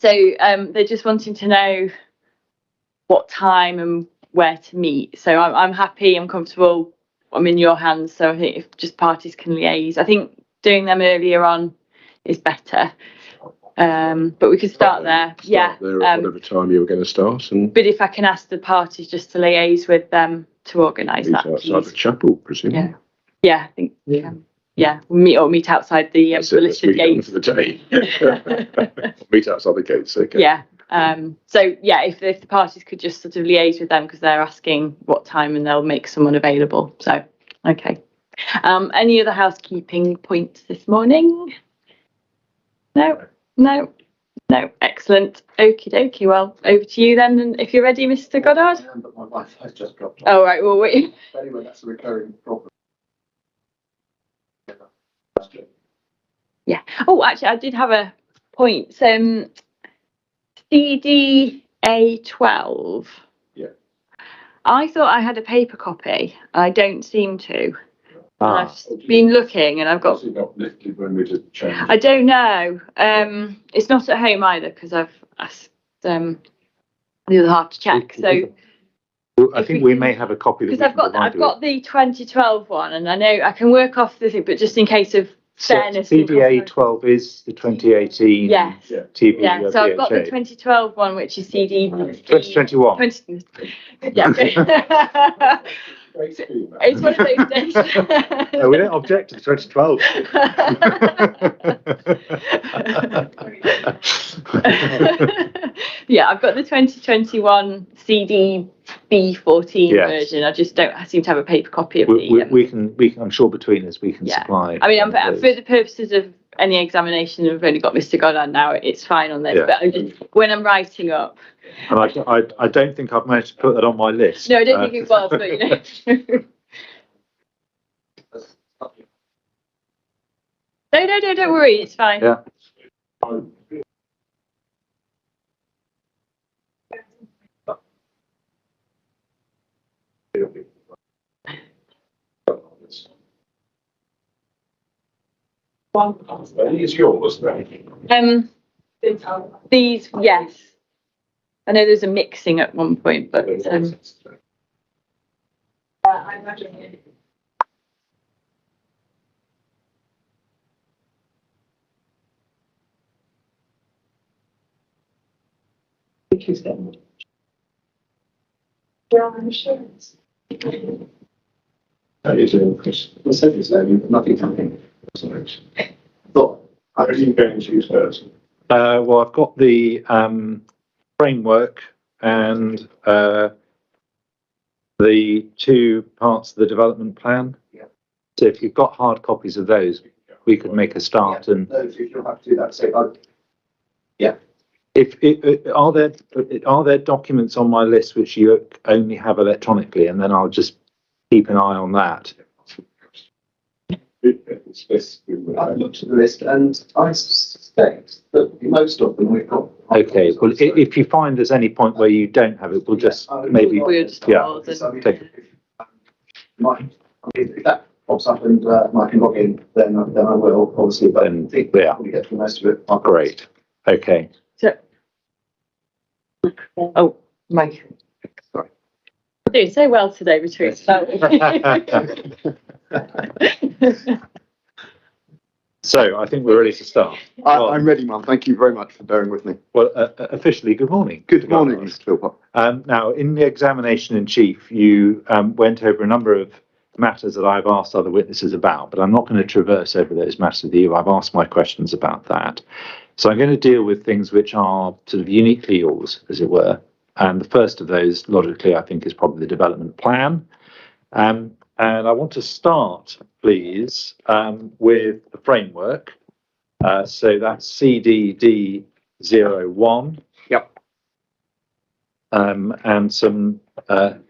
So they're just wanting to know what time and where to meet. So I'm happy, I'm comfortable, I'm in your hands. So I think if just parties can liaise, I think doing them earlier on is better. But we could start there. There at whatever time you were going to start. But if I can ask the parties just to liaise with them to organise that, outside the chapel, presumably. Yeah, I think. Yeah, we'll meet outside the listed gates for the day. Meet outside the gates. Okay. Yeah. So yeah, if the parties could just sort of liaise with them because they're asking what time and they'll make someone available. So okay. Any other housekeeping points this morning? No. Excellent. Okie dokie. Well, over to you then. And if you're ready, Mr. Goddard. But my wife has just dropped off. Oh right. Well, wait. Anyway, that's a recurring problem. Yeah. Oh, actually, I did have a point. CDA 12. Yeah. I thought I had a paper copy. I don't seem to. I've been looking, and I've got. Not lifted when we did change. I don't know. It's not at home either because I've asked the other half to check. So. I think we may have a copy because I've got the 2012 one, and I know I can work off the thing, but just in case of fairness. CDA 12 is the 2018. Yes. TV. Yeah. So I've got the 2012 one, which is CD. 2021. Yeah. It's one of those days. No, we don't object to the 2012. Yeah, I've got the 2021 CD B14 version. I just don't seem to have a paper copy of we can. I'm sure between us we can supply. I mean, for the purposes of any examination, I've only got Mr. Goddard now. It's fine on this, but I'm just, when I'm writing up. And I don't think I've managed to put that on my list. No, I don't think it was, but you know. No, don't worry, it's fine. Yeah. It's yours, right? These, yes. I know there's a mixing at one point, but I imagine it. That is Chris. I said this earlier, nothing happening. Thought How are you going to use first? Well, I've got the framework and the two parts of the development plan. Yeah. So if you've got hard copies of those, we could make a start. Yeah, and if you'll have to do that, so yeah. Are there documents on my list which you only have electronically, and then I'll just keep an eye on that. I've looked at the list and I suspect that most of them we've got. Okay, well, if you find there's any point where you don't have it, we'll just maybe if that pops up and I can log in, then I will, obviously, but I think we get through most of it. Great. Okay. So, oh, Mike. Sorry. You're doing so well today, between. So I think we're ready to start. I'm ready, Mum. Thank you very much for bearing with me. Well, officially, good morning. Good morning, Mr. Philpott. Now, in the examination in chief, you went over a number of matters that I've asked other witnesses about, but I'm not going to traverse over those matters with you. I've asked my questions about that. So I'm going to deal with things which are sort of uniquely yours, as it were. And the first of those, logically, I think, is probably the development plan. And I want to start, please, with the framework. So that's CDD01. Yep. And some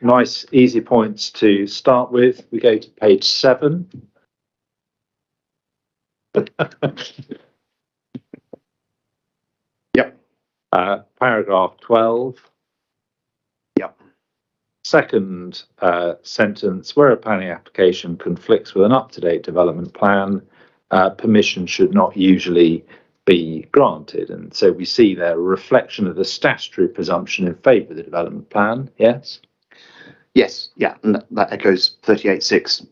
nice, easy points to start with. We go to page 7. Yep. Paragraph 12. Yep. Second sentence, where a planning application conflicts with an up-to-date development plan, permission should not usually be granted. And so we see there a reflection of the statutory presumption in favour of the development plan. Yes. Yes, yeah, and that echoes 38.6,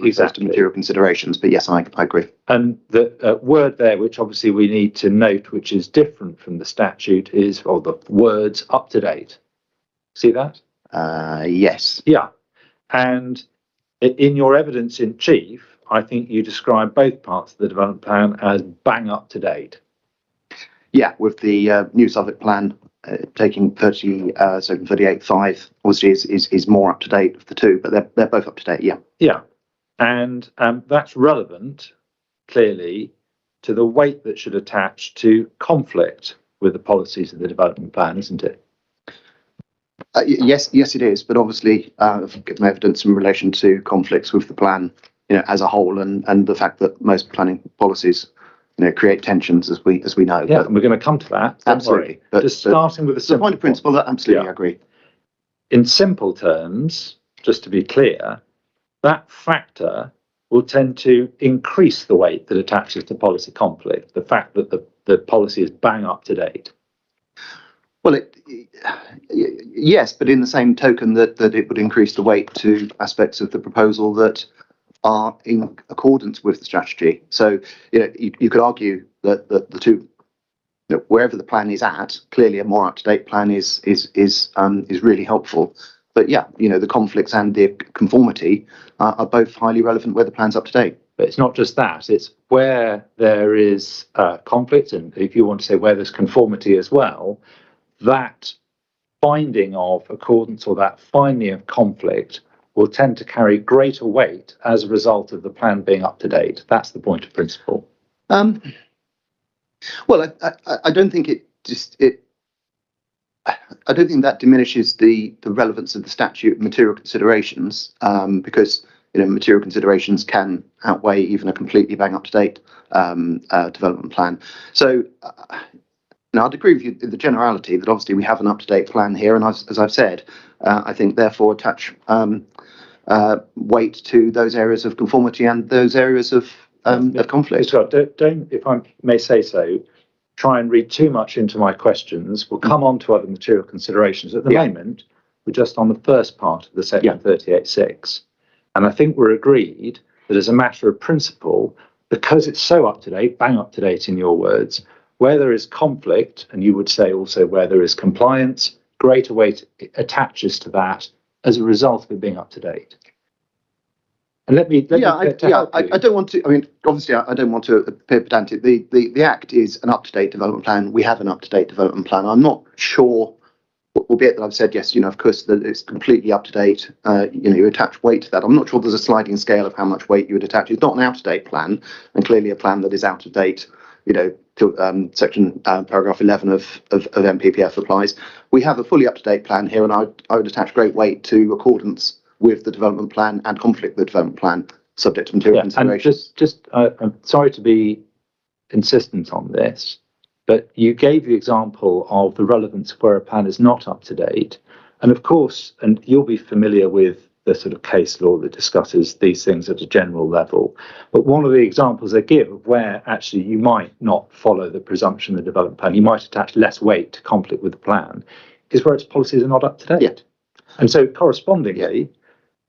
Exactly. material considerations. But yes, I agree. And the word there, which obviously we need to note, which is different from the statute, is, or the words, up to date. See that? Yes. Yeah. And in your evidence in chief, I think you describe both parts of the development plan as bang up to date. Yeah, with the New Southwark plan taking 38.5, obviously is more up to date of the two, but they're both up to date. Yeah. Yeah, and that's relevant clearly to the weight that should attach to conflict with the policies of the development plan, isn't it? Yes, it is. But obviously, I've given evidence in relation to conflicts with the plan, as a whole, and the fact that most planning policies, create tensions, as we know. Yeah, but, and we're going to come to that. Absolutely. But just starting with the point of principle, that absolutely yeah. I agree. In simple terms, just to be clear, that factor will tend to increase the weight that attaches to policy conflict, the fact that the policy is bang up to date. Well, yes, but in the same token that it would increase the weight to aspects of the proposal that are in accordance with the strategy. So, you could argue that the two, wherever the plan is at, clearly a more up-to-date plan is really helpful. But yeah, the conflicts and the conformity are both highly relevant where the plan's up to date. But it's not just that, it's where there is conflict, and if you want to say where there's conformity as well, that finding of accordance or that finding of conflict will tend to carry greater weight as a result of the plan being up to date. That's the point of principle. Well, I don't think I don't think that diminishes the relevance of the statute material considerations, because material considerations can outweigh even a completely bang up to date development plan. So now I'd agree with you in the generality that obviously we have an up to date plan here, and as I've said, I think therefore attach weight to those areas of conformity and those areas of conflict. Scott, don't, if I may say so, try and read too much into my questions. We'll come on to other material considerations. At the moment, we're just on the first part of the section 38.6. And I think we're agreed that as a matter of principle, because it's so up to date, bang up to date in your words, where there is conflict, and you would say also where there is compliance, greater weight attaches to that as a result of it being up to date. And I don't want to. I mean, obviously, I don't want to appear pedantic. The Act is an up-to-date development plan. We have an up-to-date development plan. I'm not sure, albeit that I've said yes, of course, that it's completely up to date. You attach weight to that. I'm not sure there's a sliding scale of how much weight you would attach. It's not an out-of-date plan, and clearly a plan that is out of date. To section paragraph 11 of MPPF applies. We have a fully up-to-date plan here, and I would attach great weight to accordance with the development plan and conflict with the development plan, subject to material considerations. And I'm sorry to be insistent on this, but you gave the example of the relevance of where a plan is not up to date. And of course, and you'll be familiar with the sort of case law that discusses these things at a general level. But one of the examples they give of where actually you might not follow the presumption of the development plan, you might attach less weight to conflict with the plan, is where its policies are not up to date. Yeah. And so correspondingly,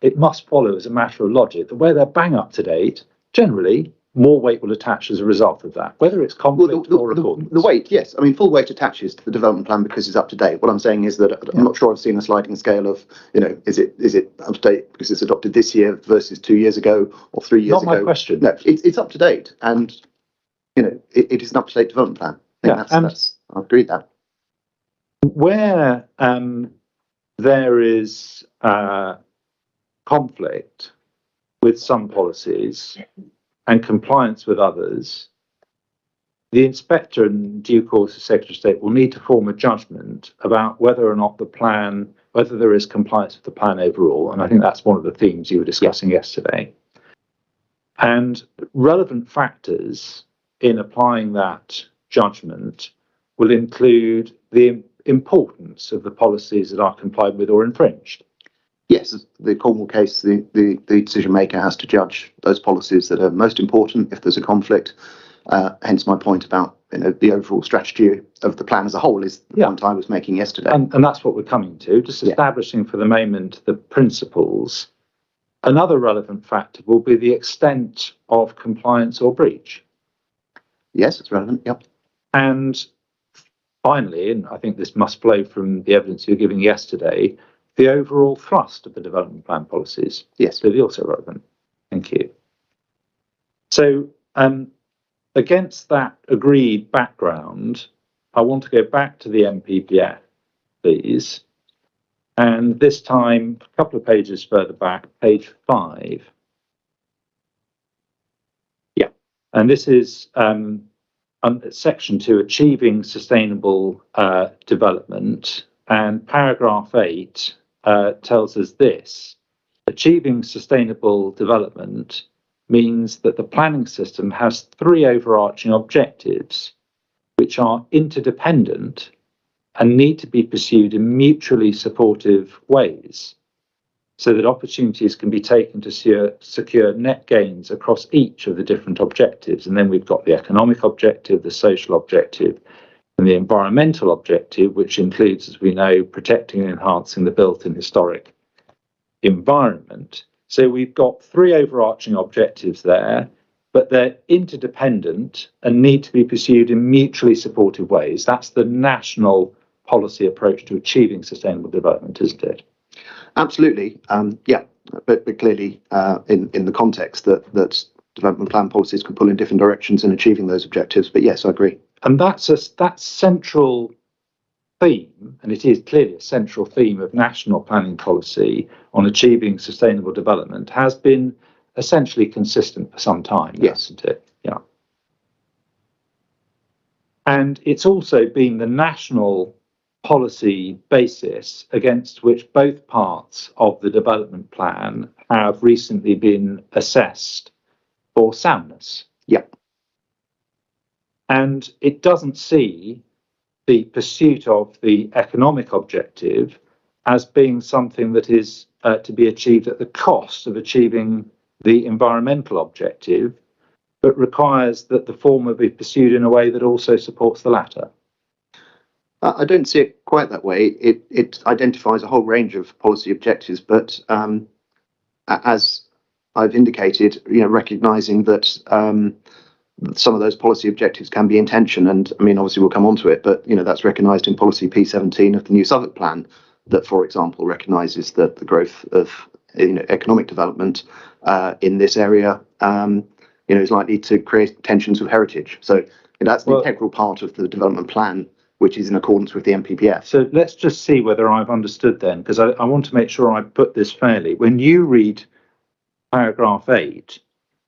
it must follow as a matter of logic that where they're bang up to date, generally more weight will attach as a result of that, whether it's conflict or accordance. The weight, yes. I mean, full weight attaches to the development plan because it's up to date. What I'm saying is that I'm not sure I've seen a sliding scale of, is it up to date because it's adopted this year versus 2 years ago or 3 years ago. Not my question. No, it's up to date, and it is an up to date development plan. I agree with that. Where there is conflict with some policies and compliance with others, the inspector in due course, the Secretary of State, will need to form a judgment about whether or not the plan, whether there is compliance with the plan overall. And I think that's one of the themes you were discussing yesterday. And relevant factors in applying that judgment will include the importance of the policies that are complied with or infringed. Yes, the Cornwall case, the decision maker has to judge those policies that are most important if there's a conflict. Hence my point about the overall strategy of the plan as a whole is the point I was making yesterday. And that's what we're coming to, just establishing for the moment the principles. Another relevant factor will be the extent of compliance or breach. Yes, it's relevant. Yep. And finally, and I think this must flow from the evidence you were giving yesterday, the overall thrust of the development plan policies. Yes. They're also relevant. Thank you. So, against that agreed background, I want to go back to the MPPF, please. And this time, a couple of pages further back, page 5. Yeah. And this is section 2, achieving sustainable development. And paragraph 8 tells us this: achieving sustainable development means that the planning system has 3 overarching objectives, which are interdependent and need to be pursued in mutually supportive ways, so that opportunities can be taken to secure net gains across each of the different objectives. And then we've got the economic objective, the social objective, and the environmental objective, which includes, as we know, protecting and enhancing the built and historic environment. So we've got 3 overarching objectives there, but they're interdependent and need to be pursued in mutually supportive ways. That's the national policy approach to achieving sustainable development, isn't it? Absolutely. But clearly in the context that development plan policies can pull in different directions in achieving those objectives. But yes, I agree. And that central theme, and it is clearly a central theme of national planning policy on achieving sustainable development, has been essentially consistent for some time, hasn't it? Yeah. And it's also been the national policy basis against which both parts of the development plan have recently been assessed for soundness. Yeah. And it doesn't see the pursuit of the economic objective as being something that is to be achieved at the cost of achieving the environmental objective, but requires that the former be pursued in a way that also supports the latter. I don't see it quite that way. It identifies a whole range of policy objectives, but as I've indicated, recognising that some of those policy objectives can be in tension, and I mean, obviously we'll come on to it, but that's recognised in policy P17 of the New Southwark Plan, that, for example, recognises that the growth of economic development in this area is likely to create tensions with heritage. So that's an integral part of the development plan, which is in accordance with the MPPF. So let's just see whether I've understood then, because I want to make sure I put this fairly. When you read paragraph 8,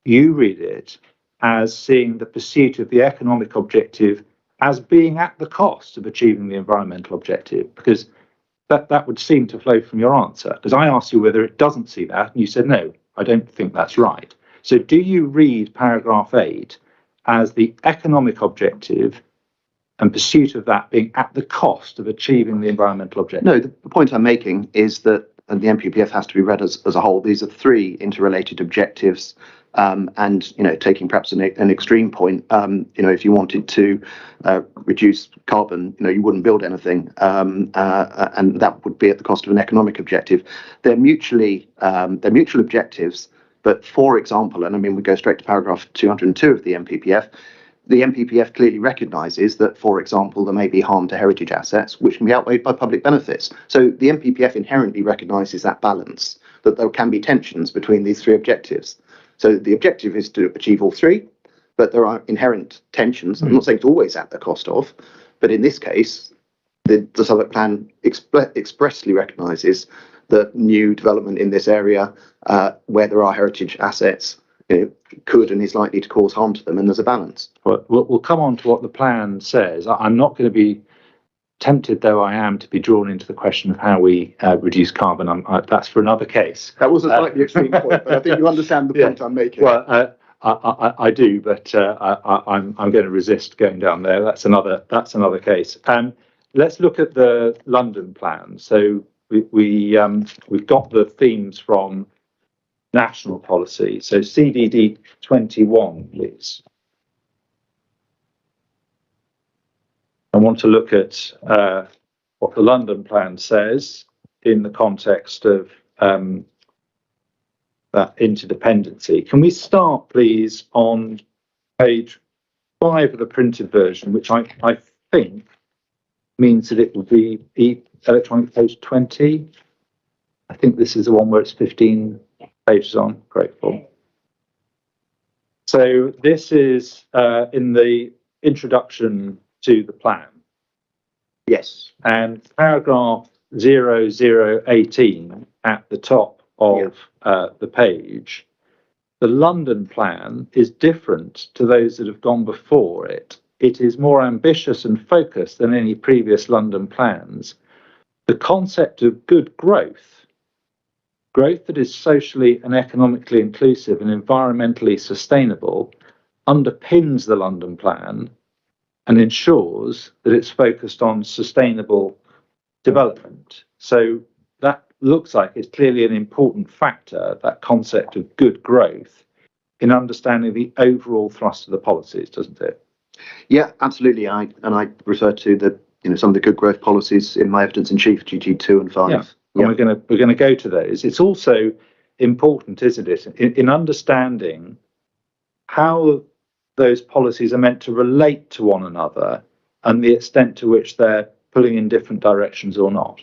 you read it as seeing the pursuit of the economic objective as being at the cost of achieving the environmental objective, because that would seem to flow from your answer. Because I asked you whether it doesn't see that, and you said, no, I don't think that's right. So do you read paragraph 8 as the economic objective and pursuit of that being at the cost of achieving the environmental objective? No, the point I'm making is that the MPPF has to be read as a whole. These are 3 interrelated objectives, and taking perhaps an extreme point, if you wanted to reduce carbon, you wouldn't build anything, and that would be at the cost of an economic objective. They're mutual objectives, but for example, and I mean we go straight to paragraph 202 of the MPPF. The MPPF clearly recognises that, for example, there may be harm to heritage assets, which can be outweighed by public benefits. So the MPPF inherently recognises that balance, that there can be tensions between these 3 objectives. So the objective is to achieve all 3, but there are inherent tensions. I'm not saying it's always at the cost of, but in this case, the Southwark Plan expressly recognises that new development in this area, where there are heritage assets, could and is likely to cause harm to them, and there's a balance. Well, we'll come on to what the plan says. I'm not going to be tempted, though I am, to be drawn into the question of how we reduce carbon. That's for another case. That was a slightly extreme point, but I think you understand the point I'm making. Well, I do, but I'm going to resist going down there. That's another case. Let's look at the London plan. So we've got the themes from national policy. So CDD 21, please. I want to look at what the London plan says in the context of that interdependency. Can we start, please, on page 5 of the printed version, which I think means that it will be electronic page 20. I think this is the one where it's 15 pages on. Grateful. So this is in the introduction to the plan. Yes. And paragraph 0018 at the top of the page, the London plan is different to those that have gone before it. It is more ambitious and focused than any previous London plans. The concept of good growth, growth that is socially and economically inclusive and environmentally sustainable, underpins the London plan and ensures that it's focused on sustainable development. So that looks like it's clearly an important factor, that concept of good growth, in understanding the overall thrust of the policies, doesn't it? Yeah, absolutely. I refer to the some of the good growth policies in my evidence in chief, GG2 and 5. Yeah. And we're going to go to those. It's also important, isn't it, in understanding how those policies are meant to relate to one another and the extent to which they're pulling in different directions or not.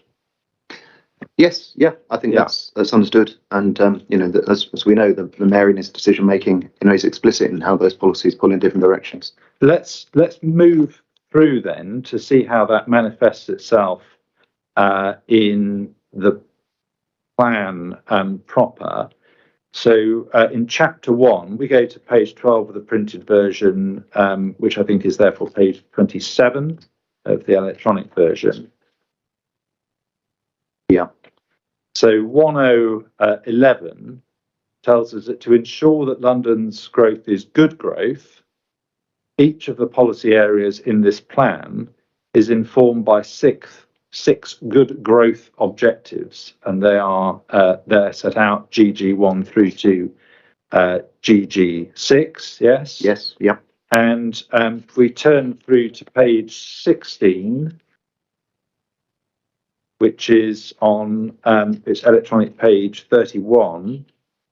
Yes, yeah, I think that's understood. And as we know, the mayor in his decision making, is explicit in how those policies pull in different directions. Let's move through then to see how that manifests itself in the plan proper. So in chapter 1, we go to page 12 of the printed version, which I think is therefore page 27 of the electronic version. Yeah. So 1011 tells us that to ensure that London's growth is good growth, each of the policy areas in this plan is informed by six good growth objectives, and they are they're set out GG1 through to GG6. Yes, yeah. And if we turn through to page 16, which is on it's electronic page 31,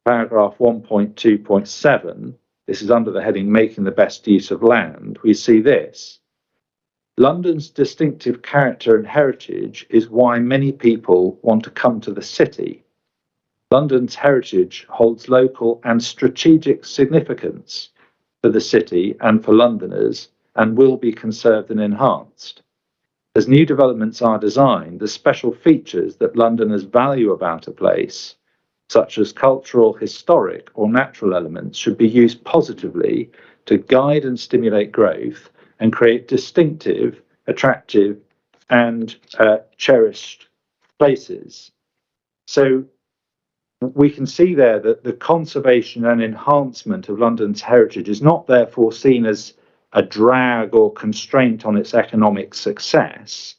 paragraph 1.2.7. This is under the heading Making the Best Use of Land. We see this. London's distinctive character and heritage is why many people want to come to the city. London's heritage holds local and strategic significance for the city and for Londoners and will be conserved and enhanced. As new developments are designed, the special features that Londoners value about a place, such as cultural, historic or natural elements, should be used positively to guide and stimulate growth and create distinctive, attractive and cherished places. So we can see there that the conservation and enhancement of London's heritage is not therefore seen as a drag or constraint on its economic success,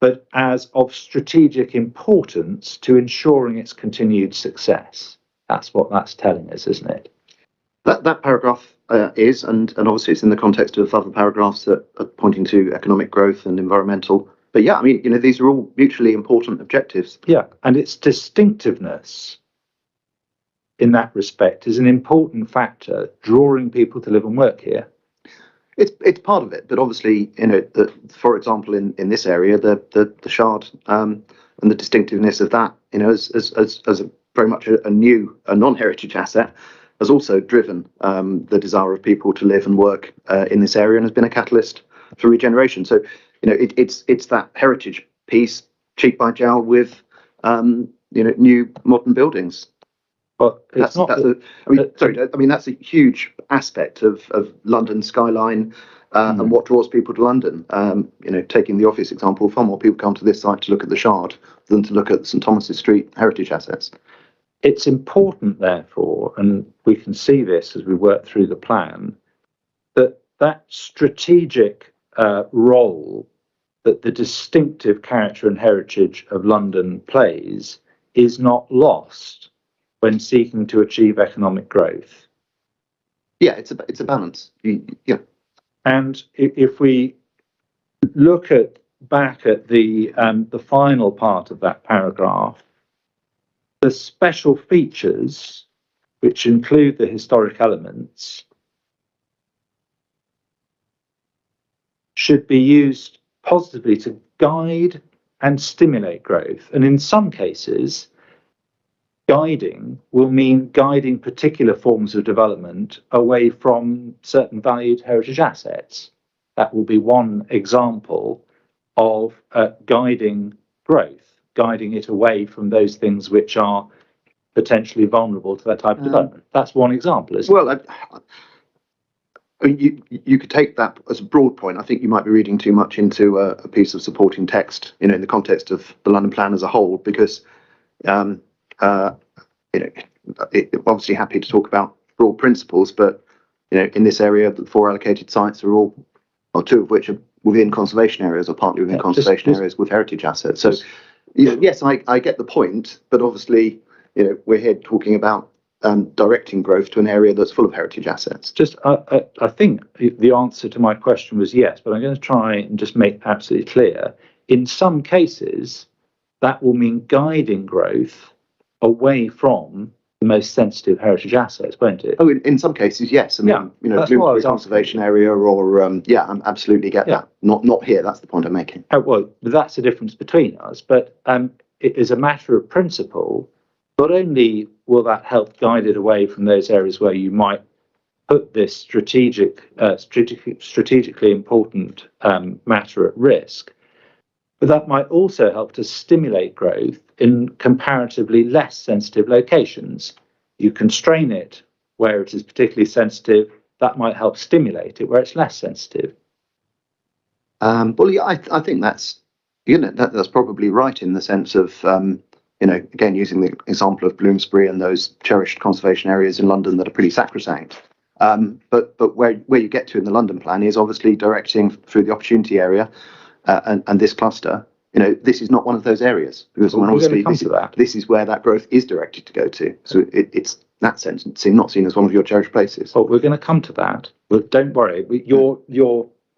but as of strategic importance to ensuring its continued success. That's what that's telling us, isn't it? That paragraph is, and obviously it's in the context of other paragraphs that are pointing to economic growth and environmental. But yeah, I mean, these are all mutually important objectives. Yeah, and its distinctiveness in that respect is an important factor drawing people to live and work here. It's part of it, but obviously, for example, in this area, the Shard and the distinctiveness of that, as very much a non-heritage asset, has also driven the desire of people to live and work in this area and has been a catalyst for regeneration. So, it's that heritage piece, cheek by jowl with, new modern buildings. But that's a huge aspect of London skyline and what draws people to London. Taking the obvious example, far more people come to this site to look at the Shard than to look at St Thomas's Street heritage assets. It's important, therefore, and we can see this as we work through the plan, that strategic role that the distinctive character and heritage of London plays is not lost when seeking to achieve economic growth. Yeah, it's a balance. Yeah. And if we look back at the final part of that paragraph, the special features, which include the historic elements, should be used positively to guide and stimulate growth. And in some cases, guiding will mean guiding particular forms of development away from certain valued heritage assets. That will be one example of guiding growth, guiding it away from those things which are potentially vulnerable to that type of development. That's one example, isn't it? Well, I mean, you could take that as a broad point. I think you might be reading too much into a piece of supporting text, in the context of the London Plan as a whole, because, obviously happy to talk about broad principles, but, in this area, the 4 allocated sites are all, or 2 of which are within conservation areas or partly within conservation areas with heritage assets. So, yes, I get the point, but obviously, we're here talking about directing growth to an area that's full of heritage assets. I think the answer to my question was yes, but I'm going to try and just make absolutely clear. In some cases, that will mean guiding growth away from the most sensitive heritage assets, won't it? Oh, in some cases, yes. I mean, Bloomsbury conservation area, or I absolutely get that. Not here. That's the point I'm making. Oh, well, that's the difference between us. But it is a matter of principle. Not only will that help guide it away from those areas where you might put this strategically important matter at risk, but that might also help to stimulate growth in comparatively less sensitive locations. You constrain it where it is particularly sensitive, that might help stimulate it where it's less sensitive. Well, yeah, I think that's that's probably right in the sense of again, using the example of Bloomsbury and those cherished conservation areas in London that are pretty sacrosanct. But where you get to in the London Plan is obviously directing through the opportunity area and this cluster. This is not one of those areas, because obviously this is where that growth is directed to go to. So it's in that sense not seen as one of your cherished places. Well, we're going to come to that. But don't worry. Well,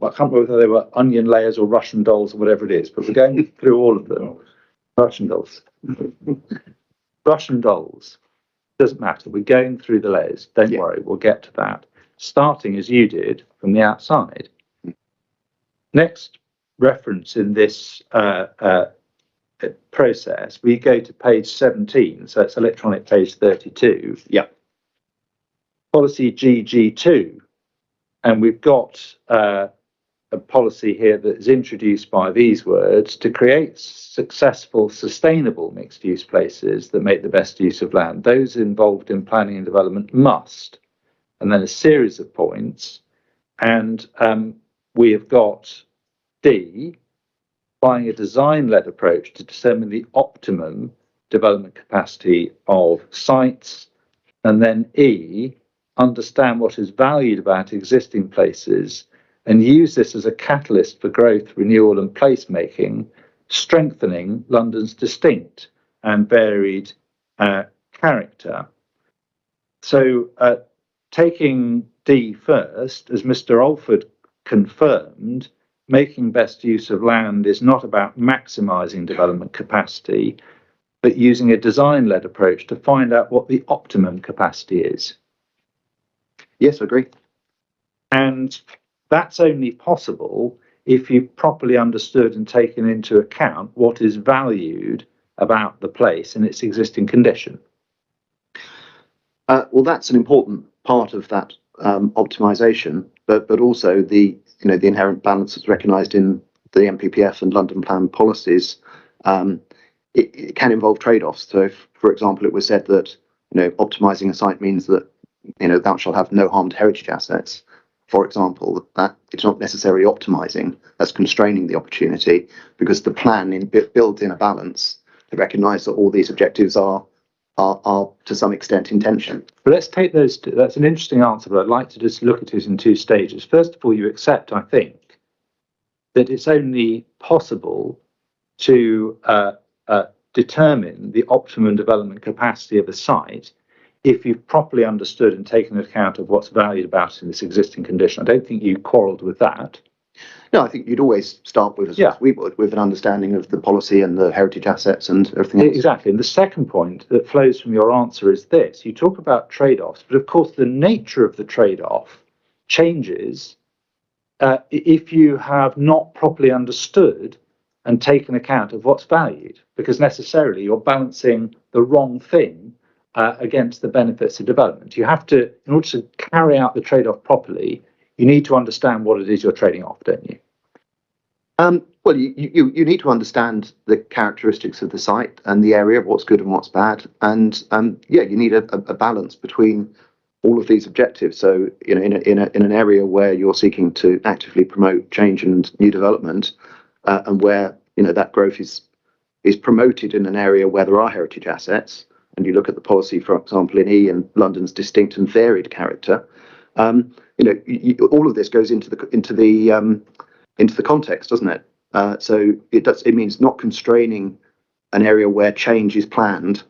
I can't remember whether they were onion layers or Russian dolls or whatever it is, but we're going through all of them. Russian dolls. Russian dolls. Doesn't matter. We're going through the layers. Don't worry. We'll get to that. Starting as you did from the outside. Next reference in this process, we go to page 17. So it's electronic page 32. Yeah. Policy GG2. And we've got a policy here that is introduced by these words: to create successful, sustainable mixed-use places that make the best use of land. Those involved in planning and development must, and then a series of points. And we have got D, applying a design-led approach to determine the optimum development capacity of sites. And then E, understand what is valued about existing places and use this as a catalyst for growth, renewal and placemaking, strengthening London's distinct and varied character. So taking D first, as Mr. Alford confirmed, making best use of land is not about maximising development capacity, but using a design-led approach to find out what the optimum capacity is. Yes, I agree. And that's only possible if you've properly understood and taken into account what is valued about the place and its existing condition. Well, that's an important part of that optimization, but also the inherent balance that's recognised in the MPPF and London Plan policies. It can involve trade-offs. So, if, for example, it was said that optimizing a site means that thou shalt have no harmed heritage assets, for example, that it's not necessarily optimizing, that's constraining the opportunity, because the plan builds in a balance to recognise that all these objectives are to some extent in tension. But let's take those two. That's an interesting answer, but I'd like to just look at it in 2 stages. First of all, you accept, I think, that it's only possible to determine the optimum development capacity of a site if you've properly understood and taken account of what's valued about it in this existing condition. I don't think you quarrelled with that. No, I think you'd always start with, as we would, with an understanding of the policy and the heritage assets and everything else. Exactly. And the second point that flows from your answer is this. You talk about trade-offs, but of course the nature of the trade-off changes if you have not properly understood and taken account of what's valued, because necessarily you're balancing the wrong thing against the benefits of development. You have to, in order to carry out the trade-off properly, you need to understand what it is you're trading off, don't you? Well, you need to understand the characteristics of the site and the area, what's good and what's bad, and you need a balance between all of these objectives. So, in an area where you're seeking to actively promote change and new development, and where that growth is promoted in an area where there are heritage assets, and you look at the policy, for example, in E and London's distinct and varied character, all of this goes into the context, doesn't it? So it means not constraining an area where change is planned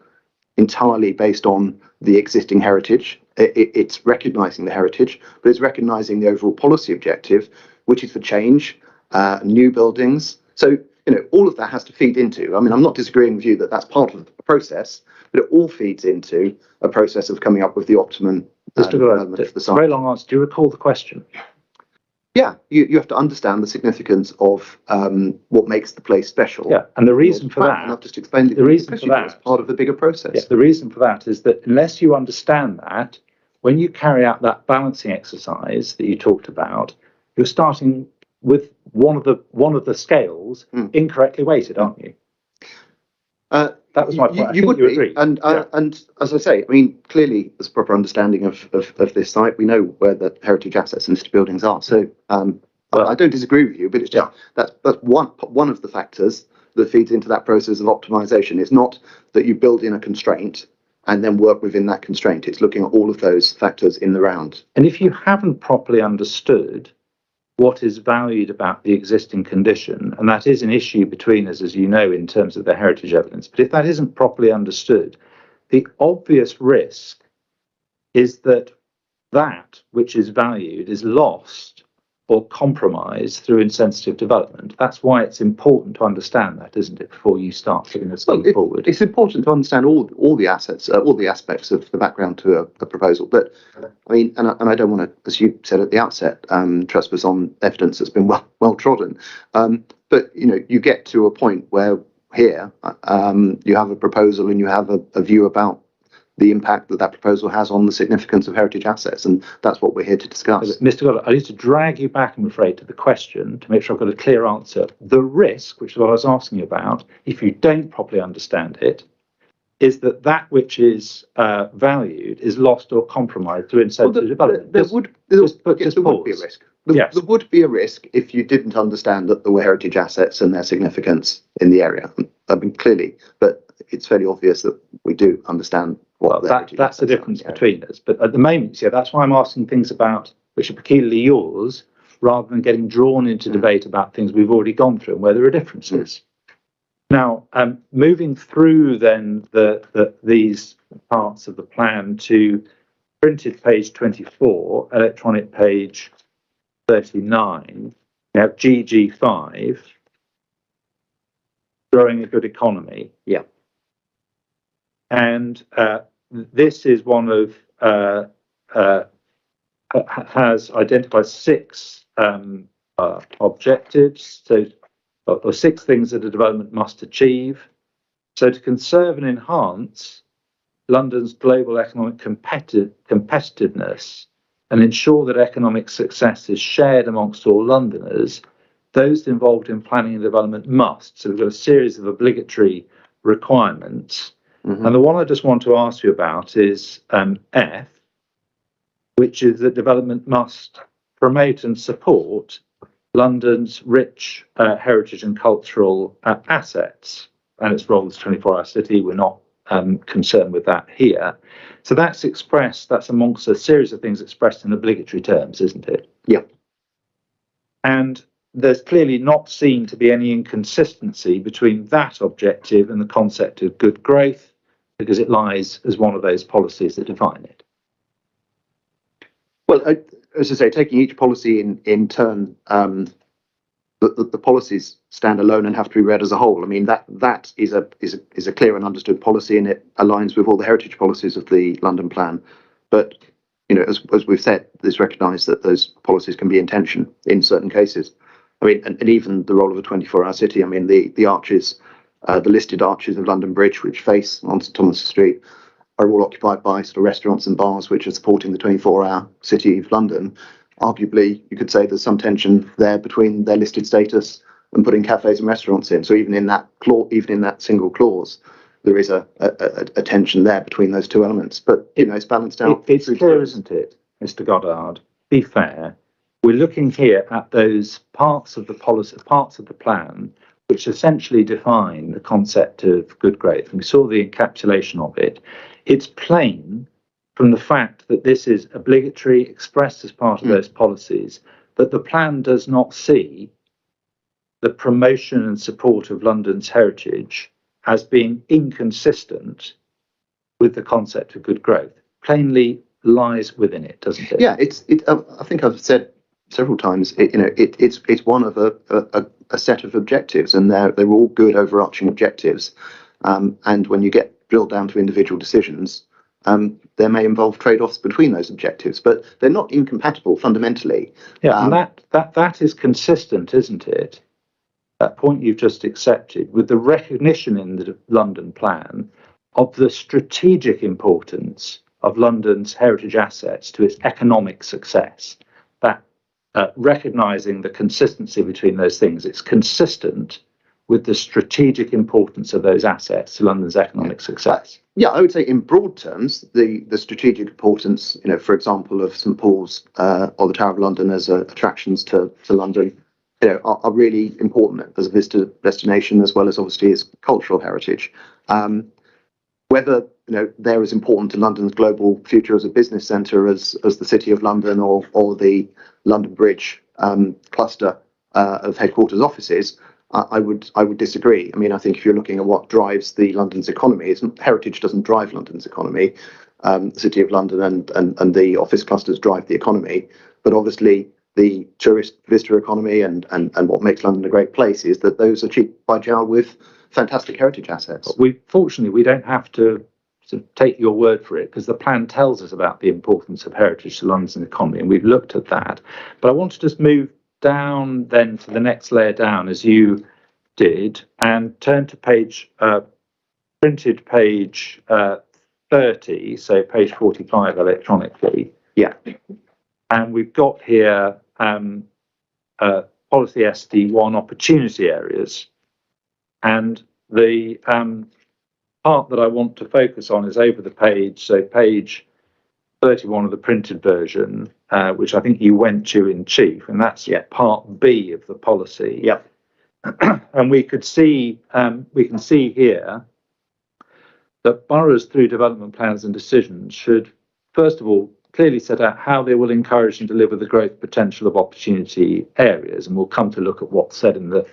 entirely based on the existing heritage. It's recognising the heritage, but it's recognising the overall policy objective, which is for change, new buildings. So all of that has to feed into. I mean, I'm not disagreeing with you that that's part of the process, but it all feeds into a process of coming up with the optimum development for the site. Very long answer. Do you recall the question? Yeah, you have to understand the significance of what makes the place special. Yeah, and the reason for that, and I've just explained it. The reason for that is part of the bigger process. Yeah, the reason for that is that unless you understand that, when you carry out that balancing exercise that you talked about, you're starting with one of the scales incorrectly weighted, aren't you? That was my point. You would be, agree. And as I say, I mean, clearly there's a proper understanding of this site. We know where the heritage assets and listed buildings are. So I don't disagree with you, but it's just that's one of the factors that feeds into that process of optimization. It's not that you build in a constraint and then work within that constraint. It's looking at all of those factors in the round. And if you haven't properly understood what is valued about the existing condition, and that is an issue between us, as you know, in terms of the heritage evidence, but if that isn't properly understood, the obvious risk is that that which is valued is lost or compromised through insensitive development. That's why it's important to understand that, isn't it, before you start putting a scheme forward? It's important to understand all the assets, all the aspects of the background to a proposal. But I mean, and I don't want to, as you said at the outset, trespass on evidence that's been well trodden. But you get to a point where here you have a proposal and you have a view about the impact that proposal has on the significance of heritage assets, and that's what we're here to discuss. Mr. Goddard, I need to drag you back, I'm afraid, to the question to make sure I've got a clear answer. The risk, which is what I was asking you about, if you don't properly understand it, is that which is valued is lost or compromised through insensitive development. There would be a risk. There would be a risk if you didn't understand that there were heritage assets and their significance in the area. I mean, clearly, but it's fairly obvious that we do understand that's the difference between us. But at the moment, that's why I'm asking things about which are peculiarly yours, rather than getting drawn into debate about things we've already gone through and where there are differences. Now, moving through then these parts of the plan to printed page 24, electronic page 39, we have GG5, growing a good economy. Yeah. And this is one of has identified 6 objectives, or 6 things that a development must achieve. So to conserve and enhance London's global economic competitiveness and ensure that economic success is shared amongst all Londoners, those involved in planning and development must. So we've got a series of obligatory requirements. And the one I just want to ask you about is F, which is that development must promote and support London's rich heritage and cultural assets and its role as a 24-hour city. We're not concerned with that here. So that's amongst a series of things expressed in obligatory terms, isn't it? Yeah. And there's clearly not seen to be any inconsistency between that objective and the concept of good growth, because it lies as one of those policies that define it. Well, as I say, taking each policy in turn, the policies stand alone and have to be read as a whole. I mean, that is a clear and understood policy, and it aligns with all the heritage policies of the London Plan. But as we've said, it's recognised that those policies can be in tension in certain cases. I mean, and even the role of a 24-hour city. I mean, the arches, the listed arches of London Bridge, which face onto Thomas Street, are all occupied by sort of restaurants and bars which are supporting the 24-hour city of London. Arguably, you could say there's some tension there between their listed status and putting cafes and restaurants in. So even in that single clause, there is a tension there between those two elements. But it's balanced out. It's clear, isn't it, Mr. Goddard? Be fair. We're looking here at those parts of the policy, parts of the plan, which essentially define the concept of good growth. And we saw the encapsulation of it. It's plain from the fact that this is obligatory, expressed as part of those policies, that the plan does not see the promotion and support of London's heritage as being inconsistent with the concept of good growth. Plainly lies within it, doesn't it? Yeah, I think I've said several times. It's one of a set of objectives, and they're all good overarching objectives. And when you get drilled down to individual decisions, there may involve trade-offs between those objectives, but they're not incompatible fundamentally. Yeah, and that is consistent, isn't it? That point you've just accepted with the recognition in the London Plan of the strategic importance of London's heritage assets to its economic success. That recognising the consistency between those things, it's consistent with the strategic importance of those assets to London's economic success. Yeah, I would say in broad terms, the strategic importance, for example, of St Paul's or the Tower of London as attractions to London, are really important as a visitor destination, as well as obviously as cultural heritage. Whether they're as important to London's global future as a business centre as the City of London or the London Bridge cluster of headquarters offices, I would disagree. I mean, I think if you're looking at what drives London's economy, heritage doesn't drive London's economy. The City of London and the office clusters drive the economy, but obviously the tourist visitor economy and what makes London a great place is that those are cheek by jowl with fantastic heritage assets. Fortunately, we don't have to sort of take your word for it, because the plan tells us about the importance of heritage to London's economy, and we've looked at that. But I want to just move down then to the next layer down, as you did, and turn to printed page 30, so page 45 electronically. Yeah. And we've got here policy SD1 opportunity areas. And the part that I want to focus on is over the page, so page 31 of the printed version, which I think you went to in chief, and that's part B of the policy. Yep. And we can see here that boroughs, through development plans and decisions, should first of all clearly set out how they will encourage and deliver the growth potential of opportunity areas, and we'll come to look at what's said in the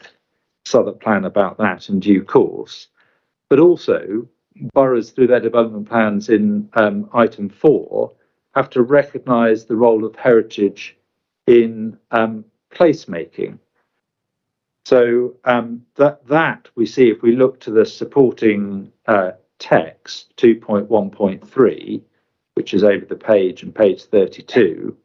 Southwark Plan about that in due course. But also, boroughs, through their development plans in item 4, have to recognise the role of heritage in placemaking. So that we see if we look to the supporting text 2.1.3, which is over the page and page 32.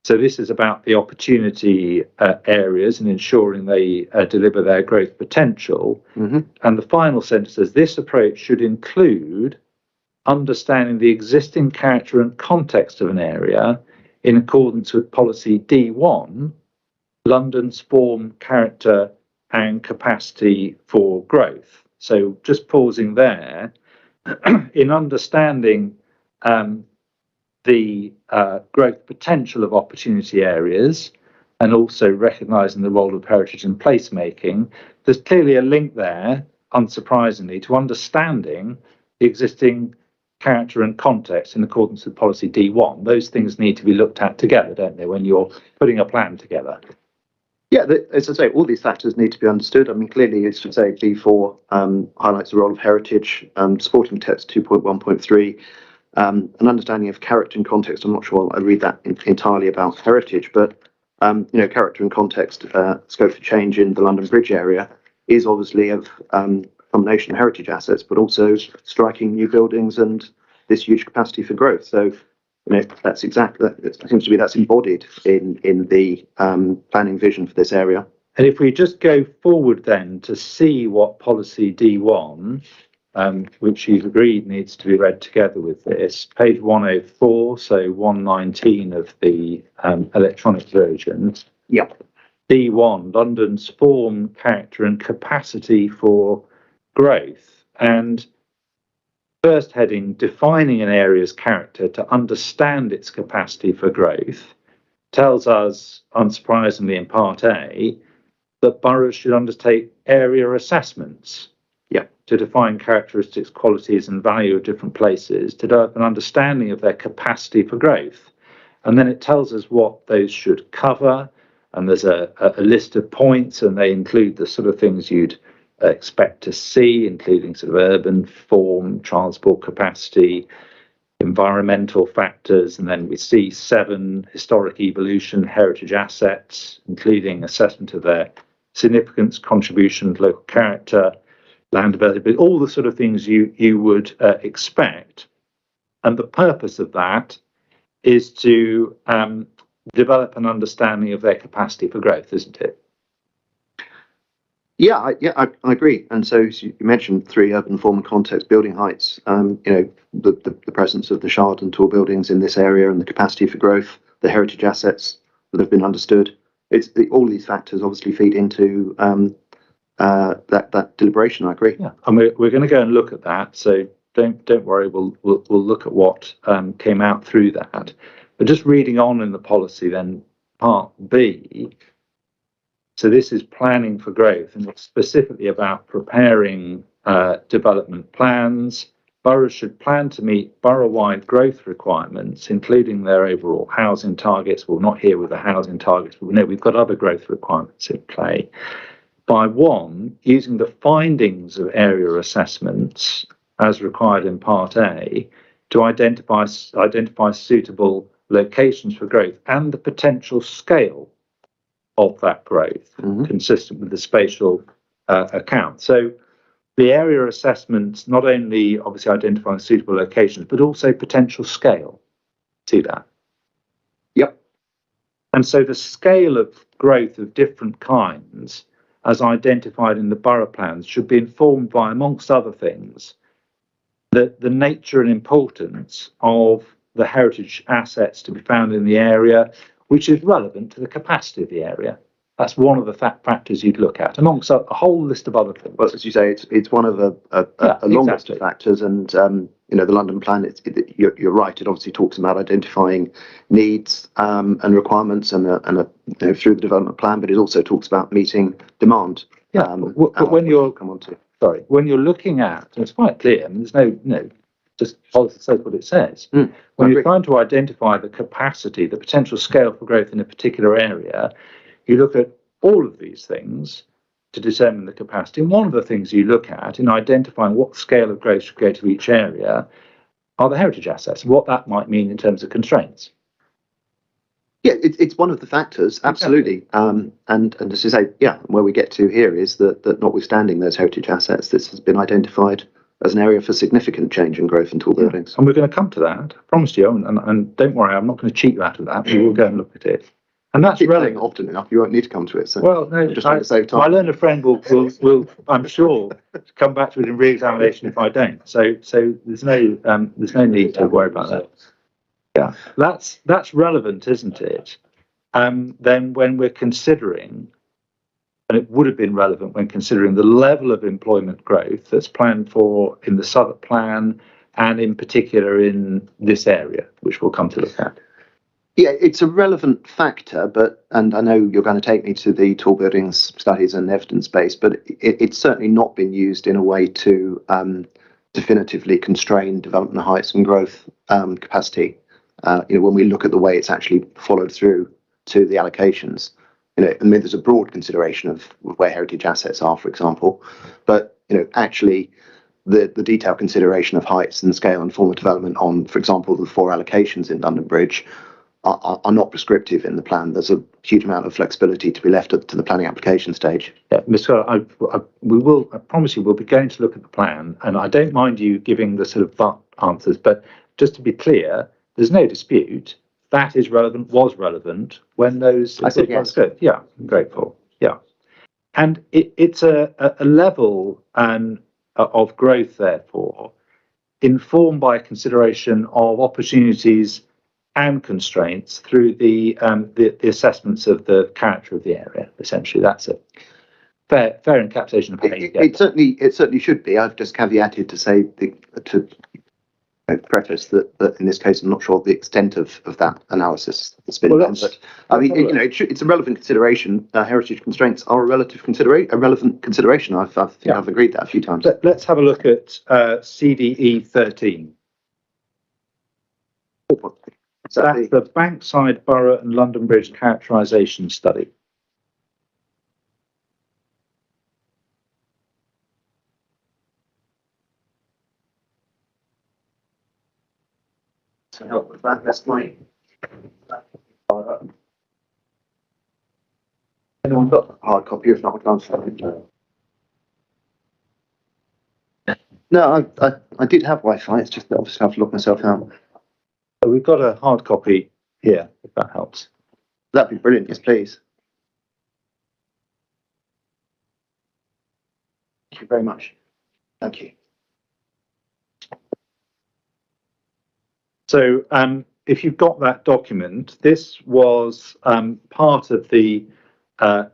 So this is about the opportunity areas and ensuring they deliver their growth potential. Mm-hmm. And the final sentence says this approach should include understanding the existing character and context of an area in accordance with policy D1, London's form, character and capacity for growth. So just pausing there, in understanding the growth potential of opportunity areas and also recognising the role of heritage in placemaking, there's clearly a link there, unsurprisingly, to understanding the existing character and context in accordance with policy D1. Those things need to be looked at together, don't they, when you're putting a plan together? Yeah, as I say, all these factors need to be understood. I mean, clearly, as you say, D4 highlights the role of heritage, supporting text 2.1.3, an understanding of character and context. I'm not sure I read that entirely about heritage, but character and context, scope for change in the London Bridge area is obviously of combination of heritage assets, but also striking new buildings and this huge capacity for growth. So, that's exactly that. It seems to be that's embodied in the planning vision for this area. And if we just go forward then to see what policy D1, which you've agreed needs to be read together with this, page 104, so 119 of the electronic version. Yep. D1, London's form, character and capacity for growth. And first heading, defining an area's character to understand its capacity for growth, tells us, unsurprisingly in part A, that boroughs should undertake area assessments to define characteristics, qualities and value of different places, to develop an understanding of their capacity for growth. And then it tells us what those should cover, and there's a list of points, and they include the sort of things you'd expect to see, including sort of urban form, transport capacity, environmental factors, and then we see 7 historic evolution, heritage assets, including assessment of their significance, contribution to local character, land availability, all the sort of things you would expect. And the purpose of that is to develop an understanding of their capacity for growth, isn't it? Yeah, I agree. And so you mentioned 3 urban form and context, building heights, the presence of the shard and tall buildings in this area and the capacity for growth, the heritage assets that have been understood. All these factors obviously feed into that deliberation. I agree. Yeah, and we're going to go and look at that. So don't worry. We'll look at what came out through that. But just reading on in the policy, then part B. So this is planning for growth, and it's specifically about preparing development plans. Boroughs should plan to meet borough-wide growth requirements, including their overall housing targets. Well, not here with the housing targets, but we know we've got other growth requirements in play. By 1, using the findings of area assessments as required in Part A to identify suitable locations for growth and the potential scale of that growth, consistent with the spatial account. So the area assessments not only obviously identifying suitable locations, but also potential scale. See that? Yep. And so the scale of growth of different kinds, as identified in the borough plans, should be informed by, amongst other things, the nature and importance of the heritage assets to be found in the area, which is relevant to the capacity of the area. That's one of the factors you'd look at, amongst a whole list of other things. Well, as you say, it's one of a long list of factors, and the London plan. You're right. It obviously talks about identifying needs and requirements, and through the development plan, but it also talks about meeting demand. Yeah, but when you're looking at, and it's quite clear. I mean, there's no. Just policy says what it says. When you're trying to identify the capacity, the potential scale for growth in a particular area, you look at all of these things to determine the capacity. And one of the things you look at in identifying what scale of growth should go to each area are the heritage assets, and what that might mean in terms of constraints. Yeah, it's one of the factors, absolutely. And as you say, where we get to here is that notwithstanding those heritage assets, this has been identified as an area for significant change and growth in tall buildings. And we're going to come to that, I promise you, and don't worry, I'm not going to cheat you out of that. We will go and look at it. And that's relevant. Often enough, you won't need to come to it. So well, no, just trying to save time. My learned friend will, I'm sure, come back to it in re-examination if I don't. So there's no need to worry about that. Yeah, that's relevant, isn't it? Then when we're considering, and it would have been relevant when considering the level of employment growth that's planned for in the Southwark plan, and in particular in this area, which we'll come to look at. Yeah, it's a relevant factor, and I know you're going to take me to the tall buildings studies and evidence base, but it's certainly not been used in a way to definitively constrain development heights and growth capacity. When we look at the way it's actually followed through to the allocations, there's a broad consideration of where heritage assets are, for example, but actually the detailed consideration of heights and scale and form of development on, for example, the 4 allocations in London Bridge are not prescriptive in the plan. There's a huge amount of flexibility to be left to the planning application stage. Yeah, Mr. I promise you, we'll be going to look at the plan, and I don't mind you giving the sort of but answers, but just to be clear, there's no dispute that is relevant, was relevant when those. I said yes. Good. Yeah, I'm grateful. Yeah, and it's a level of growth, therefore, informed by consideration of opportunities and constraints through the assessments of the character of the area. Essentially, that's a fair encapsulation of how you get. It certainly should be. I've just caveated to say to preface that in this case, I'm not sure of the extent of that analysis that's been done. But I mean, it's a relevant consideration. Heritage constraints are a relevant consideration. I think I've agreed that a few times. Let's have a look at CDE 13. That's the Bankside Borough and London Bridge characterisation study. To help with that, that's my. Anyone got a hard copy? If not, I can't find it. No, I did have Wi-Fi. It's just that obviously I have to lock myself out. So we've got a hard copy here, if that helps. That'd be brilliant. Yes, please. Thank you very much. Thank you. So if you've got that document, this was part of the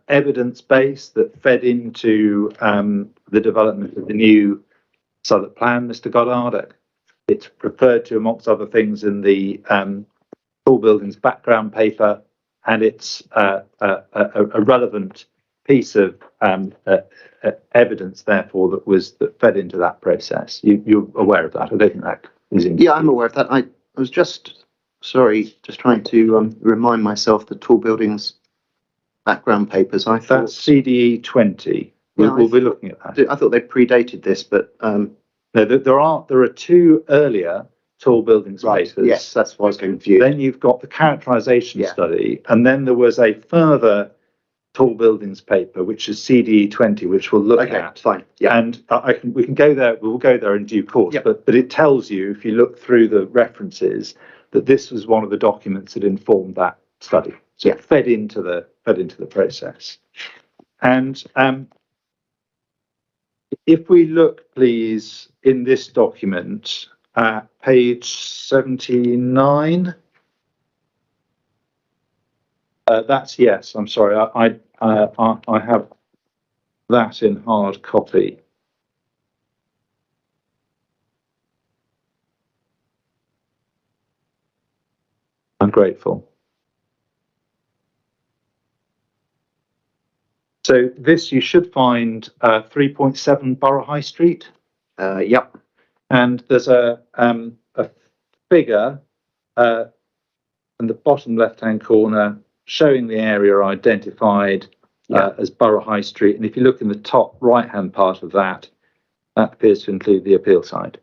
evidence base that fed into the development of the new Southwark plan, Mr. Goddard. It's referred to, amongst other things, in the tall buildings background paper, and it's a relevant piece of evidence, therefore, that fed into that process. You're aware of that? I don't think that is in. Yeah, I'm aware of that. I was just trying to remind myself the tall buildings background papers. I thought that's CDE 20. We'll be looking at that. I thought they predated this, but no, there are two earlier tall buildings papers. Yes, that's why I was confused. Then you've got the characterisation study, and then there was a further tall buildings paper, which is CDE 20, which we'll look at. Fine. Yeah. And we can go there. We'll go there in due course. Yep. But it tells you, if you look through the references, that this was one of the documents that informed that study. So it fed into the process. And if we look, please, in this document, page 79. That's yes. I'm sorry. I have that in hard copy. I'm grateful. So this you should find 3.7 Borough High Street. Yep. And there's a figure in the bottom left-hand corner showing the area identified as Borough High Street. And if you look in the top right-hand part of that, that appears to include the appeal side.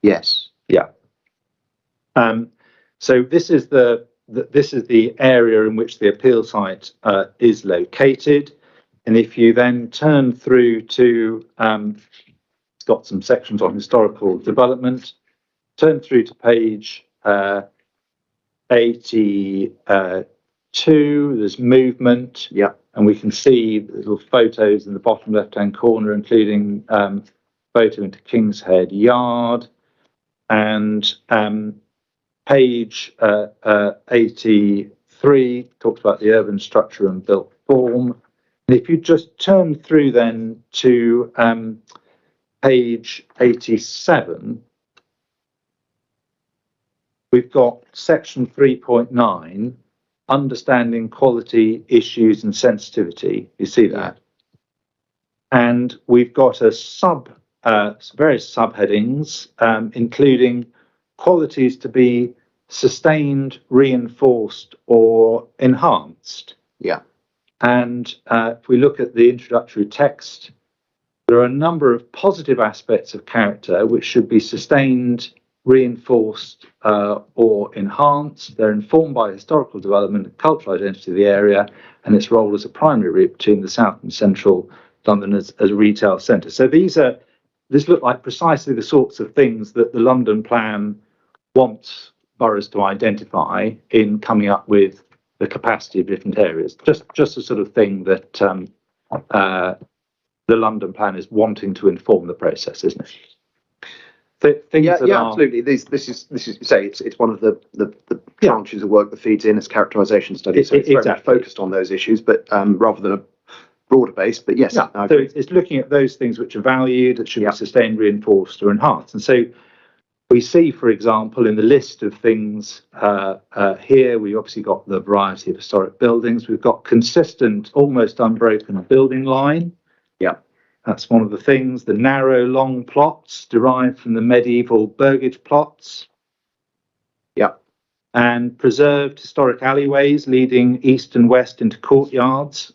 Yes. Yeah. So this is the area in which the appeal site is located. And if you then turn through to, it's got some sections on historical development, turn through to page 82, there's movement. Yeah. And we can see little photos in the bottom left-hand corner, including photo into King's Head Yard. And page 83 talks about the urban structure and built form. And if you just turn through then to page 87, we've got section 3.9, understanding quality issues and sensitivity. You see that? And we've got various subheadings, including qualities to be sustained, reinforced, or enhanced. Yeah. And if we look at the introductory text There are a number of positive aspects of character which should be sustained, reinforced, or enhanced. They're informed by historical development and cultural identity of the area and its role as a primary route between the south and central London as a retail centre. So this look like precisely the sorts of things that the London plan wants boroughs to identify in coming up with the capacity of different areas. Just the sort of thing that the London plan is wanting to inform the process, isn't it? Absolutely. This is say it's one of the branches of work that feeds in as characterisation studies. So it's very much focused on those issues, but rather than a broader base. But yes, so it's looking at those things which are valued, that should be sustained, reinforced, or enhanced. And so we see, for example, in the list of things here, we've obviously got the variety of historic buildings. We've got consistent, almost unbroken building line. Yeah. That's one of the things. The narrow, long plots derived from the medieval burgage plots. Yeah. And preserved historic alleyways leading east and west into courtyards.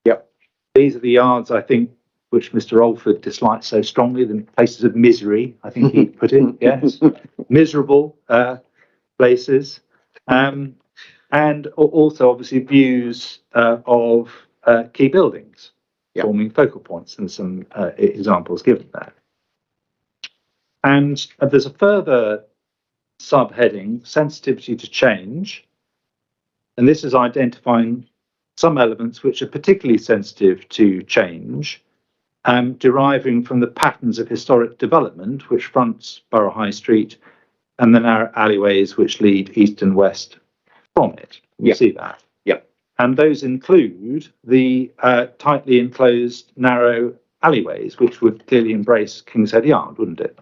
Yep. These are the yards, I think, which Mr. Alford dislikes so strongly, the places of misery, I think he put it. Yes. Miserable places. And also, obviously, views of key buildings. Yep. Forming focal points, and some examples given there. And there's a further subheading, sensitivity to change, and this is identifying some elements which are particularly sensitive to change, deriving from the patterns of historic development which fronts Borough High Street and the narrow alleyways which lead east and west from it. You see that. And those include the tightly enclosed narrow alleyways, which would clearly embrace King's Head Yard, wouldn't it?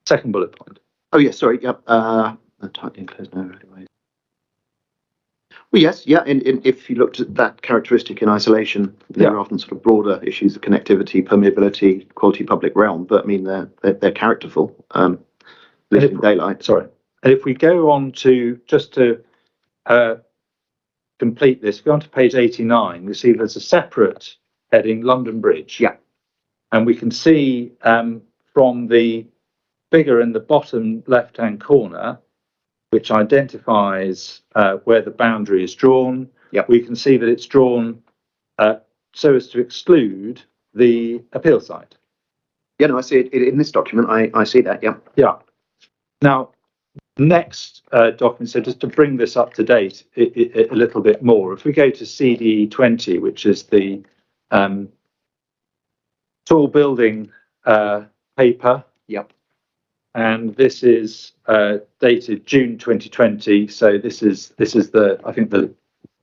Second bullet point. Oh, yes, sorry. Yep. The tightly enclosed narrow alleyways. Well, yes, yeah. If you looked at that characteristic in isolation, there are often sort of broader issues of connectivity, permeability, quality public realm. But I mean, they're characterful. Lived in daylight. Sorry. And if we go on to, just to complete this, go on to page 89, we see there's a separate heading, London Bridge. Yeah. And we can see from the figure in the bottom left-hand corner, which identifies where the boundary is drawn, we can see that it's drawn so as to exclude the appeal site. Yeah, no, I see it in this document. I see that, yeah. Yeah. Now, next document, so just to bring this up to date a little bit more, if we go to CD 20, which is the tall building paper. Yep. And this is dated June 2020. So this is the, I think, the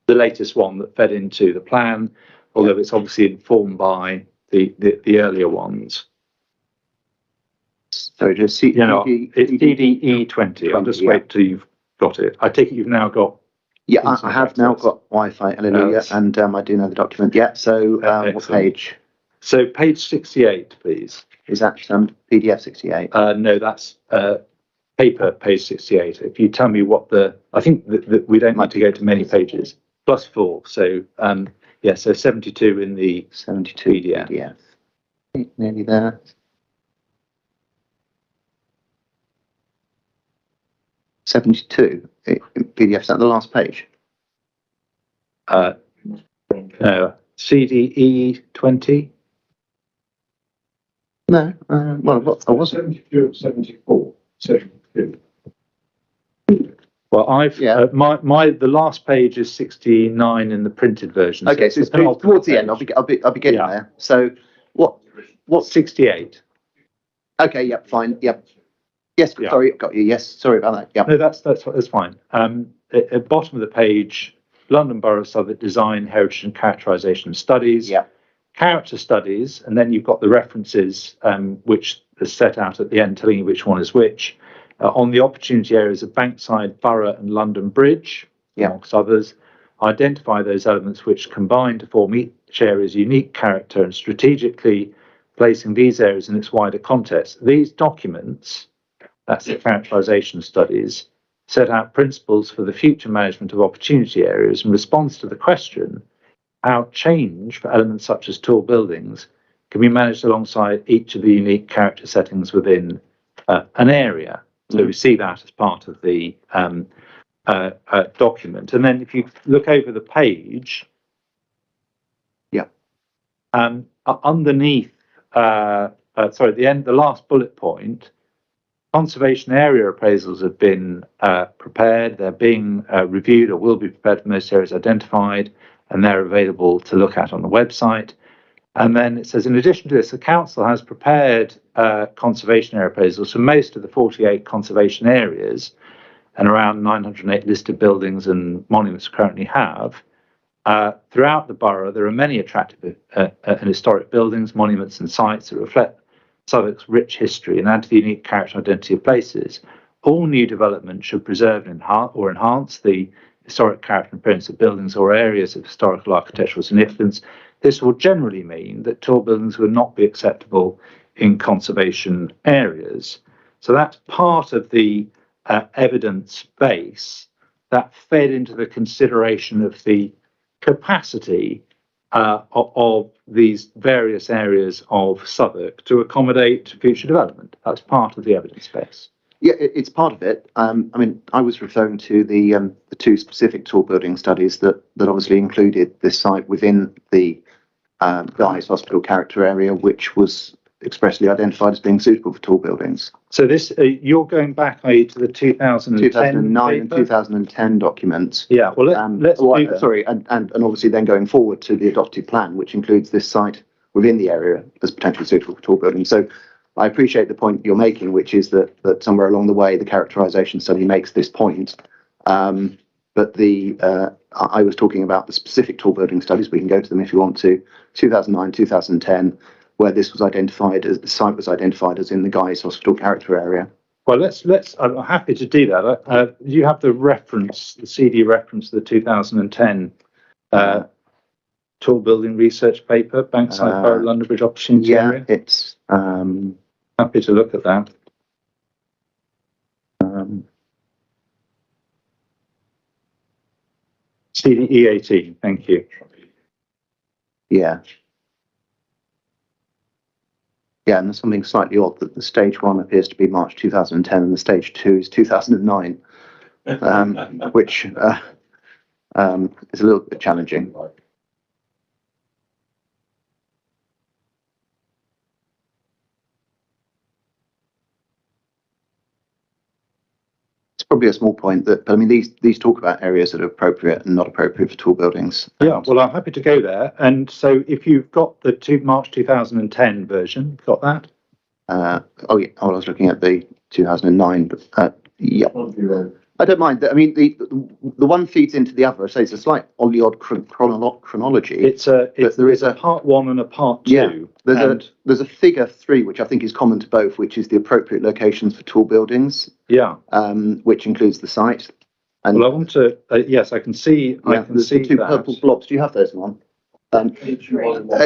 latest one that fed into the plan, although it's obviously informed by the earlier ones. So just it's DDE 20. I'll just wait till you've got it. I take it you've now got. Yeah, I have now got Wi-Fi, hallelujah, and I do know the document. Yeah, so what page? So page 68, please. Is that PDF 68? No, that's paper page 68. If you tell me what I think that we don't need to go to many pages. +4. So so 72 in the 72 PDF. Nearly there. 72 in PDF. Is that the last page? No, CDE 20. No, well, I wasn't. 72, 74, 72. Well, the last page is 69 in the printed version. Okay, so it's towards the end. I'll be getting there. So what 68? Okay, yep, fine, yep. Yes, sorry, got you. Yes, sorry about that. Yeah. No, that's fine. At the bottom of the page, London Borough Southwark Design, Heritage and Characterisation Studies. Yeah. Character studies, and then you've got the references which are set out at the end, telling you which one is which. On the opportunity areas of Bankside, Borough, and London Bridge, amongst others, identify those elements which combine to form each area's unique character, and strategically placing these areas in its wider context. These documents, that's the characterisation studies, set out principles for the future management of opportunity areas in response to the question, how change for elements such as tall buildings can be managed alongside each of the unique character settings within an area. So we see that as part of the document. And then if you look over the page, underneath, the last bullet point, conservation area appraisals have been prepared. They're being reviewed or will be prepared for most areas identified, and they're available to look at on the website. And then it says, in addition to this, the council has prepared conservation area appraisals for most of the 48 conservation areas and around 908 listed buildings and monuments currently have. Throughout the borough, there are many attractive and historic buildings, monuments and sites that reflect Southwark's rich history and add to the unique character and identity of places. All new development should preserve or enhance the historic character and appearance of buildings or areas of historical architectural significance. This will generally mean that tall buildings will not be acceptable in conservation areas. So that's part of the evidence base that fed into the consideration of the capacity of these various areas of Southwark to accommodate future development. That's part of the evidence base. Yeah, it's part of it. I mean, I was referring to the two specific tall building studies that obviously included this site within the Guy's Hospital character area, which was expressly identified as being suitable for tall buildings. So this, you're going back, are you, to the 2009 and 2010 documents. Yeah, well, let's do that. Sorry, and obviously then going forward to the adopted plan, which includes this site within the area as potentially suitable for tall buildings. So I appreciate the point you're making, which is that somewhere along the way, the characterisation study makes this point. But I was talking about the specific tall building studies. We can go to them if you want to. 2009, 2010, where this was identified as the site was identified as in the Guy's Hospital character area. Well, let's. I'm happy to do that. You have the reference, the CD reference to the 2010 tall building research paper, Bankside Borough London Bridge Opportunity Area. Yeah, it's happy to look at that. CDE 18, thank you. Yeah. Yeah, and there's something slightly odd that the stage 1 appears to be March 2010 and the stage 2 is 2009, which is a little bit challenging. Probably a small point but I mean these talk about areas that are appropriate and not appropriate for tall buildings. Yeah, well, I'm happy to go there. And so if you've got the March 2010 version, got that? Oh yeah, I was looking at the 2009, but yeah, I don't mind. I mean the one feeds into the other. So it's a slight odd chronology. There is a part 1 and a part 2. Yeah, there's a figure 3 which I think is common to both, which is the appropriate locations for tall buildings. Yeah. Which includes the site. And well, I want to. Yes, I can see. Yeah, I can see the two that. purple blobs. Do you have those on?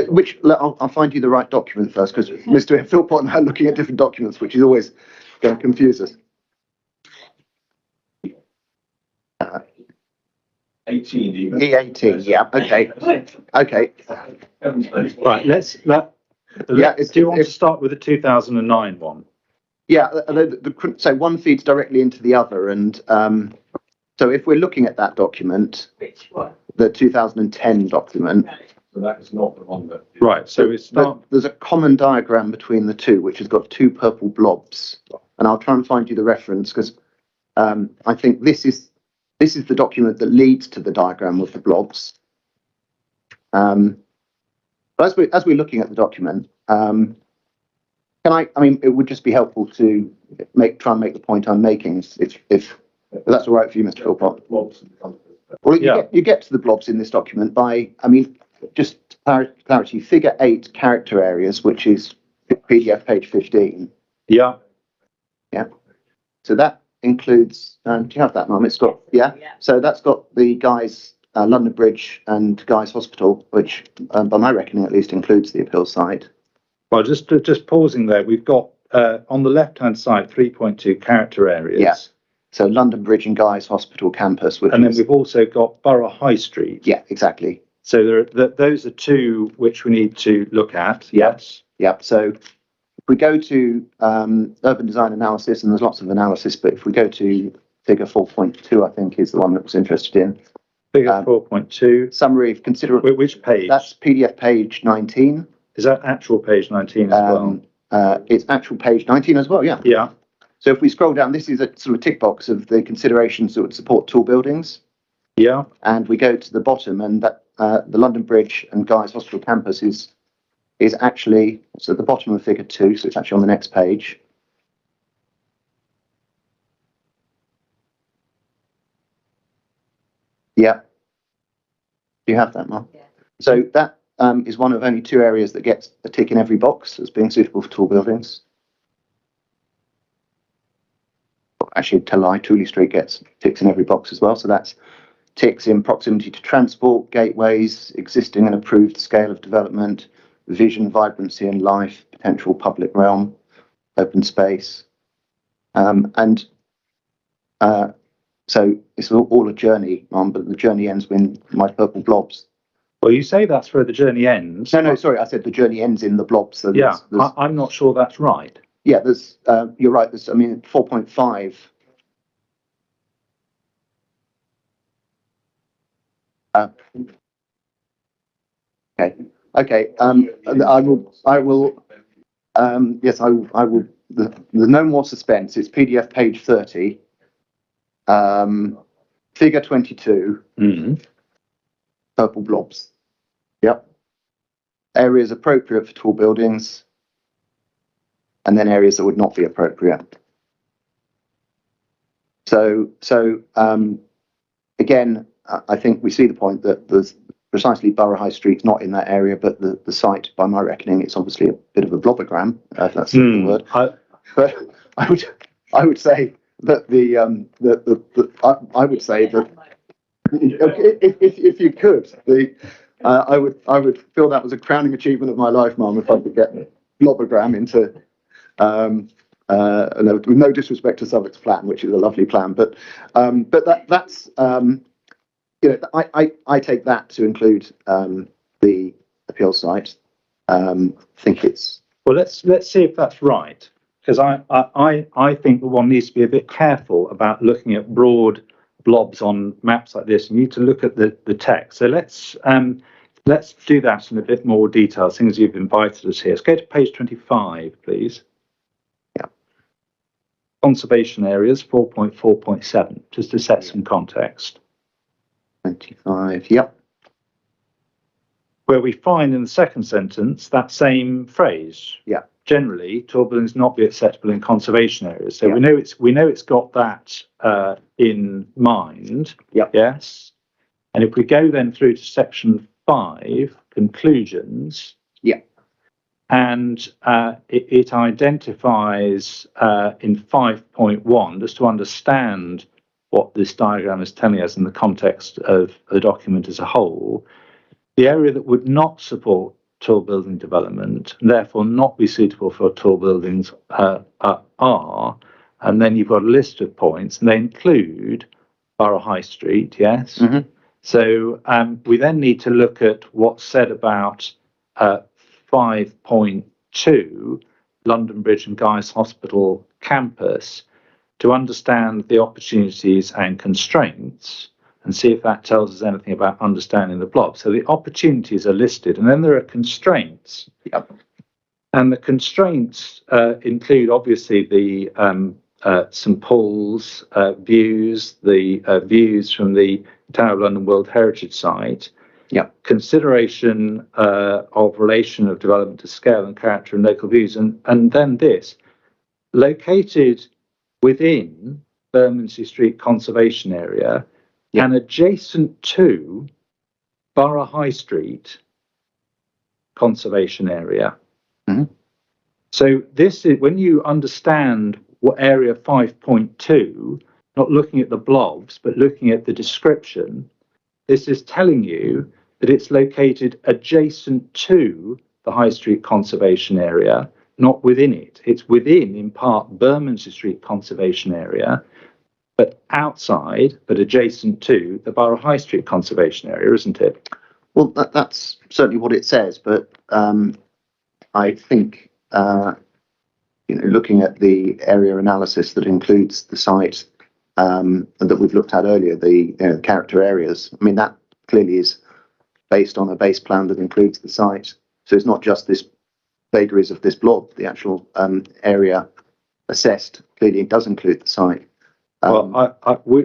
Which I'll find you the right document first, because Mr. Philpott and I are looking at different documents, which is always going to confuse us. 18 even. E18, yeah, okay. Okay. Right, do you want to start with the 2009 one? Yeah, so one feeds directly into the other, and so if we're looking at that document, Which one? the 2010 document, So that is not the one that. Right, so it's not. there's a common diagram between the two, which has got two purple blobs, and I'll try and find you the reference, because I think this is the document that leads to the diagram with the blobs. But as we're looking at the document, can I mean, it would just be helpful to try and make the point I'm making, if that's all right for you, Mr. Philpott. Well, you get to the blobs in this document by, I mean, just clarity, figure 8 character areas, which is PDF page 15. Yeah. Yeah. So that includes, do you have that, Mum? It's got, yeah. So that's got the Guy's London Bridge and Guy's Hospital, which, by my reckoning, at least includes the appeal site. Well, just pausing there, we've got on the left-hand side 3.2 character areas. Yeah. So London Bridge and Guy's Hospital campus. And then we've also got Borough High Street. Yeah, exactly. So those are two which we need to look at. Yes. Yep. So if we go to urban design analysis, and there's lots of analysis, but if we go to figure 4.2, I think is the one that was interested in. Figure 4.2. Summary of considerable. Which page? That's PDF page 19. Is that actual page 19 as well? It's actual page 19 as well, yeah. Yeah. So if we scroll down, this is a sort of tick box of the considerations that would support tall buildings. Yeah. And we go to the bottom, and that the London Bridge and Guy's Hospital campus is actually, so at the bottom of figure 2, so it's actually on the next page. Yeah. Do you have that, Mark? Yeah. So that is one of only 2 areas that gets a tick in every box as being suitable for tall buildings. Actually, to lie, Tooley Street gets ticks in every box as well. So that's ticks in proximity to transport, gateways, existing and approved scale of development, vision, vibrancy and life, potential public realm, open space. So it's all a journey, but the journey ends when my purple blobs. Well, you say that's where the journey ends. No, sorry, I said the journey ends in the blobs. So yeah, I'm not sure that's right. Yeah, there's. You're right. There's. I mean, 4.5. Okay. I will. Yes, I will. There's no more suspense. It's PDF page 30. Figure 22. Mm-hmm. Purple blobs. Yep. Areas appropriate for tall buildings. And then areas that would not be appropriate. So again, I think we see the point that there's precisely Borough High Street's not in that area, but the site, by my reckoning, it's obviously a bit of a blobogram, if that's the word. But I would say that I would say that if you could, I would feel that was a crowning achievement of my life, Mum, if I could get blobogram into. With no disrespect to Southwark's plan, which is a lovely plan, but that's I take that to include the appeal site. Think it's well. Let's see if that's right, because I think that one needs to be a bit careful about looking at broad blobs on maps like this. You need to look at the text. So let's do that in a bit more detail, seeing as you've invited us here. Let's go to page 25, please. Conservation areas 4.4.7, just to set some context. 25, yep. Where we find in the second sentence that same phrase. Yeah. Generally, tall buildings not be acceptable in conservation areas. So yeah. we know it's got that in mind. Yep. Yes. And if we go then through to section 5, conclusions. Yeah. And it identifies in 5.1, just to understand what this diagram is telling us in the context of the document as a whole, the area that would not support tall building development, and therefore not be suitable for tall buildings, are, and then you've got a list of points, and they include Borough High Street, yes? Mm-hmm. So we then need to look at what's said about 5.2, London Bridge and Guy's Hospital campus, to understand the opportunities and constraints and see if that tells us anything about understanding the blob. So the opportunities are listed, and then there are constraints. Yep. And the constraints include, obviously, the St Paul's views, the views from the Tower of London World Heritage Site, consideration of relation of development to scale and character and local views, and then this, located within Bermondsey Street Conservation Area and adjacent to Borough High Street Conservation Area. Mm-hmm. So this is, when you understand what area 5.2, not looking at the blobs, but looking at the description, this is telling you that it's located adjacent to the High Street Conservation Area, not within it. It's within, in part, Bermondsey Street Conservation Area, but outside, but adjacent to the Borough High Street Conservation Area, isn't it? Well, that's certainly what it says, but I think looking at the area analysis that includes the site and that we've looked at earlier, the character areas. I mean, that clearly is based on a base plan that includes the site. So it's not just this vagaries of this blob. The actual area assessed clearly does include the site. Well,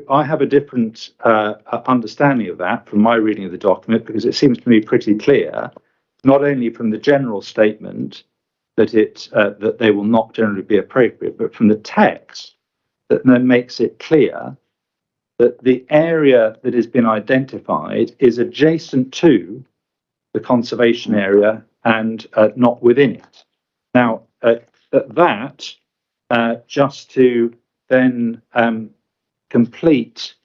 I have a different understanding of that from my reading of the document, because it seems to me pretty clear, not only from the general statement that that they will not generally be appropriate, but from the text that then makes it clear that the area that has been identified is adjacent to the conservation area and not within it. Now, just to then complete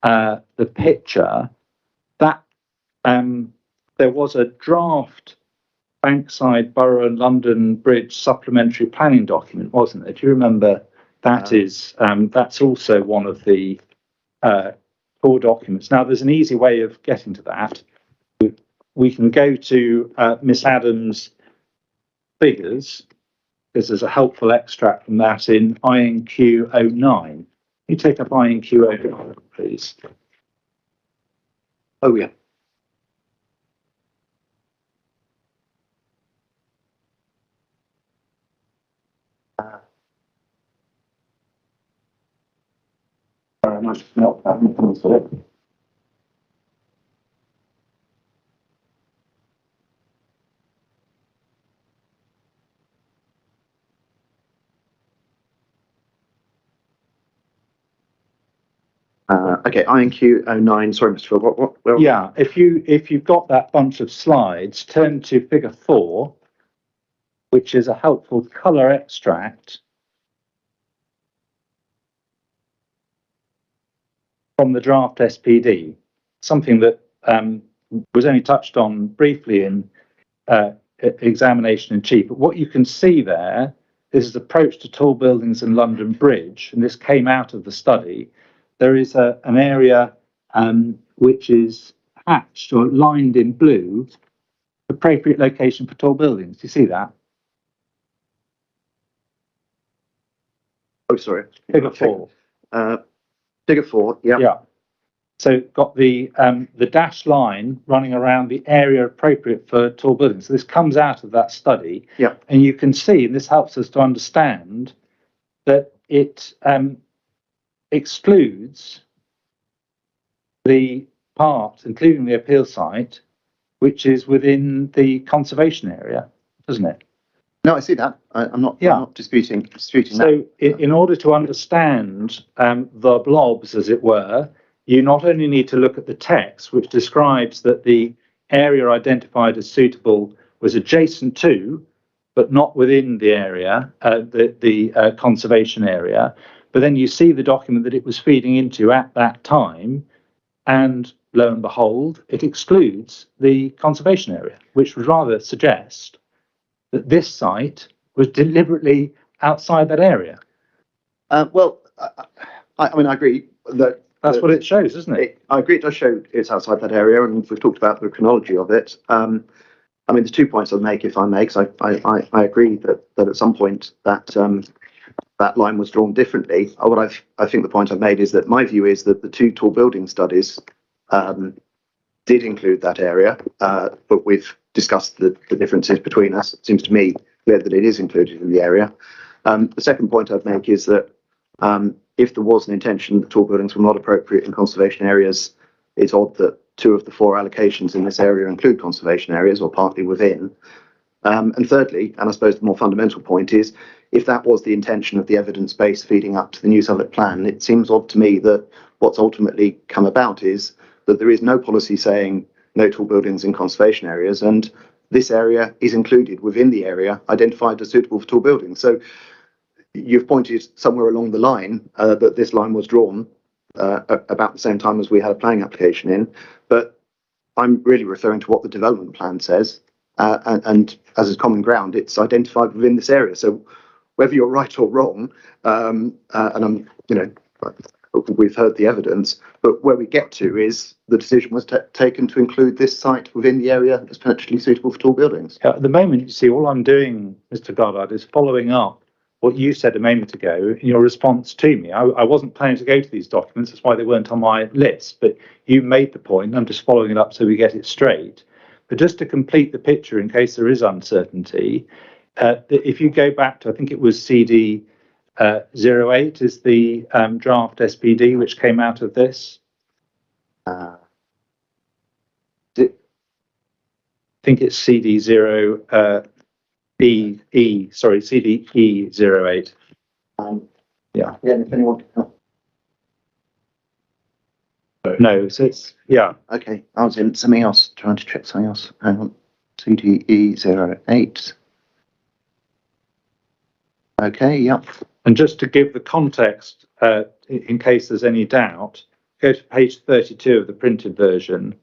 the picture, that there was a draft Bankside Borough and London Bridge supplementary planning document, wasn't there? Do you remember? That's also one of the core documents. Now, there's an easy way of getting to that. We can go to Miss Adams' figures, because there's a helpful extract from that in INQ 09. You take up INQ 09, please. Oh, yeah. Very much not that. Okay, INQ 09. Sorry, Mr. Phil. Where Yeah, if you've got that bunch of slides, turn to figure 4, which is a helpful colour extract from the draft SPD, something that was only touched on briefly in examination in chief. But what you can see there, this is approach to tall buildings in London Bridge, and this came out of the study. There is an area which is hatched or lined in blue, appropriate location for tall buildings. Do you see that? Oh, sorry. Figure 4. Figure 4. Yeah. Yeah. So got the dashed line running around the area appropriate for tall buildings. So this comes out of that study. Yeah. And you can see, and this helps us to understand, that it excludes the part, including the appeal site, which is within the conservation area, doesn't it? No, I see that. I'm not disputing that. So in order to understand the blobs, as it were, you not only need to look at the text, which describes that the area identified as suitable was adjacent to, but not within the area, the conservation area, but then you see the document that it was feeding into at that time, and lo and behold, it excludes the conservation area, which would rather suggest that this site was deliberately outside that area. Well, I mean, I agree that that's what it shows, isn't it? I agree it does show it's outside that area, and we've talked about the chronology of it. I mean, there's 2 points I'd make, if I may, because I agree that at some point that line was drawn differently. I think the point I've made is that my view is that the 2 tall building studies did include that area, but we've discussed the differences between us. It seems to me clear that it is included in the area. The second point I'd make is that if there was an intention that tall buildings were not appropriate in conservation areas, it's odd that 2 of the 4 allocations in this area include conservation areas or partly within. And thirdly, and I suppose the more fundamental point is, if that was the intention of the evidence base feeding up to the New Southwark Plan, it seems odd to me that what's ultimately come about is that there is no policy saying no tall buildings in conservation areas, and this area is included within the area identified as suitable for tall buildings. So you've pointed somewhere along the line that this line was drawn about the same time as we had a planning application in, but I'm really referring to what the development plan says, and as is common ground, it's identified within this area. So whether you're right or wrong, and I'm, we've heard the evidence, but where we get to is the decision was taken to include this site within the area as potentially suitable for tall buildings. At the moment, you see, all I'm doing, Mr. Goddard, is following up what you said a moment ago in your response to me. I wasn't planning to go to these documents, that's why they weren't on my list, but you made the point, I'm just following it up so we get it straight. But just to complete the picture, in case there is uncertainty, if you go back to, I think it was CD 08 is the draft SPD which came out of this. I think it's CD 0 CDE 08. Yeah. Yeah, if anyone can help. No, so it's, yeah. Okay, I was in something else, trying to check something else. Hang on. CDE 08. Okay, yep. And just to give the context, in case there's any doubt, go to page 32 of the printed version.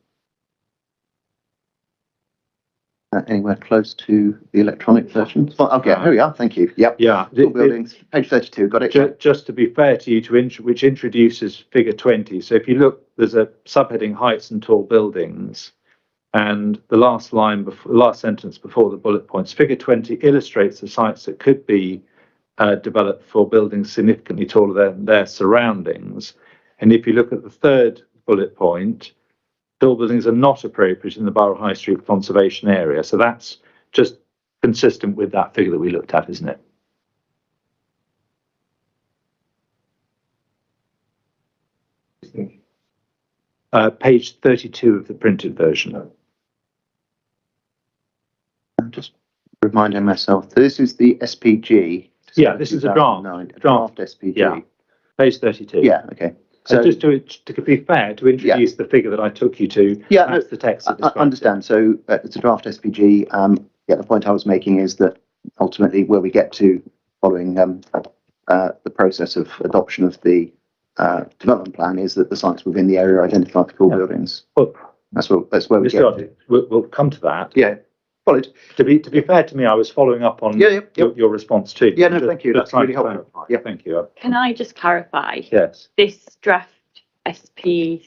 Anywhere close to the electronic version? Oh, okay, here we are. Thank you. Yep. Yeah. Tall buildings, page 32. Got it. Just to be fair to you, which introduces figure 20. So if you look, there's a subheading heights and tall buildings, and the last line, last sentence before the bullet points, figure 20 illustrates the sites that could be developed for buildings significantly taller than their surroundings. And if you look at the third bullet point, tall buildings are not appropriate in the Borough High Street conservation area. So that's just consistent with that figure that we looked at, isn't it? Page 32 of the printed version. I'm just reminding myself, this is the SPG. Yeah, this is a draft. Draft SPG. Yeah, page 32. Yeah, okay. So just to be fair, to introduce the figure that I took you to, yeah, that's the text. I understand. So it's a draft SPG. Yeah, the point I was making is that ultimately, where we get to following the process of adoption of the development plan is that the sites within the area are identified for tall buildings. Well, that's where we get to. We'll come to that. Yeah. Well, to be fair to me, I was following up on your response too. Yeah, no, thank you. That's really helpful. Yeah, thank you. Can I just clarify? Yes. This draft SPD,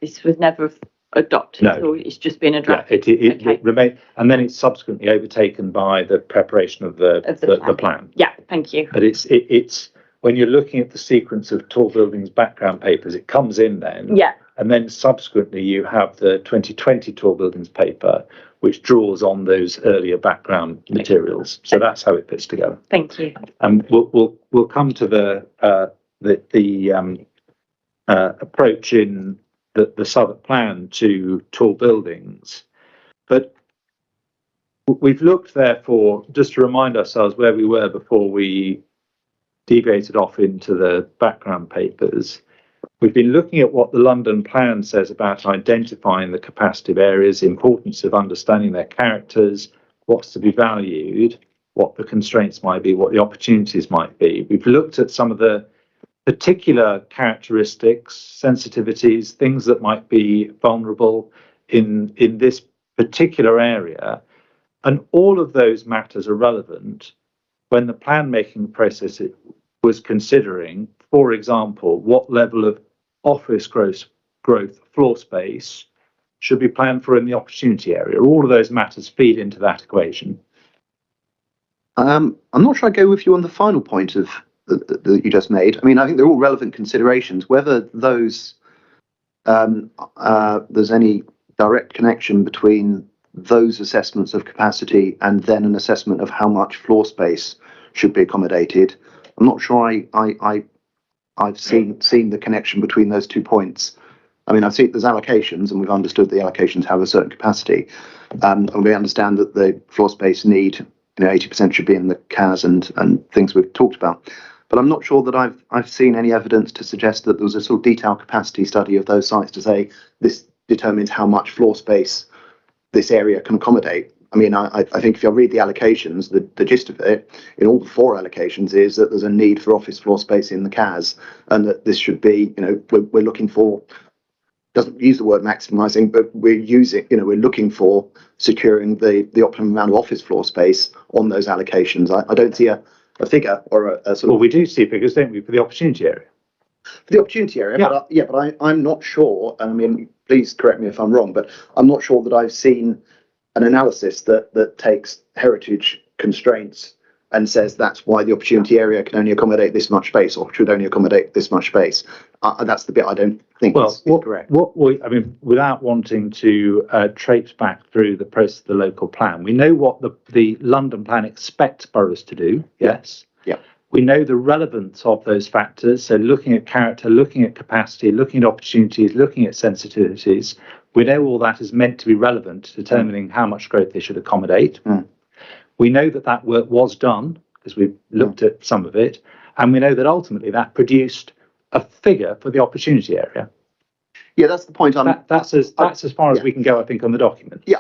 this was never adopted, No. so it's just been a draft. Yeah, it remained, and then it's subsequently overtaken by the preparation of the plan. Yeah, thank you. But it's when you're looking at the sequence of tall buildings background papers, it comes in then. Yeah. And then subsequently you have the 2020 tall buildings paper, which draws on those earlier background materials. So that's how it fits together. Thank you. And we'll come to the approach in the Southwark plan to tall buildings, but we've looked therefore just to remind ourselves where we were before we deviated off into the background papers. We've been looking at what the London plan says about identifying the capacitive areas, the importance of understanding their characters, what's to be valued, what the constraints might be, what the opportunities might be. We've looked at some of the particular characteristics, sensitivities, things that might be vulnerable in this particular area. And all of those matters are relevant when the plan making process was considering, for example, what level of office growth floor space should be planned for in the opportunity area. All of those matters feed into that equation. I'm not sure I go with you on the final point of that you just made. I mean, I think they're all relevant considerations. Whether those there's any direct connection between those assessments of capacity and then an assessment of how much floor space should be accommodated, I'm not sure I've seen the connection between those 2 points. I mean, I've seen there's allocations, and we've understood the allocations have a certain capacity, and we understand that the floor space need, 80% should be in the CAS and things we've talked about. But I'm not sure that I've seen any evidence to suggest that there was a sort of detailed capacity study of those sites to say this determines how much floor space this area can accommodate. I mean, I think if you read the allocations, the gist of it in all the 4 allocations is that there's a need for office floor space in the CAS, and that this should be, we're looking for, doesn't use the word maximising, but we're using, we're looking for securing the optimum amount of office floor space on those allocations. I don't see a figure or a sort of... Well, we do see figures, don't we, for the opportunity area? For the opportunity area, but I'm not sure, and I mean, please correct me if I'm wrong, but I'm not sure that I've seen an analysis that takes heritage constraints and says that's why the opportunity area can only accommodate this much space or should only accommodate this much space. That's the bit I don't think is correct. I mean, without wanting to traipse back through the process of the local plan, we know what the London plan expects boroughs to do, yes? Yeah. We know the relevance of those factors, so looking at character, looking at capacity, looking at opportunities, looking at sensitivities. We know all that is meant to be relevant to determining how much growth they should accommodate. We know that work was done, because we've looked at some of it, and we know that ultimately that produced a figure for the opportunity area. Yeah, that's the point. That's as far as we can go, I think, on the document. Yeah,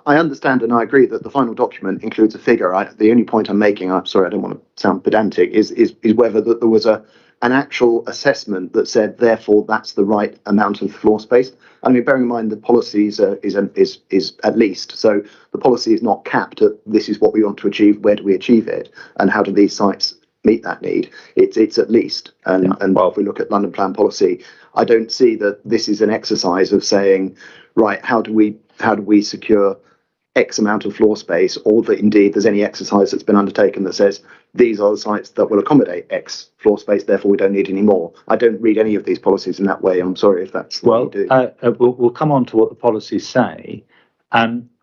I understand and I agree that the final document includes a figure. The only point I'm making, I'm sorry, I don't want to sound pedantic, is whether that there was an actual assessment that said, therefore, that's the right amount of floor space. I mean, bearing in mind the policy is at least, so the policy is not capped at this is what we want to achieve, where do we achieve it, and how do these sites meet that need? It's at least, and if we look at London Plan policy, I don't see that this is an exercise of saying, right, how do we secure X amount of floor space, or that indeed there's any exercise that's been undertaken that says these are the sites that will accommodate X floor space, therefore we don't need any more. I don't read any of these policies in that way. I'm sorry if that's what you do. We'll come on to what the policies say.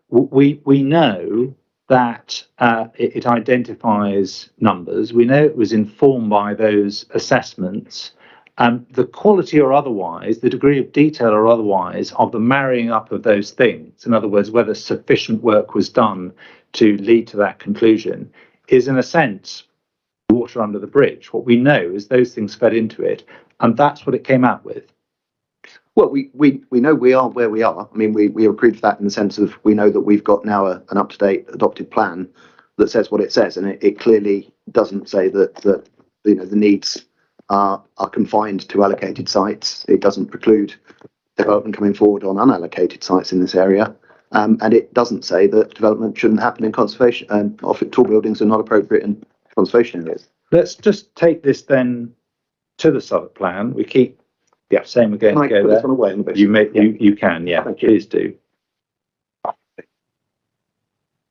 We know that it identifies numbers. We know it was informed by those assessments. The quality or otherwise, the degree of detail or otherwise of the marrying up of those things, in other words, whether sufficient work was done to lead to that conclusion, is in a sense water under the bridge. What we know is those things fed into it, and that's what it came out with. Well, we know we are where we are. I mean, we agreed to that in the sense of we know that we've got now an up-to-date adopted plan that says what it says, and it clearly doesn't say that the needs are confined to allocated sites. It doesn't preclude development coming forward on unallocated sites in this area, and it doesn't say that development shouldn't happen in conservation and tall buildings are not appropriate in conservation areas. Let's just take this then to the Southwark plan. We keep saying we're going to go there. This one away in the You may, you can, please do.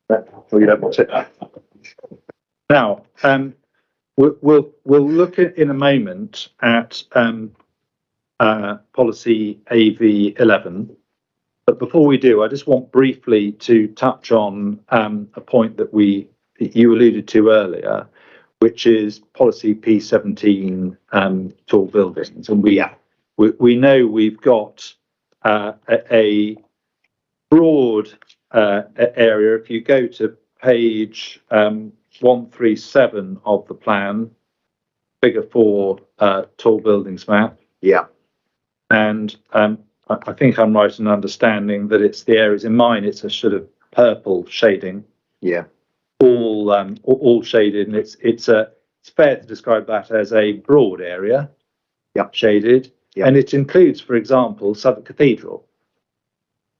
Well, you don't want it. Now, we'll look at in a moment at policy AV11. But before we do, I just want briefly to touch on a point that you alluded to earlier, which is policy P17 tall buildings. And we know we've got a broad area. If you go to page 137 of the plan, figure 4 tall buildings map. Yeah. And I think I'm right in understanding that it's the areas in mine, it's a sort of purple shading. Yeah. All shaded, and it's fair to describe that as a broad area. Yeah. Shaded. Yeah. And it includes, for example, Southwark Cathedral,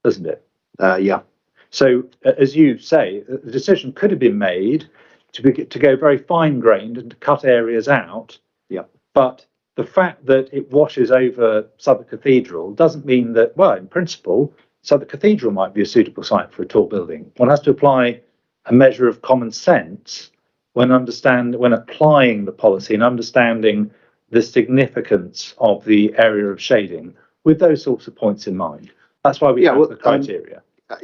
doesn't it? Yeah. So, as you say, the decision could have been made to go very fine-grained and to cut areas out. Yeah. But the fact that it washes over Southwark Cathedral doesn't mean that, well, in principle, Southwark Cathedral might be a suitable site for a tall building. One has to apply a measure of common sense when applying the policy and understanding the significance of the area of shading with those sorts of points in mind. That's why we have the criteria. I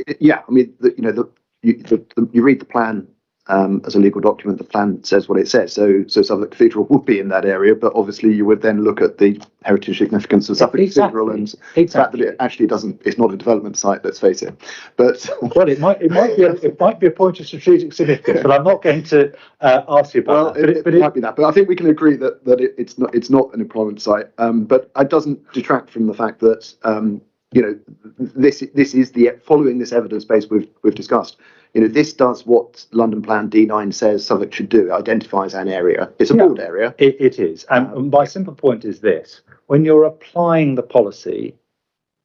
mean, you read the plan as a legal document. The plan says what it says. So Southwark Cathedral would be in that area, but obviously you would then look at the heritage significance of Southwark Cathedral and the fact that it actually it's not a development site. Let's face it. But well, it might be a point of strategic significance, but I'm not going to ask you about that. But it might be that. But I think we can agree that it's not an employment site. But it doesn't detract from the fact that this is following this evidence base we've discussed. This does what London Plan D9 says Southwark should do. It identifies an area. It's a broad area. It is. And my simple point is this: when you're applying the policy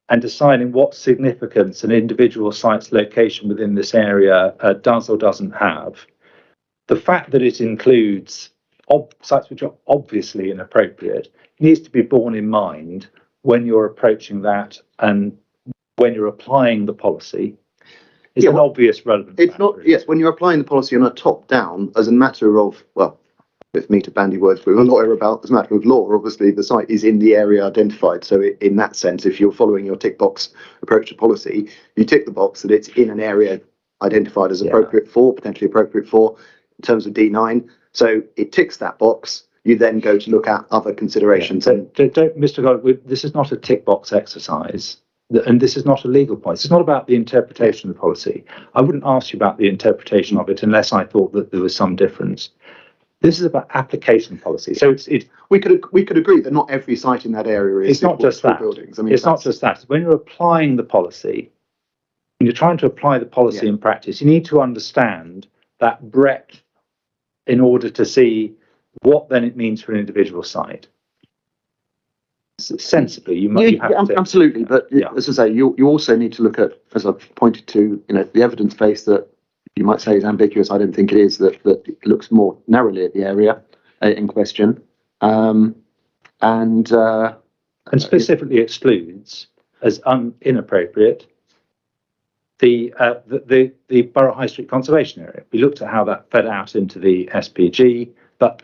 and deciding what significance an individual site's location within this area does or doesn't have, the fact that it includes sites which are obviously inappropriate needs to be borne in mind when you're approaching that and when you're applying the policy. It's an obvious relevant It's factor, not, yes, when you're applying the policy on a top down as a matter of, well, with me to bandy words with a lawyer about as a matter of law, obviously the site is in the area identified. So in that sense, if you're following your tick box approach to policy, you tick the box that it's in an area identified as appropriate for, potentially appropriate for, in terms of D9. So it ticks that box. You then go to look at other considerations. So don't, Mr. God, this is not a tick box exercise. And this is not a legal point. It's not about the interpretation of the policy. I wouldn't ask you about the interpretation of it unless I thought that there was some difference. This is about application policy. So we could agree that not every site in that area is. It's not just that. Buildings. I mean, it's not just that. When you're applying the policy, when you're trying to apply the policy in practice, you need to understand that breadth in order to see what then it means for an individual site. Sensibly, you have to. Absolutely, but as I say, you also need to look at, as I've pointed to, the evidence base that you might say is ambiguous. I don't think it is. That it looks more narrowly at the area in question, and specifically excludes as inappropriate the Borough High Street Conservation Area. We looked at how that fed out into the SPG, but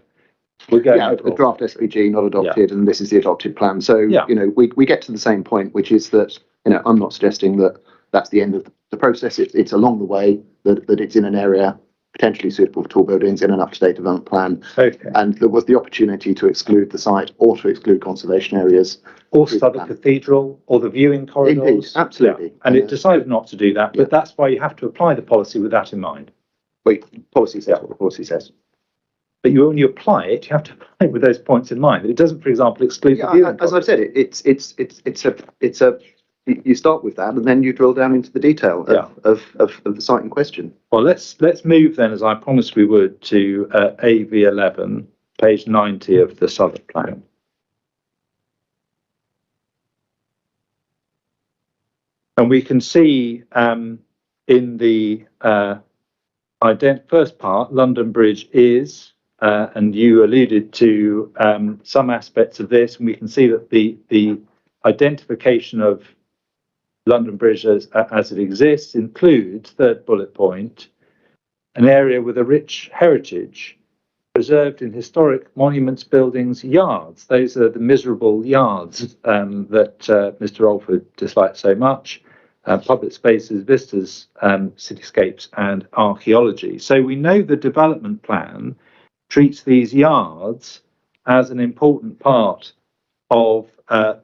we're going the draft SPG not adopted, and this is the adopted plan. So we get to the same point, which is that I'm not suggesting that that's the end of the process. It's along the way that it's in an area potentially suitable for tall buildings in an up-to-date development plan. Okay. And there was the opportunity to exclude the site or to exclude conservation areas. Or Southwark Cathedral, or the viewing corridors. Indeed, absolutely. Yeah. And it decided not to do that, but that's why you have to apply the policy with that in mind. Policy says what the policy says. But when you apply it, you have to apply it with those points in mind. It doesn't, for example, exclude the viewing. As I've said, you start with that, and then you drill down into the detail of the site in question. Well, let's move then, as I promised we would, to AV11, page 90 of the Southwark plan. And we can see in the first part, London Bridge is, and you alluded to some aspects of this, and we can see that the identification of London Bridge as it exists includes, third bullet point, an area with a rich heritage preserved in historic monuments, buildings, yards. Those are the miserable yards that Mr. Alford disliked so much. Public spaces, vistas, cityscapes and archaeology. So we know the development plan treats these yards as an important part of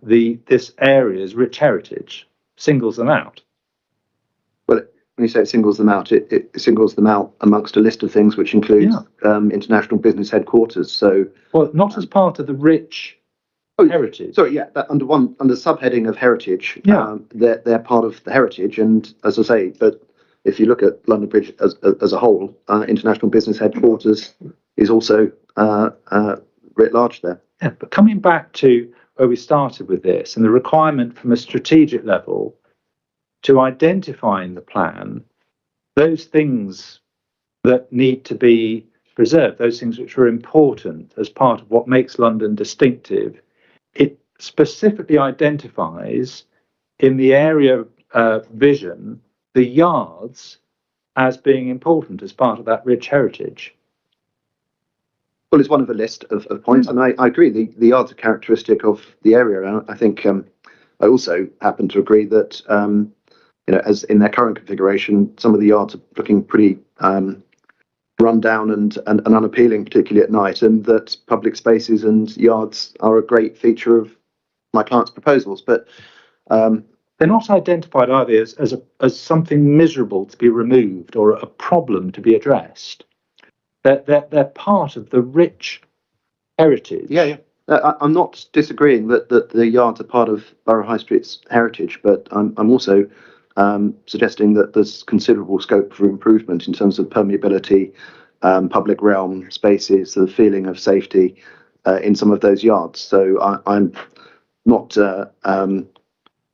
this area's rich heritage. Singles them out. Well, when you say it singles them out, it singles them out amongst a list of things which includes international business headquarters. So, well, not as part of the rich heritage. Sorry, under subheading of heritage, they're part of the heritage. And as I say, but if you look at London Bridge as a whole, international business headquarters is also writ large there. Yeah, but coming back to where we started with this, and the requirement from a strategic level to identify in the plan those things that need to be preserved, those things which are important as part of what makes London distinctive. It specifically identifies in the area vision the yards as being important as part of that rich heritage. Well, it's one of a list of points, and I agree. The yards are characteristic of the area, and I think I also happen to agree that as in their current configuration, some of the yards are looking pretty run down and unappealing, particularly at night, and that public spaces and yards are a great feature of my client's proposals. But they're not identified either as something miserable to be removed or a problem to be addressed. They're part of the rich heritage. Yeah. I'm not disagreeing that the yards are part of Borough High Street's heritage, but I'm also suggesting that there's considerable scope for improvement in terms of permeability, public realm spaces, the feeling of safety in some of those yards. So I'm not. I'm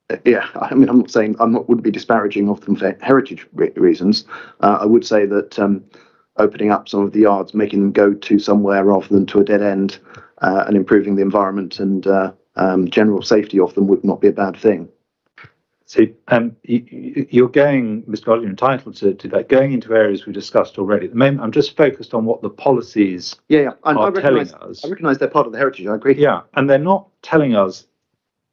not saying wouldn't be disparaging of them for heritage reasons. I would say that opening up some of the yards, making them go to somewhere rather than to a dead end, and improving the environment and general safety of them would not be a bad thing. So you're going, Mr. Goddard, you're entitled to that, going into areas we discussed already. At the moment, I'm just focused on what the policies I telling us. I recognise they're part of the heritage. I agree. Yeah, and they're not telling us.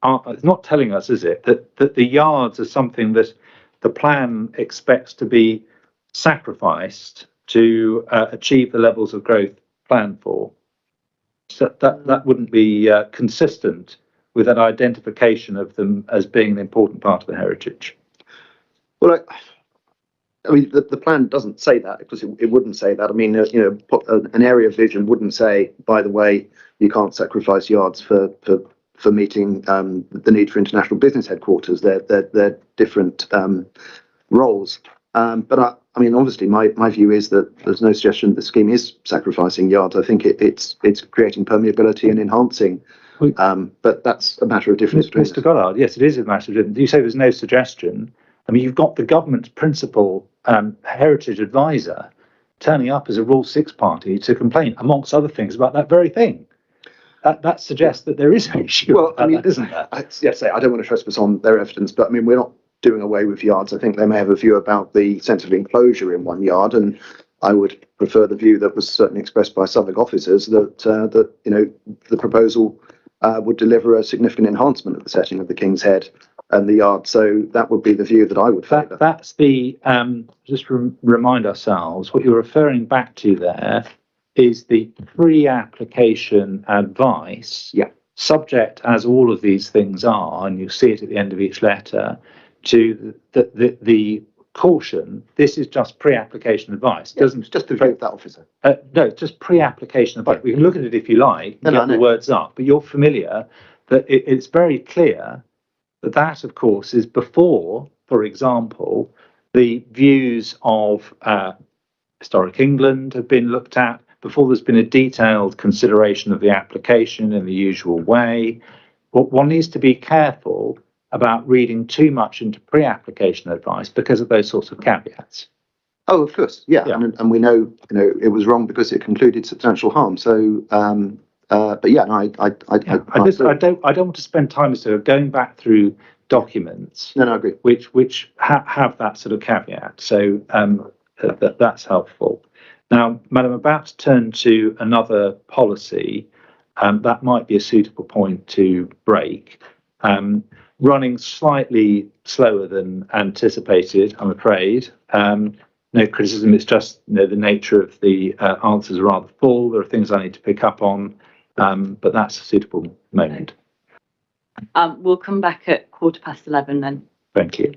It's not telling us, is it, that the yards are something that the plan expects to be sacrificed to achieve the levels of growth planned for. So that wouldn't be consistent with an identification of them as being an important part of the heritage. Well, I mean, the plan doesn't say that, because it wouldn't say that. I mean, an area of vision wouldn't say, by the way, you can't sacrifice yards for meeting the need for international business headquarters. They're different roles. But I mean, obviously, my view is that there's no suggestion the scheme is sacrificing yards. I think it's creating permeability and enhancing. But that's a matter of difference. Mr. Goddard, yes, it is a matter of difference. You say there's no suggestion. I mean, you've got the government's principal heritage advisor turning up as a Rule 6 party to complain, amongst other things, about that very thing. That suggests that there is an issue. Well, I mean, that, isn't there? Yes, I don't want to trespass on their evidence, but I mean, we're not doing away with yards. I think they may have a view about the sense of enclosure in one yard, and I would prefer the view that was certainly expressed by Southwark officers that the proposal would deliver a significant enhancement of the setting of the King's Head and the yard. So that would be the view that I would favour. That's the just remind ourselves what you're referring back to there is the pre-application advice. Yeah. Subject, as all of these things are, and you see it at the end of each letter, to the caution. This is just pre-application advice. Doesn't just the view of that officer. No, it's just pre-application advice. We can look at it if you like, and get the words up, but you're familiar that it's very clear that of course is before, for example, the views of historic England have been looked at, before there's been a detailed consideration of the application in the usual way. But one needs to be careful about reading too much into pre-application advice because of those sorts of caveats. Oh, of course, yeah. And we know, it was wrong because it concluded substantial harm. So, but yeah, I don't want to spend time sort of going back through documents. No, I agree. Which have that sort of caveat. So that's helpful. Now, Madam, I'm about to turn to another policy. That might be a suitable point to break. Running slightly slower than anticipated, I'm afraid. No criticism, it's just the nature of the answers are rather full. There are things I need to pick up on, but that's a suitable moment. We'll come back at 11:15 then. Thank you.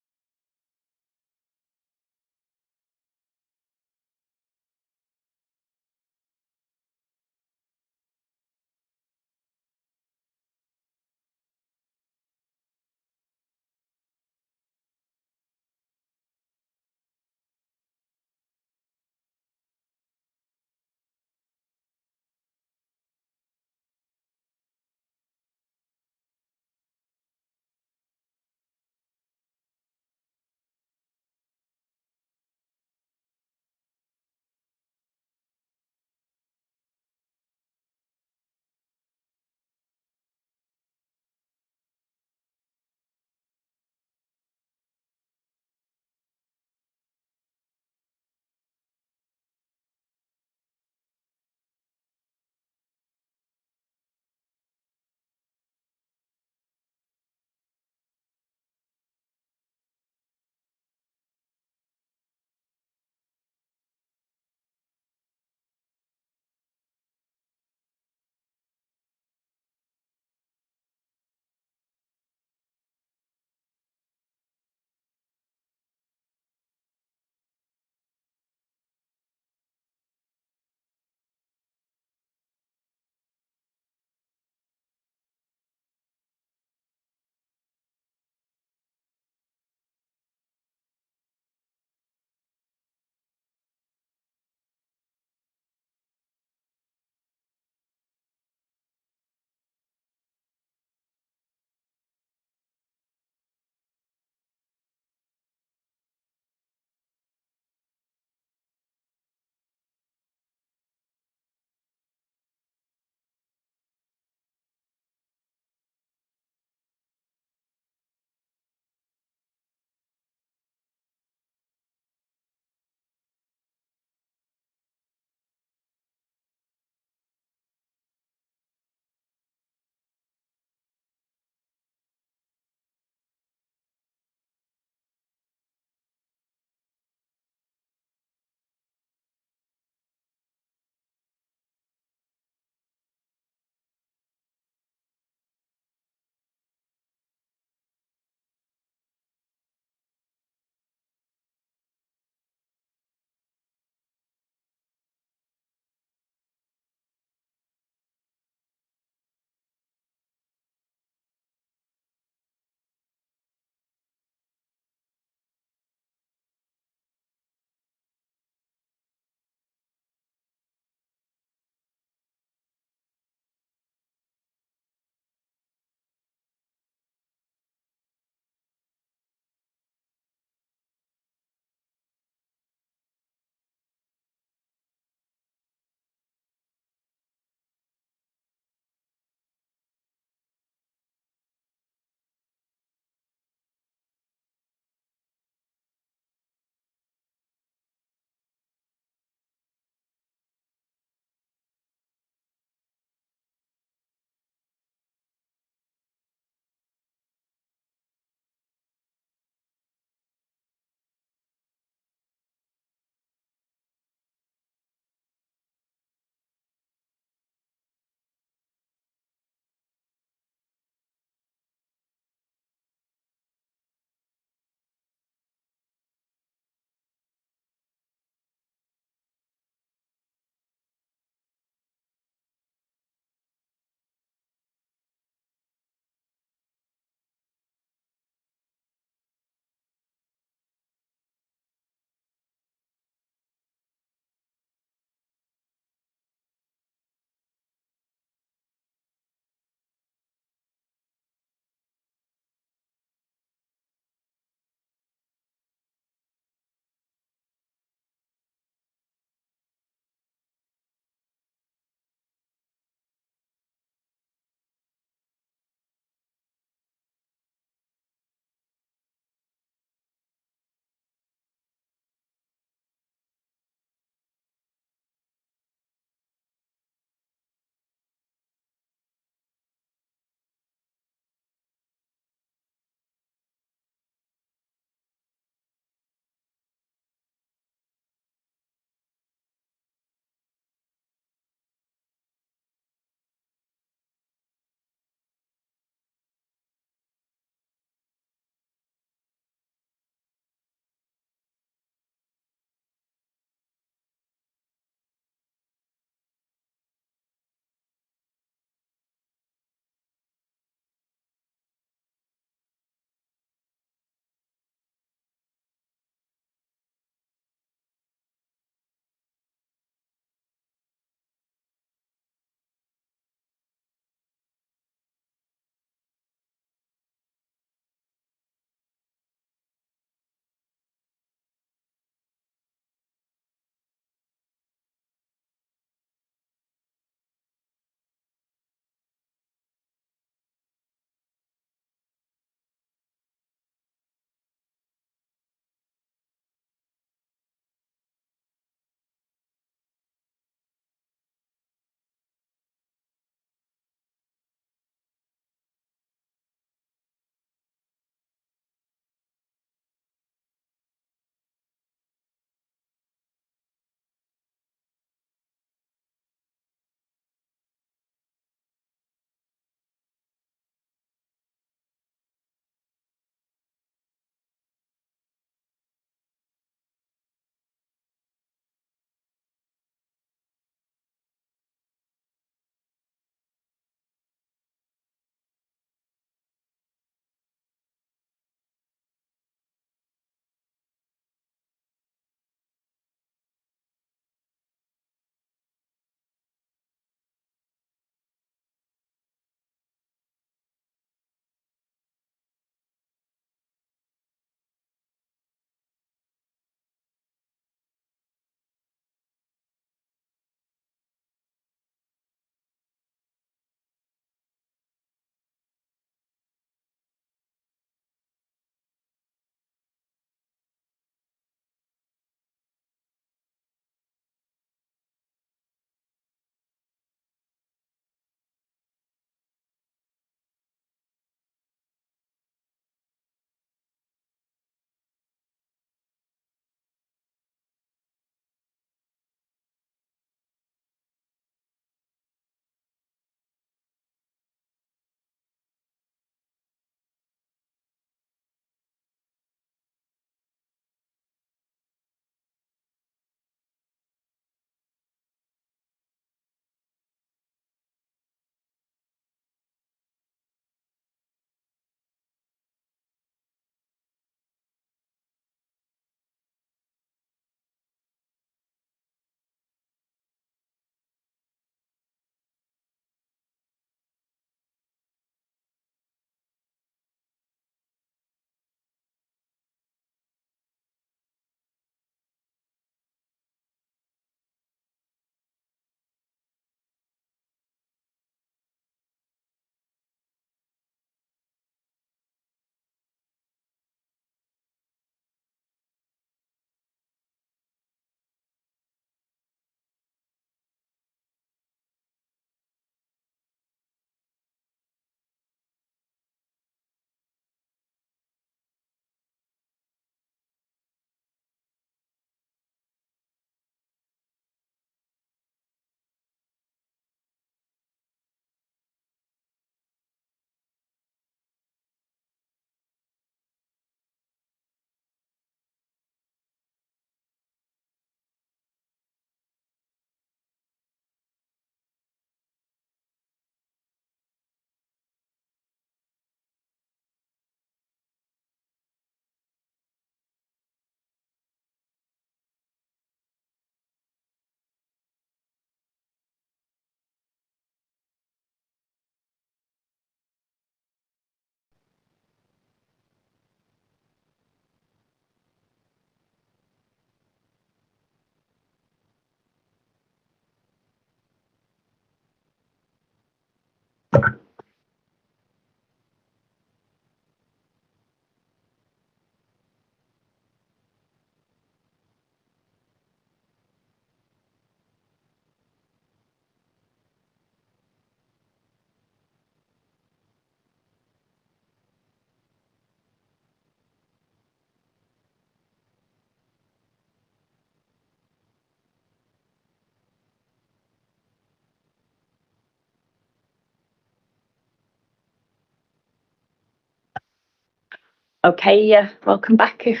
Okay, welcome back if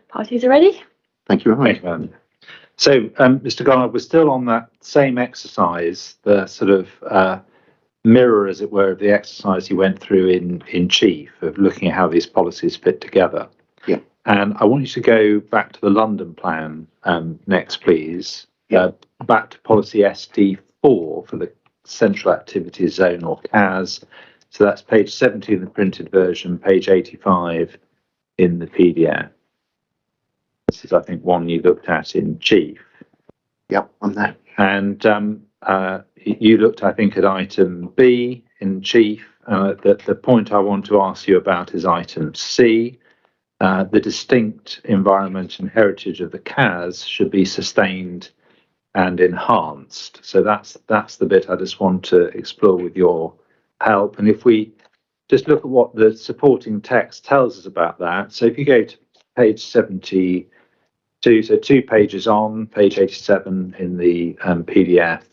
parties are ready. Thank you very much. Thank you. So, Mr. Garnard, we're still on that same exercise, the sort of mirror, as it were, of the exercise you went through in chief of looking at how these policies fit together. Yeah. And I want you to go back to the London plan next, please. Yeah. Back to policy SD4 for the Central Activities Zone, or CAS. So that's page 70 in the printed version, page 85 in the PDF. This is, I think, one you looked at in chief. Yep, I'm there. And you looked, I think, at item B in chief. The point I want to ask you about is item C. The distinct environment and heritage of the CAS should be sustained and enhanced. So that's the bit I just want to explore with your help. And if we just look at what the supporting text tells us about that. So if you go to page 72, so 2 pages on, page 87 in the PDF,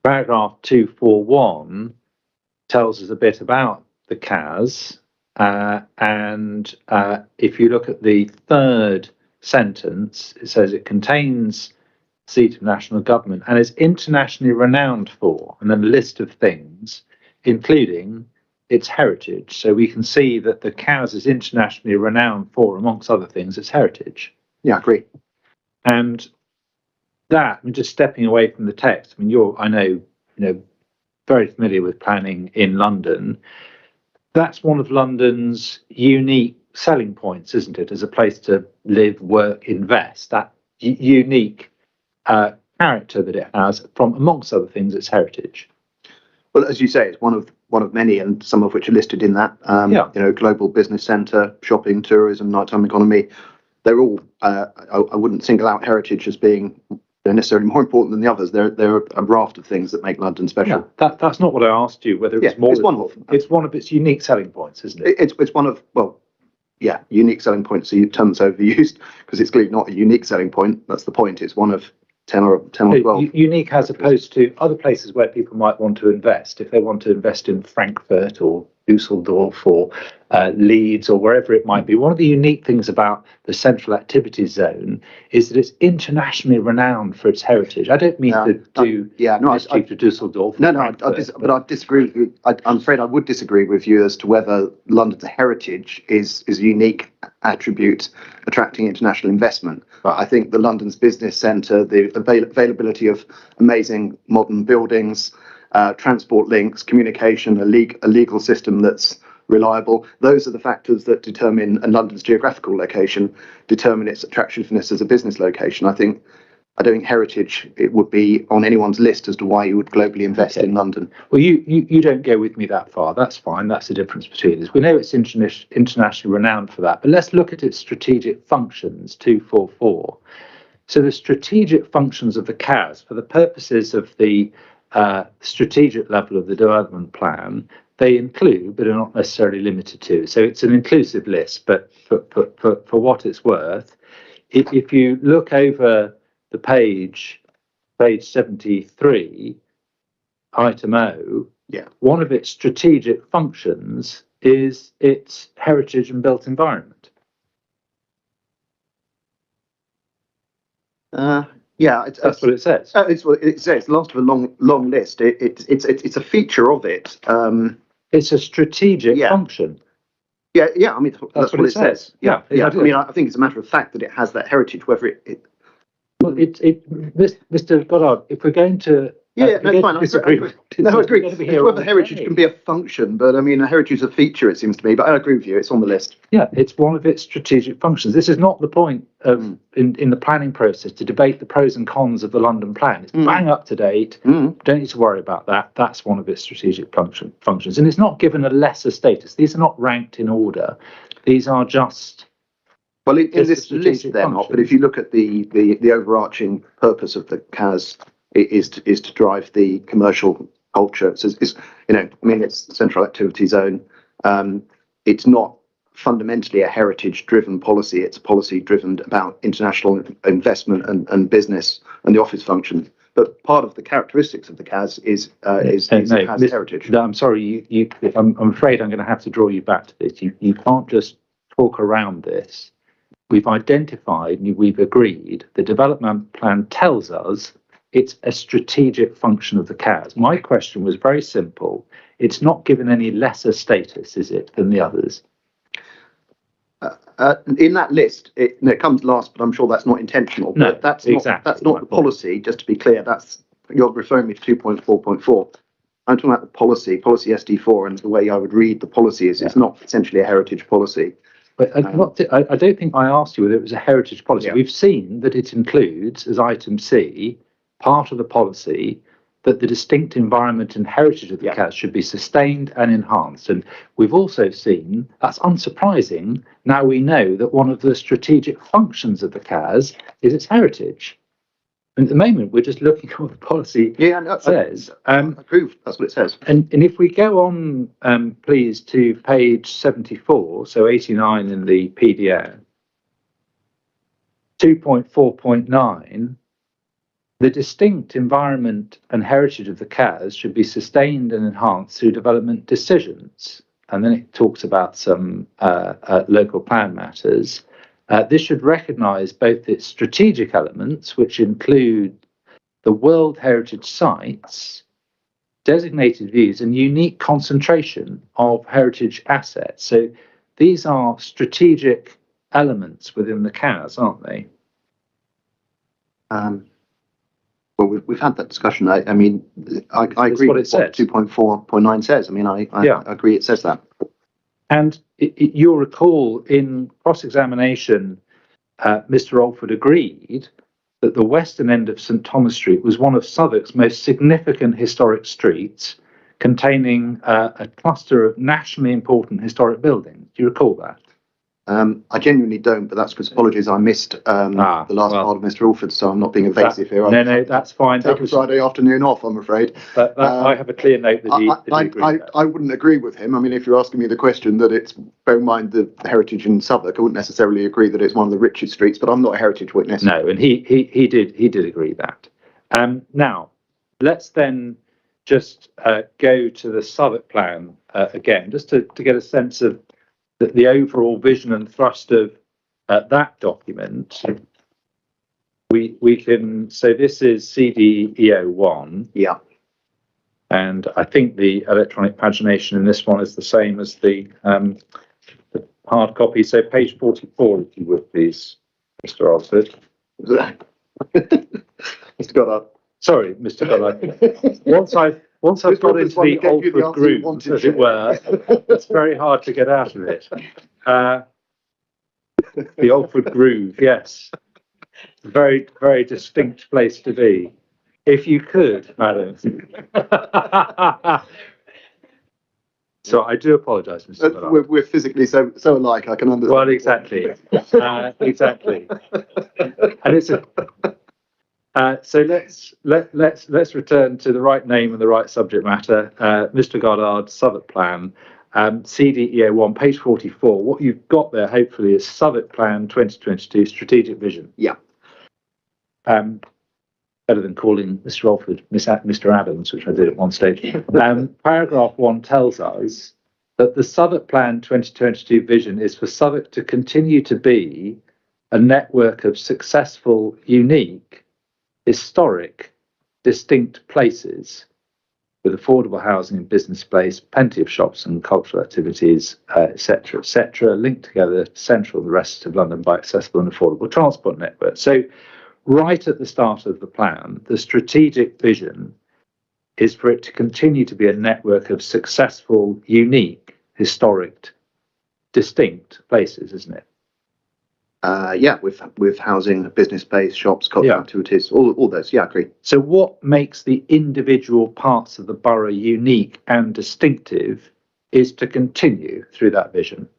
paragraph 241 tells us a bit about the CAS. And if you look at the third sentence, it says it contains seat of national government and is internationally renowned for, and then a list of things, including its heritage. So we can see that the CAS is internationally renowned for, amongst other things, its heritage. Yeah, I agree. And that, I mean, just stepping away from the text, I mean, I know, very familiar with planning in London. That's one of London's unique selling points, isn't it? As a place to live, work, invest. That unique character that it has, from amongst other things, its heritage. Well, as you say, it's one of many, and some of which are listed in that. Global business centre, shopping, tourism, nighttime economy. They're all. I wouldn't single out heritage as being necessarily more important than the others. There are a raft of things that make London special. Yeah, that's not what I asked you. Whether it's more. It's one of them. It's one of its unique selling points, isn't it? It's one of unique selling points. So your term's overused because it's clearly not a unique selling point. That's the point. It's one of 10 or 12. Unique as opposed to other places where people might want to invest. If they want to invest in Frankfurt or Dusseldorf or Leeds or wherever it might be. One of the unique things about the Central Activities Zone is that it's internationally renowned for its heritage. I don't mean to Dusseldorf. But I disagree. I'm afraid I would disagree with you as to whether London's heritage is a unique attribute attracting international investment. Right. I think the London's business centre, the availability of amazing modern buildings, transport links, communication, a legal system that's reliable. Those are the factors that determine, and London's geographical location determine its attractiveness as a business location. I don't think heritage it would be on anyone's list as to why you would globally invest in London. Well, you don't go with me that far. That's fine. That's the difference between us. We know it's internationally renowned for that, but let's look at its strategic functions. 244. So the strategic functions of the CAS for the purposes of the strategic level of the development plan, they include, but are not necessarily limited to. So it's an inclusive list, but for what it's worth, if you look over the page 73, item O, one of its strategic functions is its heritage and built environment. That's what it says. It's what it says. Last of a long list. It's a feature of it. It's a strategic function. Yeah. I mean, that's what it says. Yeah. I mean, I think it's a matter of fact that it has that heritage. Whether Mr. Goddard, if we're going to fine. disagree. I agree. Whether heritage can be a function, but I mean, a heritage is a feature, it seems to me. But I agree with you. It's on the list. Yeah, it's one of its strategic functions. This is not the point of in the planning process to debate the pros and cons of the London plan. It's bang up to date. Don't need to worry about that. That's one of its strategic functions, and it's not given a lesser status. These are not ranked in order. These are just. Well, in this list, they're not. But if you look at the overarching purpose of the CAS, it is to drive the commercial culture. It's Central Activity Zone. It's not fundamentally a heritage-driven policy. It's a policy driven about international investment and business and the office function. But part of the characteristics of the CAS is it has heritage. I'm sorry, I'm afraid I'm going to have to draw you back to this. You can't just talk around this, we've identified and we've agreed the development plan tells us it's a strategic function of the CAS. My question was very simple. It's not given any lesser status, is it, than the others? In that list, it comes last, but I'm sure that's not intentional. No, But that's exactly not the my point. policy. Just to be clear, you're referring me to 2.4.4. I'm talking about the policy SD4, and the way I would read the policy is it's not essentially a heritage policy. But I don't think I asked you whether it was a heritage policy. Yeah. We've seen that it includes, as item C, part of the policy that the distinct environment and heritage of the CAS should be sustained and enhanced. And we've also seen, that's unsurprising, now we know that one of the strategic functions of the CAS is its heritage. And at the moment, we're just looking at what the policy says. Approved, that's what it says. And if we go on, please, to page 74, so 89 in the PDF, 2.4.9, the distinct environment and heritage of the CAS should be sustained and enhanced through development decisions. And then it talks about some local plan matters. This should recognise both its strategic elements, which include the World Heritage Sites, designated views, and unique concentration of heritage assets. So these are strategic elements within the CAS, aren't they? Well, we've had that discussion. I agree what with it what 2.4.9 says. I mean, I agree it says that. And you'll recall in cross-examination, Mr. Alford agreed that the western end of St Thomas Street was one of Southwark's most significant historic streets, containing a cluster of nationally important historic buildings. Do you recall that? I genuinely don't, but that's because apologies, I missed the last part of Mr. Alford, so I'm not being evasive here. No, that's fine. Take a Friday afternoon off, I'm afraid. But I have a clear note that he agreed. I wouldn't agree with him. I mean, if you're asking me the question that it's, bear in mind the heritage in Southwark, I wouldn't necessarily agree that it's one of the richest streets, but I'm not a heritage witness. No, and he did agree that. Now, let's then just go to the Southwark plan again, just to get a sense of the overall vision and thrust of that document. We can, so this is CDEO1. Yeah. And I think the electronic pagination in this one is the same as the hard copy. So page 44, if you would, please, Mr. Alford. Mr. Goddard. Sorry, Mr. Goddard. Once I've got into the Alford groove, as it were, it's very hard to get out of it. The Alford groove, yes. Very, very distinct place to be. If you could, madam. So I do apologise, Mr. Goddard. We're physically so alike, I can understand. Well, exactly. Exactly. And it's a... so let's return to the right name and the right subject matter. Mr. Goddard, Southwark Plan, CDEO1, page 44. What you've got there, hopefully, is Southwark Plan 2022 Strategic Vision. Yeah. Better than calling Mr. Alford Mr. Adams, which I did at one stage. Paragraph 1 tells us that the Southwark Plan 2022 vision is for Southwark to continue to be a network of successful, unique, historic, distinct places with affordable housing and business space, plenty of shops and cultural activities, etc., linked together central and the rest of London by accessible and affordable transport networks. So right at the start of the plan, the strategic vision is for it to continue to be a network of successful, unique, historic, distinct places, isn't it? Yeah, with housing, business space, shops, cultural activities, all those. Yeah, I agree. So what makes the individual parts of the borough unique and distinctive is to continue through that vision.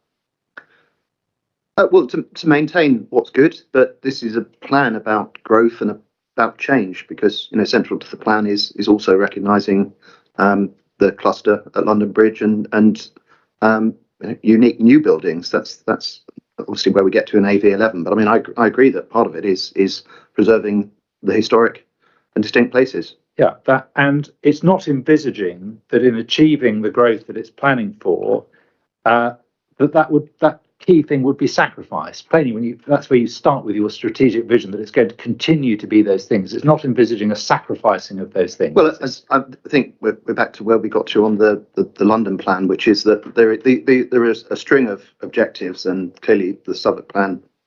Well, to maintain what's good, but this is a plan about growth and about change, because central to the plan is also recognising the cluster at London Bridge and unique new buildings. That's obviously where we get to an AV11. But I mean, I agree that part of it is preserving the historic and distinct places. Yeah, and it's not envisaging that in achieving the growth that it's planning for, that key thing would be sacrifice. Plainly, that's where you start with your strategic vision, that it's going to continue to be those things. It's not envisaging a sacrificing of those things. Well, as I think we're back to where we got to on the London plan, which is that there is a string of objectives, and clearly the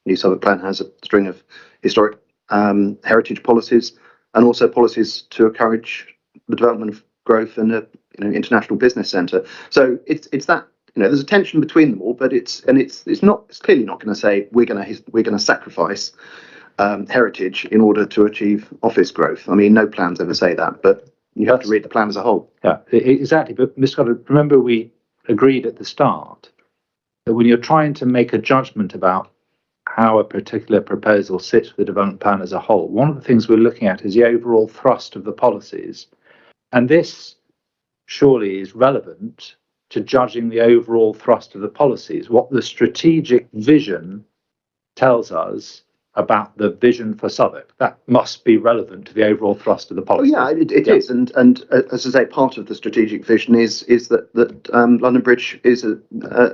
new Southwark plan has a string of historic heritage policies, and also policies to encourage the development of growth and a international business centre. So it's that. There's a tension between them all, but it's clearly not going to say we're going to sacrifice heritage in order to achieve office growth. I mean, no plans ever say that, but you have to read the plan as a whole. Yeah, exactly. But Ms. Scott, remember we agreed at the start that when you're trying to make a judgment about how a particular proposal sits with the development plan as a whole, one of the things we're looking at is the overall thrust of the policies, and this surely is relevant to judging the overall thrust of the policies, what the strategic vision tells us about the vision for Southwark. That must be relevant to the overall thrust of the policy. Oh, yeah, it is. And as I say, part of the strategic vision is that London Bridge is an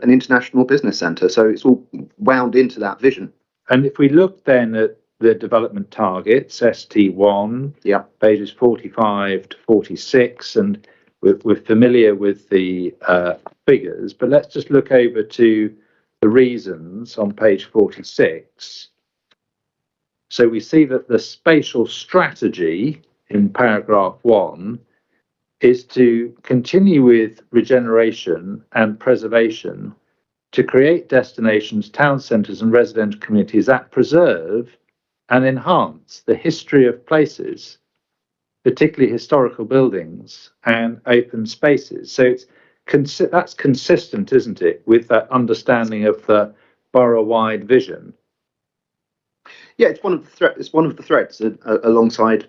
international business centre. So it's all wound into that vision. And if we look then at the development targets, ST1, pages 45 to 46, and we're familiar with the figures, but let's just look over to the reasons on page 46. So we see that the spatial strategy in paragraph 1 is to continue with regeneration and preservation to create destinations, town centres and residential communities that preserve and enhance the history of places, particularly historical buildings and open spaces. So that's consistent, isn't it, with that understanding of the borough-wide vision? Yeah, it's one of the threats alongside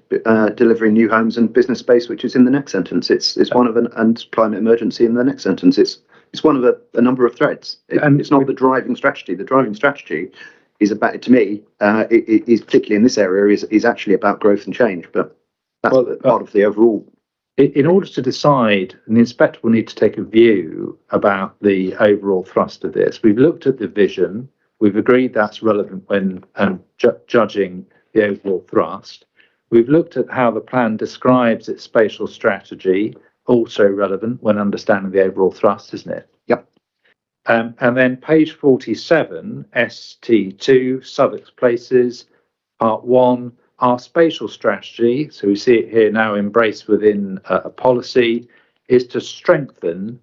delivering new homes and business space, which is in the next sentence. It's one of and climate emergency in the next sentence. It's one of a number of threads. It's not the driving strategy. The driving strategy is about, to me, it is particularly in this area is actually about growth and change. But that's part of the overall. In order to decide, the inspector will need to take a view about the overall thrust of this. We've looked at the vision. We've agreed that's relevant when judging the overall thrust. We've looked at how the plan describes its spatial strategy, also relevant when understanding the overall thrust, isn't it? Yep. And then page 47, ST2, Southwark's Places, part 1, our spatial strategy, so we see it here now embraced within a policy, is to strengthen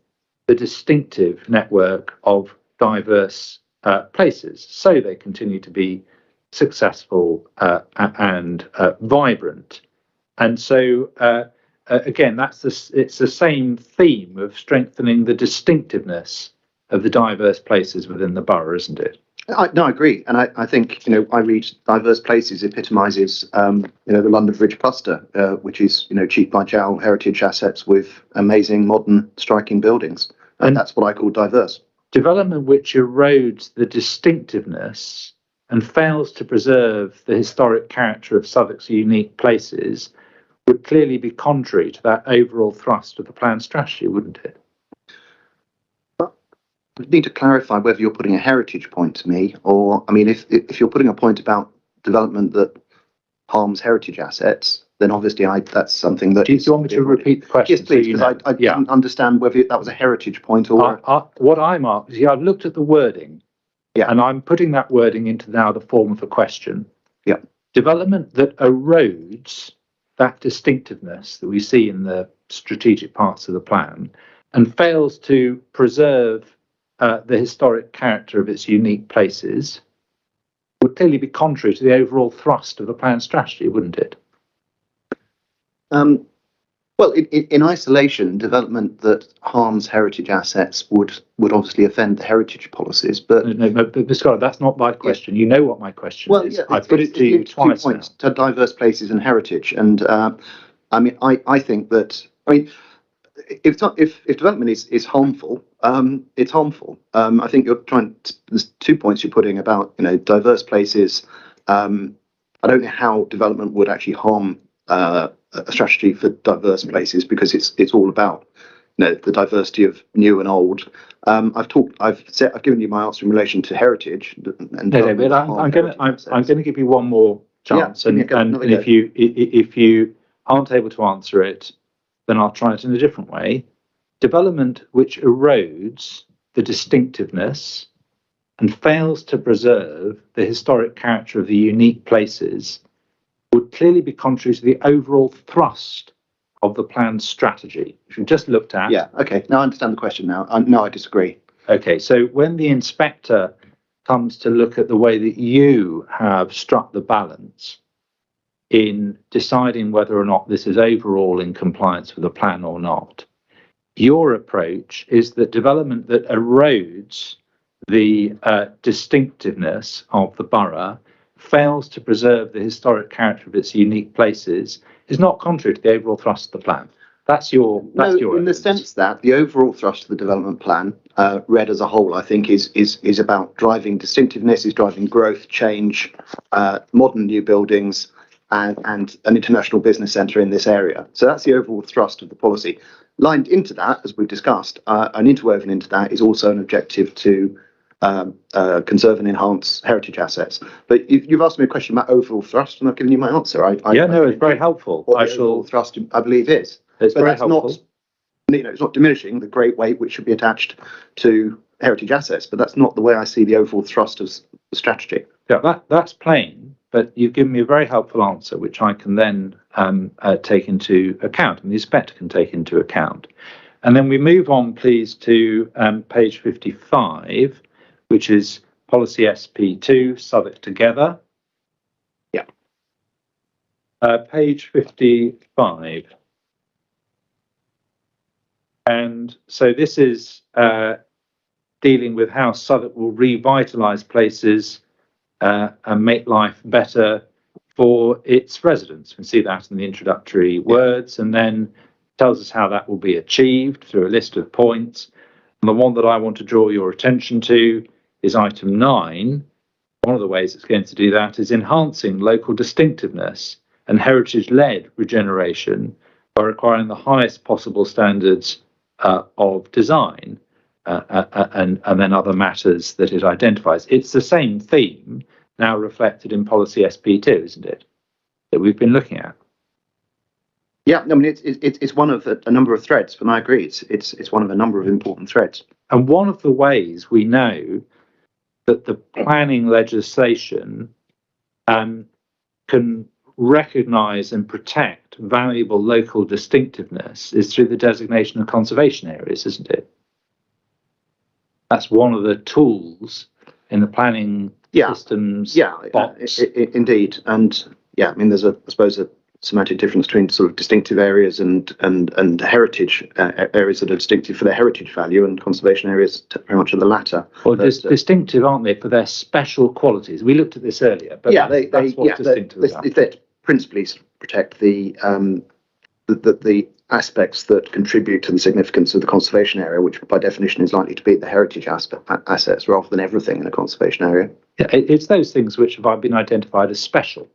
the distinctive network of diverse places so they continue to be successful and vibrant. And so again, it's the same theme of strengthening the distinctiveness of the diverse places within the borough, isn't it? I agree, and I think I read diverse places epitomises the London Bridge cluster, which is cheap by jowl heritage assets with amazing modern striking buildings, and that's what I call diverse. Development which erodes the distinctiveness and fails to preserve the historic character of Southwark's unique places would clearly be contrary to that overall thrust of the plan strategy, wouldn't it? I need to clarify whether you're putting a heritage point to me, or I mean, if you're putting a point about development that harms heritage assets, then obviously that's something that. Do you want me to repeat the question? Yes, please, because I didn't understand whether that was a heritage point or. What I'm asking, I've looked at the wording, and I'm putting that wording into now the form of a question. Yeah. Development that erodes that distinctiveness that we see in the strategic parts of the plan and fails to preserve the historic character of its unique places would clearly be contrary to the overall thrust of the plan strategy, wouldn't it? Well, in isolation, development that harms heritage assets would obviously offend the heritage policies. But but Mr. Scott, that's not my question. You know what my question is. Yeah, I put it to you twice 2 points now. to diverse places and heritage, and I mean, I think that if development is harmful, it's harmful. I think there's 2 points you're putting about diverse places. I don't know how development would actually harm a strategy for diverse places, because it's all about the diversity of new and old. I've given you my answer in relation to heritage. And No, but I'm going to give you one more chance, and if you aren't able to answer it, then I'll try it in a different way. Development which erodes the distinctiveness and fails to preserve the historic character of the unique places would clearly be contrary to the overall thrust of the plan's strategy, which we just looked at. Yeah, okay. Now I understand the question now. No, I disagree. Okay, so when the inspector comes to look at the way that you have struck the balance in deciding whether or not this is overall in compliance with the plan or not, your approach is that development that erodes the distinctiveness of the borough, fails to preserve the historic character of its unique places, is not contrary to the overall thrust of the plan. That's your in evidence. The sense that the overall thrust of the development plan, read as a whole, I think is about driving distinctiveness, is driving growth, change, modern new buildings, and an international business centre in this area. So that's the overall thrust of the policy. Lined into that, as we've discussed, and interwoven into that is also an objective to conserve and enhance heritage assets. But you've asked me a question about overall thrust, and I've given you my answer. It's very helpful. Overall thrust, I believe, is. It's very helpful. It's not diminishing the great weight which should be attached to heritage assets, but that's not the way I see the overall thrust of the strategy. Yeah, that's plain, but you've given me a very helpful answer, which I can then take into account, and the inspector can take into account. And then we move on, please, to page 55, which is policy SP2, Southwark Together. Yeah. Page 55. And so this is dealing with how Southwark will revitalise places and make life better for its residents. We can see that in the introductory words, and then tells us how that will be achieved through a list of points. And the one that I want to draw your attention to is item 9. One of the ways it's going to do that is enhancing local distinctiveness and heritage-led regeneration by requiring the highest possible standards of design and then other matters that it identifies. It's the same theme now reflected in policy SP2, isn't it, that we've been looking at? Yeah, I mean it's one of a number of threads, but I agree it's one of a number of important threads. And one of the ways we know that the planning legislation can recognise and protect valuable local distinctiveness is through the designation of conservation areas, isn't it? That's one of the tools in the planning systems box. Indeed. And I mean there's I suppose a semantic difference between sort of distinctive areas and heritage areas that are distinctive for their heritage value, and conservation areas very much of the latter. Well, distinctive, aren't they, for their special qualities? We looked at this earlier, but that's what distinctive is. They principally protect the aspects that contribute to the significance of the conservation area, which by definition is likely to be the heritage assets rather than everything in a conservation area. Yeah, it's those things which have been identified as special.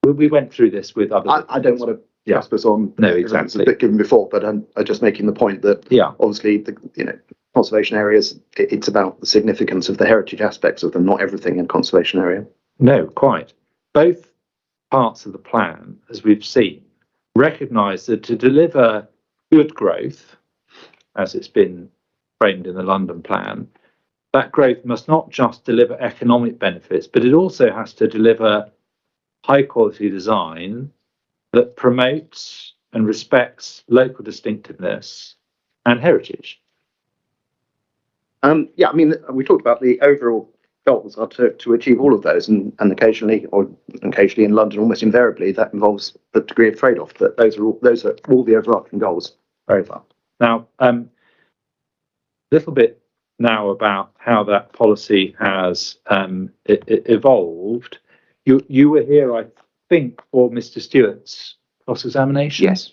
We went through this with other. I don't want to trespass on exactly. a bit given before, but I'm just making the point that obviously the conservation areas, it's about the significance of the heritage aspects of them, not everything in conservation area. No, quite. Both parts of the plan, as we've seen, recognise that to deliver good growth, as it's been framed in the London plan, that growth must not just deliver economic benefits, but it also has to deliver high quality design that promotes and respects local distinctiveness and heritage. I mean, we talked about the overall goals are to achieve all of those, and occasionally in London, almost invariably, that involves a degree of trade-off. But those are all the overarching goals. Very well. Now, little bit now about how that policy has evolved. You were here, I think, for Mr. Stewart's cross-examination. Yes.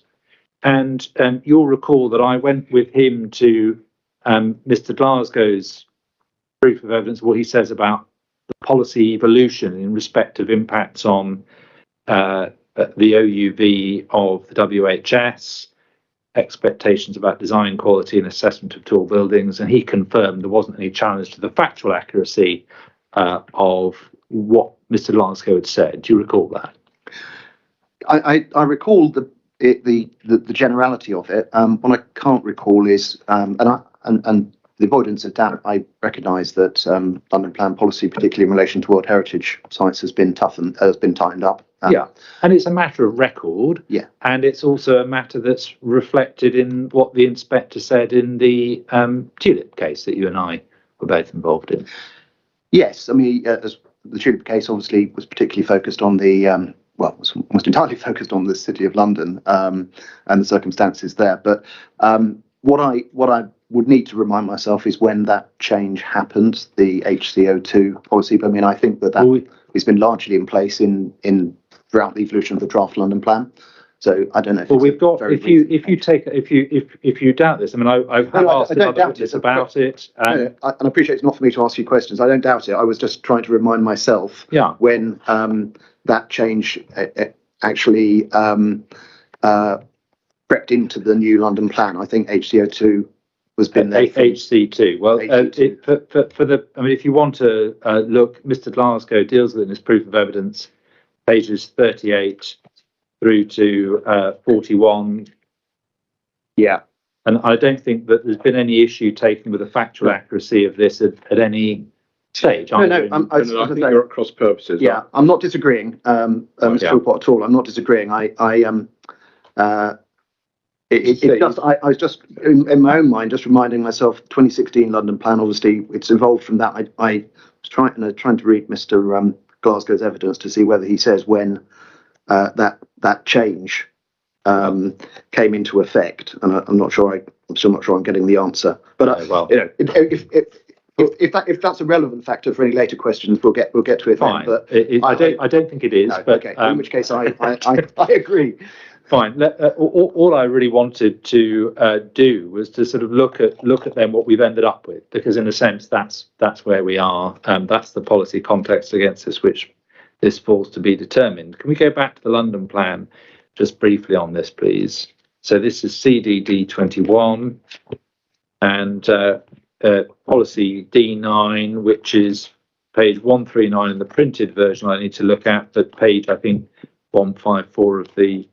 And you'll recall that I went with him to Mr. Glasgow's proof of evidence, what he says about the policy evolution in respect of impacts on the OUV of the WHS, expectations about design quality and assessment of tall buildings, and he confirmed there wasn't any challenge to the factual accuracy of what Mr. Glasgow had said. Do you recall that? I recall the generality of it. What I can't recall is, and the avoidance of doubt, I recognise that London plan policy, particularly in relation to World Heritage sites, has been tightened up. Yeah, and it's a matter of record. Yeah, and it's also a matter that's reflected in what the inspector said in the Tulip case that you and I were both involved in. Yes, I mean, as the Tulip case obviously was particularly focused on the was almost entirely focused on the City of London and the circumstances there. But what I would need to remind myself is when that change happened, the HCO2 policy. But I mean, I think that has been largely in place throughout the evolution of the draft London plan. So I don't know. Well, we've got if you doubt this, I mean, I've asked others about it. And I appreciate it's not for me to ask you questions. I don't doubt it. I was just trying to remind myself when that change actually crept into the new London plan. I think HCO2 was been there. HC2. Well, HC2. For the, I mean, if you want to look, Mr. Glasgow deals with it in his proof of evidence, pages 38 through to 41. Yeah, and I don't think that there's been any issue taken with the factual accuracy of this at any stage. No, I think you're at cross purposes. Yeah, I'm not disagreeing, Mr. Philpott, at all. I'm not disagreeing. I was just in my own mind just reminding myself 2016 London plan. Obviously, it's evolved from that. I was trying to read Mr. Glasgow's evidence to see whether he says when that change came into effect, and I'm still not sure I'm getting the answer. But if that's a relevant factor for any later questions, we'll get to it. Fine. Then, but I don't think it is. No, but, okay. In which case, I agree. Fine. All I really wanted to do was to sort of look at then what we've ended up with, because in a sense that's where we are. That's the policy context against us, which this falls to be determined. Can we go back to the London plan just briefly on this, please? So this is CDD 21 and policy D9, which is page 139 in the printed version. I need to look at, but page I think 154 of the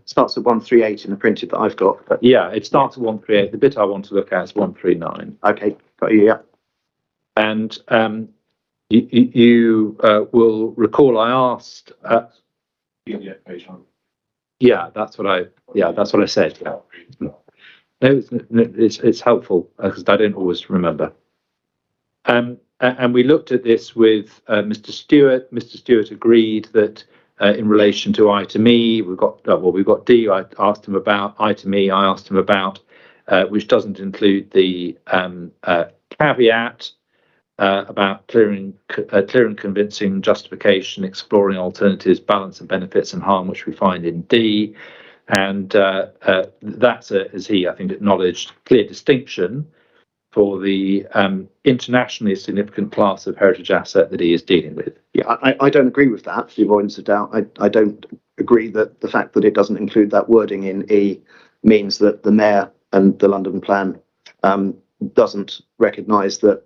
starts at 138 in the printed that I've got. But yeah, it starts at 138. The bit I want to look at is 139. Okay, got you. Yeah, and you will recall I asked. Yeah, that's what I said. Yeah. No, it's helpful because I don't always remember. And we looked at this with Mr. Stewart. Mr. Stewart agreed that in relation to item E, we've got D. I asked him about item E. I asked him about which doesn't include the caveat about clear and convincing justification, exploring alternatives, balance of benefits and harm, which we find in D. And that's, as he, I think, acknowledged, clear distinction for the internationally significant class of heritage asset that he is dealing with. Yeah, I don't agree with that, the avoidance of doubt. I don't agree that the fact that it doesn't include that wording in E means that the Mayor and the London plan doesn't recognise that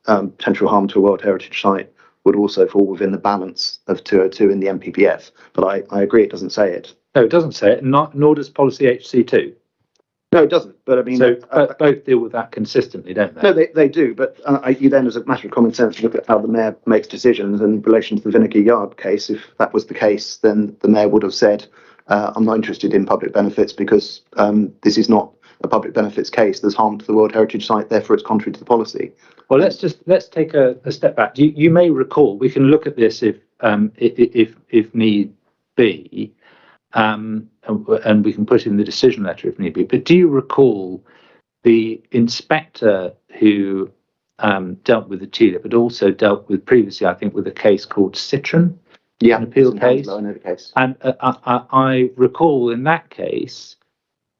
potential harm to a World Heritage site would also fall within the balance of 202 in the MPPF. But I agree it doesn't say it. No, it doesn't say it, nor does policy HC2. No, it doesn't. But I mean, so both deal with that consistently, don't they? No, they do. But you then, as a matter of common sense, look at how the Mayor makes decisions in relation to the Vinegar Yard case. If that was the case, then the Mayor would have said, "I'm not interested in public benefits because this is not a public benefits case. There's harm to the World Heritage site, therefore it's contrary to the policy." Well, let's take a step back. You may recall, we can look at this if need be. And we can put in the decision letter if need be. But do you recall the inspector who dealt with the Tulip, but also dealt with previously, I think, with a case called Citron? Yeah, an appeal case. I know the case. And I recall in that case,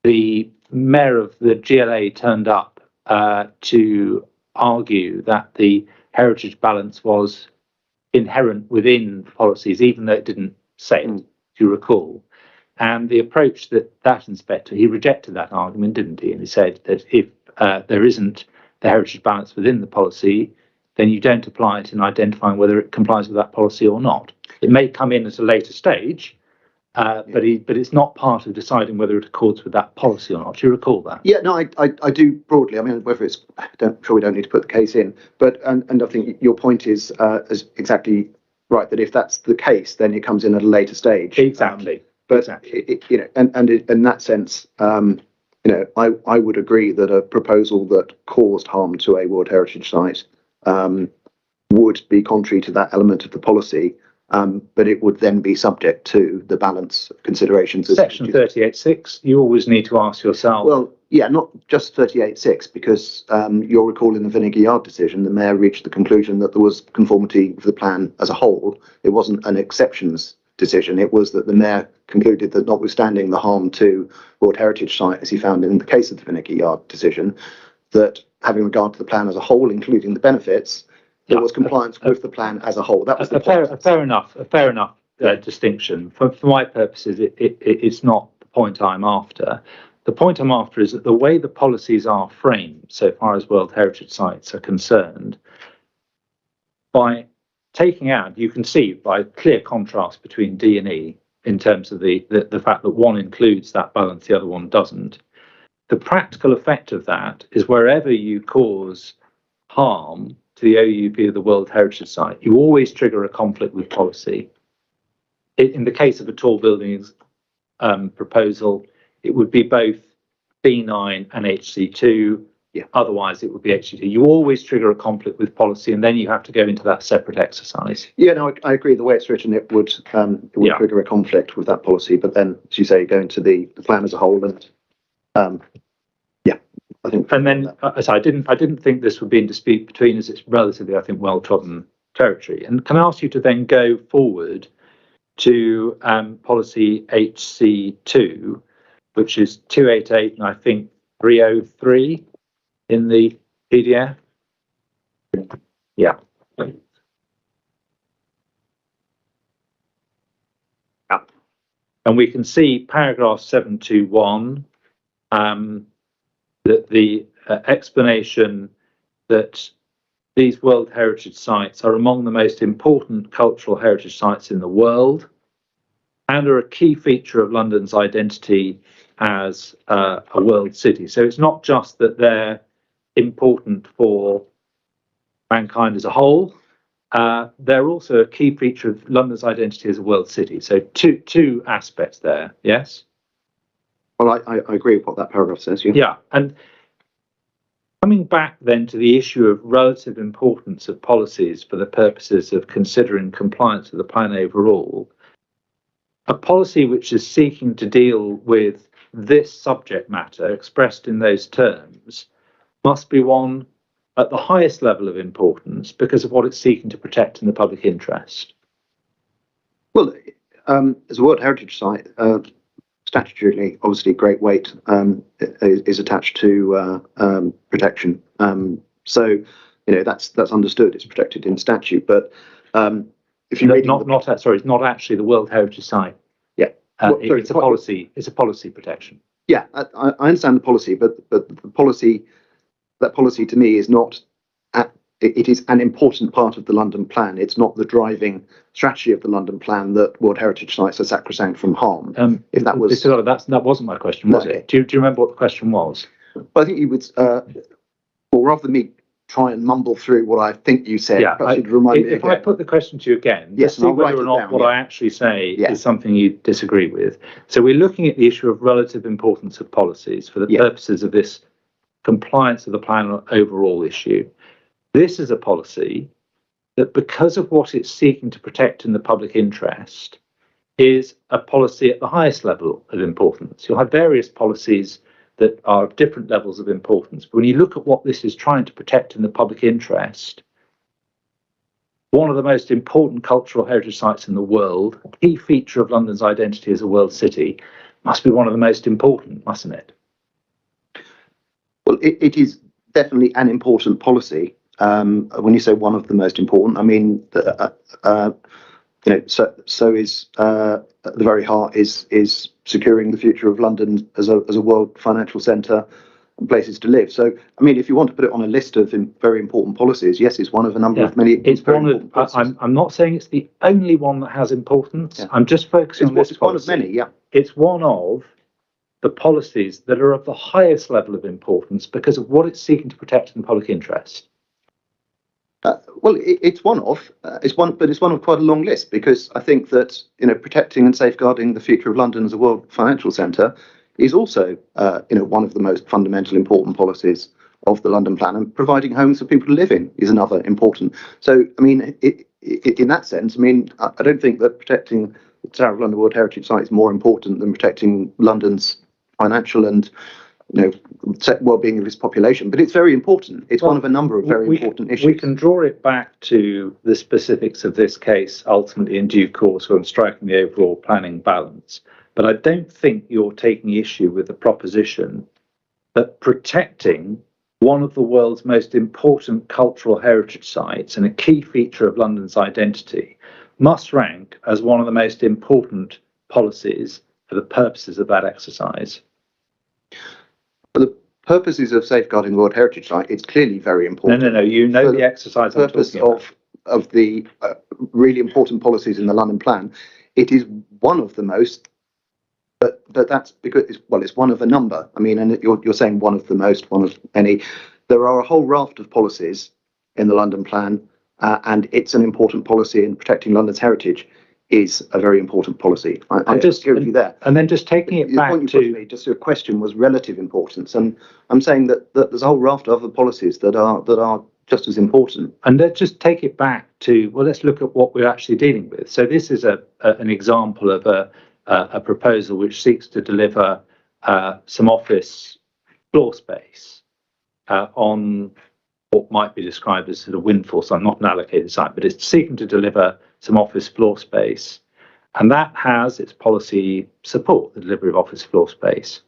the mayor of the GLA turned up to argue that the heritage balance was inherent within policies, even though it didn't say it. Do you recall? And the approach that inspector, he rejected that argument, didn't he? And he said that if there isn't the heritage balance within the policy, then you don't apply it in identifying whether it complies with that policy or not. It may come in at a later stage, but it's not part of deciding whether it accords with that policy or not. Do you recall that? Yeah, no, I do broadly. I mean, whether it's, sure we don't need to put the case in, but and I think your point is exactly right, that if that's the case, then it comes in at a later stage. Exactly. But exactly. And in that sense, I would agree that a proposal that caused harm to a World Heritage Site would be contrary to that element of the policy, but it would then be subject to the balance of considerations. Section 38.6, you always need to ask yourself. Well, yeah, not just 38.6, because you'll recall in the Vinegar Yard decision, the mayor reached the conclusion that there was conformity with the plan as a whole. It wasn't an exceptions decision. It was that the mayor concluded that notwithstanding the harm to World Heritage Site, as he found in the case of the Vinegar Yard decision, that having regard to the plan as a whole, including the benefits, there was compliance with the plan as a whole. That was the point. A fair enough distinction. For my purposes, it's not the point I'm after. The point I'm after is that the way the policies are framed, so far as World Heritage Sites are concerned, by taking out, you can see by clear contrast between D and E in terms of the fact that one includes that balance, the other one doesn't. The practical effect of that is wherever you cause harm to the OUP of the World Heritage Site, you always trigger a conflict with policy. In the case of a tall buildings proposal, it would be both B9 and HC2. Yeah. Otherwise, it would be HC2. You always trigger a conflict with policy, and then you have to go into that separate exercise. Yeah, no, I agree. The way it's written, it would trigger a conflict with that policy. But then, as you say, go into the plan as a whole, and I think. And then, so I didn't think this would be in dispute between us. It's relatively, I think, well-trodden territory. And can I ask you to then go forward to policy HC2, which is 288 and I think 303 in the PDF? Yeah. And we can see paragraph 721, that the explanation that these World Heritage Sites are among the most important cultural heritage sites in the world and are a key feature of London's identity as a world city. So it's not just that they're important for mankind as a whole, they're also a key feature of London's identity as a world city. So two aspects there, yes? Well, I agree with what that paragraph says. Yeah, and coming back then to the issue of relative importance of policies for the purposes of considering compliance with the plan overall, a policy which is seeking to deal with this subject matter expressed in those terms must be one at the highest level of importance because of what it's seeking to protect in the public interest. Well, as a World Heritage Site, statutorily, obviously, great weight is attached to protection. So, that's understood. It's protected in statute. But if you it's not actually the World Heritage Site. Yeah, it's a policy. It's a policy protection. Yeah, I understand the policy, but the policy, that policy to me is not. It is an important part of the London Plan. It's not the driving strategy of the London Plan that World Heritage Sites are sacrosanct from harm. If that was that wasn't my question, was it? Do you remember what the question was? Well, I think you would, or rather than me try and mumble through what I think you said, perhaps you'd remind me. If I put the question to you again, yes, see whether or not what I actually say is something you disagree with. So we're looking at the issue of relative importance of policies for the purposes of this compliance of the plan overall issue. This is a policy that, because of what it's seeking to protect in the public interest, is a policy at the highest level of importance. You'll have various policies that are of different levels of importance. But when you look at what this is trying to protect in the public interest, one of the most important cultural heritage sites in the world, a key feature of London's identity as a world city, must be one of the most important, mustn't it? Well, it is definitely an important policy. When you say one of the most important, I mean, so is at the very heart is securing the future of London as a world financial centre and places to live. So, I mean, if you want to put it on a list of very important policies, yes, it's one of a number of many. It's one of. I'm not saying it's the only one that has importance. I'm just focusing on this policy. One of many. Yeah, it's one of the policies that are of the highest level of importance because of what it's seeking to protect in the public interest. Well, it's one of quite a long list, because I think that protecting and safeguarding the future of London as a world financial centre is also one of the most fundamental important policies of the London Plan, and providing homes for people to live in is another important. So, I mean, in that sense, I mean, I don't think that protecting the Tower of London World Heritage Site is more important than protecting London's financial and well-being of its population, but it's very important. It's one of a number of very important issues. We can draw it back to the specifics of this case ultimately in due course when striking the overall planning balance. But I don't think you're taking issue with the proposition that protecting one of the world's most important cultural heritage sites and a key feature of London's identity must rank as one of the most important policies for the purposes of that exercise. For the purposes of safeguarding the World Heritage Site, it's clearly very important. No. You know the exercise I'm talking about. Of the really important policies in the London Plan, it is one of the most. But that's because it's one of a number. I mean, and you're saying one of the most, one of any. There are a whole raft of policies in the London Plan, and it's an important policy, and protecting London's heritage is a very important policy. I just agree with you there. And then just taking it back to just your question was relative importance, and I'm saying that there's a whole raft of other policies that are just as important. And let's just take it back to, well, let's look at what we're actually dealing with. So this is an example of a proposal which seeks to deliver some office floor space on what might be described as sort of windfall. So I'm not an allocated site, but it's seeking to deliver some office floor space. And that has its policy support, the delivery of office floor space.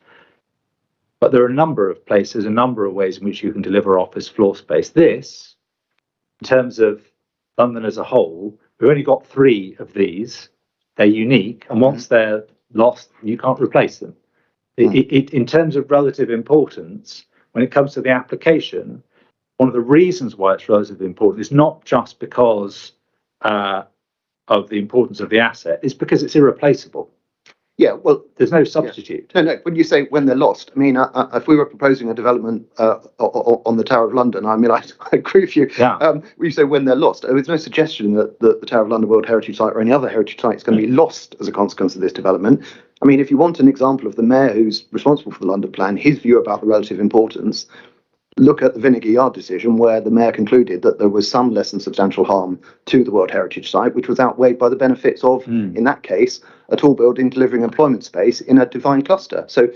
But there are a number of places, a number of ways in which you can deliver office floor space. This, in terms of London as a whole, we've only got 3 of these. They're unique, and once they're lost, you can't replace them. In terms of relative importance, when it comes to the application, one of the reasons why it's relatively important is not just because of the importance of the asset, it's because it's irreplaceable. Yeah, well, there's no substitute. No. When you say when they're lost, I mean, if we were proposing a development on the Tower of London, I mean, I agree with you. Yeah. When you say when they're lost, there's no suggestion that the Tower of London World Heritage Site or any other heritage site is going to be lost as a consequence of this development. I mean, if you want an example of the mayor who's responsible for the London Plan, his view about the relative importance, look at the Vinegar Yard decision, where the mayor concluded that there was some less than substantial harm to the World Heritage Site, which was outweighed by the benefits of, in that case, a tall building delivering employment space in a defined cluster. So,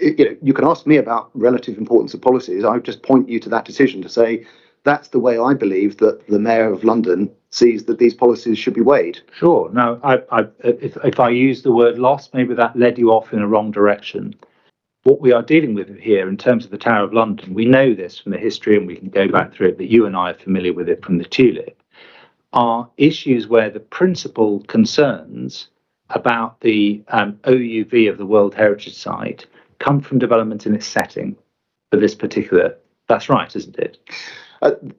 you can ask me about relative importance of policies. I would just point you to that decision to say that's the way I believe that the mayor of London sees that these policies should be weighed. Sure. Now, if I use the word lost, maybe that led you off in a wrong direction. What we are dealing with here in terms of the Tower of London, we know this from the history, and we can go back through it, but you and I are familiar with it from the Tulip, are issues where the principal concerns about the OUV of the World Heritage Site come from development in its setting for this particular. That's right, isn't it?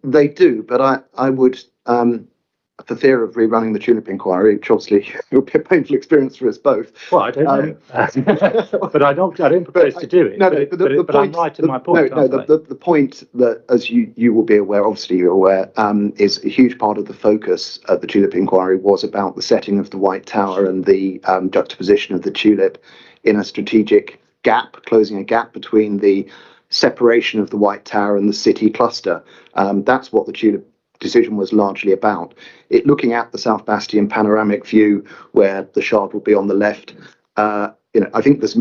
They do, but I would, for fear of rerunning the Tulip inquiry, which obviously will be a painful experience for us both. Well, I don't know, but I don't propose to do it. But I'm right in my point. The point that, as you will be aware, obviously you're aware, is a huge part of the focus of the Tulip inquiry was about the setting of the White Tower and the juxtaposition of the Tulip in a strategic gap, closing a gap between the separation of the White Tower and the city cluster. That's what the Tulip decision was largely about. It looking at the South Bastion panoramic view where the Shard will be on the left. I think there's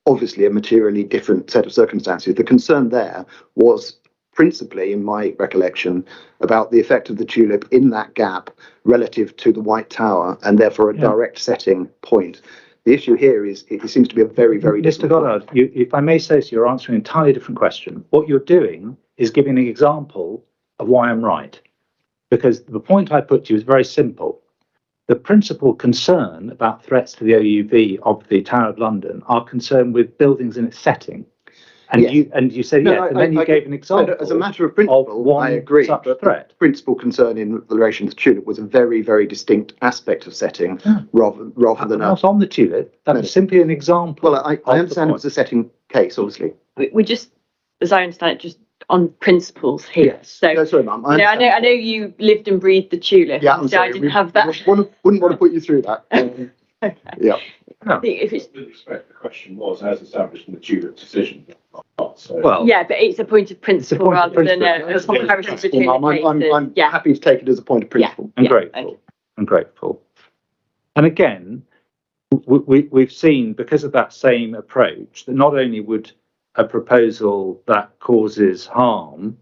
obviously a materially different set of circumstances. The concern there was principally, in my recollection, about the effect of the Tulip in that gap relative to the White Tower, and therefore a direct setting point. The issue here is it seems to be a very, very different. Mr. Goddard, if I may say so, you're answering an entirely different question. What you're doing is giving an example of why I'm right. Because the point I put to you is very simple. the principal concern about threats to the OUV of the Tower of London are concerned with buildings in its setting. And Yes. you said No, yes, and then you gave an example. As a matter of principle, one I agree. such But threat. the principal concern in relation to tulip was a very, very distinct aspect of setting, rather than Not on the tulip. That was simply an example. Well, I understand it was a setting case, obviously. We just, as I understand it, just on principles here. Yes. So, No, sorry, Mum. I know you lived and breathed the tulip. Yeah, I'm so sorry. I didn't have that. Wouldn't want to put you through that. Okay. Yeah. I think if it's With respect, the question was, as established in the tulip decision, so. Well, yeah, but it's a point of principle point of rather than principle. a comparison between Mum, the cases. I'm Yeah. happy to take it as a point of principle. I'm Yeah, grateful. okay. I'm grateful. And again, we've seen, because of that same approach, that not only would a proposal that causes harm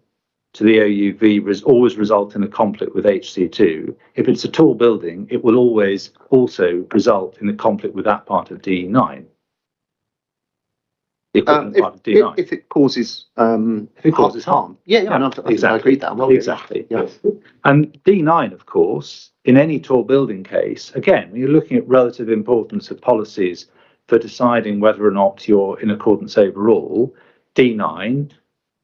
to the OUV always result in a conflict with HC2, if it's a tall building, it will always also result in a conflict with that part of DE9. The equivalent part of DE9. If it causes harm. Yeah, Yeah, no, exactly. I agree with that. Well, Exactly. Yeah. And D9, of course, in any tall building case, again, when you're looking at relative importance of policies for deciding whether or not you're in accordance overall, D9,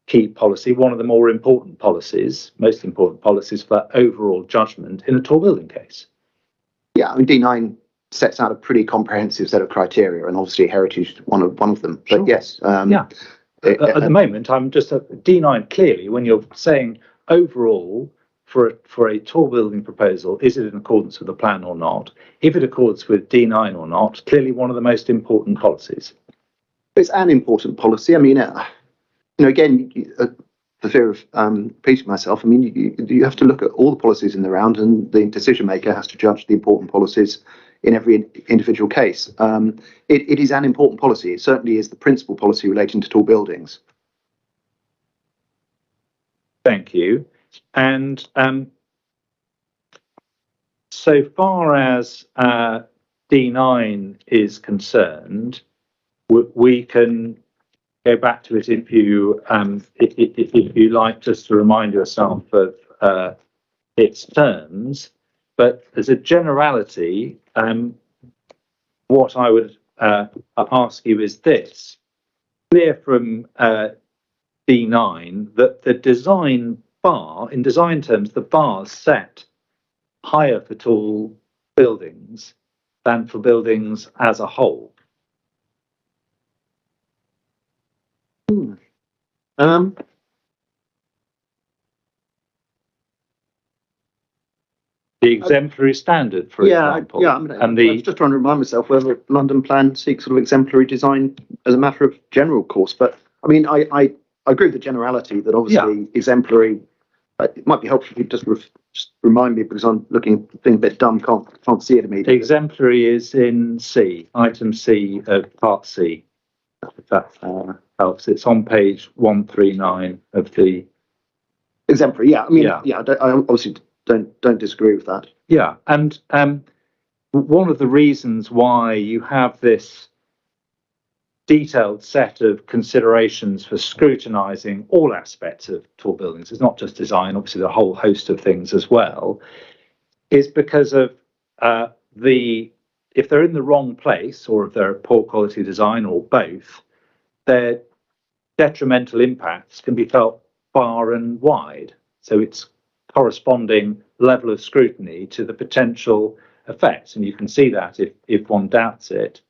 key policy, one of the more important policies, most important policies for overall judgment in a tall building case. Yeah, I mean, D9 sets out a pretty comprehensive set of criteria, and obviously heritage is one of them. But Sure. yes, Yeah. At the moment, I'm just at D9. Clearly, when you're saying overall for a tall building proposal, is it in accordance with the plan or not? If it accords with D9 or not, clearly one of the most important policies. it's an important policy. I mean, again, for fear of repeating myself, I mean, you have to look at all the policies in the round, and the decision maker has to judge the important policies in every individual case. It is an important policy. It certainly is the principal policy relating to tall buildings. Thank you. And so far as D9 is concerned, we can go back to it if you like, just to remind yourself of its terms. But as a generality, what I would ask you is this: clear from D9 that the design bar, in design terms, the bar's set higher for tall buildings than for buildings as a whole. The exemplary standard, for example. Yeah. I was just trying to remind myself whether London Plan seeks sort of exemplary design as a matter of general course. But I mean, I agree with the generality that obviously exemplary. It might be helpful if you just remind me, because I'm being a bit dumb, can't see it immediately. Exemplary is in C, item C of part C. If that helps. It's on page 139 of the exemplary. Yeah, I mean, I obviously don't disagree with that. Yeah, and one of the reasons why you have this detailed set of considerations for scrutinising all aspects of tall buildings, it's not just design, obviously the whole host of things as well, is because of if they're in the wrong place, or if they're a poor quality design, or both, their detrimental impacts can be felt far and wide. So it's corresponding level of scrutiny to the potential effects, and you can see that if one doubts it,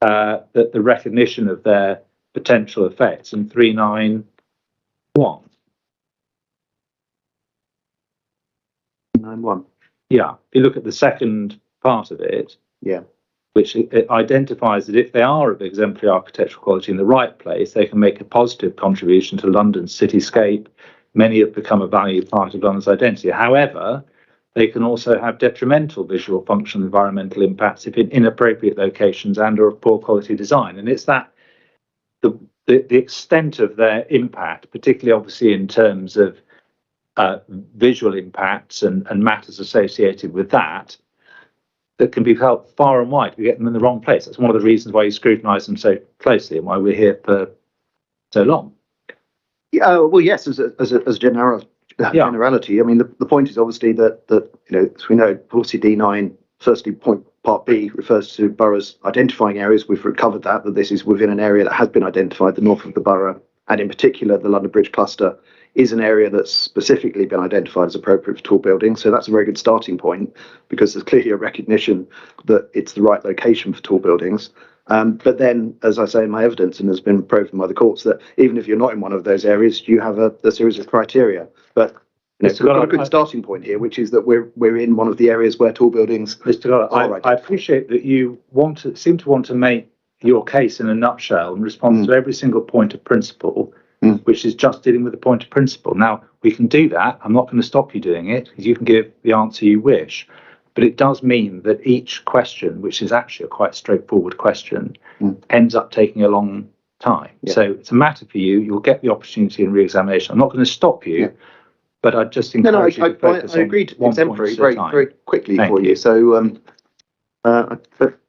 that the recognition of their potential effects in 391. 391. Yeah, if you look at the second part of it, which it identifies that if they are of exemplary architectural quality in the right place, they can make a positive contribution to London's cityscape. Many have become a valued part of London's identity. However, they can also have detrimental visual, functional, environmental impacts if in inappropriate locations and or of poor quality design. And it's that the extent of their impact, particularly obviously in terms of visual impacts and matters associated with that can be felt far and wide if you get them in the wrong place. That's one of the reasons why you scrutinise them so closely and why we're here for so long. Yeah, well, yes, as a generality. I mean, the point is obviously that as we know, policy D9 firstly, part B refers to boroughs identifying areas. We've recovered that this is within an area that has been identified, the north of the borough, and in particular, the London Bridge cluster is an area that's specifically been identified as appropriate for tall buildings. So that's a very good starting point, because there's clearly a recognition that it's the right location for tall buildings. But then, as I say in my evidence, and has been proven by the courts, that even if you're not in one of those areas, you have a series of criteria. But we've got a good starting point here, which is that we're in one of the areas where tall buildings. Mr. Goddard, I appreciate that you seem to want to make your case in a nutshell in response to every single point of principle, which is just dealing with the point of principle. Now, we can do that. I'm not going to stop you doing it, because you can give the answer you wish. But it does mean that each question, which is actually a quite straightforward question, ends up taking a long time. Yeah. So it's a matter for you. You'll get the opportunity in re-examination. I'm not going to stop you, but I just encourage you to focus I agreed to exemplary very quickly for you. So I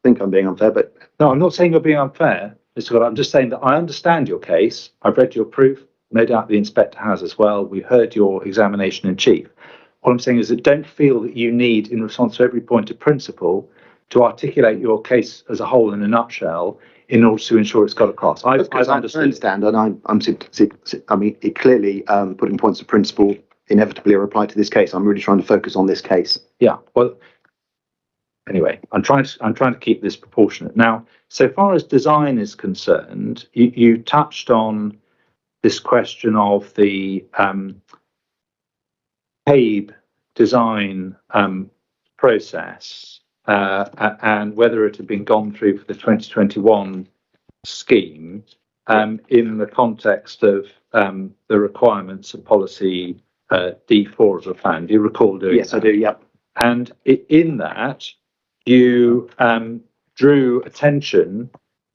think I'm being unfair, but no, I'm not saying you're being unfair, Mr. Goddard. I'm just saying that I understand your case. I've read your proof. No doubt the inspector has as well. We heard your examination in chief. What I'm saying is that don't feel that you need, in response to every point of principle, to articulate your case as a whole in a nutshell in order to ensure it's got across. I understand, and it clearly putting points of principle inevitably apply to this case. I'm really trying to focus on this case. Yeah. Well, anyway, I'm trying to keep this proportionate. Now, so far as design is concerned, you touched on this question of the CABE design process and whether it had been gone through for the 2021 scheme in the context of the requirements of policy D4 of the plan. Do you recall doing that? Yes, I do, yep. And in that, you drew attention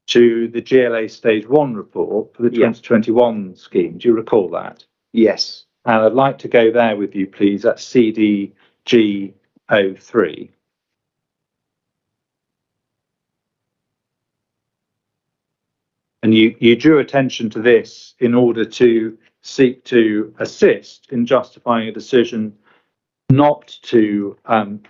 to the GLA Stage 1 report for the 2021 scheme. Do you recall that? Yes. And I'd like to go there with you, please. That's CDG03. And you drew attention to this in order to seek to assist in justifying a decision not to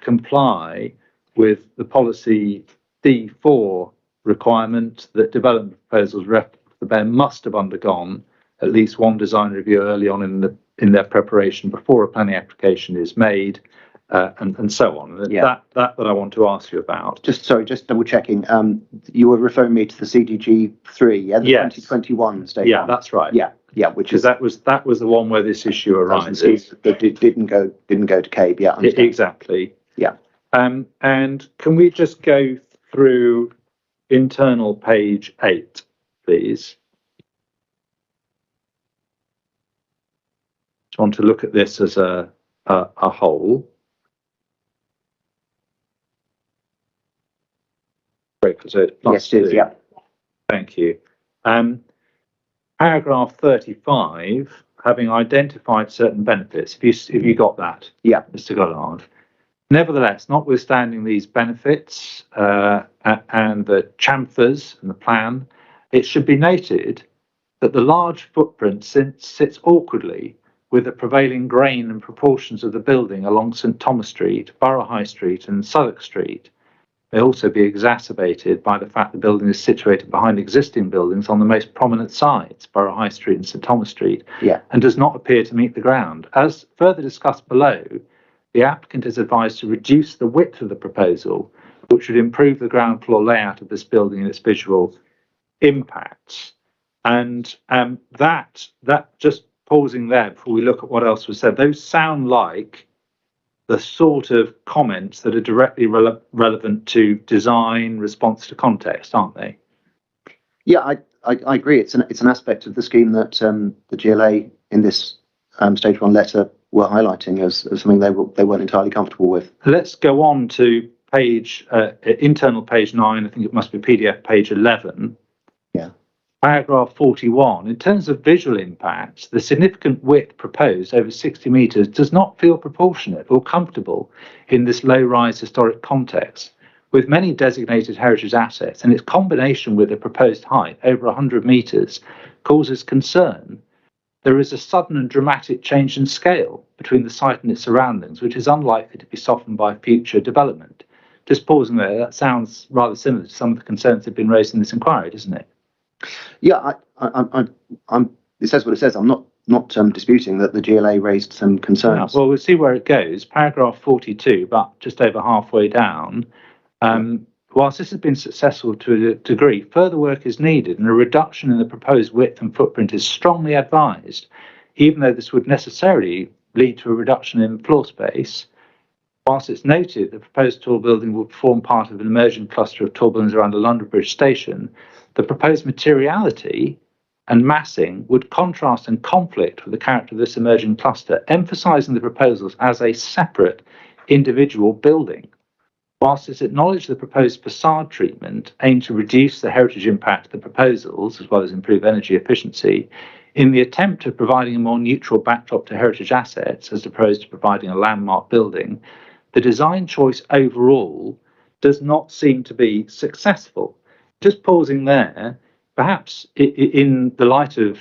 comply with the policy D4 requirement that development proposals the BEM must have undergone at least one design review early on in their preparation before a planning application is made, and so on. Yeah. That I want to ask you about. Just double checking. You were referring me to the CDG3, yeah, the 2021 stage. Yeah, that's right. Yeah, which is that was the one where this issue arises. That didn't go to CABE. Yeah, exactly. Yeah. And can we just go through internal page 8, please? Just want to look at this as a whole. Yes, it is, yeah. Thank you. Paragraph 35, having identified certain benefits, if you got that, yeah, Mr. Goddard. Nevertheless, notwithstanding these benefits and the chamfers and the plan, it should be noted that the large footprint sits awkwardly with the prevailing grain and proportions of the building along St Thomas Street, Borough High Street and Southwark Street. May also be exacerbated by the fact the building is situated behind existing buildings on the most prominent sides, Borough High Street and St Thomas Street, and does not appear to meet the ground. As further discussed below, the applicant is advised to reduce the width of the proposal, which would improve the ground floor layout of this building and its visual impacts. And that just pausing there before we look at what else was said, those sound like the sort of comments that are directly relevant to design, response to context, aren't they? Yeah, I agree. It's an aspect of the scheme that the GLA in this stage 1 letter were highlighting as something they weren't entirely comfortable with. Let's go on to internal page 9. I think it must be PDF page 11. Yeah. Paragraph 41. In terms of visual impacts, the significant width proposed over 60 metres does not feel proportionate or comfortable in this low-rise historic context. With many designated heritage assets, and its combination with the proposed height over 100 metres causes concern. There is a sudden and dramatic change in scale between the site and its surroundings, which is unlikely to be softened by future development. just pausing there, that sounds rather similar to some of the concerns that have been raised in this inquiry, doesn't it? Yeah, it says what it says. I'm not disputing that the GLA raised some concerns. Well, we'll see where it goes. Paragraph 42, but just over halfway down. Whilst this has been successful to a degree, further work is needed and a reduction in the proposed width and footprint is strongly advised, even though this would necessarily lead to a reduction in floor space. Whilst it's noted the proposed tall building will form part of an emerging cluster of tall buildings around the London Bridge station, the proposed materiality and massing would contrast and conflict with the character of this emerging cluster, emphasising the proposals as a separate individual building. Whilst it's acknowledged the proposed facade treatment aimed to reduce the heritage impact of the proposals, as well as improve energy efficiency, in the attempt of providing a more neutral backdrop to heritage assets, as opposed to providing a landmark building, the design choice overall does not seem to be successful. Just pausing there, perhaps in the light of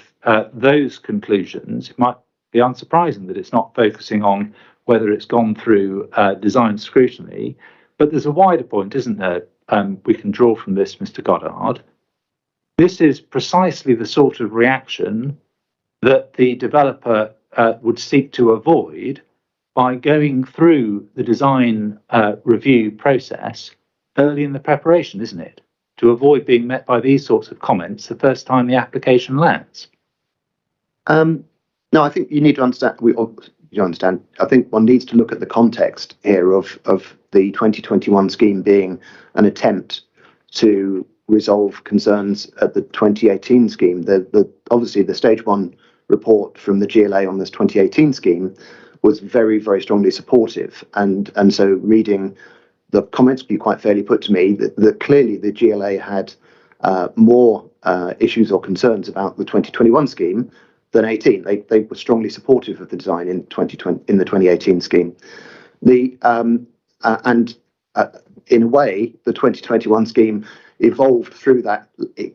those conclusions, it might be unsurprising that it's not focusing on whether it's gone through design scrutiny. But there's a wider point, isn't there, we can draw from this, Mr. Goddard. This is precisely the sort of reaction that the developer would seek to avoid by going through the design review process early in the preparation, isn't it? To avoid being met by these sorts of comments the first time the application lands. No, I think you need to understand. You understand. I think one needs to look at the context here of the 2021 scheme being an attempt to resolve concerns at the 2018 scheme. Obviously the stage 1 report from the GLA on this 2018 scheme was very, very strongly supportive, and so reading the comments be quite fairly put to me that clearly the GLA had more issues or concerns about the 2021 scheme than 18. They were strongly supportive of the design in the 2018 scheme. In a way, the 2021 scheme evolved through that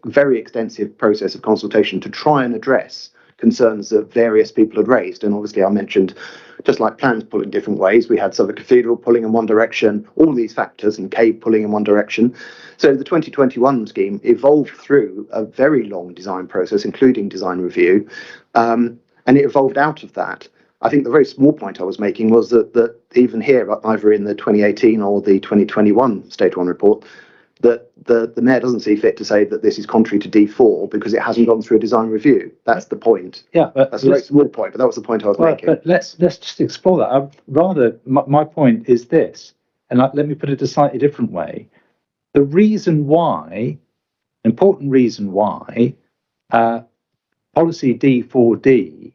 very extensive process of consultation to try and address concerns that various people had raised. And obviously I mentioned, just like plans pull in different ways, we had Southwark Cathedral pulling in one direction, all these factors, and Cave pulling in one direction. So the 2021 scheme evolved through a very long design process, including design review, and it evolved out of that. I think the very small point I was making was that even here, either in the 2018 or the 2021 Stage 1 report, that the Mayor doesn't see fit to say that this is contrary to D4 because it hasn't gone through a design review. That's the point. Yeah, but that's a very small point, but that was the point I was making. But let's just explore that. My point is this, and let me put it a slightly different way. The reason why, important reason why, policy D4D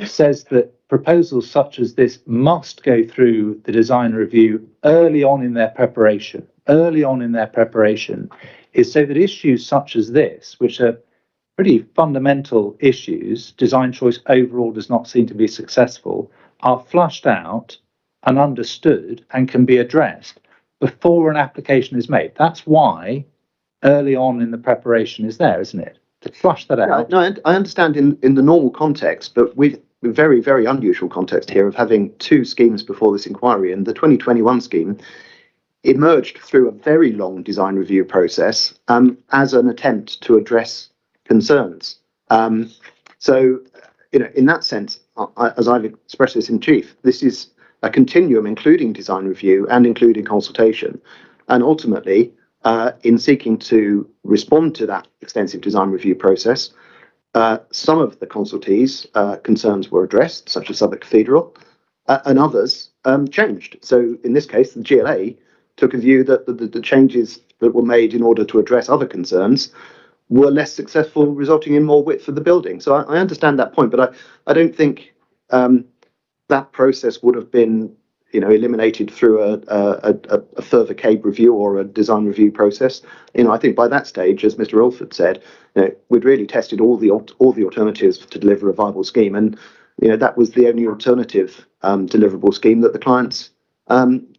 says that proposals such as this must go through the design review early on in their preparation, is so that issues such as this, which are pretty fundamental issues, design choice overall does not seem to be successful, are flushed out and understood and can be addressed before an application is made. That's why early on in the preparation is there, isn't it? To flush that out. No, I understand in the normal context, but we've a very, very unusual context here of having two schemes before this inquiry, and the 2021 scheme emerged through a very long design review process as an attempt to address concerns. So, in that sense, as I've expressed this in chief, this is a continuum including design review and including consultation. And ultimately, in seeking to respond to that extensive design review process, some of the consultees' concerns were addressed, such as Southwark Cathedral, and others changed. So in this case, the GLA took a view that the changes that were made in order to address other concerns were less successful, resulting in more width for the building. So I understand that point, but I don't think that process would have been eliminated through a further CABE review or a design review process. I think by that stage, as Mr. Ilford said, we'd really tested all the alternatives to deliver a viable scheme, and that was the only alternative deliverable scheme that the clients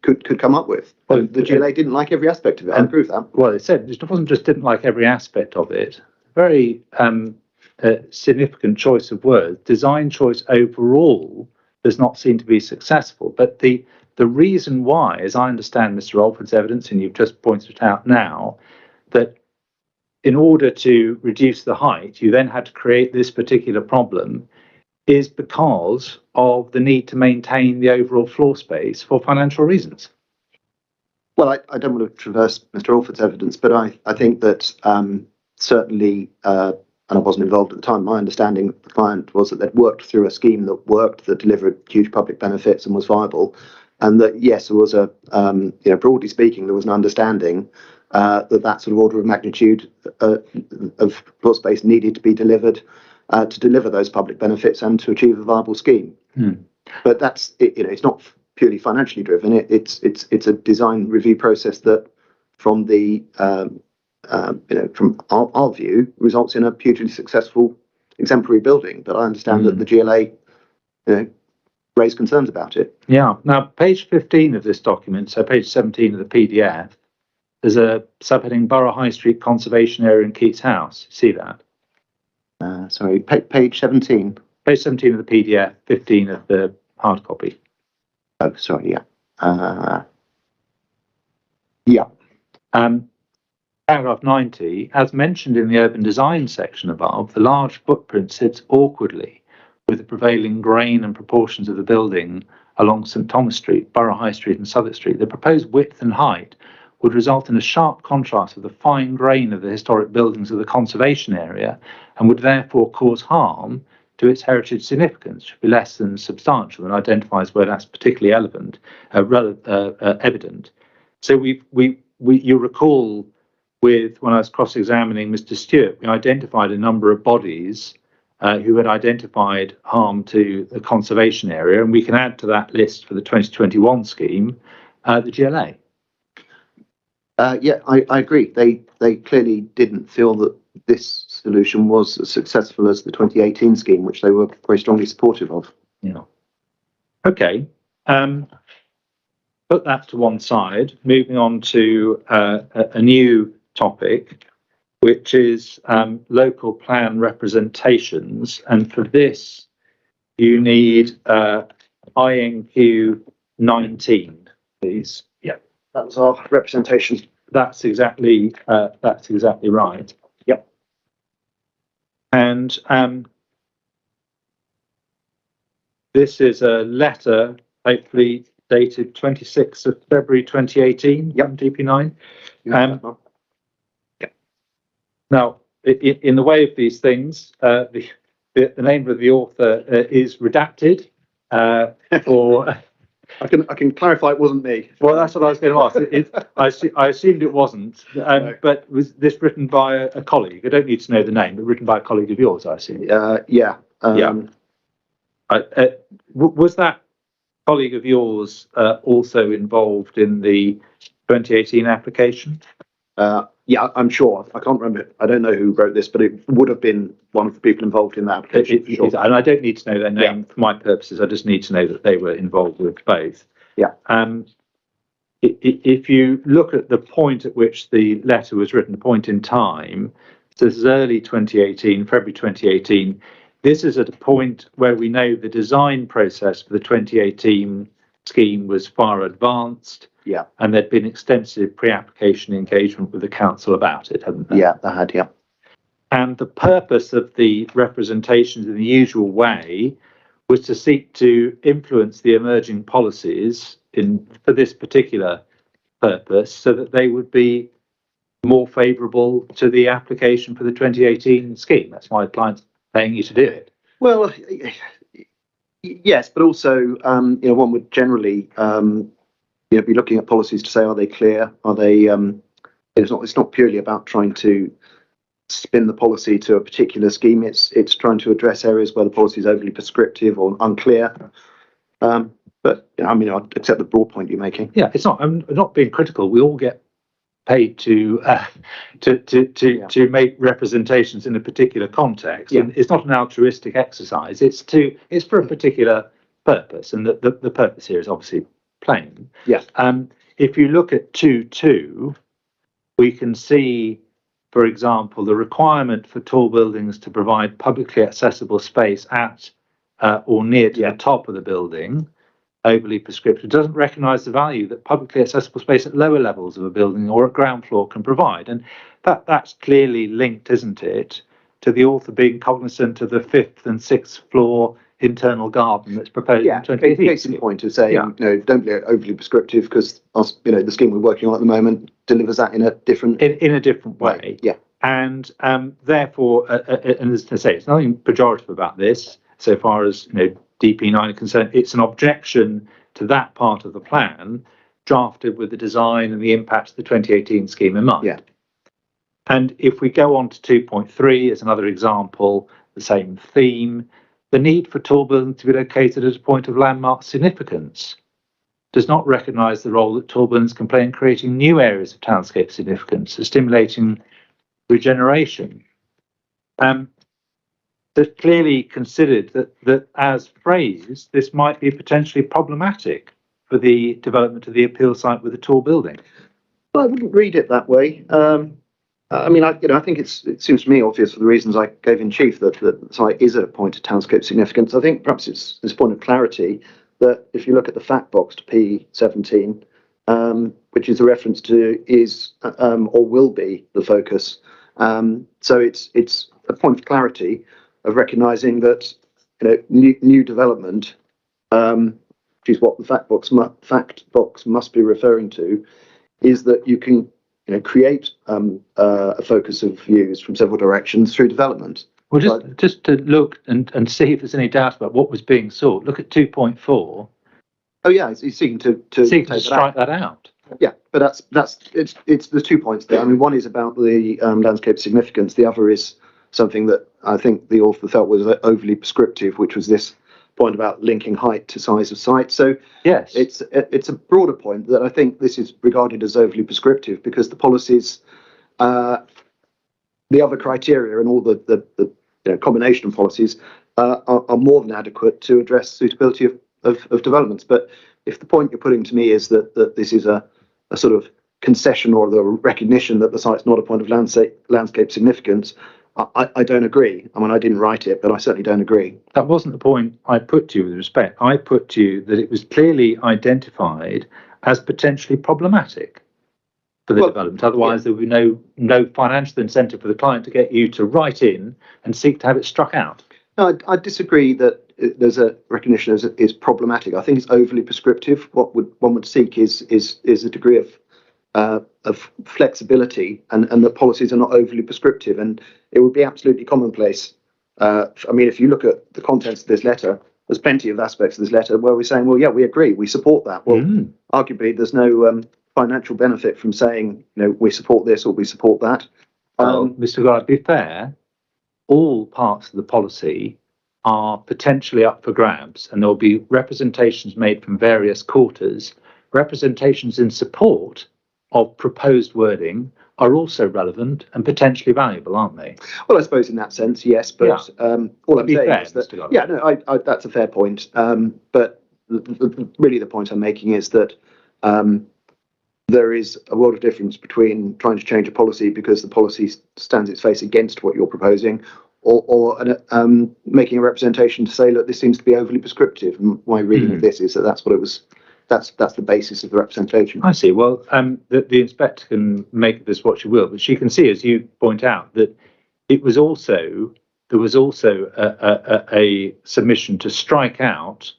could come up with. Well, the GLA didn't like every aspect of it. I agree with that. Well, it said it wasn't just didn't like every aspect of it. Very significant choice of words. Design choice overall does not seem to be successful. But the the reason why, as I understand Mr. Alford's evidence, and you've just pointed it out now, that in order to reduce the height, you then had to create this particular problem, is because of the need to maintain the overall floor space for financial reasons. Well, I don't want to traverse Mr. Alford's evidence, but I think that certainly, and I wasn't involved at the time, my understanding of the client was that they'd worked through a scheme that worked, that delivered huge public benefits and was viable. And that, yes, there was broadly speaking, there was an understanding that sort of order of magnitude of floor space needed to be delivered to deliver those public benefits and to achieve a viable scheme. But that's it's not purely financially driven. It's a design review process that, from the from our view, results in a hugely successful exemplary building. But I understand that the GLA raised concerns about it. Yeah. Now, page 15 of this document, so page 17 of the PDF, there's a subheading Borough High Street Conservation Area in Keats House. See that? Sorry, page 17. Page 17 of the PDF, 15 of the hard copy. Oh, sorry, yeah. Yeah. Paragraph 90, as mentioned in the urban design section above, the large footprint sits awkwardly with the prevailing grain and proportions of the building along St Thomas Street, Borough High Street and Southwark Street. The proposed width and height would result in a sharp contrast of the fine grain of the historic buildings of the conservation area and would therefore cause harm to its heritage significance, should be less than substantial, and identifies where that's particularly evident. So you recall when I was cross-examining Mr. Stewart, we identified a number of bodies who had identified harm to the conservation area, and we can add to that list for the 2021 scheme the GLA. Yeah, I agree. They clearly didn't feel that this solution was as successful as the 2018 scheme, which they were very strongly supportive of. Yeah. Okay. Put that to one side. Moving on to a new topic, which is local plan representations. And for this, you need INQ 19, please. Yeah, that was our representation. That's exactly right. Yep. And this is a letter, hopefully dated 26th of February 2018. Yep. DP9. Now, in the way of these things, the name of the author is redacted. Or I can clarify it wasn't me. Well, that's what I was going to ask. I assumed it wasn't, No. But was this written by a colleague? I don't need to know the name, but written by a colleague of yours, I assume. Yeah. Was that colleague of yours also involved in the 2018 application? Yeah, I'm sure. I can't remember. I don't know who wrote this, but it would have been one of the people involved in that application. Sure. And I don't need to know their name for my purposes. I just need to know that they were involved with both. Yeah. If you look at the point at which the letter was written, the point in time, so this is early 2018, February 2018. This is at a point where we know the design process for the 2018 scheme was far advanced. Yeah. And there'd been extensive pre-application engagement with the council about it, hadn't there? Yeah, they had, yeah. And the purpose of the representations in the usual way was to seek to influence the emerging policies for this particular purpose so that they would be more favourable to the application for the 2018 scheme. That's why the client's paying you to do it. Well, yes, but also, one would generally be looking at policies to say, are they clear? Are they? It's not purely about trying to spin the policy to a particular scheme. It's trying to address areas where the policy is overly prescriptive or unclear. But I accept the broad point you're making. Yeah, it's not. I'm not being critical. We all get paid to make representations in a particular context, and it's not an altruistic exercise. It's for a particular purpose, and the purpose here is obviously plain. Yes. If you look at 2.2, we can see, for example, the requirement for tall buildings to provide publicly accessible space at or near to the top of the building. overly prescriptive, doesn't recognise the value that publicly accessible space at lower levels of a building or at ground floor can provide. And that's clearly linked, isn't it, to the author being cognizant of the 5th and 6th floor internal garden that's proposed in 2018. Case in point of saying, don't be overly prescriptive because the scheme we're working on at the moment delivers that in a different way. Yeah. And therefore, and as I say, it's nothing pejorative about this so far as DP9 are concerned. It's an objection to that part of the plan drafted with the design and the impact of the 2018 scheme in mind. Yeah. And if we go on to 2.3 as another example, the same theme, the need for tall buildings to be located at a point of landmark significance does not recognise the role that tall buildings can play in creating new areas of townscape significance, stimulating regeneration. They've clearly considered that as phrased, this might be potentially problematic for the development of the appeal site with a tall building. Well, I wouldn't read it that way. I think it seems to me obvious for the reasons I gave in chief that the site is at a point of townscape significance. I think perhaps it's a point of clarity that if you look at the fact box to P17, which is a reference to is or will be the focus. So it's a point of clarity of recognising that new development, which is what the fact box must be referring to, is that you can create a focus of views from several directions through development. Well, just to look and see if there's any doubt about what was being sought. Look at 2.4. Oh yeah, he's seeking to strike that out. Yeah, but it's the 2 points there. I mean, one is about the landscape significance. The other is something that I think the author felt was overly prescriptive, which was this point about linking height to size of site. So yes, it's a broader point that I think this is regarded as overly prescriptive because the policies, the other criteria and all the combination of policies are more than adequate to address suitability of developments. But if the point you're putting to me is that this is a sort of concession or the recognition that the site's not a point of landscape significance, I don't agree. I mean, I didn't write it, but I certainly don't agree. That wasn't the point I put to you with respect. I put to you that it was clearly identified as potentially problematic for the development. Otherwise, there would be no financial incentive for the client to get you to write in and seek to have it struck out. No, I disagree that there's a recognition as is problematic. I think it's overly prescriptive. What one would seek is a degree of flexibility, and the policies are not overly prescriptive, and it would be absolutely commonplace. I mean, if you look at the contents of this letter, there's plenty of aspects of this letter where we're saying, well, yeah, we agree, we support that. Well, arguably, there's no financial benefit from saying, we support this or we support that. Mr. Guard, to be fair, all parts of the policy are potentially up for grabs, and there will be representations made from various quarters. Representations in support of proposed wording are also relevant and potentially valuable, aren't they? Well, I suppose in that sense, yes. But all I'm saying is that that's a fair point. But really, the point I'm making is that there is a world of difference between trying to change a policy because the policy stands its face against what you're proposing, or making a representation to say, look, this seems to be overly prescriptive. And my reading of this is that's what it was. That's the basis of the representation. I see. Well, the inspector can make of this what she will, but she can see, as you point out, that there was also a submission to strike out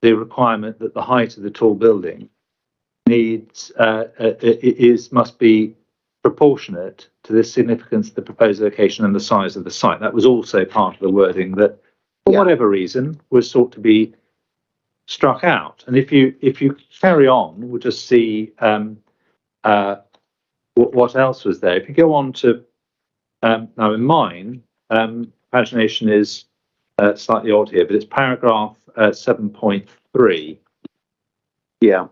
the requirement that the height of the tall building must be proportionate to the significance of the proposed location and the size of the site. That was also part of the wording that, for whatever reason, was sought to be struck out. And if you carry on, we'll just see what else was there. If you go on to now in mine, pagination is slightly odd here, but it's paragraph 7.3. Yeah.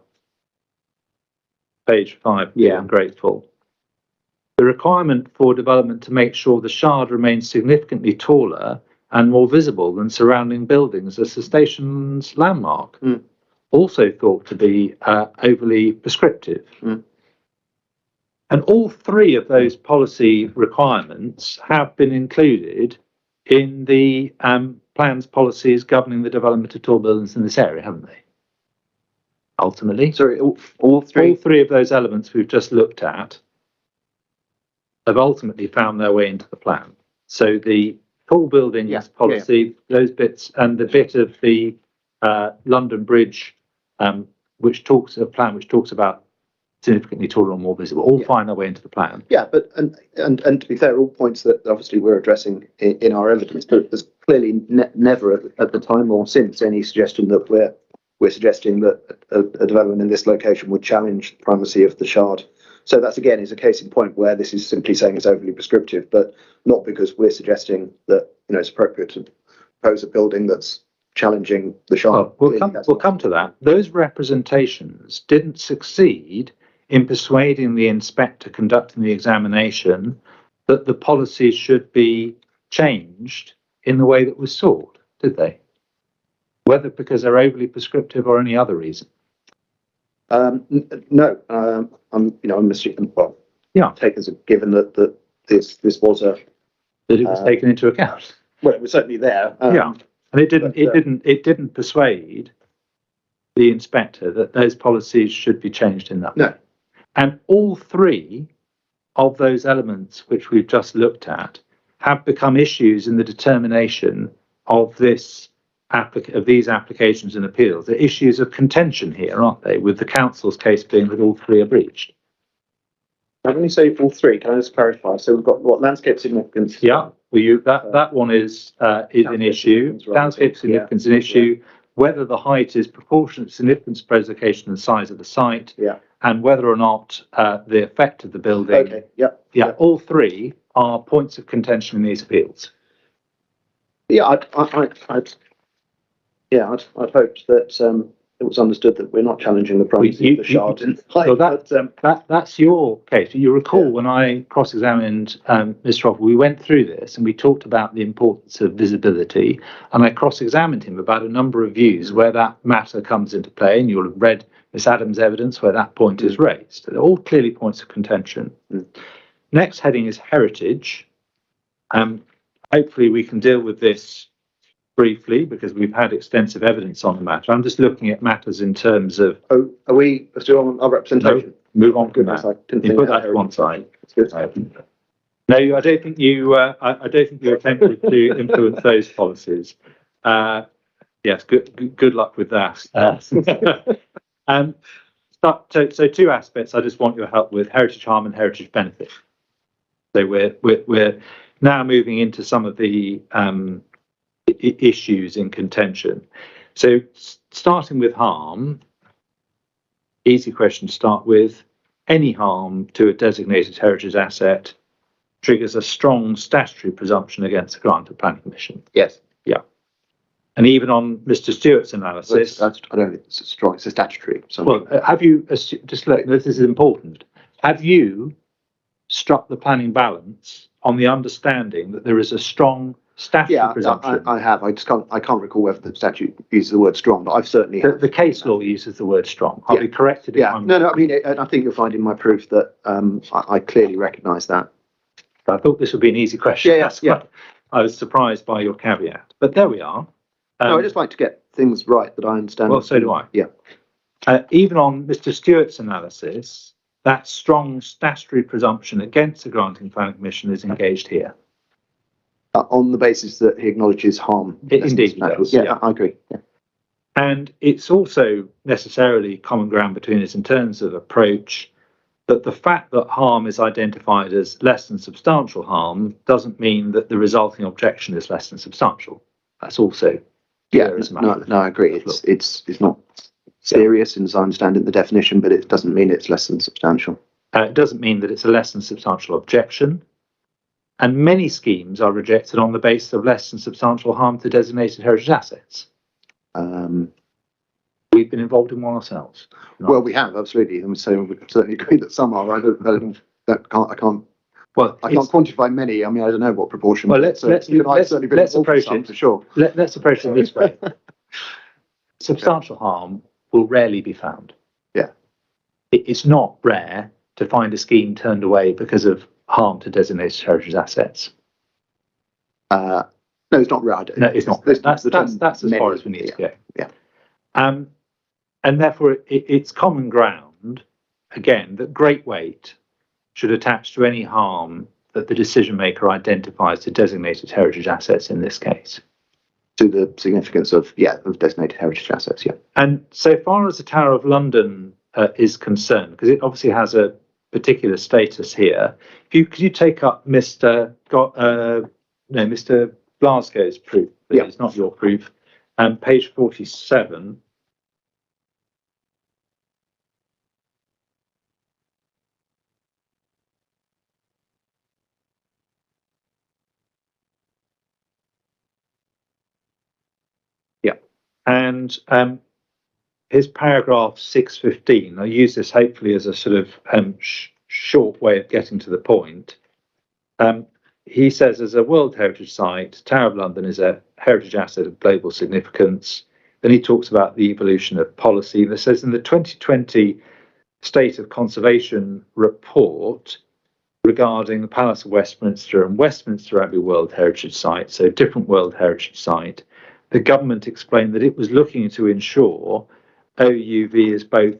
Page 5. Yeah, I'm grateful. The requirement for development to make sure the shard remains significantly taller and more visible than surrounding buildings as the station's landmark, also thought to be overly prescriptive. And all three of those policy requirements have been included in the plans policies governing the development of tall buildings in this area, haven't they? ultimately. Sorry, all All three. three of those elements we've just looked at have ultimately found their way into the plan. So the tall buildings Yeah, policy, those bits, and the bit of the London Bridge, which talks about significantly taller and more visible, all find their way into the plan. Yeah, but and to be fair, all points that obviously we're addressing in our evidence, but there's clearly never at the time or since any suggestion that we're suggesting that a development in this location would challenge the primacy of the Shard. So that's again is a case in point where this is simply saying it's overly prescriptive, but not because we're suggesting that it's appropriate to propose a building that's challenging the Shard. Well, we'll come to that. Those representations didn't succeed in persuading the inspector conducting the examination that the policies should be changed in the way that was sought, did they? Whether because they're overly prescriptive or any other reason. No, I'm assuming. Well, take as a given that this was that it was taken into account. Well, it was certainly there. And it didn't persuade the inspector that those policies should be changed in that way. No. And all three of those elements which we've just looked at have become issues in the determination of these applications and appeals. They're issues of contention here, aren't they? With the council's case being that all three are breached. When you say all three, can I just clarify? So we've got what landscape significance? Yeah, that one is an issue. Landscape significance is an issue. Whether the height is proportionate to significance, suppose location and size of the site. Yeah. And whether or not the effect of the building. Okay. Yeah. All three are points of contention in these appeals. Yeah, I'd hoped that it was understood that we're not challenging the primacy of the Shard. That's your case. You recall when I cross-examined Mr. Robb, we went through this and we talked about the importance of visibility, and I cross-examined him about a number of views where that matter comes into play, and you'll have read Miss Adams' evidence where that point is raised. They're all clearly points of contention. Next heading is heritage. Hopefully we can deal with this briefly because we've had extensive evidence on the matter. I'm just looking at matters in terms of. Oh, are we still on our representation? No, move on from that. You put that to one side. No, I don't think you. I don't think you attempted to influence those policies. Yes, good luck with that. So two aspects I just want your help with: heritage harm and heritage benefit. So we're now moving into some of the issues in contention. So starting with harm, easy question to start with. Any harm to a designated heritage asset triggers a strong statutory presumption against a grant of planning permission. Yes. Yeah. And even on Mr. Stewart's analysis, I don't think it's strong. It's a statutory. Well, have you just look? This is important. Have you struck the planning balance on the understanding that there is a strong statutory presumption? I have. I can't recall whether the statute uses the word strong, but I've certainly. The case law uses the word strong. I'll be corrected. I mean, I think you'll find in my proof that I clearly recognise that. I thought this would be an easy question. Yeah. I was surprised by your caveat, but there we are. No, I just like to get things right that I understand. Well, so do I. Yeah. Even on Mr. Stewart's analysis, that strong statutory presumption against the granting planning permission is engaged here. On the basis that he acknowledges harm. Indeed, he does. Yeah, I agree. Yeah. And it's also necessarily common ground between us in terms of approach that the fact that harm is identified as less than substantial harm doesn't mean that the resulting objection is less than substantial. That's also No, I agree. It's not serious, as I understand it, the definition, but it doesn't mean it's less than substantial. It doesn't mean that it's a less than substantial objection. And many schemes are rejected on the basis of less than substantial harm to designated heritage assets. We've been involved in one ourselves. Well, we have, absolutely. And so we certainly agree that some are. I can't quantify many. I mean, I don't know what proportion. Well, let's approach it for sure. Let's approach it this way. Substantial harm will rarely be found. Yeah. It's not rare to find a scheme turned away because of harm to designated heritage assets. No, it's not rare. No, it's not. That's as far as we need to go. Yeah. and therefore it's common ground, again, that great weight should attach to any harm that the decision maker identifies to designated heritage assets in this case. To the significance of designated heritage assets, yeah. And so far as the Tower of London is concerned, because it obviously has a particular status here, could you take up Mr. Glasgow's proof, please, Yeah. not your proof, page 47. And his paragraph 615, I use this hopefully as a sort of short way of getting to the point. He says, as a World Heritage Site, Tower of London is a heritage asset of global significance. Then he talks about the evolution of policy. That says in the 2020 State of Conservation report regarding the Palace of Westminster and Westminster Abbey World Heritage Site, so different World Heritage Site, the government explained that it was looking to ensure OUV is both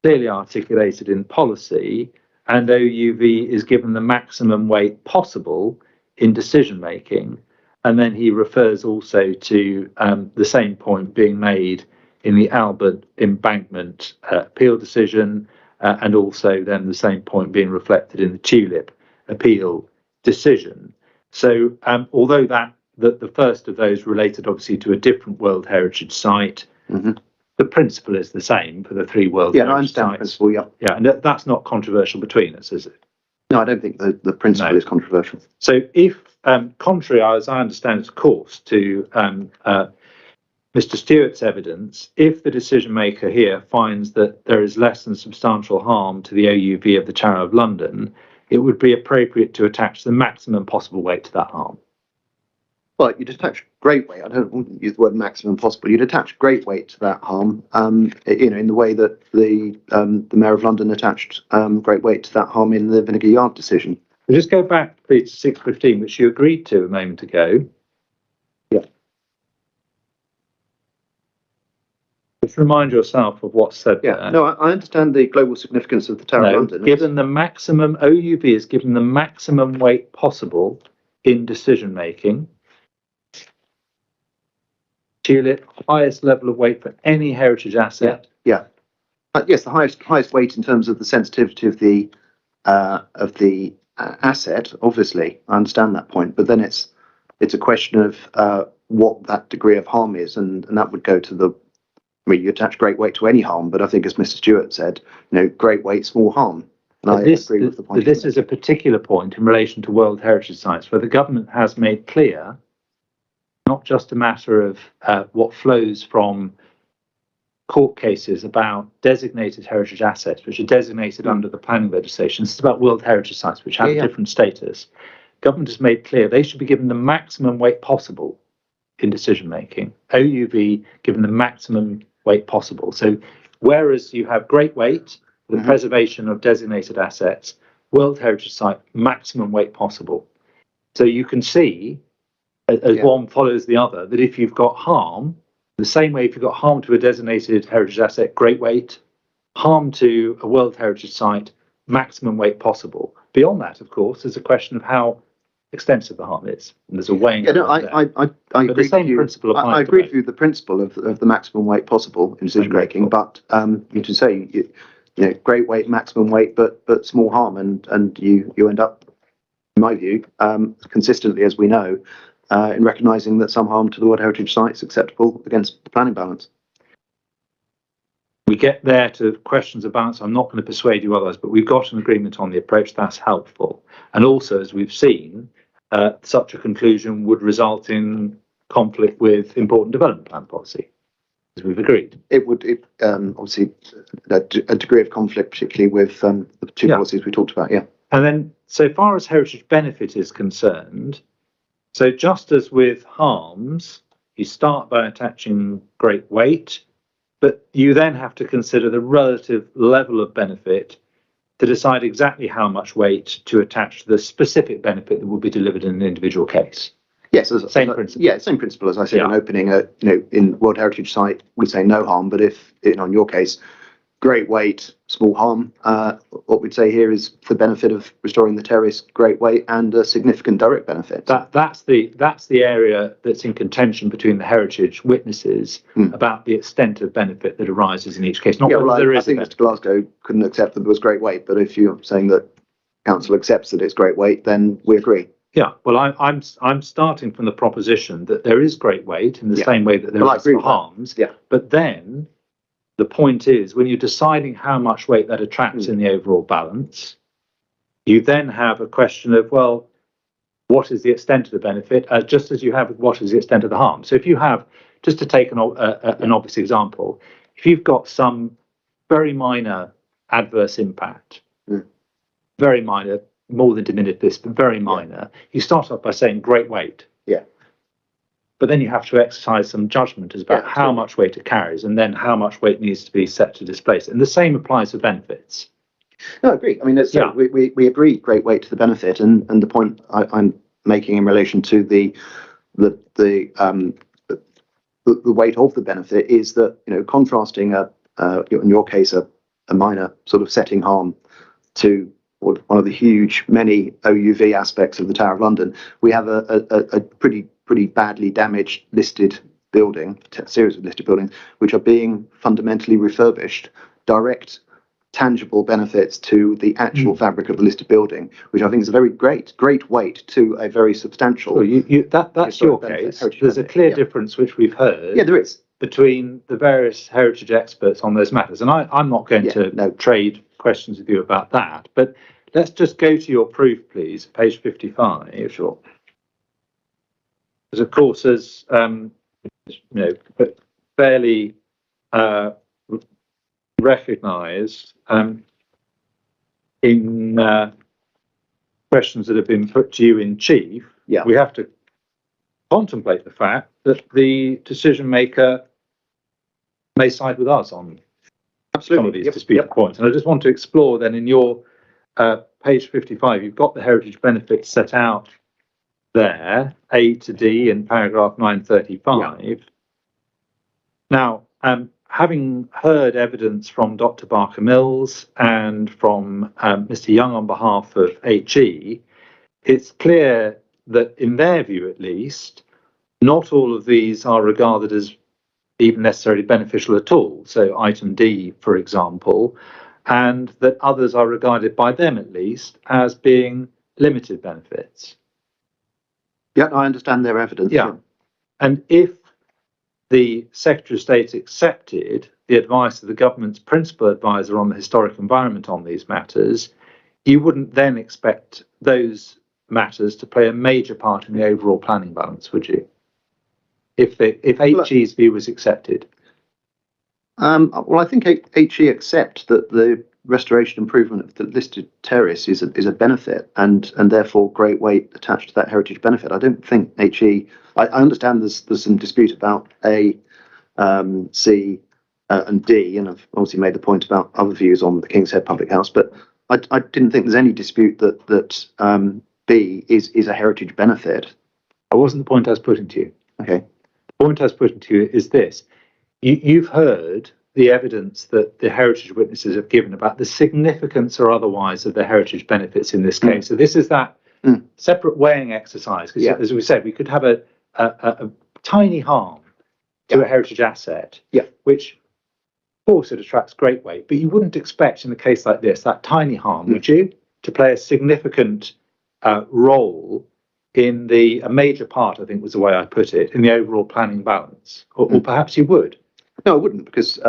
clearly articulated in policy and OUV is given the maximum weight possible in decision making. And then he refers also to the same point being made in the Albert Embankment appeal decision, and also then the same point being reflected in the Tulip appeal decision. So although the first of those related obviously to a different World Heritage Site, the principle is the same for the three World Heritage I understand Sites. the principle, yeah. Yeah, and that's not controversial between us, is it? No, I don't think the principle is controversial. So if, contrary, as I understand it, of course, to Mr. Stewart's evidence, if the decision maker here finds that there is less than substantial harm to the OUV of the Tower of London, it would be appropriate to attach the maximum possible weight to that harm. Well, you'd attach great weight. I wouldn't use the word maximum possible. You'd attach great weight to that harm, in the way that the Mayor of London attached great weight to that harm in the Vinegar Yard decision. We'll just go back, please, to 615, which you agreed to a moment ago. Yeah. Just remind yourself of what's said Yeah. there. No, I understand the global significance of the Tower of London. Given the maximum, OUV is given the maximum weight possible in decision making. Tulip, highest level of weight for any heritage asset. Yeah. Yes, the highest weight in terms of the sensitivity of the asset. Obviously, I understand that point, but then it's a question of what that degree of harm is, and that would go to the. I mean, you attach great weight to any harm, but I think, as Mr. Stewart said, great weight, small harm. And I agree with the point. This is a particular point in relation to World Heritage Sites, where the government has made clear, not just a matter of what flows from court cases about designated heritage assets, which are designated under the planning legislation. This is about World Heritage Sites, which have a different status. Government has made clear they should be given the maximum weight possible in decision making. OUV given the maximum weight possible. So whereas you have great weight for the preservation of designated assets, World Heritage Site, maximum weight possible. So you can see, as one follows the other, that if you've got harm, the same way if you've got harm to a designated heritage asset, great weight, harm to a World Heritage Site, maximum weight possible. Beyond that, of course, is a question of how extensive the harm is. And there's a weighing. I agree. The same principle applies. I agree with you. The principle of the maximum weight possible in decision making, but you can say great weight, maximum weight, but small harm, and you end up, in my view, consistently, as we know, in recognising that some harm to the World Heritage Site is acceptable against the planning balance. We get there to questions of balance. I'm not going to persuade you otherwise, but we've got an agreement on the approach. That's helpful. And also, as we've seen, such a conclusion would result in conflict with important development plan policy, as we've agreed. It would, obviously, a degree of conflict, particularly with the two policies we talked about, yeah. And then, so far as heritage benefit is concerned, so just as with harms, you start by attaching great weight, but you then have to consider the relative level of benefit to decide exactly how much weight to attach to the specific benefit that will be delivered in an individual case. Yes, Same principle. Yeah, same principle as I said Yeah. in opening. In World Heritage Site, we say no harm, but if in your case, great weight, small harm. What we'd say here is for the benefit of restoring the terrace, great weight and a significant direct benefit. That's the area that's in contention between the heritage witnesses about the extent of benefit that arises in each case. Not whether there is. I think Mr. Glasgow couldn't accept that there was great weight, but if you're saying that council accepts that it's great weight, then we agree. Yeah, well, I'm starting from the proposition that there is great weight in the same way that there is for harms. Yeah. But then the point is, when you're deciding how much weight that attracts in the overall balance, you then have a question of, well, what is the extent of the benefit, just as you have with what is the extent of the harm. So if you have, just to take an obvious example, if you've got some very minor adverse impact, very minor, more than de minimis, but very minor, you start off by saying great weight. Yeah. But then you have to exercise some judgment as about how much weight it carries and then how much weight needs to be set to displace it. And the same applies for benefits. No, I agree. I mean, we agree great weight to the benefit, and the point I'm making in relation to the weight of the benefit is that, contrasting in your case a minor sort of setting harm to one of the many OUV aspects of the Tower of London, we have a pretty badly damaged listed building, series of listed buildings, which are being fundamentally refurbished, direct tangible benefits to the actual fabric of the listed building, which I think is a very great weight to a very substantial. Well, that's your case. There's a clear difference, which we've heard. Yeah, there is. Between the various heritage experts on those matters. And I'm not going to trade questions with you about that, but let's just go to your proof, please, page 55. Sure. Because, of course, as fairly recognised in questions that have been put to you in chief, we have to contemplate the fact that the decision maker may side with us on some of these disputed points. And I just want to explore then in your page 55, you've got the heritage benefits set out there, A to D in paragraph 935. Now, having heard evidence from Dr. Barker-Mills and from Mr. Young on behalf of HE, it's clear that in their view at least, not all of these are regarded as even necessarily beneficial at all. So item D, for example, and that others are regarded by them at least as being limited benefits. Yeah, I understand their evidence. Yeah. And if the Secretary of State accepted the advice of the government's principal advisor on the historic environment on these matters, you wouldn't then expect those matters to play a major part in the overall planning balance, would you? If HE's view was accepted? Well, I think HE accept that the restoration improvement of the listed terrace is a benefit and therefore great weight attached to that heritage benefit. I don't think HE. I understand there's some dispute about A, C, and D, and I've obviously made the point about other views on the King's Head Public House, but I didn't think there's any dispute that B is a heritage benefit. That wasn't the point I was putting to you. Okay. The point I was putting to you is this. You've heard the evidence that the heritage witnesses have given about the significance or otherwise of the heritage benefits in this case. So this is that separate weighing exercise. Because as we said, we could have a tiny harm to a heritage asset, which of course it attracts great weight, but you wouldn't expect in a case like this, that tiny harm, would you, to play a significant role in a major part, I think was the way I put it, in the overall planning balance, or perhaps you would. No, I wouldn't, because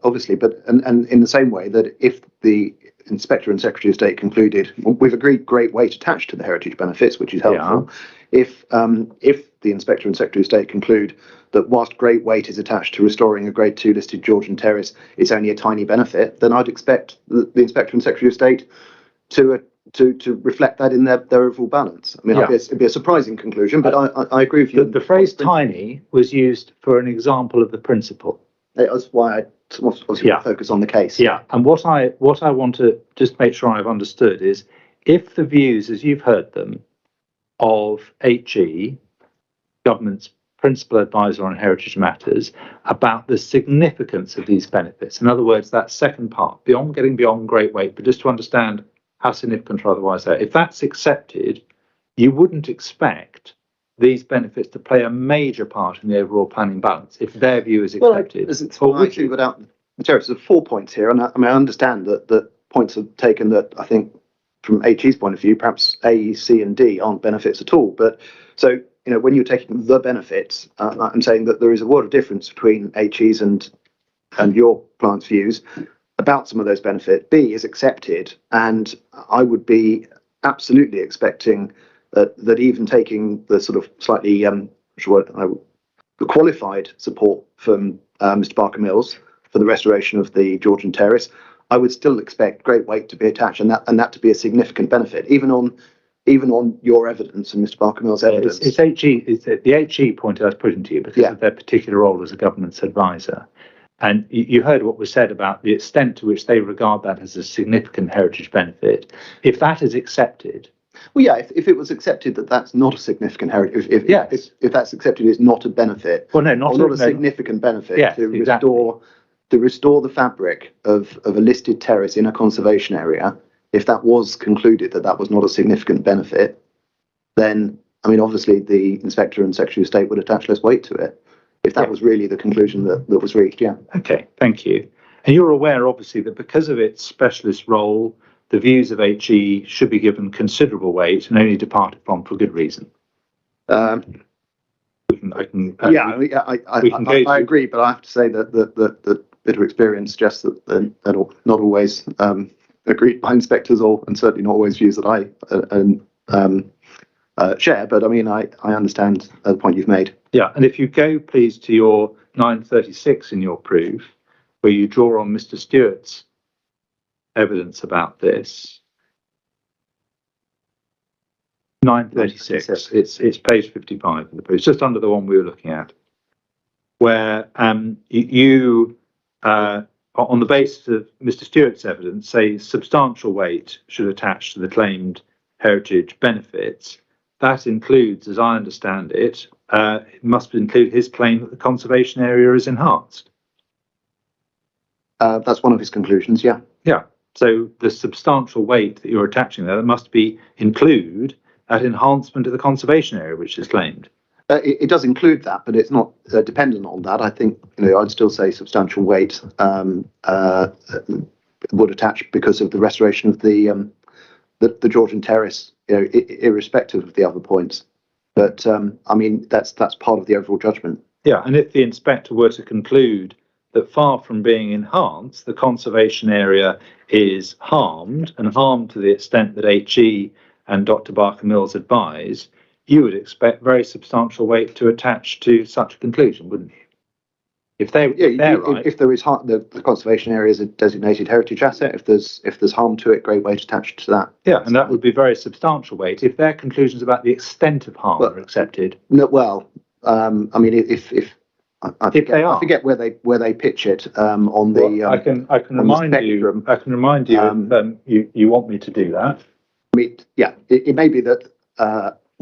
obviously, but and in the same way that if the Inspector and Secretary of State concluded, we've agreed great weight attached to the heritage benefits, which is helpful. If the Inspector and Secretary of State conclude that whilst great weight is attached to restoring a Grade 2 listed Georgian terrace, it's only a tiny benefit, then I'd expect the Inspector and Secretary of State to reflect that in their overall balance. I mean, it'd be a surprising conclusion, but I agree with you. The phrase tiny was used for an example of the principle. That's why I obviously focus on the case. Yeah, and what I want to just make sure I've understood is if the views, as you've heard them, of HE government's principal advisor on heritage matters about the significance of these benefits. In other words, that second part, getting beyond great weight, but just to understand how significant or otherwise they are. If that's accepted, you wouldn't expect these benefits to play a major part in the overall planning balance if their view is accepted. Well, would you, without there's 4 points here, and I understand that points are taken that I think from HE's point of view, perhaps A, C, and D aren't benefits at all. But so, when you're taking the benefits, I'm saying that there is a world of difference between HE's and your client's views about some of those benefits. B is accepted, and I would be absolutely expecting that even taking the sort of slightly the qualified support from Mr. Barker Mills for the restoration of the Georgian Terrace, I would still expect great weight to be attached, and that to be a significant benefit, even on your evidence and Mr. Barker Mills' evidence. It's HE. It's the HE point I was putting to you because of their particular role as a government's advisor. And you heard what was said about the extent to which they regard that as a significant heritage benefit. If that is accepted. Well, yeah, if it was accepted that that's not a significant heritage, if that's accepted is not a benefit, well, no, not a significant benefit to restore the fabric of a listed terrace in a conservation area. If that was concluded that was not a significant benefit, then obviously the Inspector and Secretary of State would attach less weight to it. If that was really the conclusion that was reached, yeah. Okay, thank you. And you're aware, obviously, that because of its specialist role, the views of HE should be given considerable weight and only departed from for good reason. I agree, but I have to say that bit of experience suggests that they're not always agreed by inspectors, and certainly not always views that I share. But I understand the point you've made. Yeah, and if you go, please, to your 936 in your proof, where you draw on Mr. Stewart's evidence about this. 936. It's page 55 of the proof, just under the one we were looking at, where you on the basis of Mr. Stewart's evidence, say substantial weight should attach to the claimed heritage benefits. That includes, as I understand it, it must include his claim that the conservation area is enhanced. That's one of his conclusions, yeah. Yeah. So the substantial weight that you're attaching there must include that enhancement of the conservation area which is claimed. It does include that, but it's not dependent on that. I think I'd still say substantial weight would attach because of the restoration of the Georgian Terrace, irrespective of the other points. But that's part of the overall judgment. Yeah, and if the inspector were to conclude that far from being enhanced, the conservation area is harmed, and harmed to the extent that HE and Dr. Barker Mills advise, you would expect very substantial weight to attach to such a conclusion, wouldn't you? If there is the conservation area is a designated heritage asset, if there's harm to it, great weight attached to that. Yeah, and that would be very substantial weight if their conclusions about the extent of harm are accepted. No, well, I forget where they pitch it on the. Well, I can remind you. I can remind you if you want me to do that. It may be that.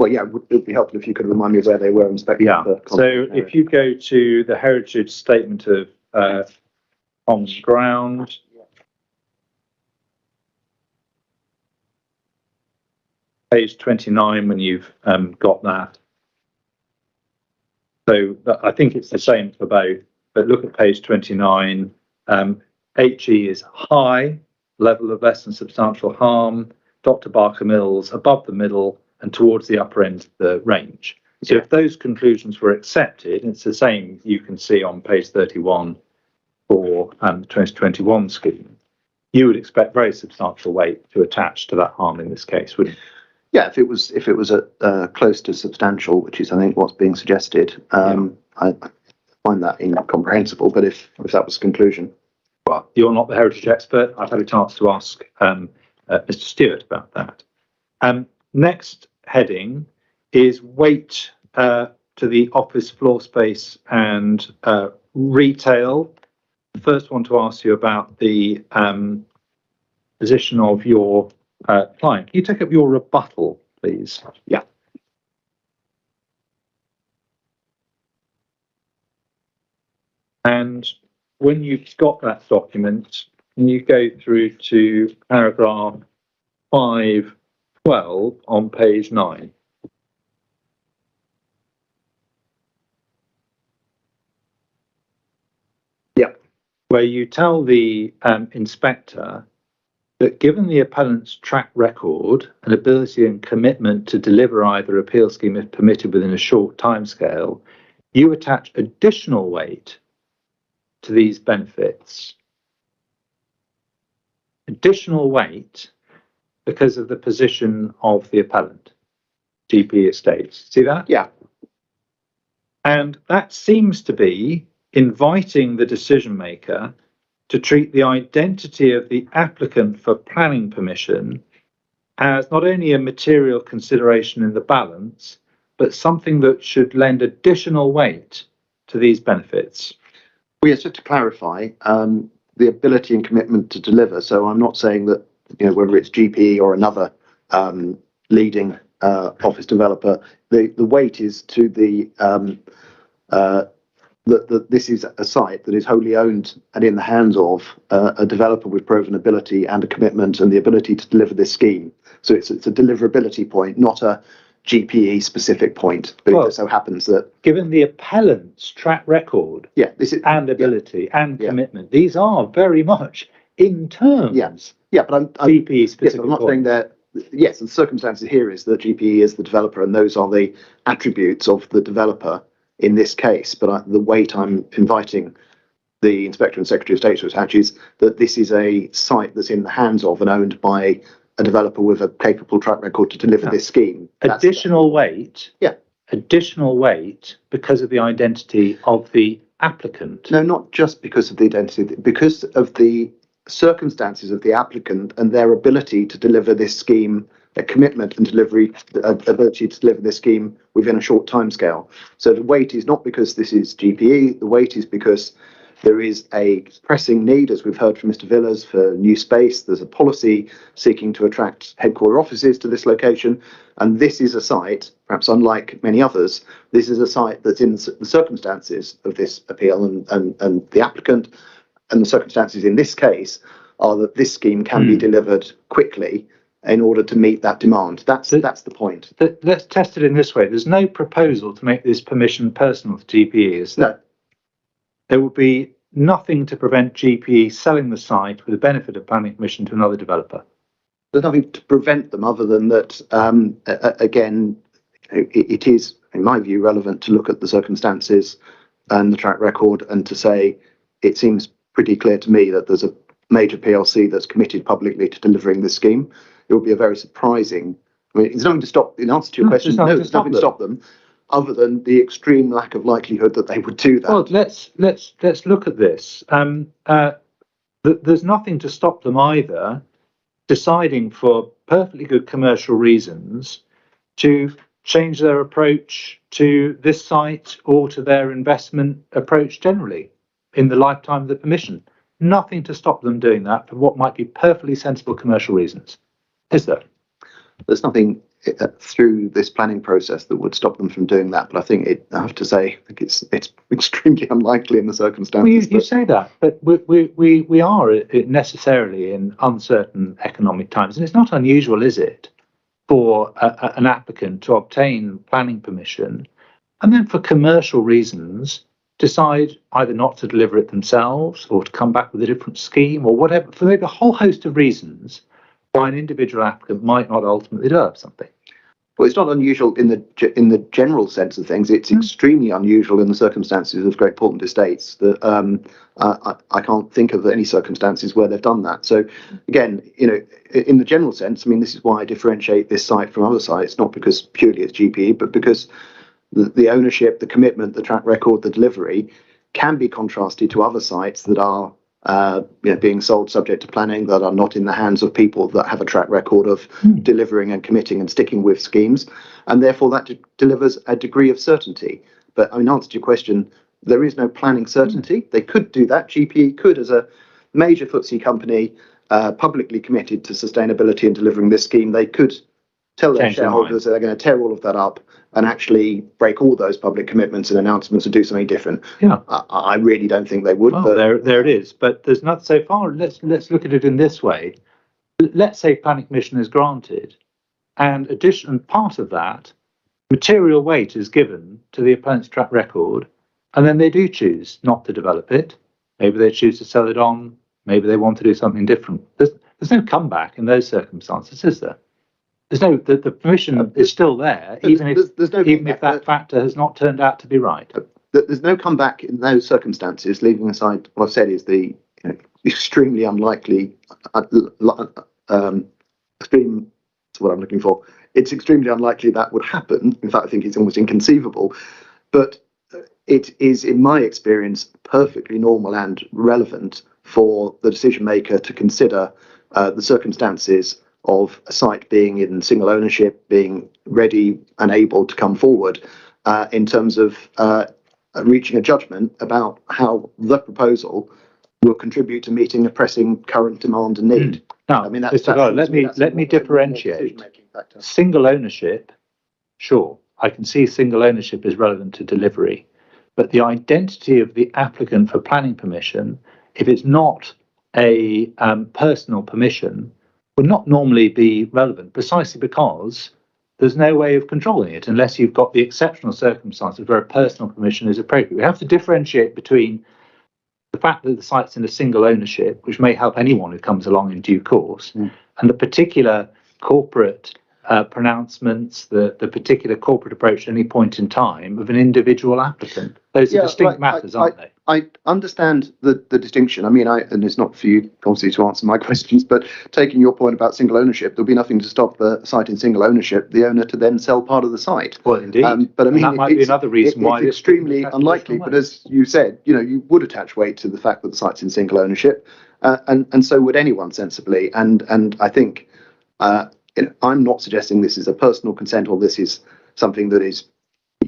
It would be helpful if you could remind me of where they were inspecting. Yeah. So if you go to the Heritage Statement of on ground. Page 29, when you've got that. So I think it's the same for both, but look at page 29. HE is high, level of less than substantial harm. Dr. Barker Mills above the middle and towards the upper end of the range. So if those conclusions were accepted, it's the same you can see on page 31 for the 2021 scheme, you would expect very substantial weight to attach to that harm in this case, wouldn't you? Yeah, if it was close to substantial, which is I think what's being suggested, I find that incomprehensible. But if that was the conclusion, well, you're not the heritage expert. I've had a chance to ask Mr. Stewart about that. Next heading is weight to the office floor space and retail. The first one to ask you about the position of your client. Can you take up your rebuttal, please? Yeah. And when you've got that document, and you go through to paragraph 512 on page 9. Yeah. Where you tell the inspector that given the appellant's track record and ability and commitment to deliver either appeal scheme if permitted within a short timescale, you attach additional weight to these benefits. Additional weight because of the position of the appellant, GP Estates. See that? Yeah. And that seems to be inviting the decision maker to treat the identity of the applicant for planning permission as not only a material consideration in the balance, but something that should lend additional weight to these benefits. Well, yes, just to clarify, the ability and commitment to deliver. So I'm not saying that, whether it's GPE or another leading office developer, the weight is to that this is a site that is wholly owned and in the hands of a developer with proven ability and a commitment and the ability to deliver this scheme. So it's a deliverability point, not a GPE specific point. But it so happens that, given the appellant's track record, this is, and ability and commitment, these are very much in terms. But I'm GPE specific. I'm not saying that. Yes, the circumstances here is that GPE is the developer, and those are the attributes of the developer in this case. But the weight I'm inviting the Inspector and Secretary of State to attach is that this is a site that's in the hands of and owned by a developer with a capable track record to deliver this scheme. Additional weight. Yeah. Additional weight because of the identity of the applicant. No, not just because of the identity, because of the circumstances of the applicant and their ability to deliver this scheme, their commitment and ability to deliver this scheme within a short timescale. So the weight is not because this is GPE, the weight is because there is a pressing need, as we've heard from Mr. Villas, for new space. There's a policy seeking to attract headquarter offices to this location. And this is a site, perhaps unlike many others, this is a site that's in the circumstances of this appeal and the applicant. And the circumstances in this case are that this scheme can be delivered quickly in order to meet that demand. That's the point. Let's test it in this way. There's no proposal to make this permission personal to GPE, is there? No. There will be nothing to prevent GPE selling the site with the benefit of planning permission to another developer. There's nothing to prevent them other than that, again, it is, in my view, relevant to look at the circumstances and the track record and to say it seems pretty clear to me that there's a major PLC that's committed publicly to delivering this scheme. It would be a very surprising, it's nothing to stop, in answer to your question, there's nothing to stop them other than the extreme lack of likelihood that they would do that. Well, let's look at this. There's nothing to stop them either deciding for perfectly good commercial reasons to change their approach to this site or to their investment approach generally in the lifetime of the permission. Nothing to stop them doing that for what might be perfectly sensible commercial reasons, is there? There's nothing through this planning process that would stop them from doing that, but I think I have to say, I think it's extremely unlikely in the circumstances. Well, you say that, but we are necessarily in uncertain economic times, and it's not unusual, is it, for an applicant to obtain planning permission and then for commercial reasons decide either not to deliver it themselves or to come back with a different scheme or whatever, for maybe a whole host of reasons why an individual applicant might not ultimately develop something. Well, it's not unusual in the general sense of things. It's extremely unusual in the circumstances of Great Portland Estates that I can't think of any circumstances where they've done that. So again, in the general sense, this is why I differentiate this site from other sites, not because purely it's GPE, but because the ownership, the commitment, the track record, the delivery can be contrasted to other sites that are being sold subject to planning, that are not in the hands of people that have a track record of delivering and committing and sticking with schemes, and therefore that delivers a degree of certainty. But in answer to your question, there is no planning certainty. They could do that. GPE could, as a major FTSE company publicly committed to sustainability and delivering this scheme, they could tell their change their shareholders that they're going to tear all of that up and actually break all those public commitments and announcements and do something different. Yeah. I really don't think they would. Well, but there it is. But there's not so far. Let's look at it in this way. Let's say planning permission is granted, and part of that material weight is given to the opponent's track record, and then they do choose not to develop it. Maybe they choose to sell it on. Maybe they want to do something different. There's no comeback in those circumstances, is there? There's no the permission is still there, even if that factor has not turned out to be right. There's no comeback in those circumstances. Leaving aside what I've said is the extremely unlikely extreme. That's what I'm looking for. It's extremely unlikely that would happen. In fact, I think it's almost inconceivable. But it is, in my experience, perfectly normal and relevant for the decision maker to consider the circumstances of a site being in single ownership, being ready and able to come forward in terms of reaching a judgment about how the proposal will contribute to meeting a pressing current demand and need. Now, let me differentiate. Single ownership, sure, I can see single ownership is relevant to delivery, but the identity of the applicant for planning permission, if it's not a personal permission, would not normally be relevant, precisely because there's no way of controlling it unless you've got the exceptional circumstances where a personal permission is appropriate. We have to differentiate between the fact that the site's in a single ownership, which may help anyone who comes along in due course, and the particular corporate pronouncements, the particular corporate approach at any point in time of an individual applicant. Those are distinct matters, aren't they? I understand the distinction. I mean, and it's not for you, obviously, to answer my questions, but taking your point about single ownership, there'll be nothing to stop the site in single ownership, the owner to then sell part of the site. Well, indeed. But I mean, that might be another reason why it's extremely unlikely. But as you said, you would attach weight to the fact that the site's in single ownership, and so would anyone sensibly. And I think I'm not suggesting this is a personal consent or this is something that is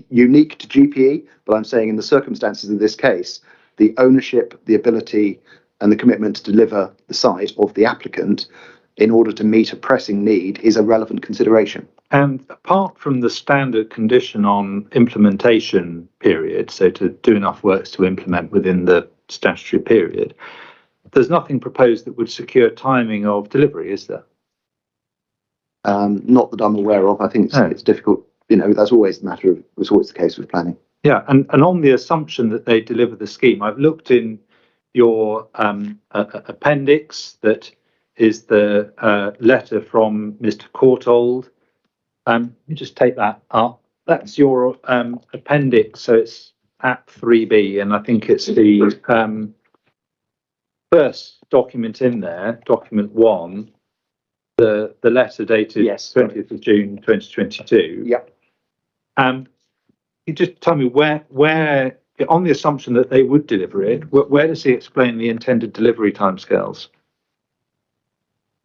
unique to GPE, but I'm saying in the circumstances of this case, the ownership, the ability, and the commitment to deliver the site of the applicant in order to meet a pressing need is a relevant consideration. And apart from the standard condition on implementation period, so to do enough works to implement within the statutory period, there's nothing proposed that would secure timing of delivery, is there? Not that I'm aware of. I think it's difficult. That's always it's always the case with planning. Yeah, and on the assumption that they deliver the scheme, I've looked in your appendix that is the letter from Mr. Courtauld. Let me just take that up. That's your appendix, so it's at 3B, and I think it's the first document in there, document 1, the letter dated 20th of June 2022. Yeah. You just tell me where, on the assumption that they would deliver it, where does he explain the intended delivery timescales?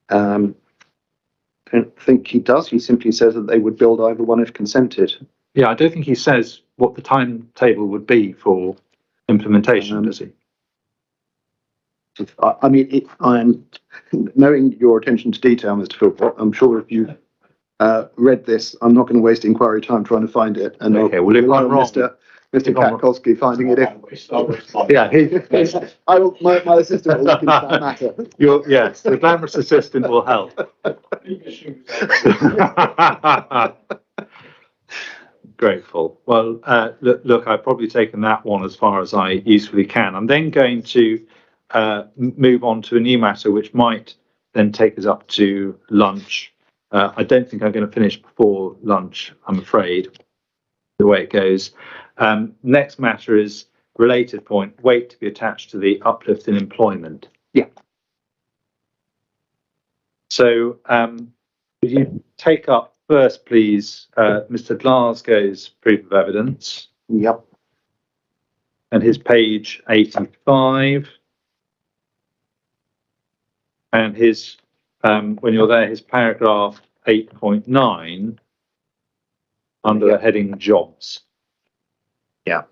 I don't think he does. He simply says that they would build either one if consented. Yeah, I don't think he says what the timetable would be for implementation, does he? I mean, I'm knowing your attention to detail, Mr. Philpott. I'm sure if you read this, I'm not going to waste inquiry time trying to find it. And okay, well, if I'm wrong, Mr. Katkowski finding it. My assistant will look into that matter. Yes, the glamorous assistant will help. Grateful. Well, look, I've probably taken that one as far as I usefully can. I'm then going to move on to a new matter, which might then take us up to lunch. I don't think I'm going to finish before lunch, I'm afraid, the way it goes. Next matter is related point, weight to be attached to the uplift in employment. Yeah. So would you take up first, please, Mr. Glasgow's proof of evidence? Yep. And his page 85. And his, when you're there, his paragraph 8.9 under the heading jobs. Yeah.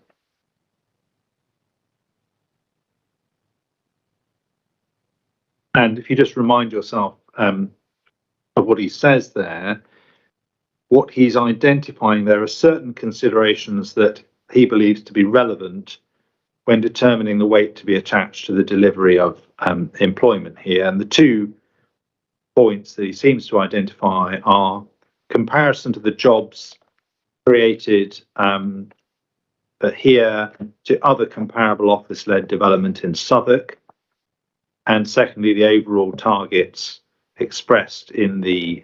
And if you just remind yourself of what he says there, what he's identifying, there are certain considerations that he believes to be relevant when determining the weight to be attached to the delivery of employment here. And the 2 points that he seems to identify are comparison to the jobs created here to other comparable office-led development in Southwark, and secondly, the overall targets expressed in the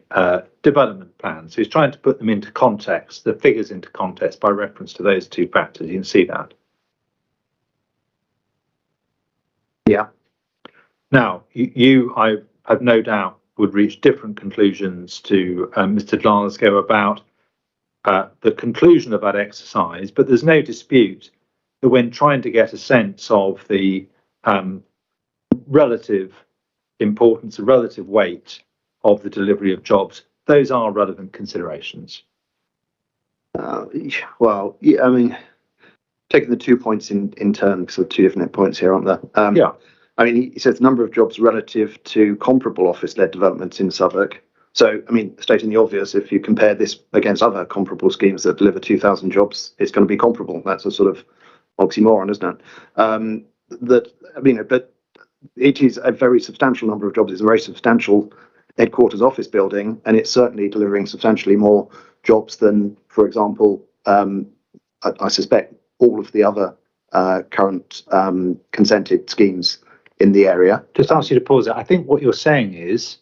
development plan. So he's trying to put them into context, the figures into context by reference to those 2 factors. You can see that. Yeah. Now, you I have no doubt, would reach different conclusions to Mr. Glasgow about the conclusion of that exercise, but there's no dispute that when trying to get a sense of the relative importance, the relative weight of the delivery of jobs, those are relevant considerations. Well, yeah, I mean, taking the 2 points in turn, because there are 2 different points here, aren't there? Yeah. I mean, he says the number of jobs relative to comparable office-led developments in Southwark. So, I mean, stating the obvious, if you compare this against other comparable schemes that deliver 2,000 jobs, it's going to be comparable. That's a sort of oxymoron, isn't it? But it is a very substantial number of jobs. It's a very substantial headquarters office building, and it's certainly delivering substantially more jobs than, for example, I suspect all of the other current consented schemes in the area. Just ask you to pause it. I think what you're saying is,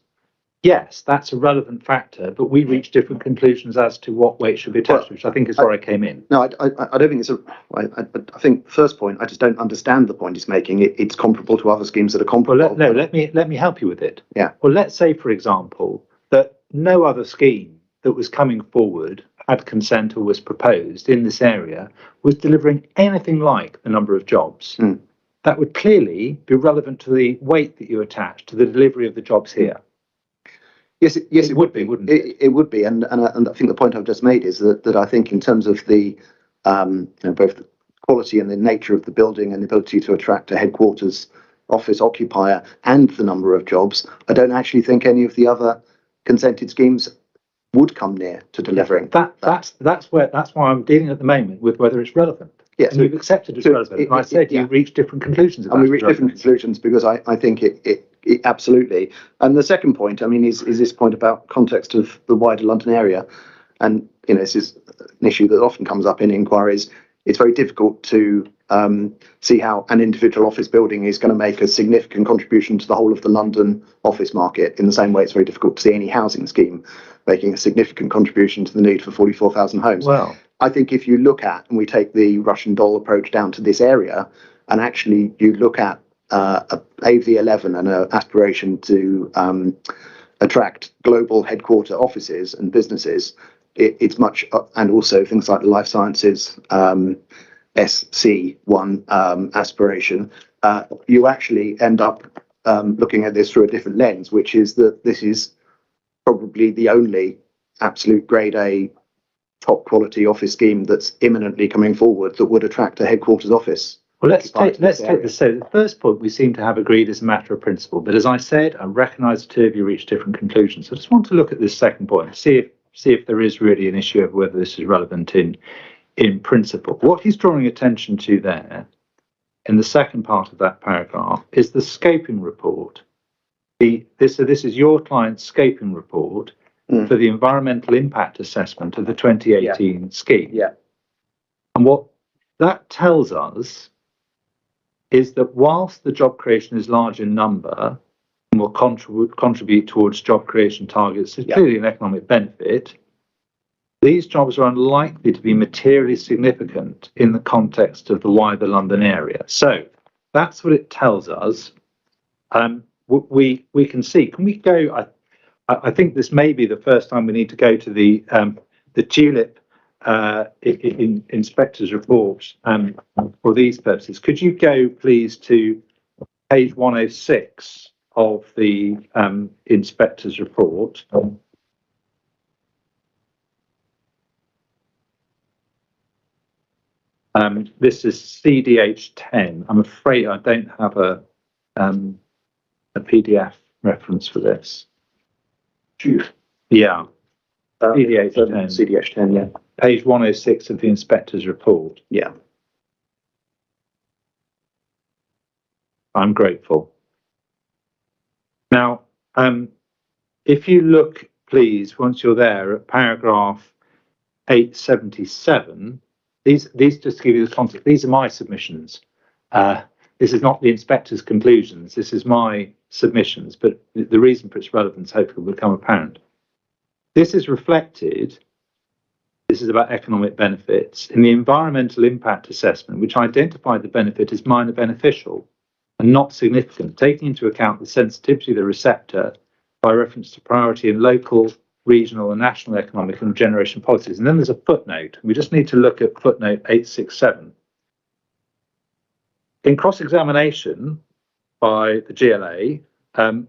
yes, that's a relevant factor, but we reach different conclusions as to what weight should be attached, which I think is where I came in. No, I don't think it's I think the first point, I just don't understand the point he's making. It's comparable to other schemes that are comparable. Well, let me help you with it. Yeah. Well, let's say, for example, that no other scheme that was coming forward, had consent or was proposed in this area, was delivering anything like the number of jobs. That would clearly be relevant to the weight that you attach to the delivery of the jobs here. Yes, it would be, wouldn't it? It would be, and I think the point I've just made is that I think in terms of the both the quality and the nature of the building and the ability to attract a headquarters office occupier and the number of jobs, I don't actually think any of the other consented schemes would come near to delivering. That's why I'm dealing at the moment with whether it's relevant. Yes, and you've accepted it's relevant. And I said you reached different conclusions. And we reached different conclusions because I think it absolutely. And the second point, I mean, is this point about context of the wider London area, and this is an issue that often comes up in inquiries. It's very difficult to see how an individual office building is going to make a significant contribution to the whole of the London office market. In the same way, it's very difficult to see any housing scheme making a significant contribution to the need for 44,000 homes. Well, I think if you look at, and we take the Russian doll approach down to this area, and actually you look at AV11 and an aspiration to attract global headquarter offices and businesses, it's much, and also things like the life sciences SC1 aspiration, you actually end up looking at this through a different lens, which is that this is probably the only absolute grade A top quality office scheme that's imminently coming forward that would attract a headquarters office. Well, let's take this. So the first point we seem to have agreed as a matter of principle, but as I said, I recognise the 2 of you reached different conclusions. So I just want to look at this second point, see if there is really an issue of whether this is relevant in principle. What he's drawing attention to there, in the second part of that paragraph, is the scoping report. This is your client's scoping report for the environmental impact assessment of the 2018 scheme. Yeah. And what that tells us is that whilst the job creation is large in number and will contribute towards job creation targets, it's clearly an economic benefit, these jobs are unlikely to be materially significant in the context of the wider London area. So that's what it tells us. We can see. Can we go? I think this may be the first time we need to go to the tulip inspector's report for these purposes. Could you go, please, to page 106 of the inspector's report? This is CDH 10. I'm afraid I don't have a PDF reference for this. Yeah. CDH 10. CDH 10, yeah. Page 106 of the inspector's report. Yeah. I'm grateful. Now, if you look, please, once you're there at paragraph 877, these just to give you the context, these are my submissions. This is not the inspector's conclusions. This is my submissions, but the reason for its relevance hopefully will become apparent. This is reflected, this is about economic benefits, in the environmental impact assessment, which identified the benefit as minor beneficial and not significant, taking into account the sensitivity of the receptor by reference to priority in local, regional and national economic and generation policies. And then there's a footnote. We just need to look at footnote 867. In cross-examination by the GLA,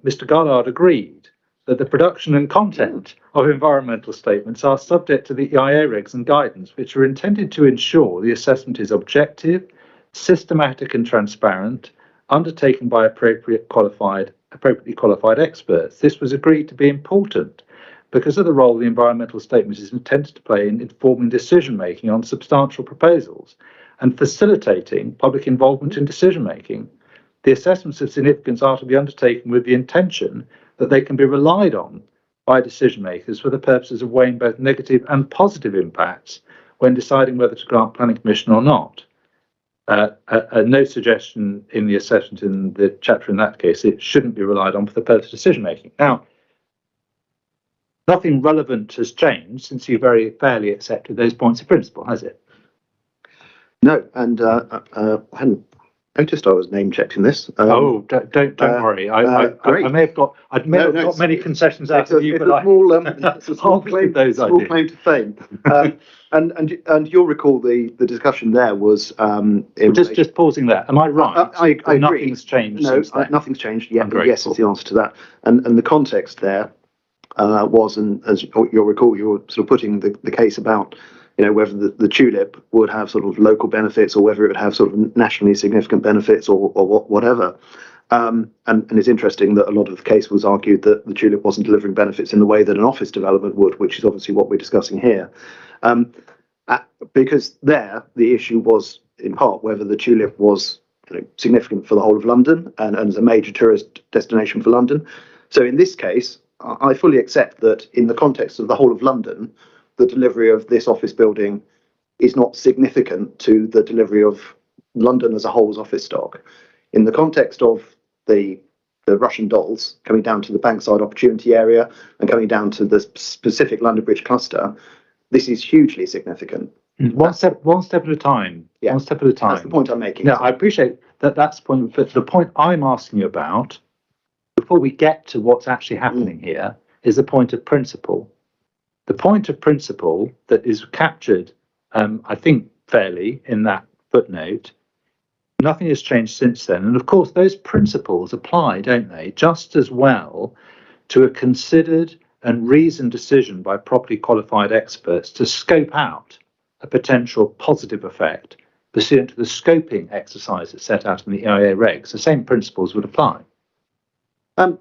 Mr. Goddard agreed that the production and content of environmental statements are subject to the EIA regs and guidance, which are intended to ensure the assessment is objective, systematic and transparent, undertaken by appropriately qualified experts. This was agreed to be important because of the role the environmental statement is intended to play in informing decision-making on substantial proposals and facilitating public involvement in decision-making. The assessments of significance are to be undertaken with the intention that they can be relied on by decision makers for the purposes of weighing both negative and positive impacts when deciding whether to grant planning permission or not. No suggestion in the assessment in the chapter in that case, it shouldn't be relied on for the purpose of decision making. Now, nothing relevant has changed since you very fairly accepted those points of principle, has it? No, and I hadn't noticed I was name checked in this. Don't worry. I may have got many concessions out of you, but it's a small claim to fame. And you'll recall the discussion there was just pausing there. Am I right? I agree. Nothing's changed. No, nothing's changed yet. But yes, is the answer to that. And the context there was, and as you'll recall, you were sort of putting the case about, you know, whether the tulip would have sort of local benefits or whether it would have sort of nationally significant benefits or whatever. And it's interesting that a lot of the case was argued that the tulip wasn't delivering benefits in the way that an office development would, which is obviously what we're discussing here. Because there, the issue was in part whether the tulip was, you know, significant for the whole of London and as a major tourist destination for London. So in this case, I fully accept that in the context of the whole of London, the delivery of this office building is not significant to the delivery of London as a whole's office stock. In the context of the Russian dolls coming down to the Bankside opportunity area and coming down to the specific London Bridge cluster, this is hugely significant. One step at a time. Yeah, one step at a time. That's the point I'm making. No, I appreciate that. That's the point. But the point I'm asking you about, before we get to what's actually happening here, is the point of principle. The point of principle that is captured, I think, fairly in that footnote. Nothing has changed since then. And of course, those principles apply, don't they, just as well to a considered and reasoned decision by properly qualified experts to scope out a potential positive effect pursuant to the scoping exercise that's set out in the EIA regs. The same principles would apply. But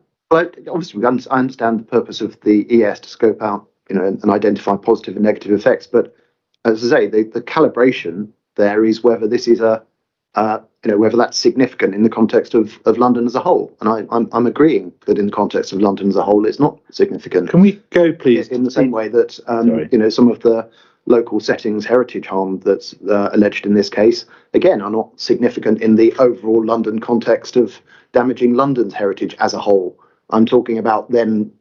obviously, I understand the purpose of the ES to scope out, you know, and identify positive and negative effects. But as I say, the calibration there is whether this is whether that's significant in the context of London as a whole. And I'm agreeing that in the context of London as a whole, it's not significant. Can we go, please? In the same way that, some of the local settings heritage harm that's alleged in this case, again, are not significant in the overall London context of damaging London's heritage as a whole. I'm talking about then,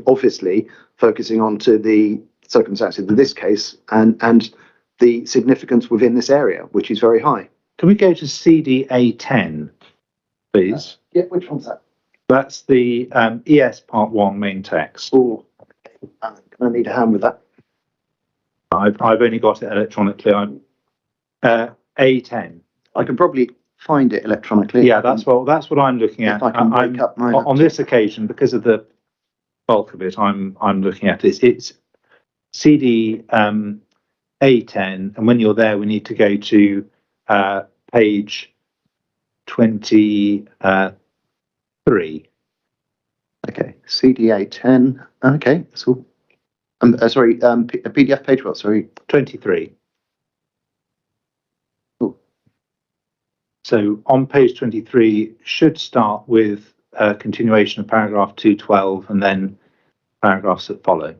obviously, focusing on to the circumstances of this case and the significance within this area, which is very high. Can we go to CDA 10, please? Yeah, which one's that? That's the ES Part 1 main text. Oh, can I need a hand with that? I've only got it electronically. I'm A10. I can probably find it electronically. Yeah, that's what I'm looking at. If I can wake up my on this occasion, because of the bulk of it, I'm looking at it. It's CD A10, and when you're there, we need to go to page 23. Okay, CDA 10. Okay, that's all. Sorry, a PDF page what? Sorry. 23. Ooh. So on page 23 should start with a continuation of paragraph 212 and then paragraphs that follow.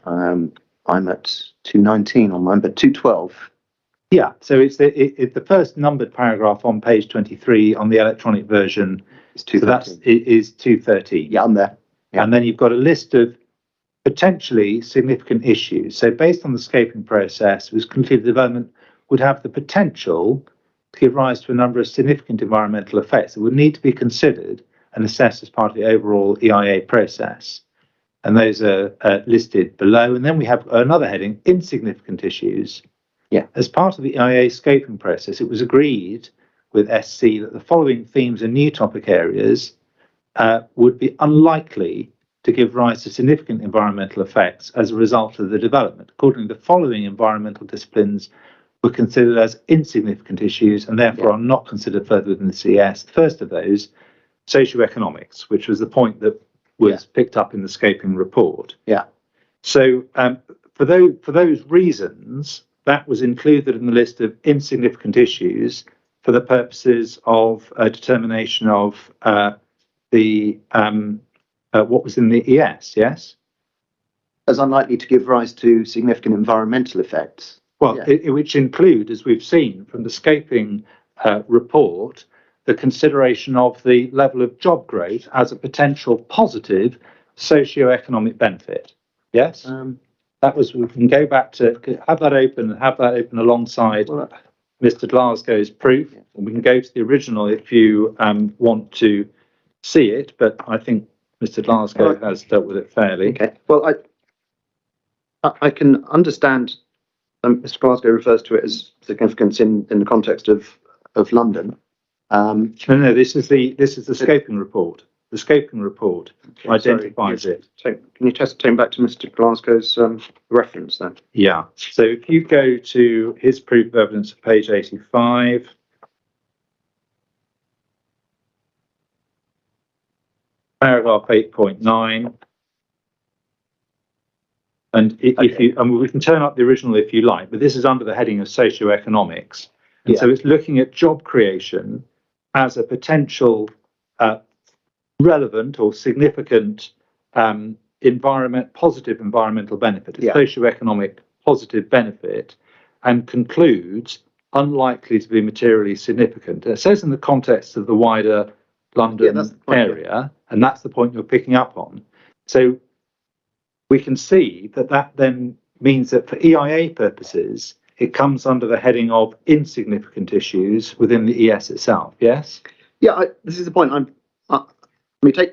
I'm at 219 on mine, but 212. Yeah, so it's the first numbered paragraph on page 23 on the electronic version. It's So that's 213. is 213. Yeah, I'm there. Yeah. And then you've got a list of potentially significant issues. So based on the scoping process, it was concluded the development would have the potential to give rise to a number of significant environmental effects that would need to be considered and assessed as part of the overall EIA process. And those are listed below. And then we have another heading, insignificant issues. Yeah. As part of the EIA scoping process, it was agreed with SC that the following themes and new topic areas would be unlikely to give rise to significant environmental effects as a result of the development. Accordingly, the following environmental disciplines were considered as insignificant issues and therefore are not considered further within the CS. The first of those, socioeconomics, which was the point that was picked up in the scoping report. Yeah. So for those reasons, that was included in the list of insignificant issues for the purposes of determination of what was in the ES, yes? As unlikely to give rise to significant environmental effects. Well, which include, as we've seen from the scoping report, the consideration of the level of job growth as a potential positive socio-economic benefit. Yes? That was, we can go back to have that open alongside Mr. Glasgow's proof. And we can go to the original if you want to see it, but I think Mr. Glasgow has dealt with it fairly. Okay. Well, I can understand Mr. Glasgow refers to it as significance in the context of London. No, this is the scoping report. The scoping report identifies it. So can you just take back to Mr. Glasgow's reference then? Yeah. So if you go to his proof of evidence at page 85. Paragraph 8.9. And we can turn up the original if you like, but this is under the heading of socioeconomics. And so it's looking at job creation as a potential relevant or significant positive environmental benefit, a socioeconomic positive benefit, and concludes unlikely to be materially significant. It says in the context of the wider London area, and that's the point you're picking up on. So we can see that then means that for EIA purposes, it comes under the heading of insignificant issues within the ES itself. Yes. Yeah, this is the point.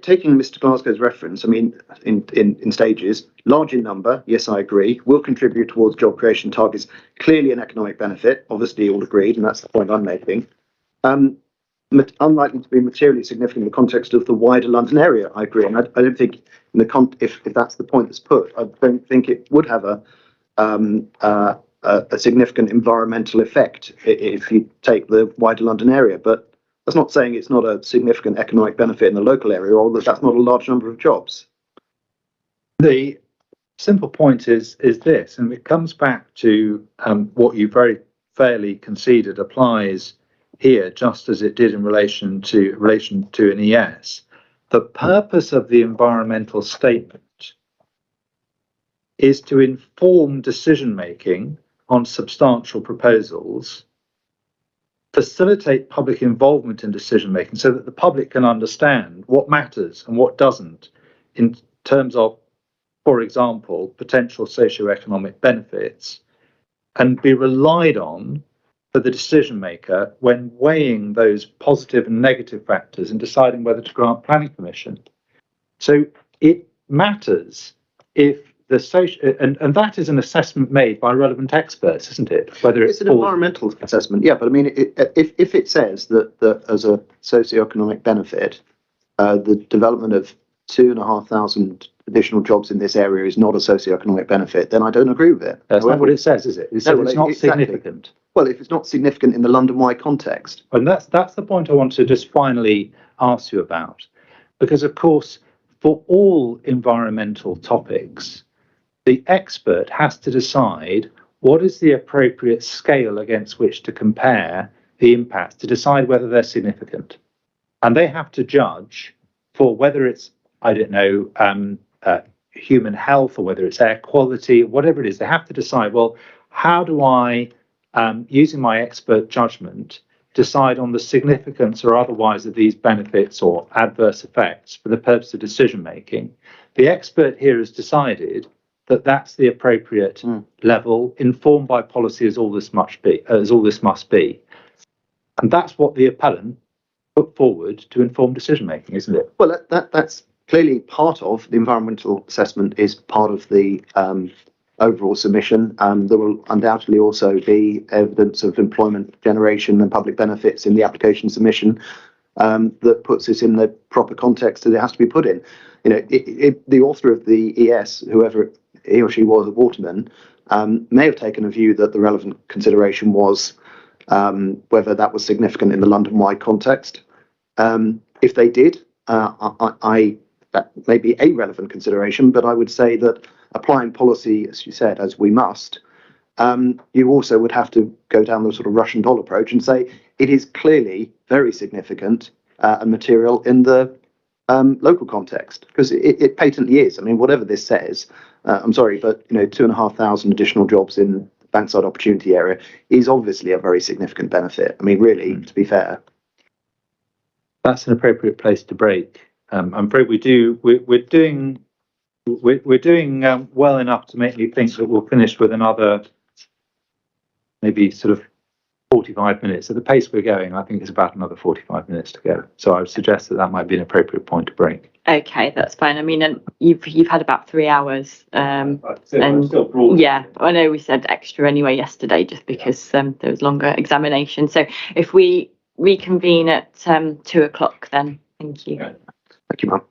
Taking Mr. Glasgow's reference. I mean, in stages, large in number. Yes, I agree. Will contribute towards job creation targets. Clearly, an economic benefit. Obviously, all agreed, and that's the point I'm making. Unlikely to be materially significant in the context of the wider London area. I agree, and I don't think if that's the point that's put, I don't think it would have a significant environmental effect if you take the wider London area. But that's not saying it's not a significant economic benefit in the local area, or that that's not a large number of jobs. The simple point is this, and it comes back to what you very fairly conceded applies here, just as it did in relation to an ES. The purpose of the environmental statement is to inform decision making on substantial proposals, facilitate public involvement in decision making so that the public can understand what matters and what doesn't in terms of, for example, potential socioeconomic benefits, and be relied on for the decision maker when weighing those positive and negative factors and deciding whether to grant planning permission. So it matters if the social, and that is an assessment made by relevant experts, isn't it? Whether it's an environmental assessment, yeah. But I mean, if it says that as a socioeconomic benefit, the development of 2,500 additional jobs in this area is not a socioeconomic benefit, then I don't agree with it. That's not what it says, is it? It says it's not significant. Well, if it's not significant in the London-wide context. And that's the point I want to just finally ask you about. Because, of course, for all environmental topics, the expert has to decide what is the appropriate scale against which to compare the impacts to decide whether they're significant. And they have to judge for whether it's, I don't know, human health or whether it's air quality, whatever it is. They have to decide, well, how do I, using my expert judgment, decide on the significance or otherwise of these benefits or adverse effects for the purpose of decision making? The expert here has decided that that's the appropriate level, informed by policy as all this must be, and that's what the appellant put forward to inform decision making, isn't it? Well, that's clearly part of the environmental assessment, is part of the overall submission. There will undoubtedly also be evidence of employment generation and public benefits in the application submission that puts it in the proper context that it has to be put in. You know, the author of the ES, whoever he or she was, a waterman, may have taken a view that the relevant consideration was whether that was significant in the London-wide context. If they did, that may be a relevant consideration, but I would say that applying policy, as you said, as we must, you also would have to go down the sort of Russian doll approach and say it is clearly very significant and material in the local context, because it patently is. I mean, whatever this says, I'm sorry, but 2,500 additional jobs in the Bankside opportunity area is obviously a very significant benefit. I mean, really, to be fair. That's an appropriate place to break. I'm afraid we're doing well enough to make me think that we'll finish with another maybe sort of 45 minutes. At the pace we're going, I think it's about another 45 minutes to go. So I would suggest that might be an appropriate point to break. Okay, that's fine. I mean, and you've had about 3 hours. I'm And still broad. yeah, I know we said extra anyway yesterday, just because there was longer examination. So if we reconvene at 2:00, then thank you. Thank you, ma'am.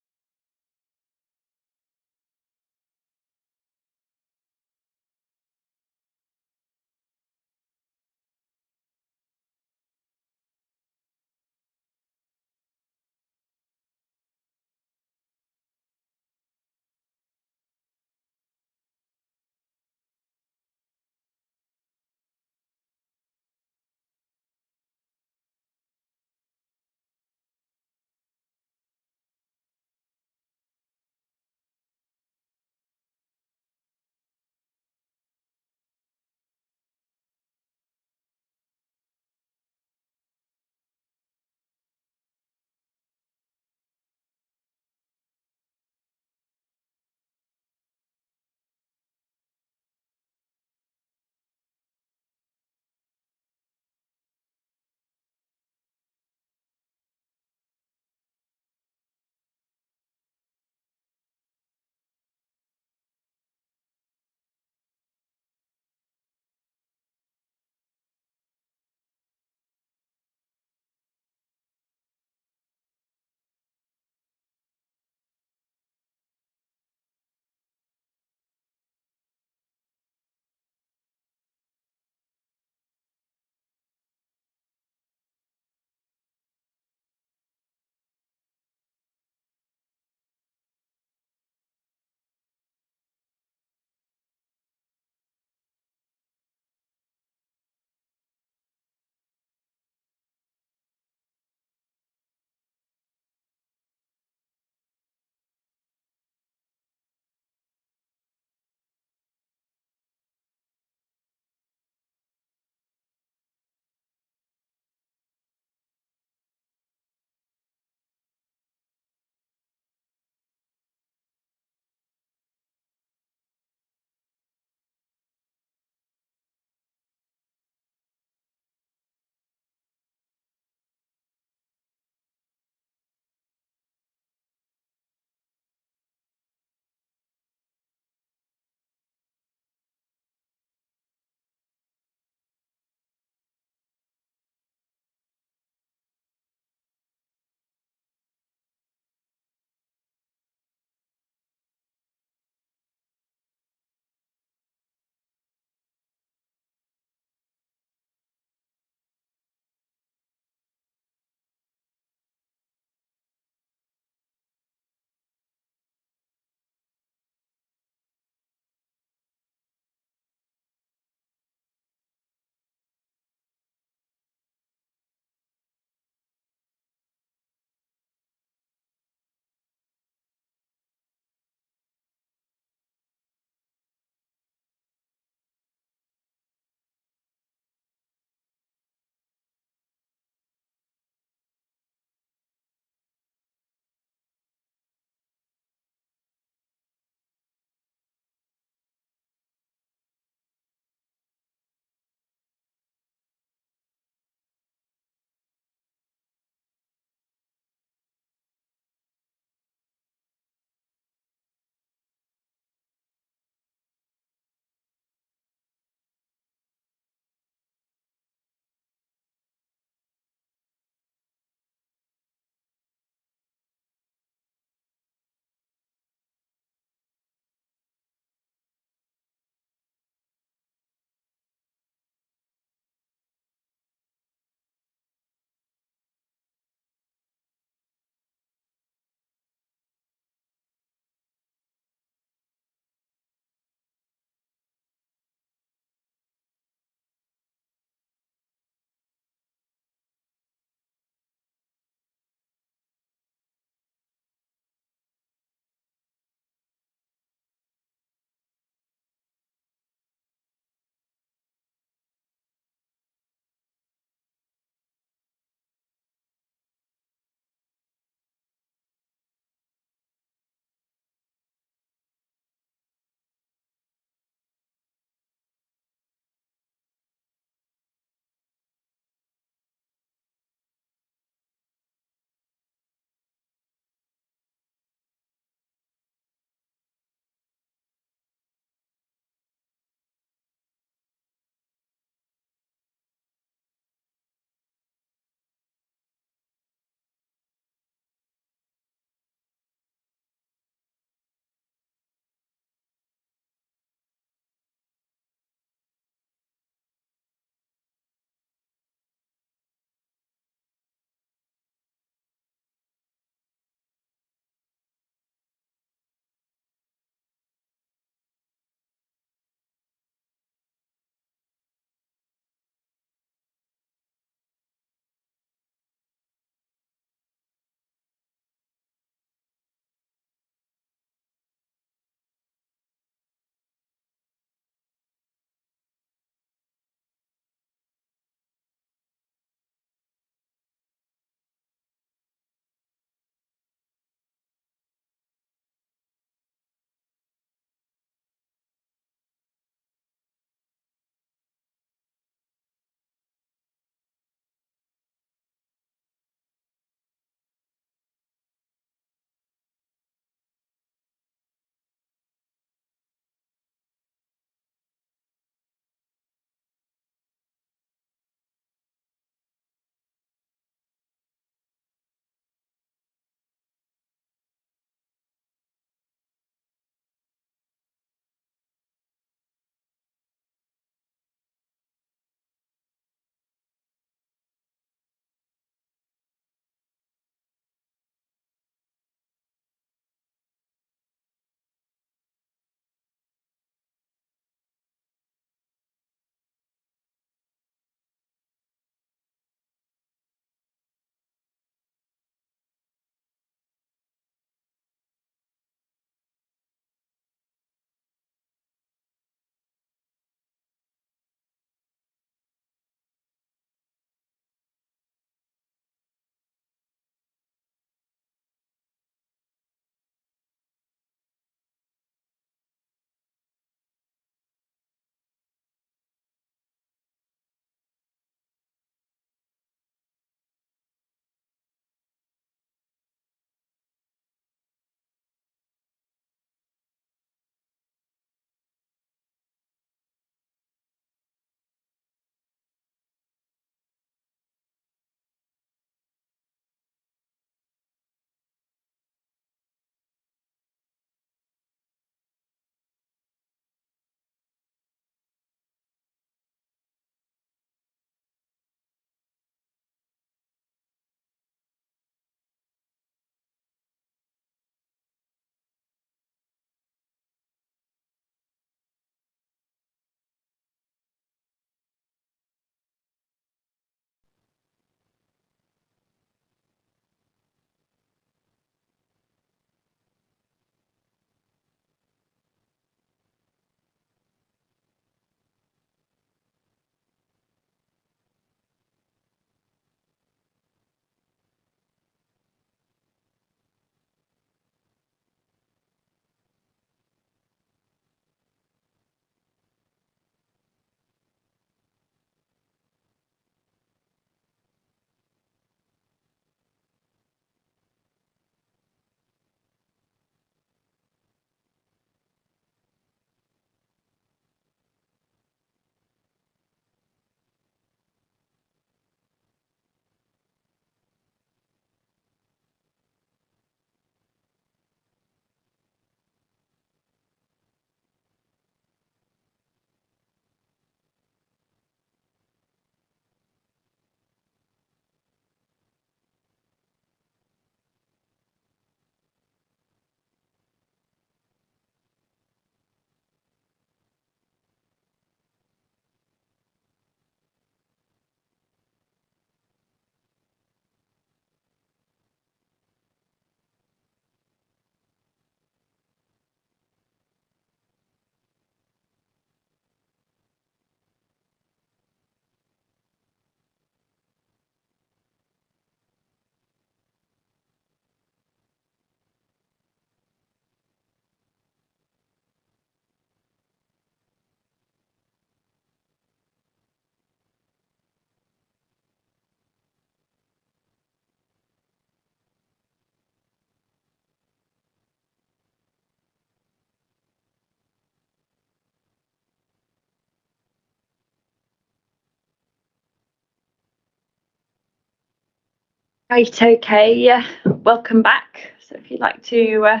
Right, okay, yeah, welcome back. So if you'd like to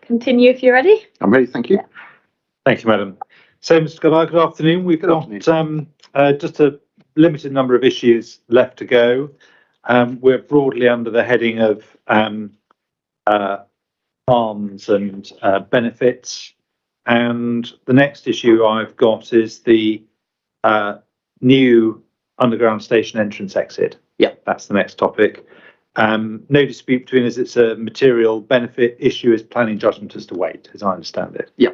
continue if you're ready. I'm ready, thank you. Thank you, Madam. So, Mr. Goddard, good afternoon. We've got just a limited number of issues left to go. We're broadly under the heading of harms and benefits. And the next issue I've got is the new underground station entrance exit. Yeah, that's the next topic. No dispute between us. It's a material benefit issue as planning judgment as to weight, as I understand it. Yeah.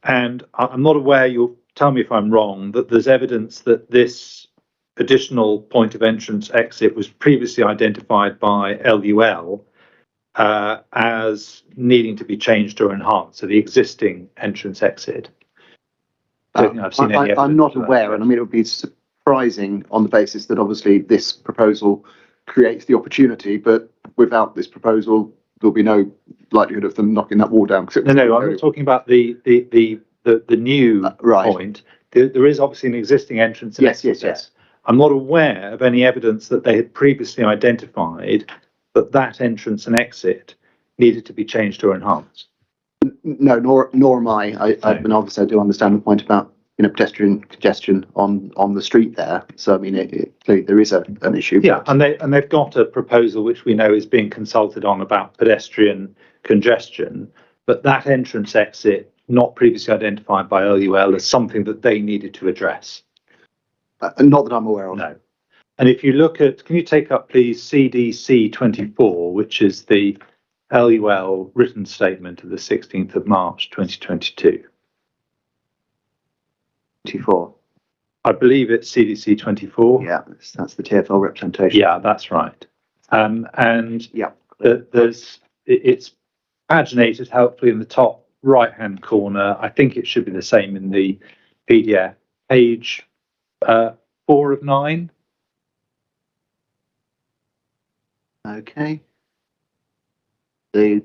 And I'm not aware, you'll tell me if I'm wrong, that there's evidence that this additional point of entrance exit was previously identified by LUL as needing to be changed or enhanced, so the existing entrance exit. I'm not aware, and I mean, it would be surprising on the basis that obviously this proposal creates the opportunity, but without this proposal, there'll be no likelihood of them knocking that wall down. No, I'm not talking about the new point. There is obviously an existing entrance. Yes. I'm not aware of any evidence that they had previously identified that entrance and exit needed to be changed or enhanced. No, nor am I. And obviously I do understand the point about pedestrian congestion on the street there. So I mean, clearly there is an issue. Yeah, and they've got a proposal which we know is being consulted on about pedestrian congestion, but that entrance exit not previously identified by LUL as something that they needed to address. Not that I'm aware of. No. And if you look at, can you take up please CDC 24, which is the LUL written statement of the 16th of March 2022. 24. I believe it's CDC 24. Yeah, that's the TfL representation. Yeah, that's right. And yeah, it's paginated helpfully in the top right-hand corner. I think it should be the same in the PDF. Page 4 of 9. Okay. The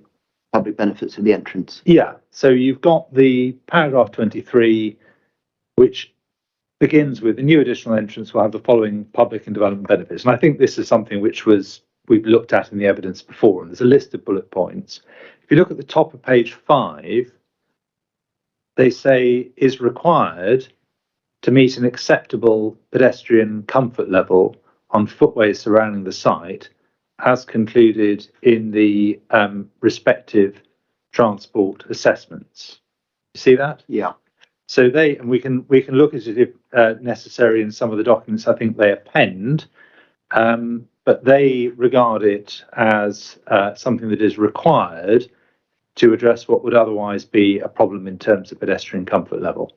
public benefits of the entrance. Yeah, so you've got the paragraph 23, which begins with the new additional entrance will have the following public and development benefits. And I think this is something which we've looked at in the evidence before, and there's a list of bullet points. If you look at the top of page 5, they say is required to meet an acceptable pedestrian comfort level on footways surrounding the site, as concluded in the respective transport assessments. You see that? Yeah. So and we can look at it if necessary in some of the documents I think they append, but they regard it as something that is required to address what would otherwise be a problem in terms of pedestrian comfort level.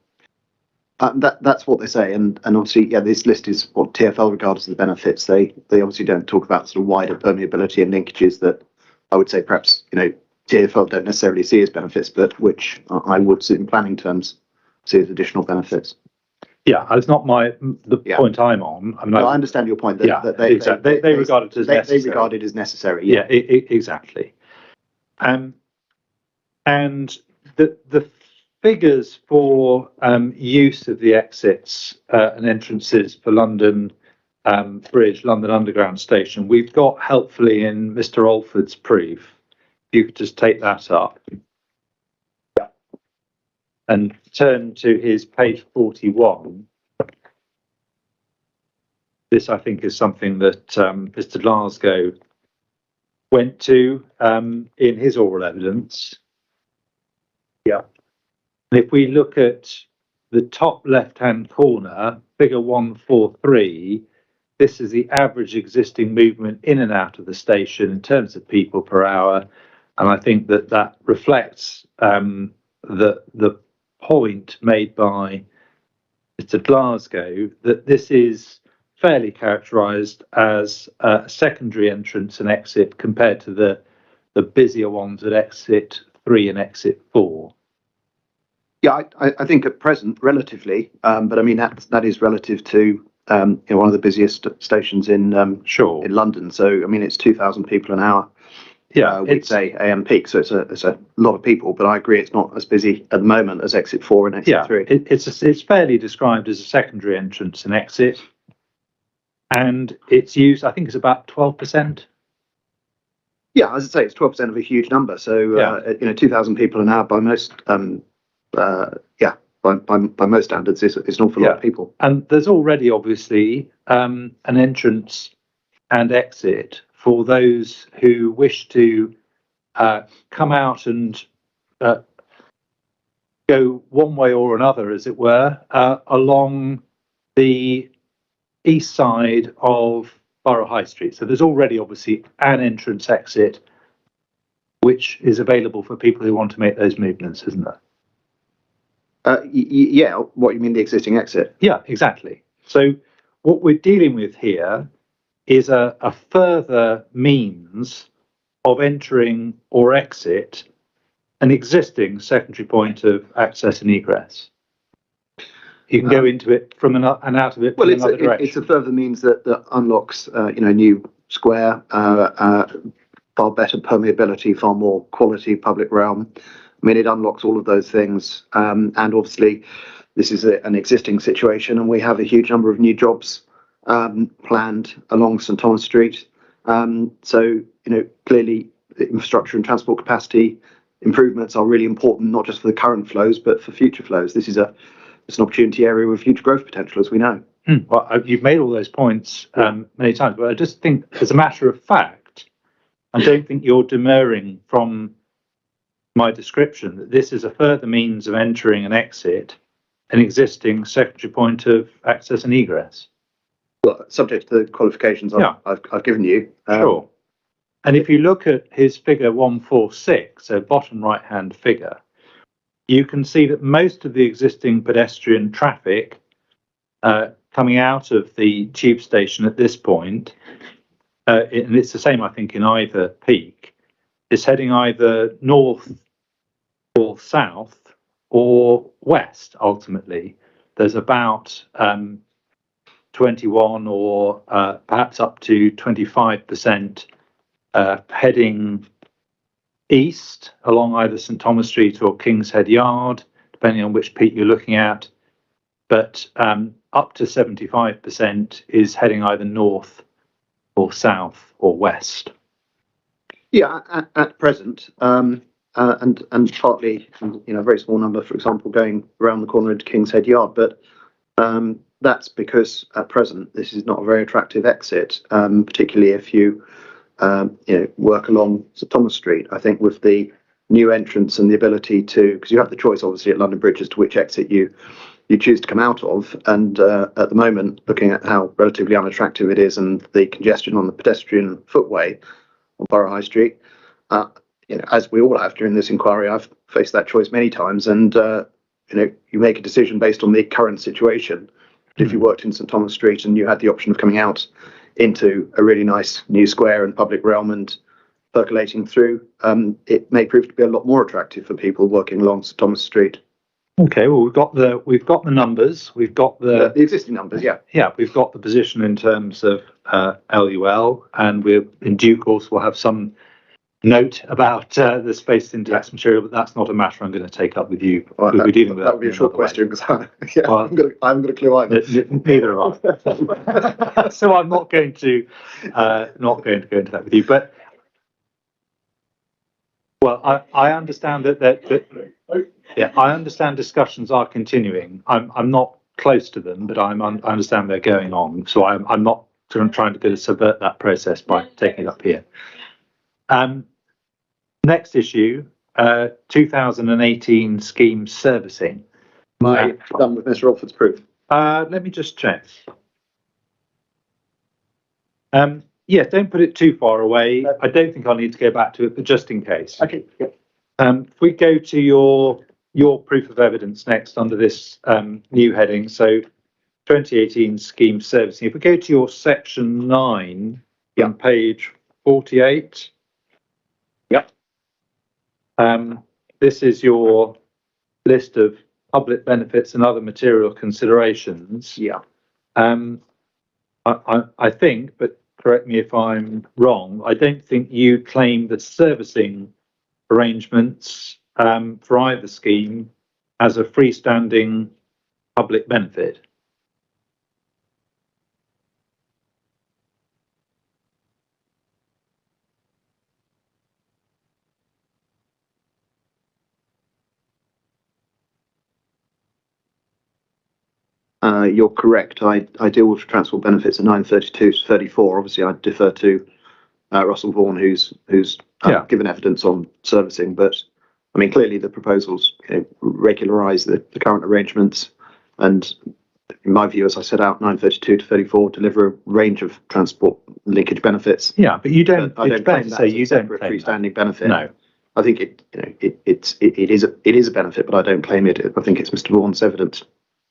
That's what they say, and obviously, yeah, this list is what TfL regards as the benefits. They obviously don't talk about sort of wider permeability and linkages that I would say perhaps TfL don't necessarily see as benefits, but which I would in planning terms see as additional benefits. Yeah, it's not the point I'm on. I mean, I understand your point. That they regard it as necessary. They regard it as necessary. Yeah, exactly. And the figures for use of the exits and entrances for London Bridge, London Underground Station, we've got helpfully in Mr. Alford's brief. If you could just take that up. Yeah. And turn to his page 41. This, I think, is something that Mr. Glasgow went to in his oral evidence. Yeah. And if we look at the top left-hand corner, figure 143, this is the average existing movement in and out of the station in terms of people per hour. And I think that reflects the point made by Mr. Glasgow that this is fairly characterised as a secondary entrance and exit compared to the busier ones at exit 3 and exit 4. Yeah, I think at present, relatively, but I mean that is relative to one of the busiest stations in London. So I mean it's 2,000 people an hour. Yeah, weekday AM peak. So it's a lot of people. But I agree, it's not as busy at the moment as exit 4 and exit 3. It's fairly described as a secondary entrance and exit, and its use I think is about 12% Yeah, as I say, it's 12% of a huge number. So, 2,000 people an hour by most, by most standards is an awful lot of people. And there's already obviously an entrance and exit for those who wish to come out and go one way or another, as it were, along the east side of Borough High Street. So there's already obviously an entrance exit which is available for people who want to make those movements, isn't there? Yeah, what you mean, the existing exit? Yeah, exactly. So what we're dealing with here is a further means of entering or exit an existing secondary point of access and egress. You can go into it from and out of it from another direction. It's a further means that unlocks, new square, far better permeability, far more quality public realm. I mean, it unlocks all of those things. And obviously, this is an existing situation, and we have a huge number of new jobs planned along St Thomas Street. So, clearly, the infrastructure and transport capacity improvements are really important, not just for the current flows, but for future flows. This is it's an opportunity area with huge growth potential, as we know. Well, you've made all those points many times, but I just think, as a matter of fact, I don't think you're demurring from my description that this is a further means of entering and exit an existing secondary point of access and egress. Well, subject to the qualifications I've given you. Sure. And if you look at his figure 146, so bottom right hand figure, you can see that most of the existing pedestrian traffic coming out of the tube station at this point, and it's the same, I think, in either peak, is heading either north or south or west. Ultimately, there's about 21 or perhaps up to 25% heading east along either St Thomas Street or King's Head Yard, depending on which peak you're looking at. But up to 75% is heading either north or south or west. Yeah, at present, and partly, a very small number, for example, going around the corner into King's Head Yard. But that's because at present this is not a very attractive exit, particularly if you work along St Thomas Street. I think with the new entrance and the ability to, because you have the choice obviously at London Bridge as to which exit you choose to come out of, and at the moment, looking at how relatively unattractive it is and the congestion on the pedestrian footway on Borough High Street, as we all have during this inquiry, I've faced that choice many times, and you make a decision based on the current situation. But if you worked in St Thomas Street and you had the option of coming out into a really nice new square and public realm and percolating through, it may prove to be a lot more attractive for people working along St Thomas Street. Okay, well, we've got the numbers, we've got the existing numbers, we've got the position in terms of LUL, and we're in due course we'll have some note about the space syntax material, but that's not a matter I'm going to take up with you. We'll be dealing with that would be a short question, because I haven't got a clue either. Neither have I. So I'm not going to go into that with you. But well, I understand I understand discussions are continuing. I'm not close to them, but I understand they're going on. So I'm not trying to subvert that process by taking it up here. Next issue, 2018 scheme servicing. Am I done with Mr. Alford's proof? Let me just check. Yes, don't put it too far away. I don't think I'll need to go back to it, but just in case. Okay. Yep. If we go to your proof of evidence next under this new heading, so 2018 scheme servicing. If we go to your section 9 on page 48. Yep. This is your list of public benefits and other material considerations. Yeah. I think, but correct me if I'm wrong, I don't think you claim the servicing arrangements for either scheme as a freestanding public benefit. you're correct. I deal with transport benefits at 932 to 34. Obviously, I defer to Russell Vaughan, who's given evidence on servicing. But I mean, clearly the proposals regularise the current arrangements, and in my view, as I set out, 932 to 34 deliver a range of transport linkage benefits. Yeah, but you don't. I don't claim that as a separate freestanding benefit. No. I think it is a benefit, but I don't claim it. I think it's Mr. Vaughan's evidence.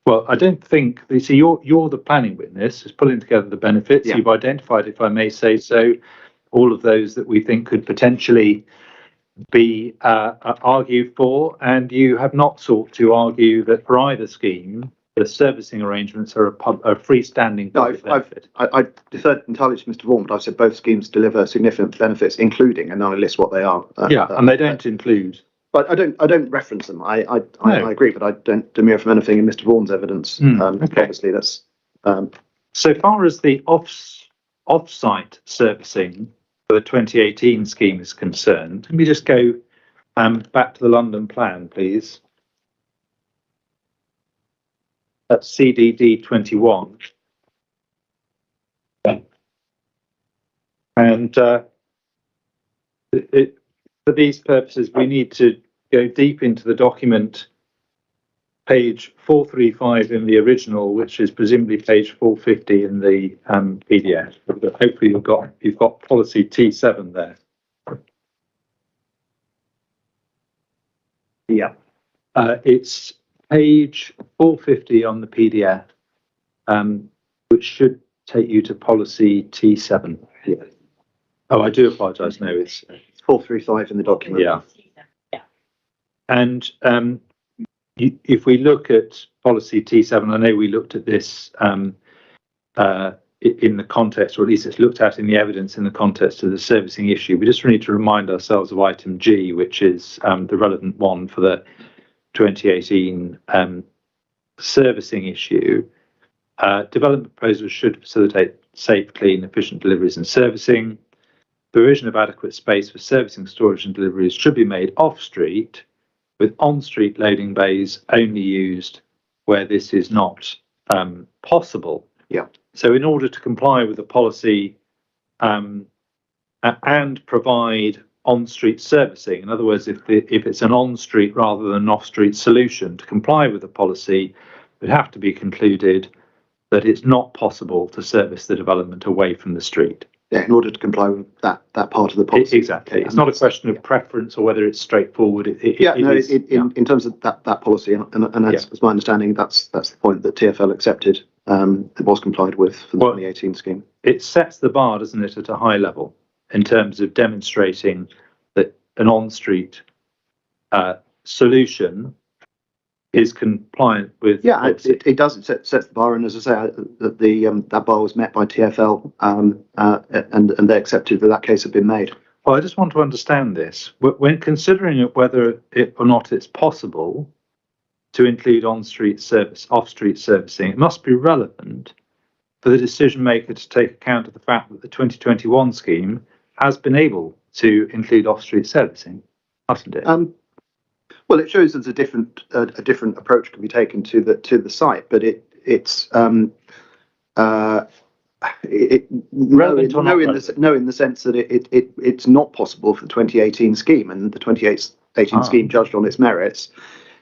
Well, I don't think. You see, you're the planning witness, is pulling together the benefits. Yeah. You've identified, if I may say so, all of those that we think could potentially be argued for, and you have not sought to argue that for either scheme, the servicing arrangements are a freestanding benefit. I deferred entirely to Mr. Vaughan, but I've said both schemes deliver significant benefits, including, and I list what they are. And they don't include. But I don't reference them. I agree, but I don't demur from anything in Mr. Vaughan's evidence. Okay. Obviously, that's. So far as the off-site servicing for the 2018 scheme is concerned, let me just go back to the London plan, please. That's CDD 21. And for these purposes, we need to go deep into the document, page 435 in the original, which is presumably page 450 in the PDF. But hopefully you've got policy T7 there. Yeah. It's page 450 on the PDF, which should take you to policy T7. Yeah. Oh, I do apologise. No, it's 435 in the document. Yeah. And if we look at policy T7, I know we looked at this in the context, or at least it's looked at in the evidence in the context of the servicing issue. We just need to remind ourselves of item G, which is the relevant one for the 2018 servicing issue. Development proposals should facilitate safe, clean, efficient deliveries and servicing. Provision of adequate space for servicing, storage and deliveries should be made off-street, with on-street loading bays only used where this is not possible. Yeah. So in order to comply with the policy and provide on-street servicing, in other words, if it's an on-street rather than an off-street solution, to comply with the policy, it would have to be concluded that it's not possible to service the development away from the street. Yeah, in order to comply with that part of the policy. Exactly. It's not a question of preference or whether it's straightforward. In terms of that policy, and as my understanding, that's the point that TfL accepted. It was complied with for the 2018 scheme. It sets the bar, doesn't it, at a high level in terms of demonstrating that an on-street solution is compliant with. Yeah, it does. It sets the bar, and as I say, that bar was met by TfL, and they accepted that case had been made. Well, I just want to understand this. When considering whether or not it's possible to include off-street servicing, it must be relevant for the decision maker to take account of the fact that the 2021 scheme has been able to include off-street servicing, hasn't it? Well, it shows that a different approach can be taken to the site, but it's relevant in the sense that it's not possible for the 2018 scheme, and the 2018 scheme, judged on its merits,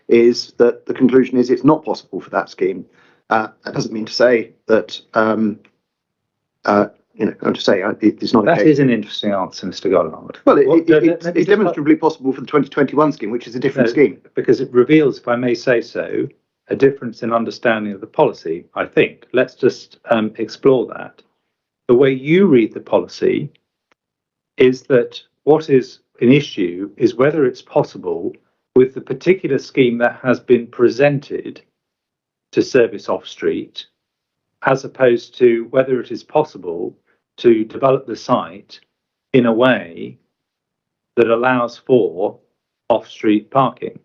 is that the conclusion is it's not possible for that scheme. That doesn't mean to say that I'm just saying it's not. That is an interesting answer, Mr. Goddard. Well, it's demonstrably possible for the 2021 scheme, which is a different scheme. Because it reveals, if I may say so, a difference in understanding of the policy, I think. Let's just explore that. The way you read the policy is that what is an issue is whether it's possible with the particular scheme that has been presented to service off-street, as opposed to whether it is possible to develop the site in a way that allows for off-street parking.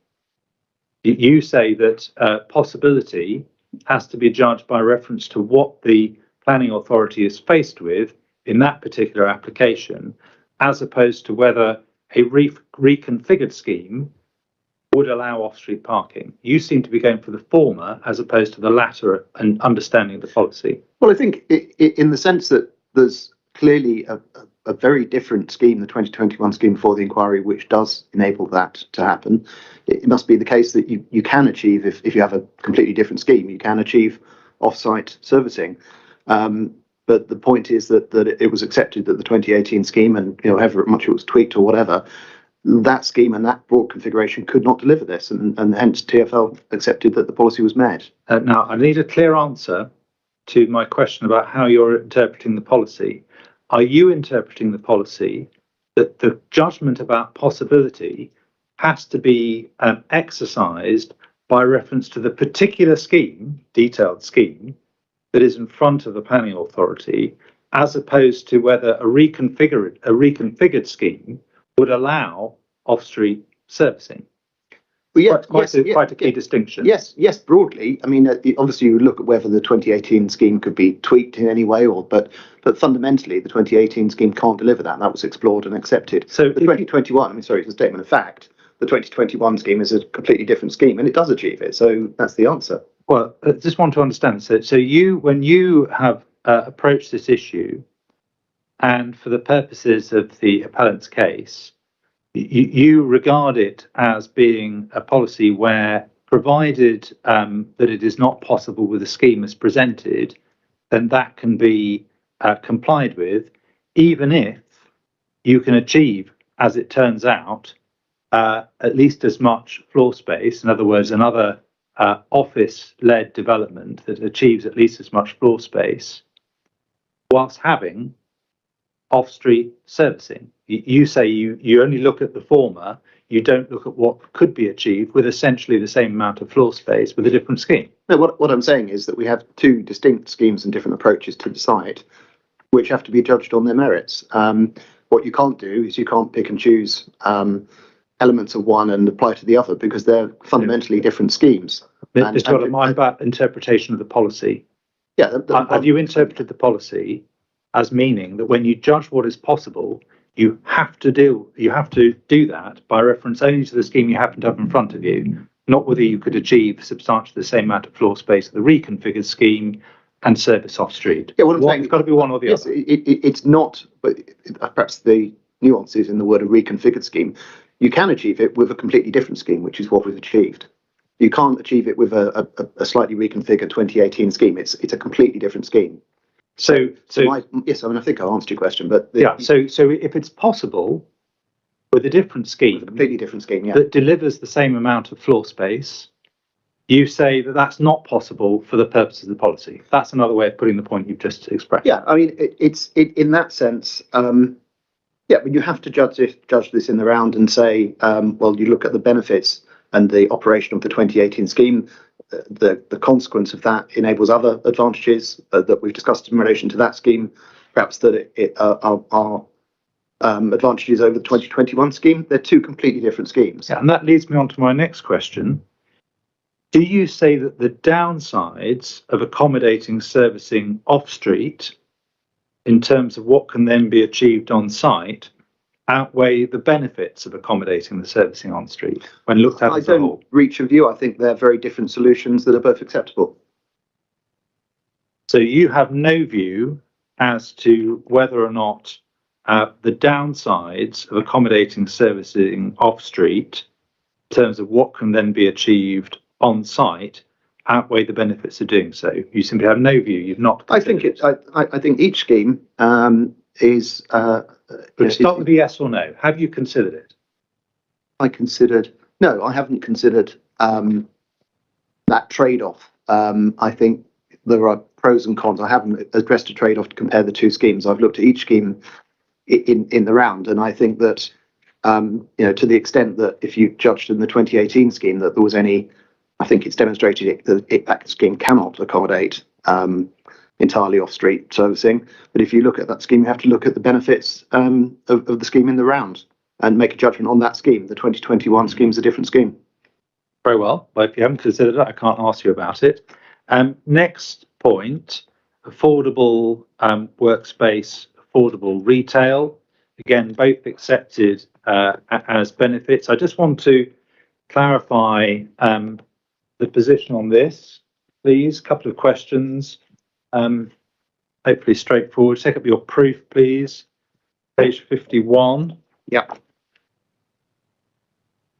You say that possibility has to be judged by reference to what the planning authority is faced with in that particular application, as opposed to whether a reconfigured scheme would allow off-street parking. You seem to be going for the former as opposed to the latter and understanding the policy. Well, I think in the sense that there's clearly a very different scheme, the 2021 scheme before the inquiry, which does enable that to happen. It must be the case that you can achieve, if you have a completely different scheme, you can achieve off-site servicing. But the point is that it was accepted that the 2018 scheme, and however much it was tweaked or whatever, that scheme and that broad configuration could not deliver this, and hence TfL accepted that the policy was met. Now, I need a clear answer to my question about how you're interpreting the policy. Are you interpreting the policy that the judgment about possibility has to be exercised by reference to the particular scheme, detailed scheme, that is in front of the planning authority, as opposed to whether a reconfigured scheme would allow off-street servicing? Well, yeah, quite a key distinction. Yes, broadly. I mean, obviously, you look at whether the 2018 scheme could be tweaked in any way, but fundamentally, the 2018 scheme can't deliver that. That was explored and accepted. So the 2021, it's a statement of fact. The 2021 scheme is a completely different scheme, and it does achieve it. So that's the answer. Well, I just want to understand. So when you have approached this issue, and for the purposes of the appellant's case, you regard it as being a policy where, provided that it is not possible with the scheme as presented, then that can be complied with, even if you can achieve, as it turns out, at least as much floor space. In other words, another office-led development that achieves at least as much floor space, whilst having off-street servicing. You say you only look at the former, you don't look at what could be achieved with essentially the same amount of floor space with a different scheme. No, what I'm saying is that we have two distinct schemes and different approaches to the site, which have to be judged on their merits. What you can't do is you can't pick and choose elements of one and apply to the other, because they're fundamentally different schemes. Mr. Jordan, I'm about interpretation of the policy. Yeah. Have you interpreted the policy as meaning that when you judge what is possible, you have to do that by reference only to the scheme you happen to have in front of you, not whether you could achieve substantially the same amount of floor space with the reconfigured scheme and service off street? Yeah, what I'm saying, it's got to be one or the yes, other. It's not, but perhaps the nuances in the word a reconfigured scheme. You can achieve it with a completely different scheme, which is what we've achieved. You can't achieve it with a slightly reconfigured 2018 scheme. It's a completely different scheme. Yes, I think I answered your question, but so if it's possible with a different scheme, completely different scheme, that delivers the same amount of floor space, you say that that's not possible for the purposes of the policy. That's another way of putting the point you've just expressed. Yeah, I mean, it's in that sense. But you have to judge this in the round and say, well, you look at the benefits and the operation of the 2018 scheme. The consequence of that enables other advantages that we've discussed in relation to that scheme, perhaps that are advantages over the 2021 scheme. They're two completely different schemes. Yeah, and that leads me on to my next question. Do you say that the downsides of accommodating servicing off-street, in terms of what can then be achieved on site, outweigh the benefits of accommodating the servicing on street when looked at as a whole? Reach of view, I think they're very different solutions that are both acceptable. So you have no view as to whether or not the downsides of accommodating servicing off street, in terms of what can then be achieved on site, outweigh the benefits of doing so. You simply have no view. You've not. I think each scheme is. But start with the yes or no. Have you considered it? No, I haven't considered that trade-off. I think there are pros and cons. I haven't addressed a trade-off to compare the two schemes. I've looked at each scheme in the round, and I think that to the extent that if you judged in the 2018 scheme that there was any, I think it's demonstrated that scheme cannot accommodate entirely off-street servicing. But if you look at that scheme, you have to look at the benefits of the scheme in the round and make a judgment on that scheme. The 2021 scheme is a different scheme. Very well. Well, if you haven't considered it, I can't ask you about it. Next point, affordable workspace, affordable retail. Again, both accepted as benefits. I just want to clarify the position on this, please? Couple of questions. Hopefully straightforward. Take up your proof, please. Page 51. Yeah.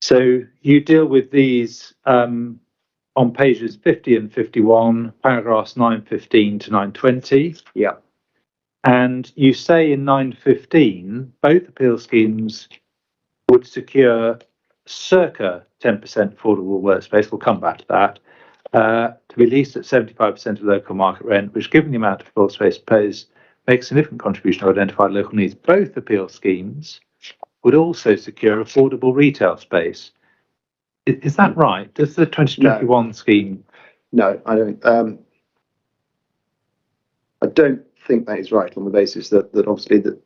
So you deal with these on pages 50 and 51, paragraphs 915 to 920. Yeah. And you say in 915, both appeal schemes would secure circa 10% affordable workspace. We'll come back to that. To be leased at 75% of local market rent, which, given the amount of floor space proposed, makes a significant contribution to identified local needs. Both appeal schemes would also secure affordable retail space. Is that right? Does the 2021 scheme? No, I don't. I don't think that is right on the basis that obviously that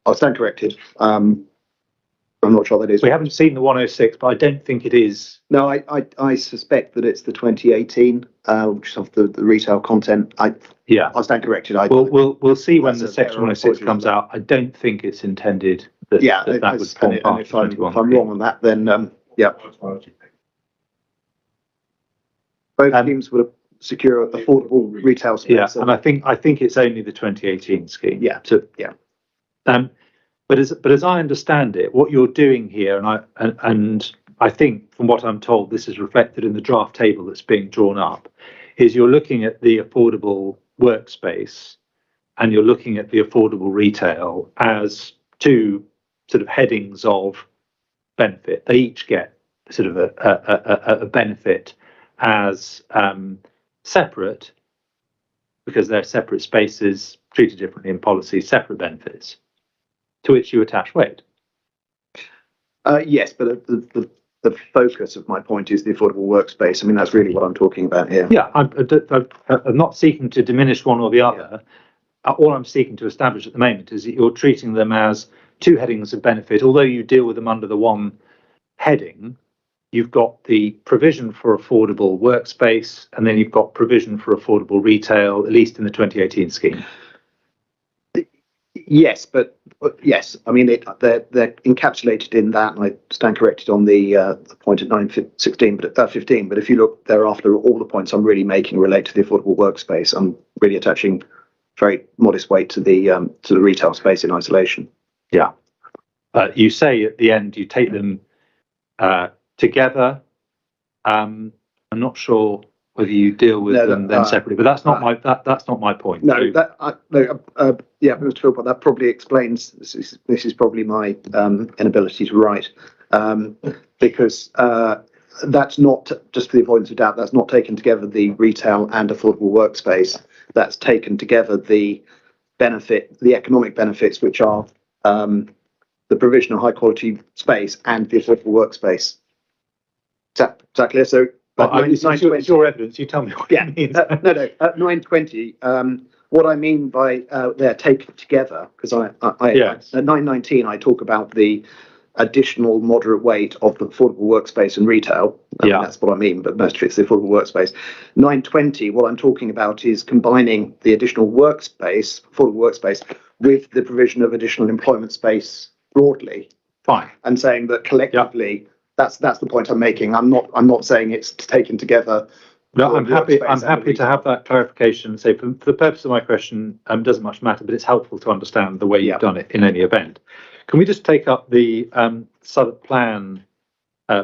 I'll stand corrected. I'm not sure that is. We haven't seen the 106, but I don't think it is. No, I suspect that it's the 2018, which is of the retail content. I'll stand corrected. We'll see when the That's a section fair 106 comes out. I don't think it's intended that that would form part of if 21. I'm wrong on that, then yeah. Both schemes would secure affordable retail space. Yeah, and I think it's only the 2018 scheme. Yeah. But as I understand it, what you're doing here, and I think from what I'm told, this is reflected in the draft table that's being drawn up, is you're looking at the affordable workspace and you're looking at the affordable retail as two sort of headings of benefit. They each get sort of a benefit as separate, because they're separate spaces treated differently in policy, separate benefits to which you attach weight. Yes, but the focus of my point is the affordable workspace. I mean, that's really what I'm talking about here. Yeah, I'm not seeking to diminish one or the other. Yeah. All I'm seeking to establish at the moment is that you're treating them as two headings of benefit. Although you deal with them under the one heading, you've got the provision for affordable workspace, and then you've got provision for affordable retail, at least in the 2018 scheme. Yes, but yes, I mean they're encapsulated in that, and I stand corrected on the point at 9:16, but 15. But if you look thereafter, all the points I'm really making relate to the affordable workspace. I'm really attaching very modest weight to the retail space in isolation. Yeah, you say at the end you take them together. I'm not sure whether you deal with them then separately, but that's not my point. No, yeah, Mr. Philpott, that probably explains. This is probably my inability to write, because that's not, just for the avoidance of doubt, that's not taken together the retail and affordable workspace. That's taken together the benefit, the economic benefits, which are the provision of high quality space and the affordable workspace. Is that clear? So. It's your evidence. You tell me what it means. No. At 9:20, what I mean by they're taken together, because at 9:19 I talk about the additional moderate weight of the affordable workspace and retail. That's what I mean, but most of it's the affordable workspace. 9:20, what I'm talking about is combining the additional workspace, affordable workspace, with the provision of additional employment space broadly. Fine. And saying that collectively. Yep. That's the point I'm making. I'm not saying it's taken together. No, I'm happy to have that clarification. So for the purpose of my question, doesn't much matter, but it's helpful to understand the way you've done it in any event. Can we just take up the Southwark plan,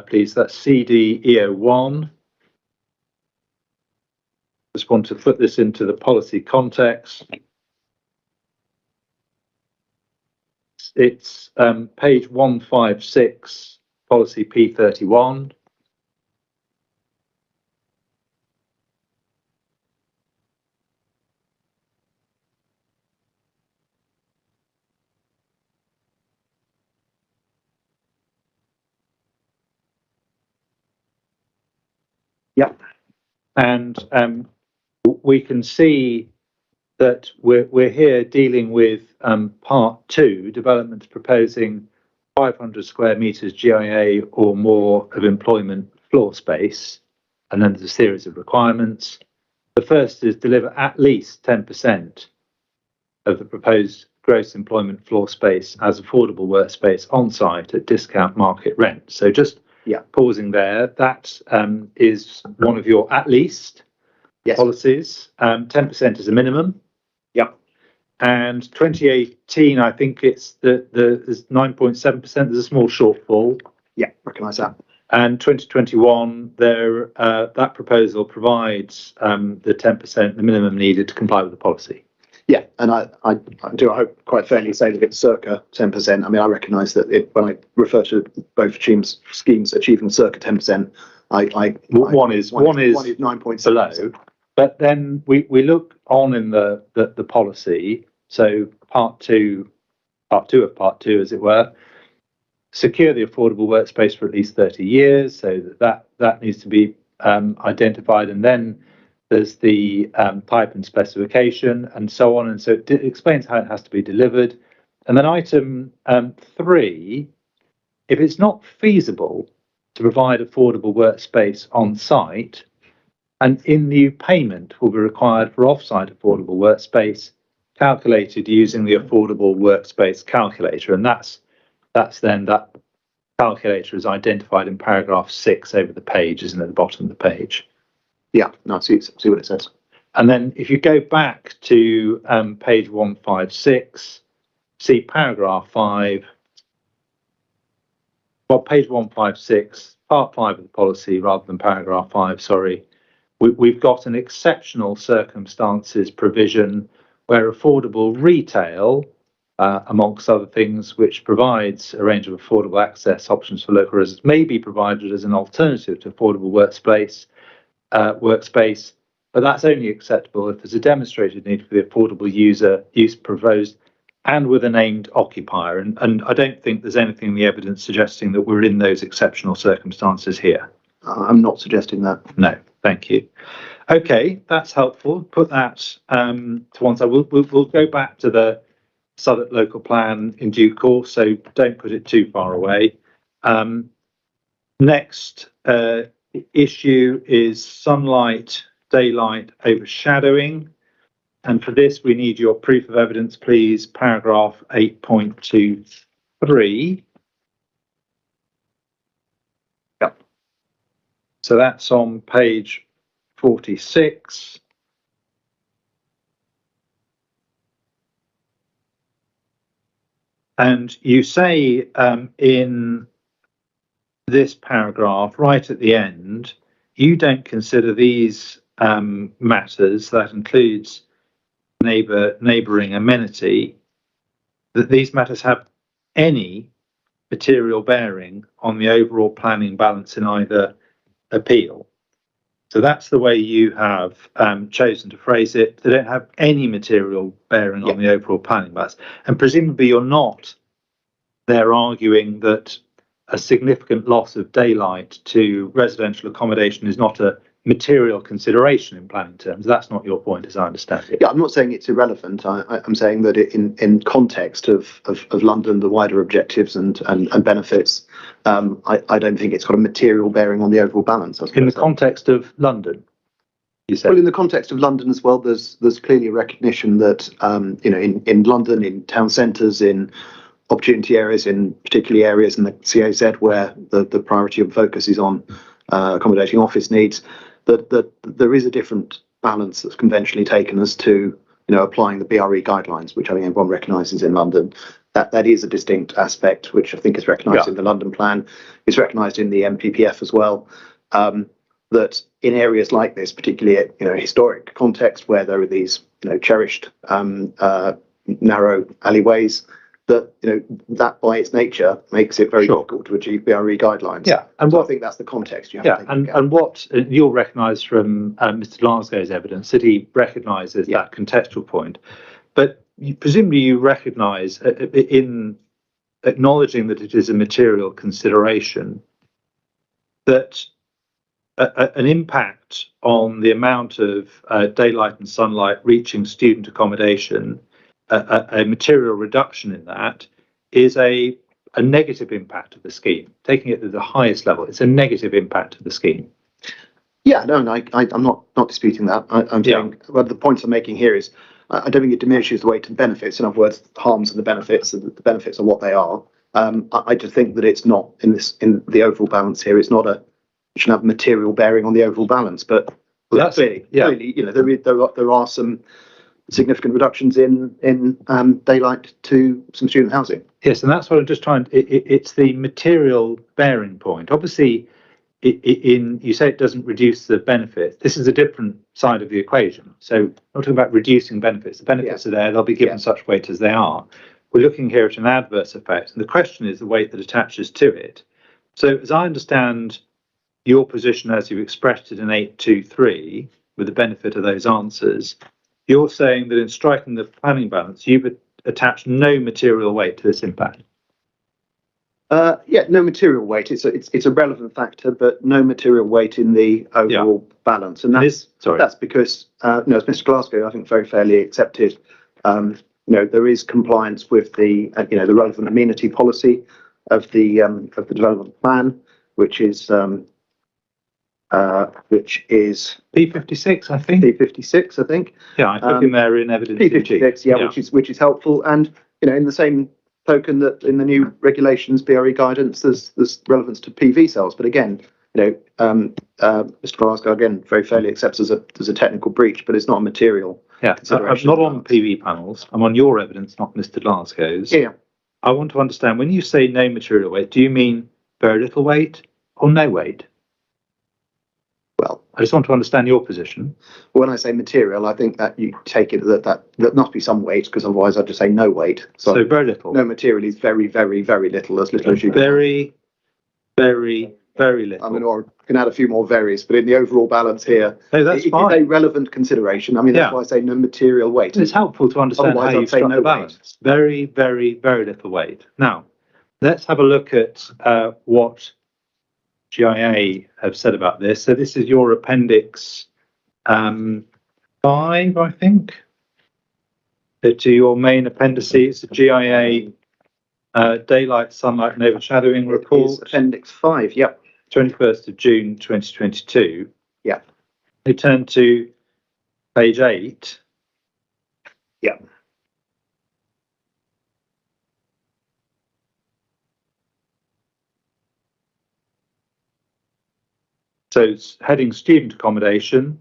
please? That's CDEO1. Just want to put this into the policy context. It's page 156. Policy P31. Yep. And we can see that we're here dealing with part 2, developments proposing 500 square metres GIA or more of employment floor space, and then there's a series of requirements. The first is deliver at least 10% of the proposed gross employment floor space as affordable workspace on site at discount market rent. So just pausing there, that is one of your at least policies. 10% is a minimum. Yep. And 2018, I think it's there's 9.7%. There's a small shortfall. Yeah, recognise that. And 2021, that proposal provides the 10%, the minimum needed to comply with the policy. Yeah, and I hope quite fairly say that it's circa 10%. I mean, I recognise that when I refer to both schemes achieving circa 10%, one is 9.7 below. But then we look on in the policy. So part two of part two, as it were. Secure the affordable workspace for at least 30 years. So that needs to be identified, and then there's the type and specification and so on. And so it explains how it has to be delivered. And then item 3, if it's not feasible to provide affordable workspace on site, an in-lieu payment will be required for off-site affordable workspace calculated using the affordable workspace calculator. And that's then that calculator is identified in paragraph 6 over the page, isn't it, at the bottom of the page? Yeah, no, see what it says. And then if you go back to page 156, see paragraph 5. Well, page 156, part 5 of the policy rather than paragraph 5, sorry. We've got an exceptional circumstances provision where affordable retail, amongst other things, which provides a range of affordable access options for local residents, may be provided as an alternative to affordable workspace, but that's only acceptable if there's a demonstrated need for the affordable use proposed and with a named occupier. And I don't think there's anything in the evidence suggesting that we're in those exceptional circumstances here. I'm not suggesting that. No, thank you. Okay, that's helpful. Put that to one side. We'll go back to the Southwark local plan in due course, so don't put it too far away. Next issue is sunlight, daylight overshadowing. And for this, we need your proof of evidence, please. Paragraph 8.23. Yep. So that's on page 46. And you say in this paragraph, right at the end, you don't consider these matters, that includes neighbouring amenity, that these matters have any material bearing on the overall planning balance in either appeal. So that's the way you have chosen to phrase it. They don't have any material bearing on the overall planning balance. And presumably you're not there arguing that a significant loss of daylight to residential accommodation is not a material consideration in planning terms. That's not your point, as I understand it. Yeah, I'm not saying it's irrelevant. I'm saying that in context of London, the wider objectives and benefits, I don't think it's got a material bearing on the overall balance. In the context of London, you said? Well, in the context of London as well, there's clearly a recognition that in London, in town centres, in opportunity areas, in particularly areas in the CAZ where the priority and focus is on accommodating office needs, that there is a different balance that's conventionally taken as to applying the BRE guidelines, which I think everyone recognises in London. That is a distinct aspect, which I think is recognised in the London plan. It's recognised in the MPPF as well. That in areas like this, particularly historic context where there are these cherished narrow alleyways, that by its nature makes it very difficult to achieve BRE guidelines. Yeah, and so I think that's the context you have to take into account. And what you'll recognise from Mr. Glasgow's evidence that he recognises that contextual point, but presumably you recognise in acknowledging that it is a material consideration that an impact on the amount of daylight and sunlight reaching student accommodation, a material reduction in that, is a negative impact of the scheme. Taking it to the highest level, it's a negative impact of the scheme. Yeah, no, I'm not disputing that. I'm saying, well, the points I'm making here is I don't think it diminishes the weight of the benefits. In other words, harms and the benefits are what they are. I just think that it's not in the overall balance here. It's not it shouldn't have material bearing on the overall balance. But clearly, you know, there are some significant reductions in daylight to some student housing. Yes, and that's what I'm just trying. It's the material bearing point. Obviously, you say it doesn't reduce the benefits. This is a different side of the equation. So I'm not talking about reducing benefits. The benefits are there. They'll be given such weight as they are. We're looking here at an adverse effect. And the question is the weight that attaches to it. So as I understand your position as you've expressed it in 823, with the benefit of those answers, you're saying that in striking the planning balance, you've attached no material weight to this impact. No material weight. It's a relevant factor, but no material weight in the overall balance. And that's because, as Mr. Glasgow, I think, very fairly accepted, there is compliance with the the relevant amenity policy of the development plan, which is P56, I think. P56, I think. Yeah, I took in there in evidence. P56, which is helpful, and in the same token that in the new regulations, BRE guidance, there's relevance to PV cells. But again, Mr. Glasgow again very fairly accepts there's a technical breach, but it's not a material. Yeah, I'm not on PV panels. I'm on your evidence, not Mr. Glasgow's. Yeah. I want to understand, when you say no material weight, do you mean very little weight or no weight? Well, I just want to understand your position. When I say material, I think that you take it that must be some weight, because otherwise I'd just say no weight. So very little. No material is very, very, very little, as little as you can. Very, very, very little. I mean, or I can add a few more varies, but in the overall balance here, that's fine. It's a relevant consideration. I mean, that's why I say no material weight. It's helpful to understand how you struck the balance. Very, very, very little weight. Now, let's have a look at what GIA have said about this. So this is your appendix 5, I think, to your main appendices, the GIA Daylight, Sunlight and Overshadowing Report. Appendix 5, yep. 21st of June 2022. Yeah. We turn to page 8. Yeah. So it's heading student accommodation.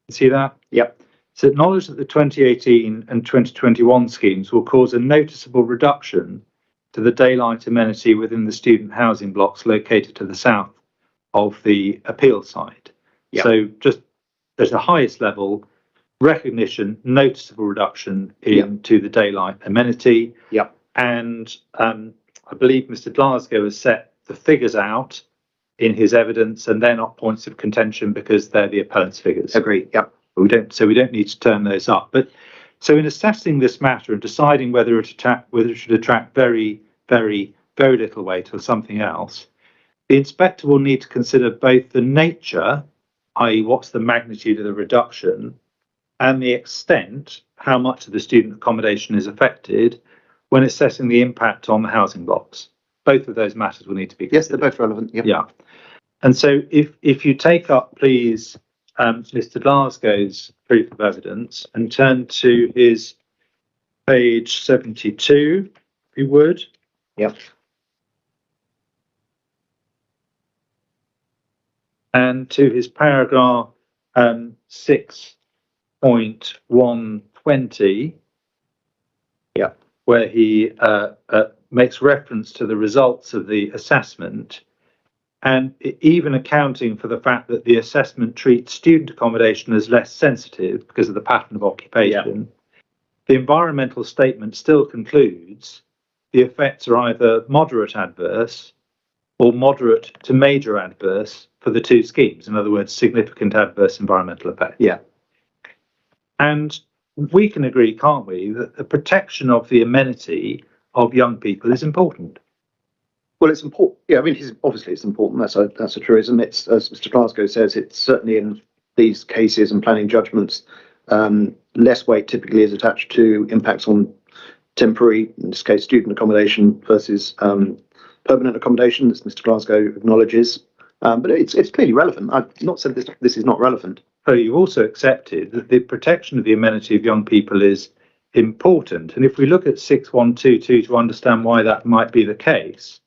You see that? Yep. It's acknowledged that the 2018 and 2021 schemes will cause a noticeable reduction to the daylight amenity within the student housing blocks located to the south of the appeal site. Yep. So just at the highest level, recognition, noticeable reduction into the daylight amenity. Yep. And I believe Mr. Glasgow has set the figures out in his evidence, and they're not points of contention because they're the appellant's figures. Agree. Yep. We don't need to turn those up. But so in assessing this matter and deciding whether it should attract very, very, very little weight or something else, the inspector will need to consider both the nature, i.e. what's the magnitude of the reduction, and the extent, how much of the student accommodation is affected, when assessing the impact on the housing blocks. Both of those matters will need to be considered. Yes, they're both relevant. Yep. Yeah. And so if you take up, please, Mr. Glasgow's proof of evidence and turn to his page 72, if you would. Yep. And to his paragraph 6.120, where he makes reference to the results of the assessment, and even accounting for the fact that the assessment treats student accommodation as less sensitive because of the pattern of occupation, the environmental statement still concludes the effects are either moderate adverse or moderate to major adverse for the two schemes. In other words, significant adverse environmental effect. Yeah. And we can agree, can't we, that the protection of the amenity of young people is important. Well, it's important. Yeah, I mean, obviously it's important. That's a truism. It's, as Mr. Glasgow says, it's certainly in these cases and planning judgments, less weight typically is attached to impacts on temporary, in this case, student accommodation versus permanent accommodation, as Mr. Glasgow acknowledges. But it's clearly relevant. I've not said this is not relevant. So you've also accepted that the protection of the amenity of young people is important. And if we look at 6122 to understand why that might be the case,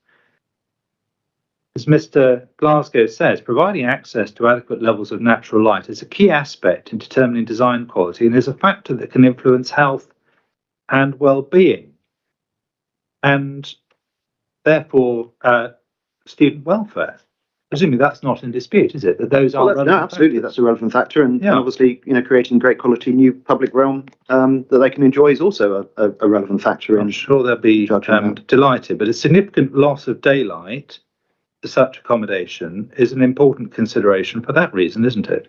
as Mr. Glasgow says, providing access to adequate levels of natural light is a key aspect in determining design quality and is a factor that can influence health and well-being, and therefore student welfare. Presumably that's not in dispute, is it? That those are relevant? No, absolutely, factors? that's a relevant factor, and Yeah. obviously, creating great quality new public realm that they can enjoy is also a relevant factor. I'm sure they'll be delighted, but a significant loss of daylight to such accommodation is an important consideration for that reason, isn't it?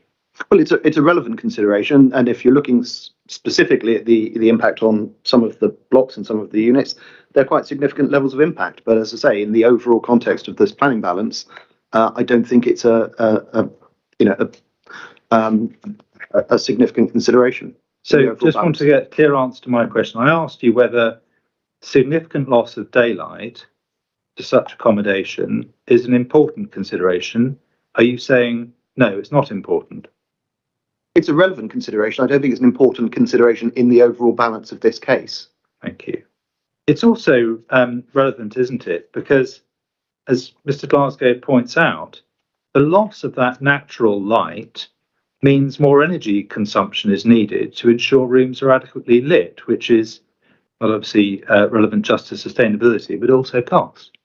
Well, it's a relevant consideration, and if you're looking specifically at the impact on some of the blocks and some of the units, they're quite significant levels of impact. But as I say, in the overall context of this planning balance, I don't think it's a significant consideration. So, just want to get a clear answer to my question. I asked you whether significant loss of daylight to such accommodation is an important consideration. Are you saying no, it's not important? It's a relevant consideration. I don't think it's an important consideration in the overall balance of this case. Thank you. It's also relevant, isn't it? Because, as Mr. Glasgow points out, the loss of that natural light means more energy consumption is needed to ensure rooms are adequately lit, which is not obviously relevant just to sustainability, but also cost.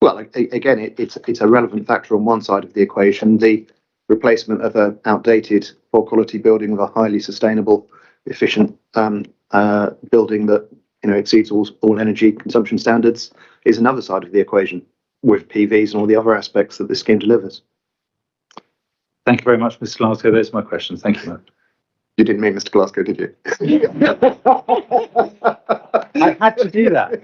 Well, again, it's a relevant factor on one side of the equation. The replacement of an outdated, poor quality building with a highly sustainable, efficient building that exceeds all energy consumption standards is another side of the equation, with PVs and all the other aspects that this scheme delivers. Thank you very much, Mr. Glasgow. Those are my questions. Thank you. You didn't mean Mr. Glasgow, did you? I had to do that.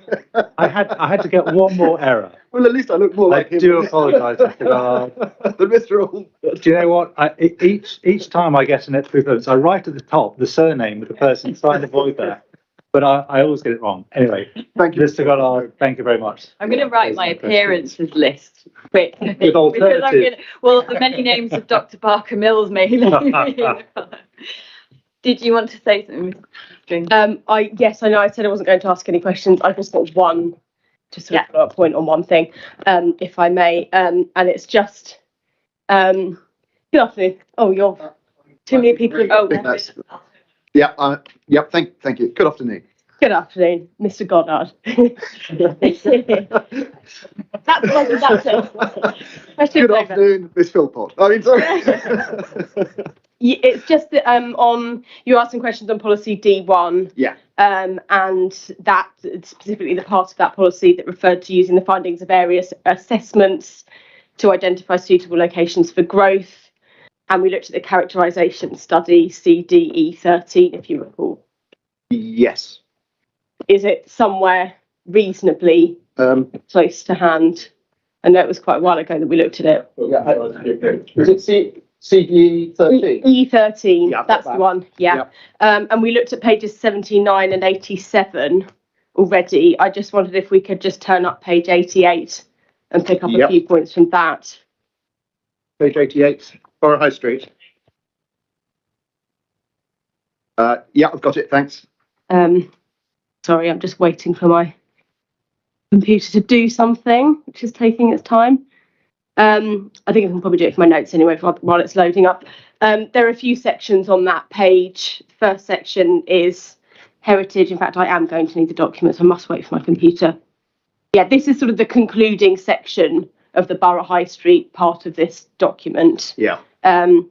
I had to get one more error. Well, at least I look more like him. I do apologise, Mr. Gard. than Mr. All. Do you know what? Each time I get an equivalence, I write at the top the surname of the person trying to avoid that. But I always get it wrong. Anyway, Thank you, Mr. Goddard. Thank you very much. I'm going to write my appearances list quick. With alternatives. The many names of Dr. Parker Mills may. Did you want to say something, Mr. Yes, I know I said I wasn't going to ask any questions. I've just got one, just sort of follow up point on one thing, if I may. And it's just, good afternoon. Oh, you're too many people. Oh, yeah. Thank you. Good afternoon. Good afternoon, Mr. Goddard. That's it. Good afternoon, Miss Philpott. I mean, sorry. It's just that on you asked some questions on policy D1. Yeah. And that specifically the part of that policy that referred to using the findings of various assessments to identify suitable locations for growth. And we looked at the characterisation study CDE 13, if you recall. Yes. Is it somewhere reasonably close to hand? I know it was quite a while ago that we looked at it. Is it CDE 13? E13, Yeah, that's the one. Yeah. And we looked at pages 79 and 87 already. I just wondered if we could just turn up page 88 and pick up a few points from that. Page 88, Borough High Street. Yeah, I've got it. Thanks. Sorry, I'm just waiting for my computer to do something, which is taking its time. I think I can probably do it for my notes anyway while it's loading up. There are a few sections on that page. First section is heritage. In fact, I am going to need the documents. I must wait for my computer. Yeah, this is sort of the concluding section of the Borough High Street part of this document. Yeah. And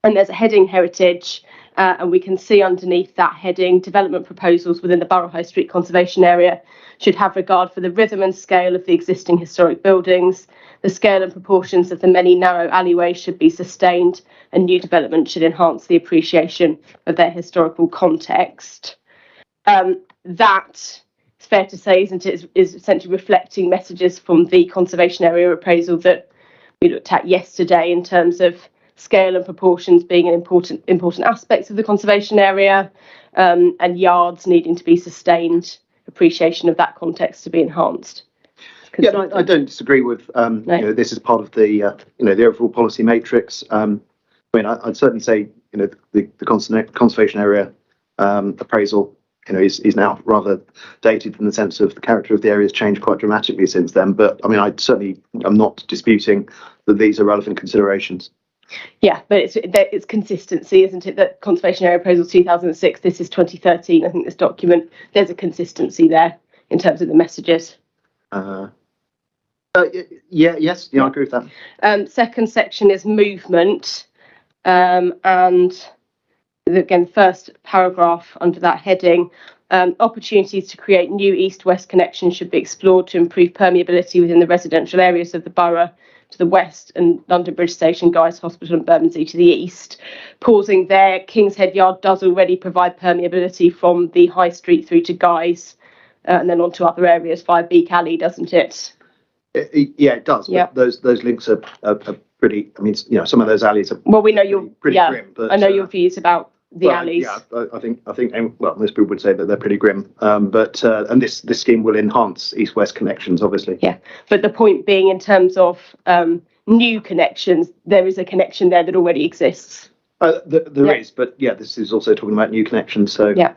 there's a heading heritage. And we can see underneath that heading, development proposals within the Borough High Street conservation area should have regard for the rhythm and scale of the existing historic buildings. The scale and proportions of the many narrow alleyways should be sustained, and new development should enhance the appreciation of their historical context. That, it's fair to say, isn't it, is essentially reflecting messages from the conservation area appraisal that we looked at yesterday in terms of scale and proportions being an important aspects of the conservation area, and yards needing to be sustained, appreciation of that context to be enhanced. Yeah, I don't disagree with this is part of the the overall policy matrix. I mean, I'd certainly say the conservation area appraisal, is now rather dated in the sense of the character of the area has changed quite dramatically since then. But I mean, I certainly am not disputing that these are relevant considerations. Yeah, but it's consistency, isn't it? That Conservation Area Appraisal 2006, this is 2013, I think, this document. There's a consistency there in terms of the messages. Yes, I agree with that. Second section is movement. And again, first paragraph under that heading, opportunities to create new east-west connections should be explored to improve permeability within the residential areas of the borough to the west and London Bridge Station, Guy's Hospital and Bermondsey to the east. Pausing there, King's Head Yard does already provide permeability from the High Street through to Guy's and then on to other areas via Beak Alley, doesn't it? Yeah, it does. Yeah. But those links are pretty. I mean, some of those alleys are. Well, we know your pretty grim. But, I know your views about the alleys. Yeah, I think. Well, most people would say that they're pretty grim. And this scheme will enhance east-west connections, obviously. Yeah, but the point being, in terms of new connections, there is a connection there that already exists. There is, but yeah, this is also talking about new connections. So yeah.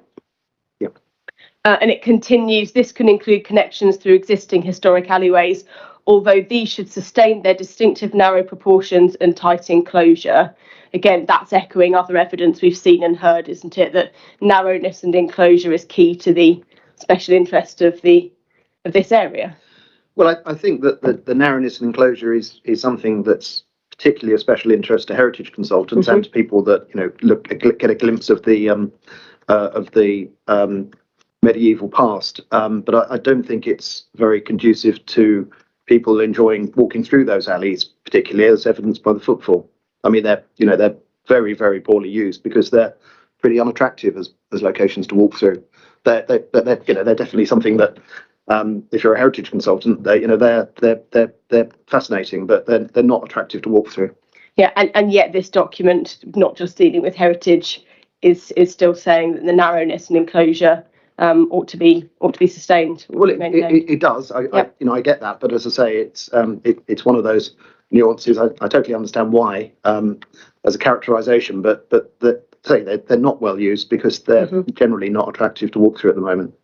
And it continues, this can include connections through existing historic alleyways, although these should sustain their distinctive narrow proportions and tight enclosure. Again, that's echoing other evidence we've seen and heard, isn't it? That narrowness and enclosure is key to the special interest of this area. Well, I think that the narrowness and enclosure is something that's particularly of special interest to heritage consultants and to people that get a glimpse of the medieval past, but I don't think it's very conducive to people enjoying walking through those alleys, particularly as evidenced by the footfall. I mean, they're very, very poorly used because they're pretty unattractive as locations to walk through. They're definitely something that if you're a heritage consultant, they're fascinating, but they're not attractive to walk through. Yeah, and yet this document, not just dealing with heritage, is still saying that the narrowness and enclosure ought to be sustained. Well, it does. I get that, but as I say, it's one of those nuances. I totally understand why as a characterisation, but they're not well used because they're generally not attractive to walk through at the moment.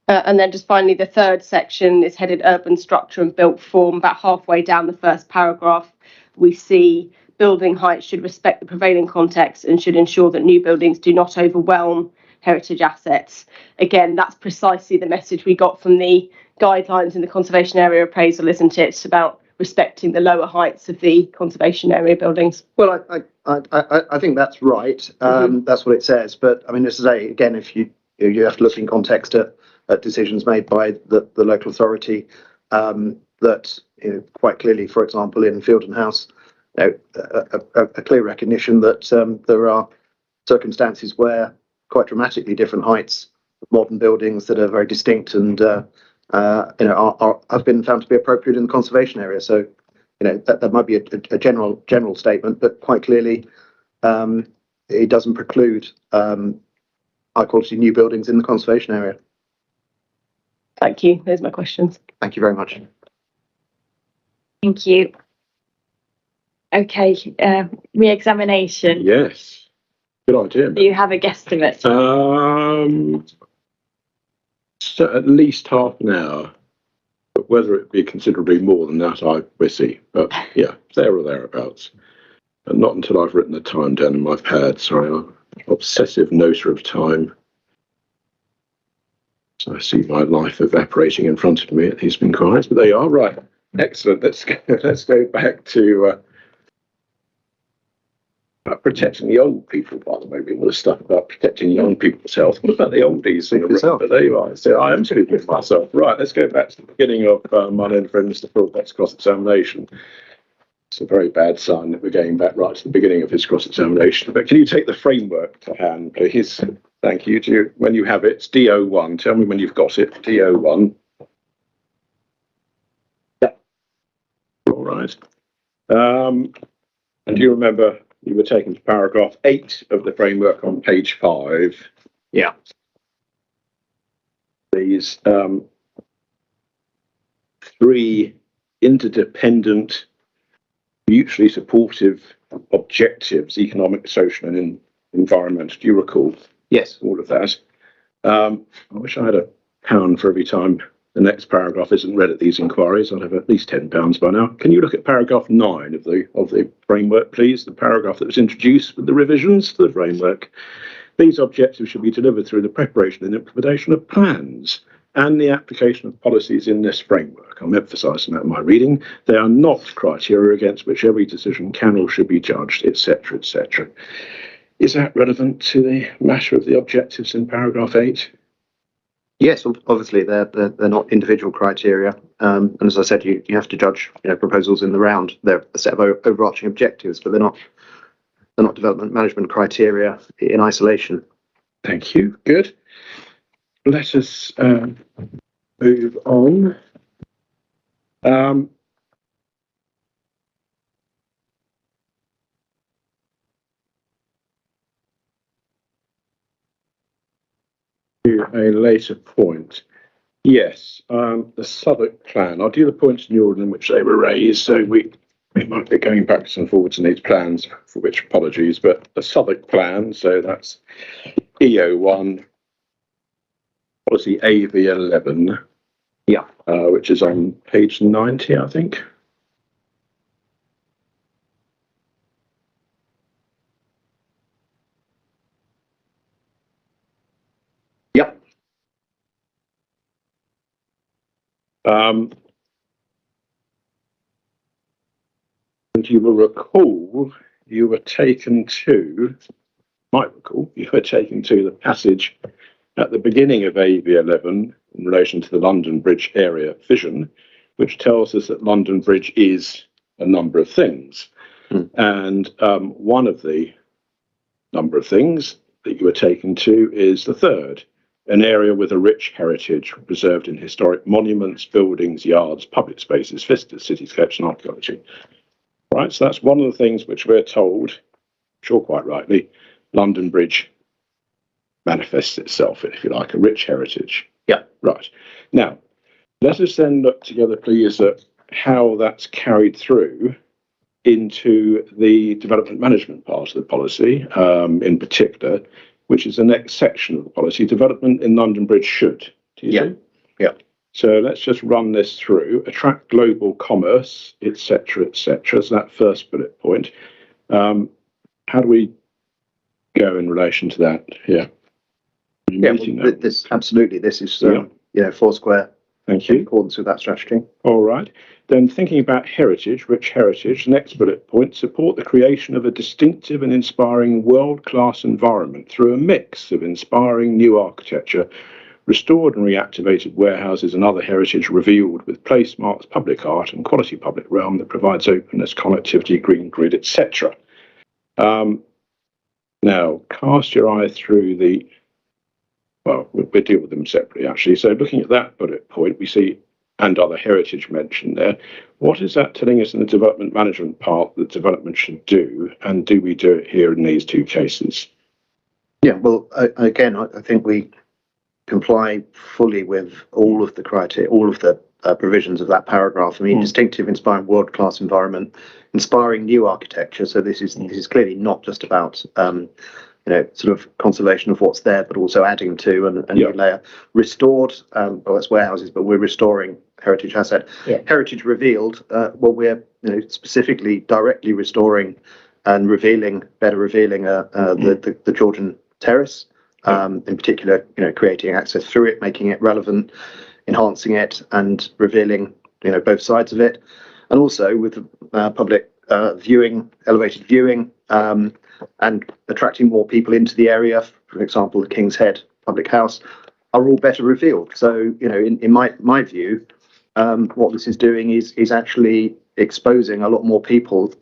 And then just finally, the third section is headed Urban Structure and Built Form. About halfway down the first paragraph, we see building heights should respect the prevailing context and should ensure that new buildings do not overwhelm heritage assets. Again, that's precisely the message we got from the guidelines in the conservation area appraisal, isn't it? About respecting the lower heights of the conservation area buildings. Well, I think that's right. That's what it says. But I mean, as I say, again, if you have to look in context at decisions made by the local authority, that quite clearly, for example, in Fielden House, a clear recognition that there are circumstances where quite dramatically different heights of modern buildings that are very distinct and have been found to be appropriate in the conservation area. So that might be a general statement, but quite clearly it doesn't preclude high quality new buildings in the conservation area. Thank you. Those are my questions. Thank you very much. Thank you. Okay, re-examination. Yes. Good idea. Do you have a guesstimate? So at least half an hour, but whether it be considerably more than that, we'll see. But yeah, there or thereabouts. And not until I've written the time down in my pad. Sorry, I'm an obsessive noter of time. So I see my life evaporating in front of me at these inquiries, but they are right. Excellent. Let's go back to protecting the old people. By the way, we want to stuff about protecting young people's health. What about the oldies in the room? But there you are. So I am speaking for myself. Right. Let's go back to the beginning of my own friend Mr. Philbeck's cross-examination. It's a very bad sign that we're going back right to the beginning of his cross-examination. But can you take the framework to hand, please? Thank you. When you have it, it's DO1. Tell me when you've got it. DO1. Yeah. All right. And do you remember you were taken to paragraph 8 of the framework on page 5? Yeah. These 3 interdependent, mutually supportive objectives: economic, social, and environmental. Do you recall? Yes. all of that. I wish I had £1 for every time the next paragraph isn't read at these inquiries. I'd have at least £10 by now. Can you look at paragraph 9 of the framework, please? The paragraph that was introduced with the revisions to the framework. These objectives should be delivered through the preparation and implementation of plans and the application of policies in this framework. I'm emphasising that in my reading. They are not criteria against which every decision can or should be judged, etc., etc. Is that relevant to the matter of the objectives in paragraph 8? Yes, obviously they're not individual criteria, and as I said, you have to judge proposals in the round. They're a set of overarching objectives, but they're not development management criteria in isolation. Thank you. Good. Let us move on. To a later point. Yes, the Southwark plan. I'll do the points in the order in which they were raised, so we might be going backwards and forwards in these plans, for which apologies, but the Southwark plan, so that's EO1, policy AV11, Yeah. which is on page 90, I think. Yep. And you will recall you were taken to the passage at the beginning of AV11 in relation to the London Bridge area vision, which tells us that London Bridge is a number of things. And one of the number of things that you were taken to is the third, an area with a rich heritage preserved in historic monuments, buildings, yards, public spaces, vistas, cityscapes and archaeology. Right, so that's one of the things which we're told, sure quite rightly, London Bridge manifests itself in, if you like, a rich heritage. Yeah. Right. Now, let us then look together, please, at how that's carried through into the development management part of the policy, in particular, which is the next section of the policy, development in London Bridge should. Do you see? Yeah. So let's just run this through. Attract global commerce, etc., etc. So that first bullet point. How do we go in relation to that here? Yeah, well, this is Foursquare. Thank you. In accordance with that strategy. All right. Then thinking about heritage, rich heritage, next bullet point, support the creation of a distinctive and inspiring world-class environment through a mix of inspiring new architecture, restored and reactivated warehouses and other heritage revealed with placemarks, public art and quality public realm that provides openness, connectivity, green grid, etc. Now, cast your eye through we'll deal with them separately, actually. So looking at that bullet point, we see, and other heritage mentioned there, what is that telling us in the development management part that development should do, and do we do it here in these two cases? Yeah, well, again, I think we comply fully with all of the criteria, all of the provisions of that paragraph. I mean, distinctive, inspiring, world-class environment, inspiring new architecture. So this is clearly not just about sort of conservation of what's there, but also adding to and new layer. Restored, well, that's warehouses, but we're restoring heritage asset. Yeah. Heritage revealed, well, we're specifically directly restoring and better revealing the Georgian terrace. In particular, creating access through it, making it relevant, enhancing it, and revealing, both sides of it, and also with public viewing, elevated viewing, and attracting more people into the area. For example, the King's Head Public House are all better revealed. So, in my view, what this is doing is actually exposing a lot more people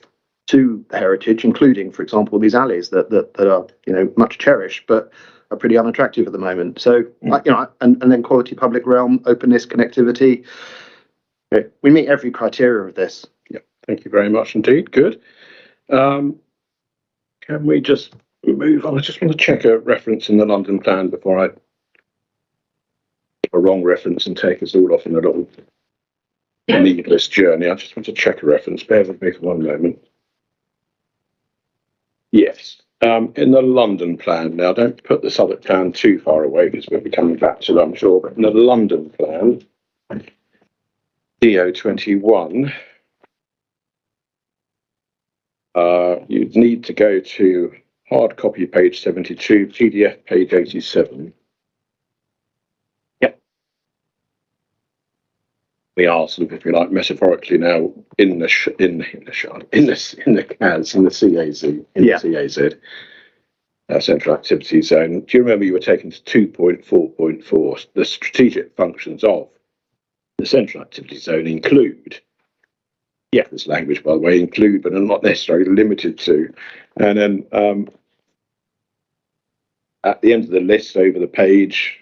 to the heritage, including, for example, these alleys that are much cherished, but are pretty unattractive at the moment. So, and then quality public realm, openness, connectivity. We meet every criteria of this. Yeah, thank you very much indeed. Good. Can we just move on? I just want to check a reference in the London plan before I give a wrong reference and take us all off in a little needless journey. I just want to check a reference. Bear with me for one moment. Yes. In the London plan, now don't put the Southwark plan too far away because we'll be coming back to it, I'm sure, but in the London plan, DO21, you'd need to go to hard copy page 72, PDF page 87. We are sort of, if you like, metaphorically now in the CAZ, in the CAZ, Central Activity Zone. Do you remember you were taken to 2.4.4? The strategic functions of the Central Activity Zone include, this language, by the way, include, but are not necessarily limited to. And then at the end of the list over the page,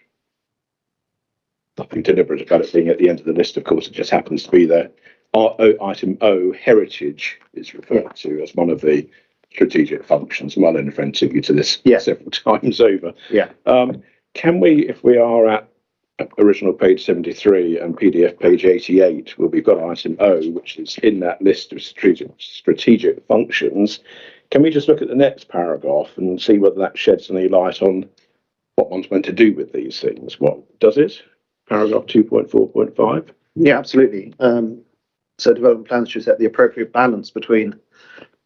nothing deliberate about it being at the end of the list, of course, it just happens to be there. Item O, heritage, is referred to as one of the strategic functions. Marlon and friend took you to this several times over. Can we, if we are at original page 73 and PDF page 88, where we've got item O, which is in that list of strategic functions, can we just look at the next paragraph and see whether that sheds any light on what one's meant to do with these things? What does it? Paragraph 2.4.5. Yeah, absolutely. So development plans should set the appropriate balance between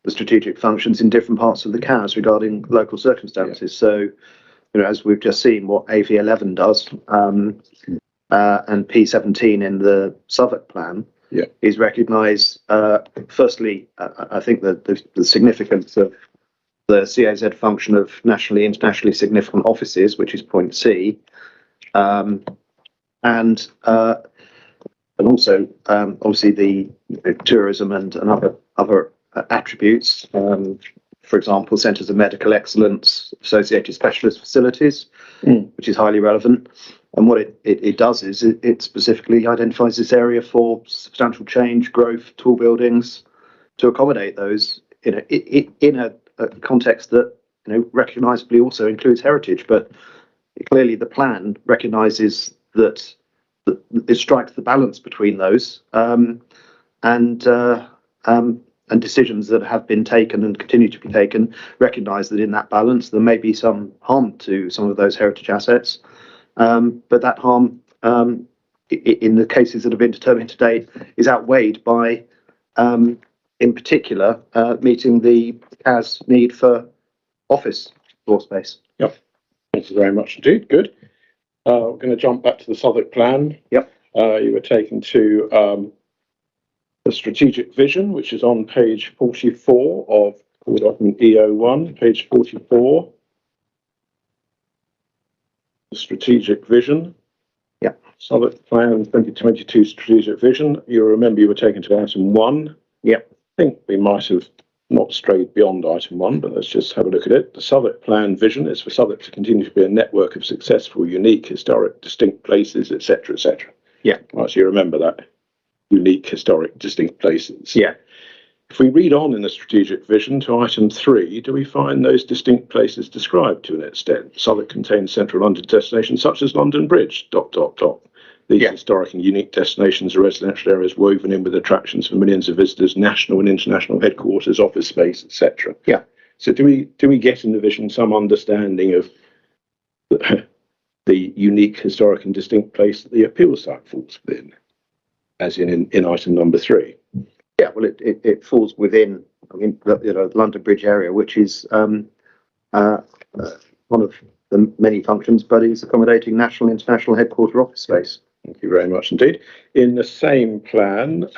the strategic functions in different parts of the CAS regarding local circumstances. So, as we've just seen, what AV11 does and P17 in the Southwark plan is recognise, firstly, I think that the significance of the CAZ function of nationally, internationally significant offices, which is point C, and also obviously the tourism and other attributes, for example, centres of medical excellence, associated specialist facilities, which is highly relevant. And what it does is it specifically identifies this area for substantial change, growth, tall buildings, to accommodate those in a context that recognisably also includes heritage. But clearly the plan recognises that it strikes the balance between those and decisions that have been taken and continue to be taken recognise that in that balance there may be some harm to some of those heritage assets, but that harm in the cases that have been determined to date is outweighed by in particular meeting the CAS need for office floor space. Thank you very much indeed. Good. We're going to jump back to the Southwark plan. You were taken to the strategic vision, which is on page 44 of the document EO1, page 44. The strategic vision. Southwark plan 2022 strategic vision. You remember you were taken to item 1. I think we might have not strayed beyond item 1, but let's just have a look at it. The Southwark plan vision is for Southwark to continue to be a network of successful, unique, historic, distinct places, etc., etc. Right, so you remember that. Unique, historic, distinct places. If we read on in the strategic vision to item 3, do we find those distinct places described to an extent? Southwark contains central London destinations such as London Bridge, ... These historic and unique destinations are residential areas woven in with attractions for millions of visitors, national and international headquarters, office space, etc. So do we get in the vision some understanding of the unique, historic and distinct place that the appeal site falls within, as in item number 3? Well, it falls within, the London Bridge area, which is one of the many functions, but is accommodating national and international headquarter office space. Thank you very much indeed. In the same plan,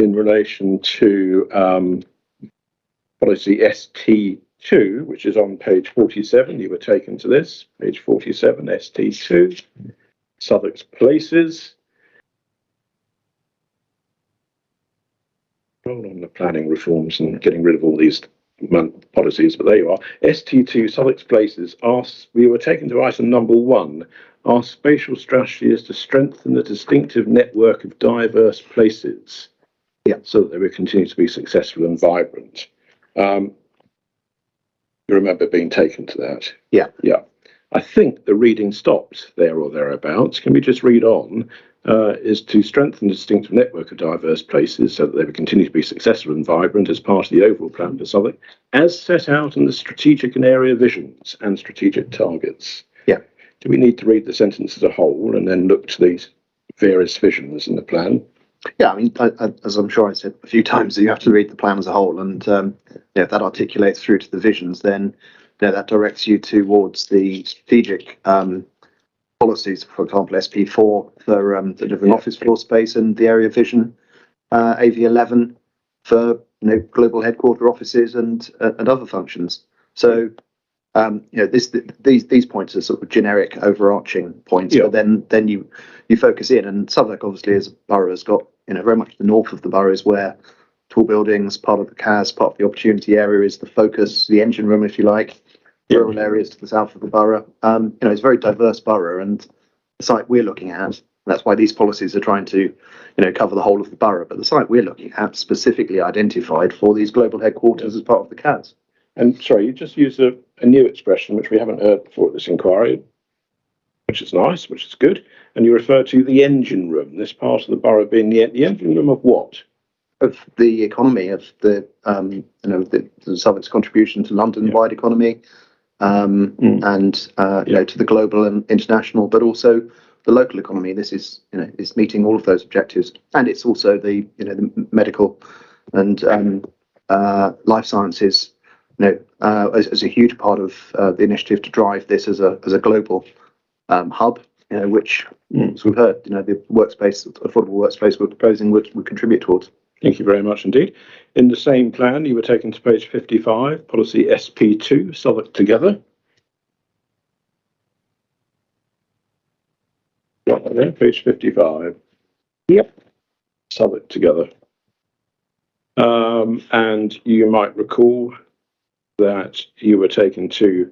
in relation to policy ST2, which is on page 47, you were taken to this, page 47, ST2, Southwark's places. Hold on the planning reforms and getting rid of all these policies, but there you are. ST2, Southwark's places, we were taken to item number 1. Our spatial strategy is to strengthen the distinctive network of diverse places, so that they will continue to be successful and vibrant. You remember being taken to that? I think the reading stopped there or thereabouts. Can we just read on? Is to strengthen the distinctive network of diverse places so that they will continue to be successful and vibrant as part of the overall plan for Southwark, as set out in the strategic and area visions and strategic targets. Yeah. Do we need to read the sentence as a whole and then look to these various visions in the plan? Yeah, I mean, as I'm sure I said a few times, you have to read the plan as a whole, and if that articulates through to the visions, then that directs you towards the strategic policies, for example, SP4 for delivering office floor space, and the area vision, AV11 for global headquarter offices and other functions. So these points are sort of generic, overarching points, but then you focus in, and Southwark obviously as a borough has got very much the north of the borough is where tall buildings, part of the CAS, part of the opportunity area is the focus, the engine room, if you like. Rural areas to the south of the borough. It's a very diverse borough, and the site we're looking at, that's why these policies are trying to, cover the whole of the borough. But the site we're looking at specifically identified for these global headquarters as part of the CAS. And sorry, you just used a new expression which we haven't heard before at this inquiry, which is nice, which is good. And you refer to the engine room, this part of the borough being the engine room of what? Of the economy, of the Southwark's contribution to London-wide economy. And to the global and international, but also the local economy. This is is meeting all of those objectives, and it's also the the medical and life sciences as a huge part of the initiative to drive this as a global hub. Which, as we've heard, the affordable workspace we're proposing would contribute towards. Thank you very much indeed. In the same plan, you were taken to page 55, policy SP2, Southwark Together. Right there, page 55. Yep. Southwark Together. And you might recall that you were taken to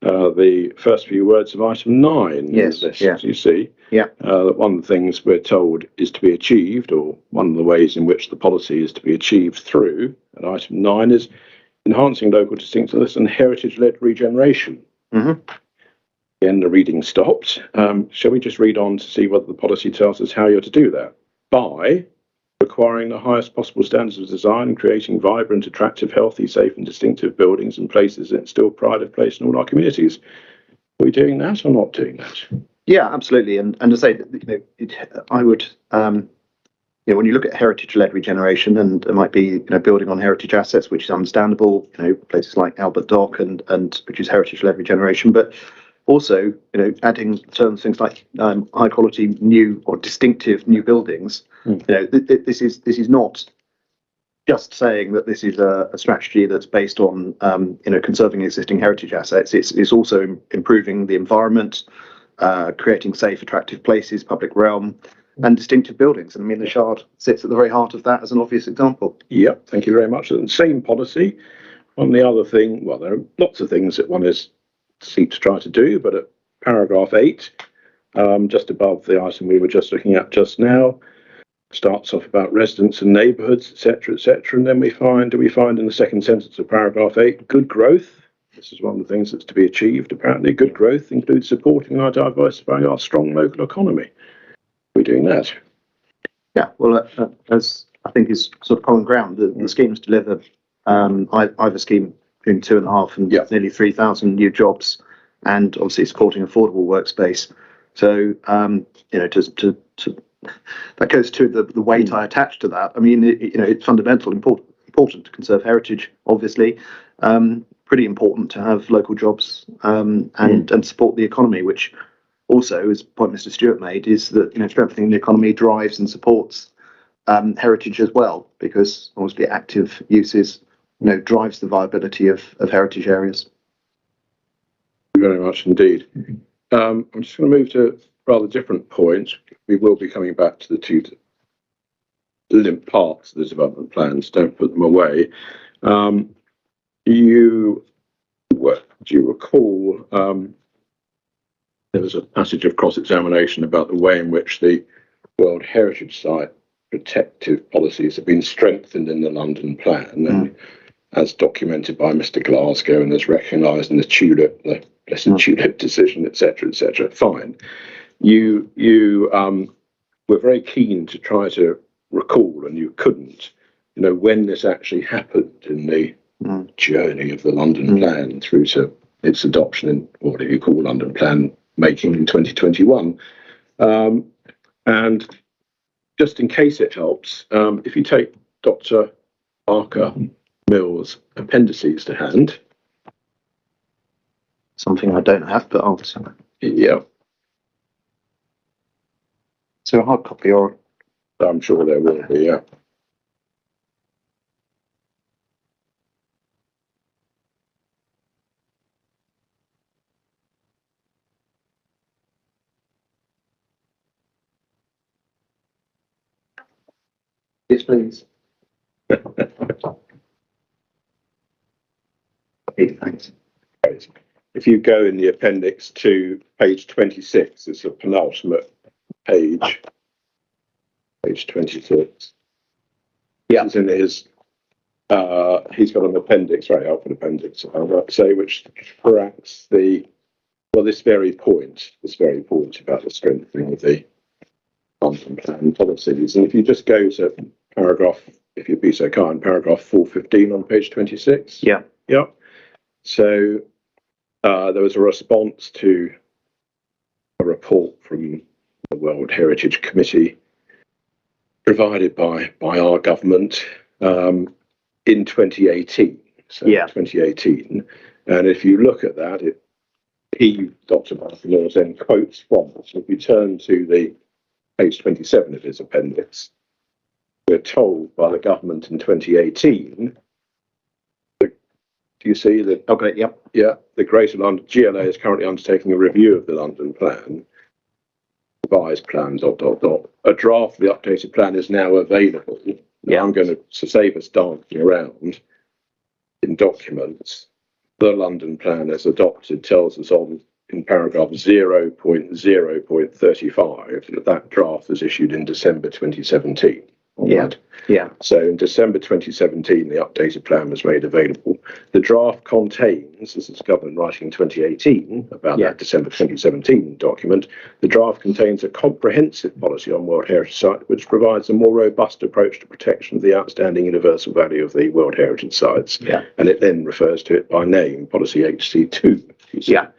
the first few words of item 9. Yes, you see. Yeah. That one of the things we're told is to be achieved, or one of the ways in which the policy is to be achieved through, at item 9, is enhancing local distinctiveness and heritage-led regeneration. Mm-hmm. Again, the reading stopped. Shall we just read on to see whether the policy tells us how you're to do that? By requiring the highest possible standards of design and creating vibrant, attractive, healthy, safe and distinctive buildings and places that instill pride of place in all our communities. Are we doing that or not doing that? Yeah, absolutely. And to say that, I would, when you look at heritage-led regeneration, and it might be, building on heritage assets, which is understandable, places like Albert Dock and which is heritage-led regeneration, but also, adding things like high-quality new or distinctive new buildings. This is not just saying that this is a strategy that's based on, conserving existing heritage assets. It's also improving the environment, creating safe, attractive places, public realm, and distinctive buildings. And I mean, the Shard sits at the very heart of that as an obvious example. Yep, thank you very much. And same policy. On the other thing, well, there are lots of things that one seeks to try to do, but at paragraph 8, just above the item we were just looking at just now, starts off about residents and neighbourhoods, etc., etc., and then we find in the second sentence of paragraph 8, good growth. This is one of the things that's to be achieved, apparently. Good growth includes supporting and diversifying our strong local economy. Are we doing that? Yeah, well, as I think is sort of common ground, the schemes deliver, either scheme between 2.5 and nearly 3,000 new jobs, and obviously supporting affordable workspace. So, that goes to the weight I attach to that. I mean, it's fundamental, important to conserve heritage, obviously. Pretty important to have local jobs and support the economy, which also, as the point Mr. Stewart made, is that strengthening the economy drives and supports heritage as well, because obviously active uses drives the viability of heritage areas. Thank you very much indeed. I'm just going to move to rather different points. We will be coming back to the two limp parts of the development plans. Don't put them away. Do you recall there was a passage of cross-examination about the way in which the World Heritage Site protective policies have been strengthened in the London plan, as documented by Mr. Glasgow and as recognised in the blessed tulip decision, etc., etc. Fine. You were very keen to try to recall, and you couldn't, when this actually happened in the journey of the London Plan through to its adoption in whatever you call London Plan making in 2021. And just in case it helps, if you take Dr. Barker Mill's appendices to hand. Something I don't have, but I'll. Yeah. So a hard copy, or I'm sure there will be, yeah. yes, please. Okay, thanks. If you go in the appendix to page 26, it's the penultimate page. Page 26. Yeah. It's in his, he's got an appendix, very helpful appendix, I would say, which tracks this very point about the strengthening of the London Plan policies. And if you just go to paragraph, if you'd be so kind, paragraph 415 on page 26. Yeah. Yeah. So there was a response to a report from the World Heritage Committee provided by our government in 2018. So 2018. And if you look at that, Dr. Barker then quotes from it. So if you turn to the page 27 of his appendix, we're told by the government in 2018, do you see that? Okay, yep. Yeah, the Greater London GLA is currently undertaking a review of the London Plan. Revised plan, ... A draft of the updated plan is now available. Yeah. I'm going to save us dancing around in documents. The London Plan as adopted tells us in paragraph 0.0.35 that draft was issued in December 2017. Right? Yeah. So in December 2017, the updated plan was made available. The draft contains, this is government writing in 2018 about that December 2017 document, the draft contains a comprehensive policy on World Heritage Site which provides a more robust approach to protection of the outstanding universal value of the World Heritage Sites. Yeah. And it then refers to it by name, policy HC2. Yeah.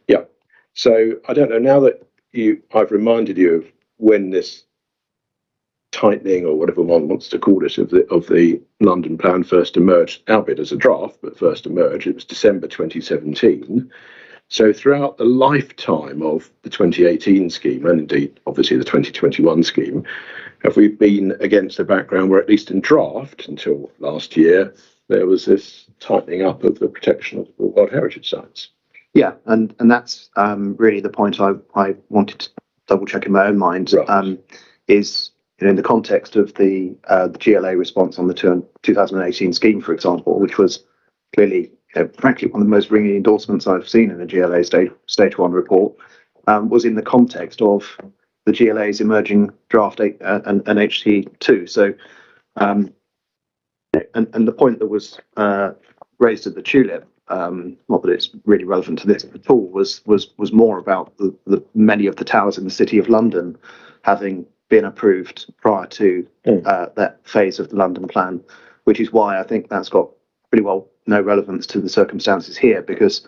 Yeah. So I don't know, now that I've reminded you of when this tightening, or whatever one wants to call it, of the London Plan first emerged, albeit as a draft, but first emerged, it was December 2017. So throughout the lifetime of the 2018 scheme, and indeed obviously the 2021 scheme, have we been against a background where, at least in draft until last year, there was this tightening up of the protection of the World Heritage Sites? Yeah, and that's really the point I wanted to double check in my own mind. Right. Is in the context of the GLA response on the 2018 scheme, for example, which was clearly, frankly, one of the most ringing endorsements I've seen in a GLA stage 1 report, was in the context of the GLA's emerging draft and HT2. So, and the point that was raised at the Tulip, not that it's really relevant to this at all, was more about the many of the towers in the City of London having been approved prior to that phase of the London Plan, which is why I think that's got pretty well no relevance to the circumstances here, because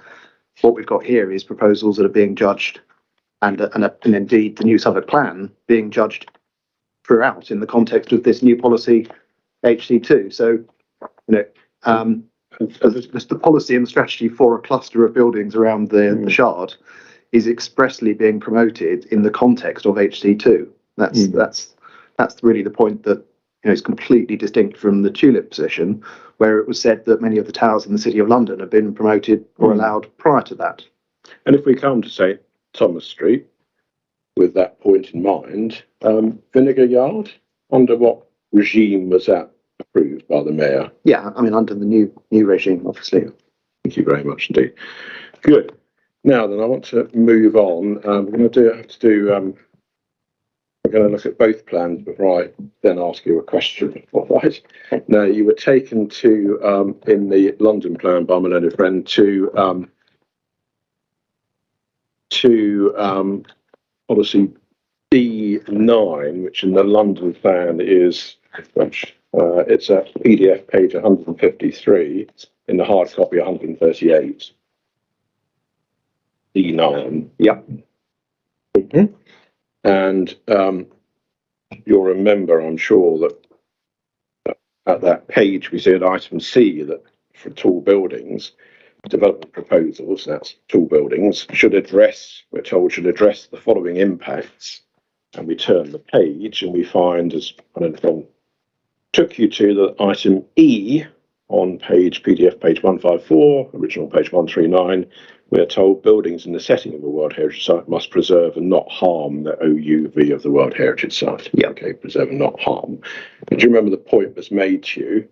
what we've got here is proposals that are being judged, and indeed the New Southwark Plan being judged throughout in the context of this new policy HC2. So, the policy and the strategy for a cluster of buildings around the Shard is expressly being promoted in the context of HC2. That's really the point that is completely distinct from the Tulip position, where it was said that many of the towers in the City of London have been promoted or allowed prior to that. And if we come to St Thomas Street with that point in mind, Vinegar Yard, under what regime was that approved by the mayor? Yeah, I mean, under the new regime, obviously. Thank you very much indeed. Good. Now then, I want to move on. We're going to have to do I'm going to look at both plans before I then ask you a question. All right. Now, you were taken to, in the London plan by my learned friend, to policy D9, which in the London plan is, it's a PDF page 153, in the hard copy 138. D9. Yep. Mm-hmm. And you'll remember, I'm sure, that at that page we see at item C that for tall buildings, development proposals, that's tall buildings, we're told, should address the following impacts. And we turn the page and we find, as I took you to, the item E on PDF page 154, original page 139, we're told buildings in the setting of a World Heritage Site must preserve and not harm the OUV of the World Heritage Site. Yeah. Okay, preserve and not harm. But do you remember the point was made to you?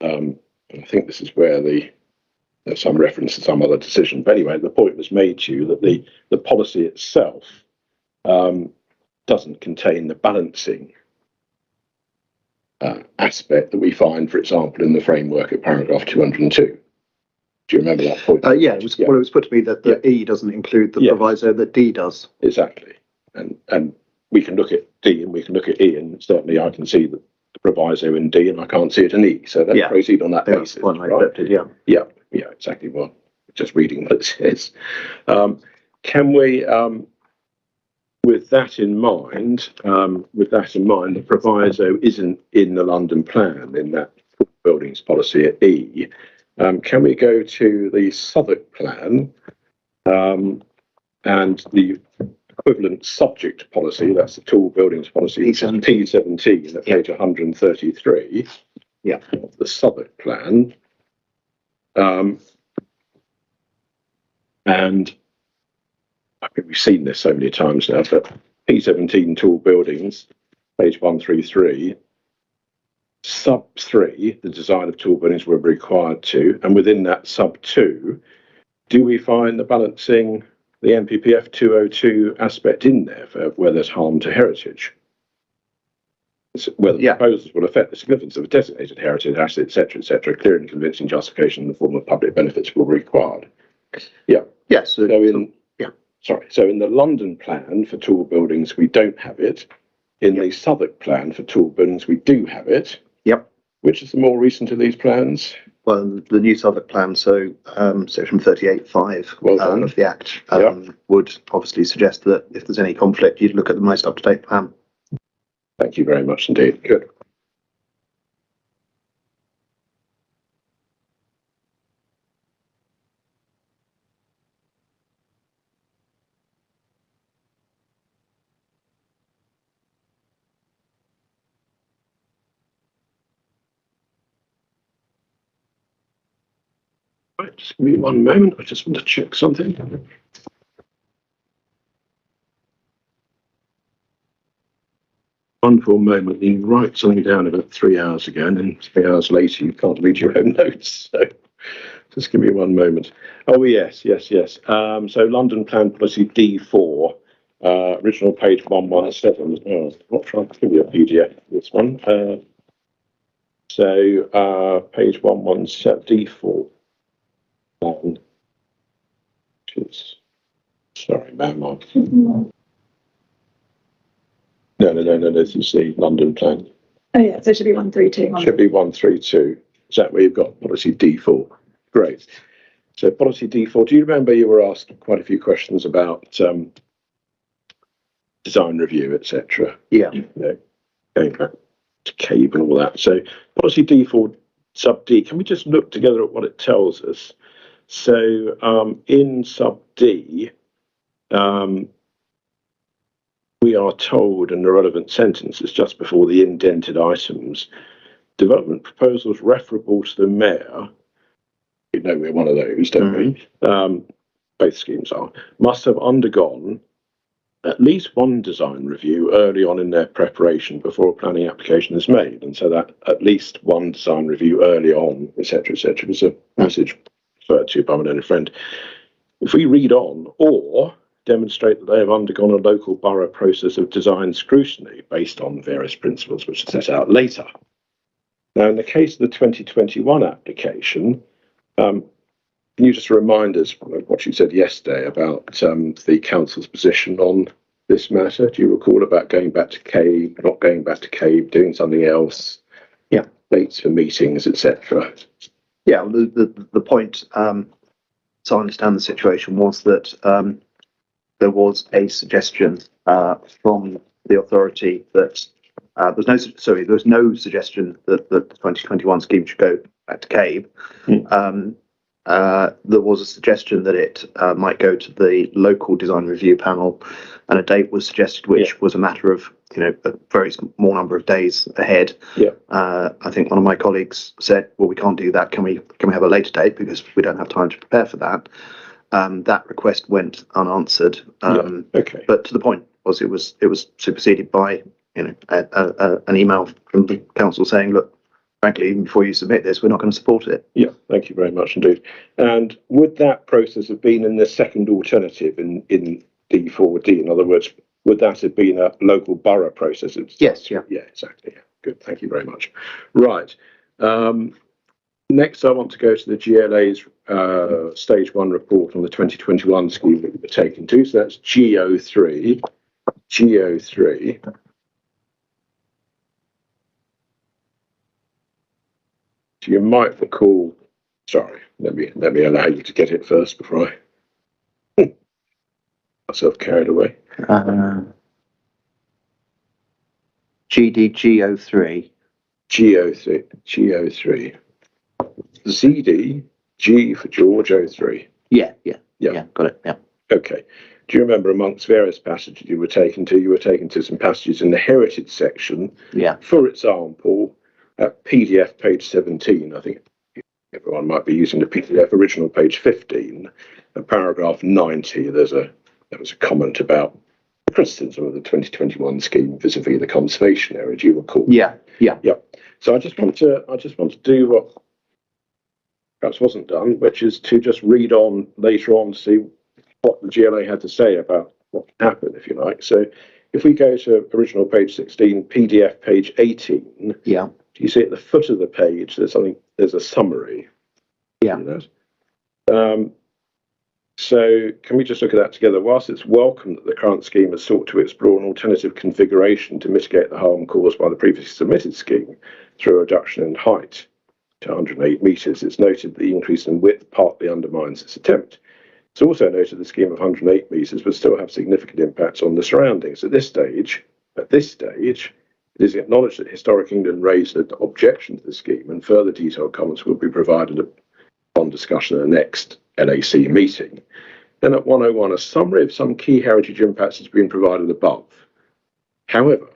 I think this is where there's some reference to some other decision. But anyway, the point was made to you that the policy itself doesn't contain the balancing aspect that we find, for example, in the framework at paragraph 202. Do you remember that point? Yeah, it was, well, it was put to me that the E doesn't include the proviso that D does. Exactly. And we can look at D and we can look at E, and certainly I can see the proviso in D and I can't see it in E. So let's proceed on that basis. Right? Yeah, exactly. Well, just reading what it says. Can we, with that in mind, the proviso isn't in the London plan in that buildings policy at E. Can we go to the Southwark plan and the equivalent subject policy, that's the tall buildings policy, P17 at page 133 of the Southwark plan. And I think we've seen this so many times now, but P17 tall buildings, page 133, sub 3, the design of tall buildings we're required to, and within that sub 2, do we find the balancing, the NPPF 202 aspect in there for where there's harm to heritage? Where the proposals will affect the significance of a designated heritage asset, etc., clear and convincing justification in the form of public benefits will be required. Yeah. Yes. So in the London plan for tall buildings, we don't have it. In the Southwark plan for tall buildings, we do have it. Yep. Which is the more recent of these plans? Well, the new Southwark plan, so section 38.5 of the Act would obviously suggest that if there's any conflict, you'd look at the most up-to-date plan. Thank you very much indeed. Good. Right, just give me one moment. I just want to check something. One full moment, you write something down about 3 hours ago, and then 3 hours later you can't read your own notes. So just give me one moment. Oh, yes. So London Plan Policy D4, original page 117. Oh, I'm not trying to give you a PDF for this one. So page 117, D4. Sorry, ma'am. No, this is the London plan. Oh yeah, so it should be 132. Should be 132. Is that where you've got policy D4? Great. So policy D4, do you remember you were asked quite a few questions about design review, etc.? Yeah. Going back to CABE and all that. So policy D4 sub D, can we just look together at what it tells us? So in sub D, we are told in the relevant sentences just before the indented items, development proposals referable to the mayor, you know we're one of those, don't we? Both schemes are, must have undergone at least one design review early on in their preparation before a planning application is made. And so that at least one design review early on, etc., was a message referred to by my own friend. If we read on, or demonstrate that they have undergone a local borough process of design scrutiny based on various principles which are set out later. Now, in the case of the 2021 application, can you just remind us what you said yesterday about the council's position on this matter? Do you recall about going back to CABE, not going back to CABE, doing something else? Yeah. Dates for meetings, etc. Yeah, well, the point, so I understand the situation, was that there was a suggestion from the authority that there was no suggestion that the 2021 scheme should go back to CABE. There was a suggestion that it might go to the local design review panel, and a date was suggested, which was a matter of a very small number of days ahead. I think one of my colleagues said, "Well, we can't do that. Can we have a later date because we don't have time to prepare for that?" That request went unanswered. Okay. But to the point was, it was superseded by an email from the council saying, "Look, frankly, even before you submit this, we're not going to support it." Yeah, thank you very much indeed. And would that process have been in the second alternative in D4D? In other words, would that have been a local borough process? Yes, yeah. Yeah, exactly. Yeah. Good, thank you very much. Right. Next, I want to go to the GLA's Stage 1 report on the 2021 scheme that we were taken to. So that's GO3. GO3. So you might recall, sorry, let me allow you to get it first before I myself carried away. GDGO3. GO3. ZD, G for George, O3. Yeah, got it. Yeah. Okay. Do you remember amongst various passages you were taken to some passages in the heritage section? Yeah. For example, at PDF page 17, I think everyone might be using the PDF original page 15, and paragraph 90, there was a comment about the criticism of the 2021 scheme vis-a-vis the conservation area. Do you recall? Yeah. So I just want to do what perhaps wasn't done, which is to just read on later on to see what the GLA had to say about what happened, if you like. So if we go to original page 16, PDF page 18, yeah, do you see at the foot of the page there's a summary? Yeah. So can we just look at that together? Whilst it's welcome that the current scheme has sought to explore an alternative configuration to mitigate the harm caused by the previously submitted scheme through a reduction in height to 108 metres, it's noted that the increase in width partly undermines its attempt. It's also noted the scheme of 108 metres would still have significant impacts on the surroundings. At this stage, it is acknowledged that Historic England raised an objection to the scheme, and further detailed comments will be provided upon discussion at the next LAC meeting. Then at 101, a summary of some key heritage impacts has been provided above. However,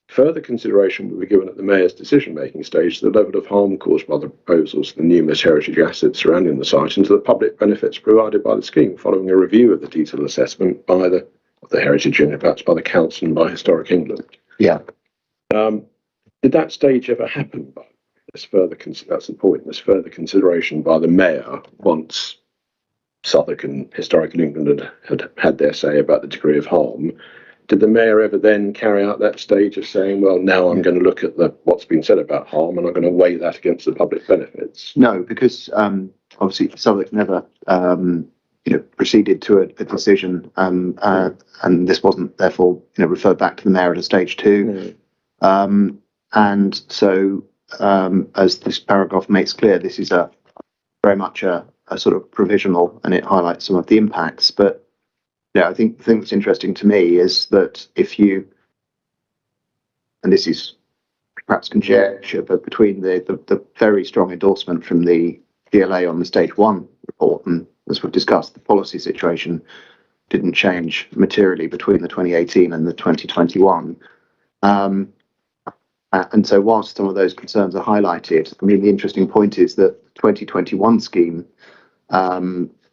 further consideration will be given at the Mayor's decision-making stage to the level of harm caused by the proposals to the numerous heritage assets surrounding the site and to the public benefits provided by the scheme, following a review of the detailed assessment of the heritage impacts by the Council and by Historic England. Yeah. Did that stage ever happen? That's the point. There's further consideration by the Mayor once Southwark and Historic England had their say about the degree of harm. Did the Mayor ever then carry out that stage of saying, well, now I'm going to look at what's been said about harm and I'm going to weigh that against the public benefits? No, because obviously Southwark never proceeded to a decision, and this wasn't therefore referred back to the Mayor at a stage 2. And so, as this paragraph makes clear, this is very much a sort of provisional, and it highlights some of the impacts. But I think the thing that's interesting to me is that and this is perhaps conjecture, but between the very strong endorsement from the DLA on the Stage 1 report, and as we've discussed, the policy situation didn't change materially between the 2018 and the 2021. And so whilst some of those concerns are highlighted, I mean, the interesting point is that the 2021 scheme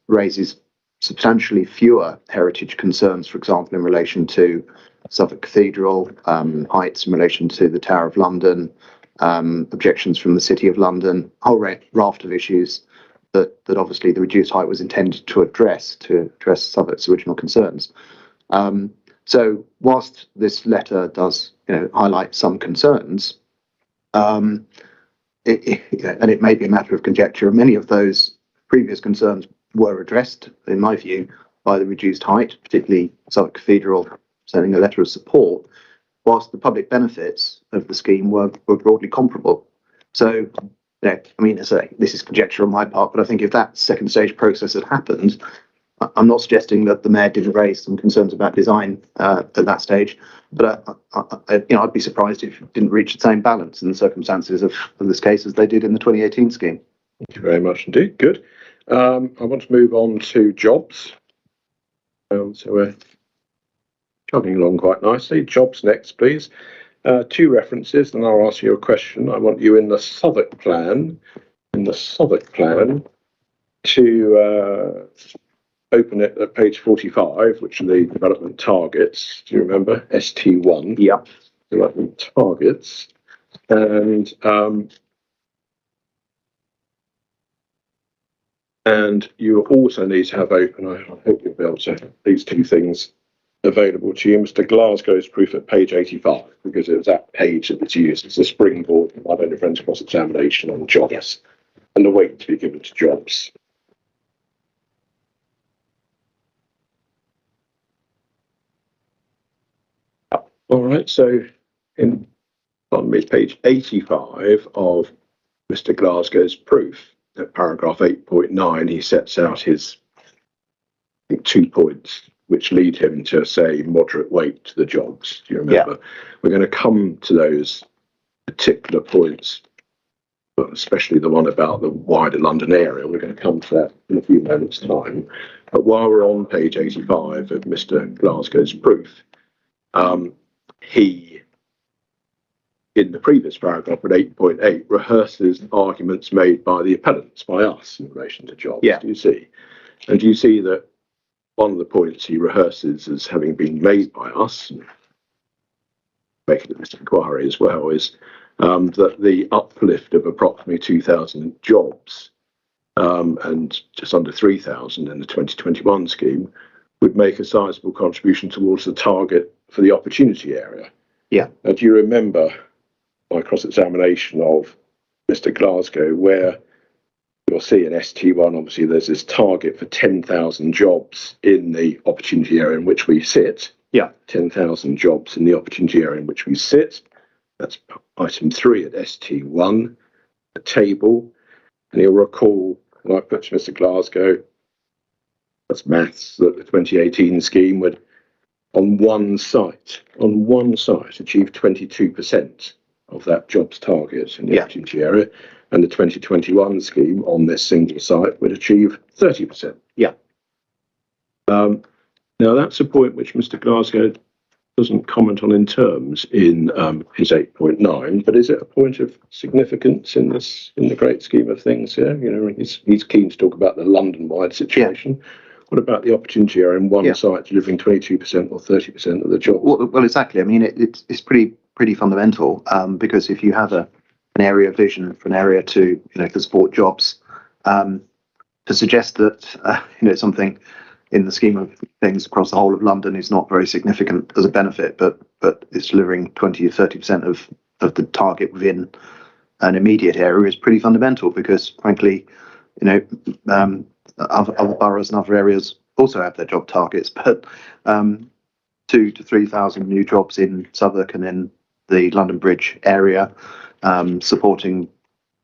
raises substantially fewer heritage concerns, for example, in relation to Southwark Cathedral, heights in relation to the Tower of London, objections from the City of London, a whole raft of issues that obviously the reduced height was intended to address Southwark's original concerns. So whilst this letter does highlight some concerns, and it may be a matter of conjecture, many of those previous concerns were addressed, in my view, by the reduced height, particularly Southwark Cathedral sending a letter of support, whilst the public benefits of the scheme were broadly comparable. So, I mean, as I say, this is conjecture on my part, but I think if that second stage process had happened, I'm not suggesting that the mayor didn't raise some concerns about design at that stage, but I'd be surprised if it didn't reach the same balance in the circumstances of this case as they did in the 2018 scheme. Thank you very much indeed. Good. I want to move on to jobs. So we're chugging along quite nicely. Jobs next, please. 2 references, and I'll ask you a question. I want you in the Southwark plan, to open it at page 45, which are the development targets. Do you remember? ST1. Yeah. Development targets. And you also need to have open, I hope you'll be able to have these 2 things available to you, Mr. Glasgow's proof at page 85, because it was that page that was used as a springboard for my own friend's cross-examination on jobs and the weight to be given to jobs. All right, so on page 85 of Mr. Glasgow's proof, at paragraph 8.9, he sets out his 2 points which lead him to say moderate weight to the jobs. Do you remember? Yeah. We're going to come to those particular points, but especially the one about the wider London area. We're going to come to that in a few moments' time. But while we're on page 85 of Mr. Glasgow's proof, he, in the previous paragraph at 8.8, rehearses arguments made by the appellants, by us, in relation to jobs. Yeah. Do you see? And do you see that one of the points he rehearses as having been made by us, making this inquiry as well, is that the uplift of approximately 2,000 jobs and just under 3,000 in the 2021 scheme would make a sizable contribution towards the target for the opportunity area. Yeah. And do you remember my cross-examination of Mr. Glasgow, where you'll see in ST1, obviously, there's this target for 10,000 jobs in the opportunity area in which we sit. Yeah. 10,000 jobs in the opportunity area in which we sit. That's item 3 at ST1, the table. And you'll recall, when I put to Mr. Glasgow, that's maths, that the 2018 scheme would, on one site, achieve 22% of that jobs target in the opportunity area. And the 2021 scheme on this single site would achieve 30%. Yeah. Now, that's a point which Mr. Glasgow doesn't comment on in terms in his 8.9, but is it a point of significance in the great scheme of things here? You know, he's keen to talk about the London-wide situation. Yeah. What about the opportunity area in one site delivering 22% or 30% of the job? Well, exactly. I mean, it's pretty fundamental because if you have an area vision for an area to support jobs, to suggest that something in the scheme of things across the whole of London is not very significant as a benefit, but it's delivering 20 or 30% of the target within an immediate area is pretty fundamental because, frankly, other boroughs and other areas also have their job targets, but 2,000 to 3,000 new jobs in Southwark and in the London Bridge area, supporting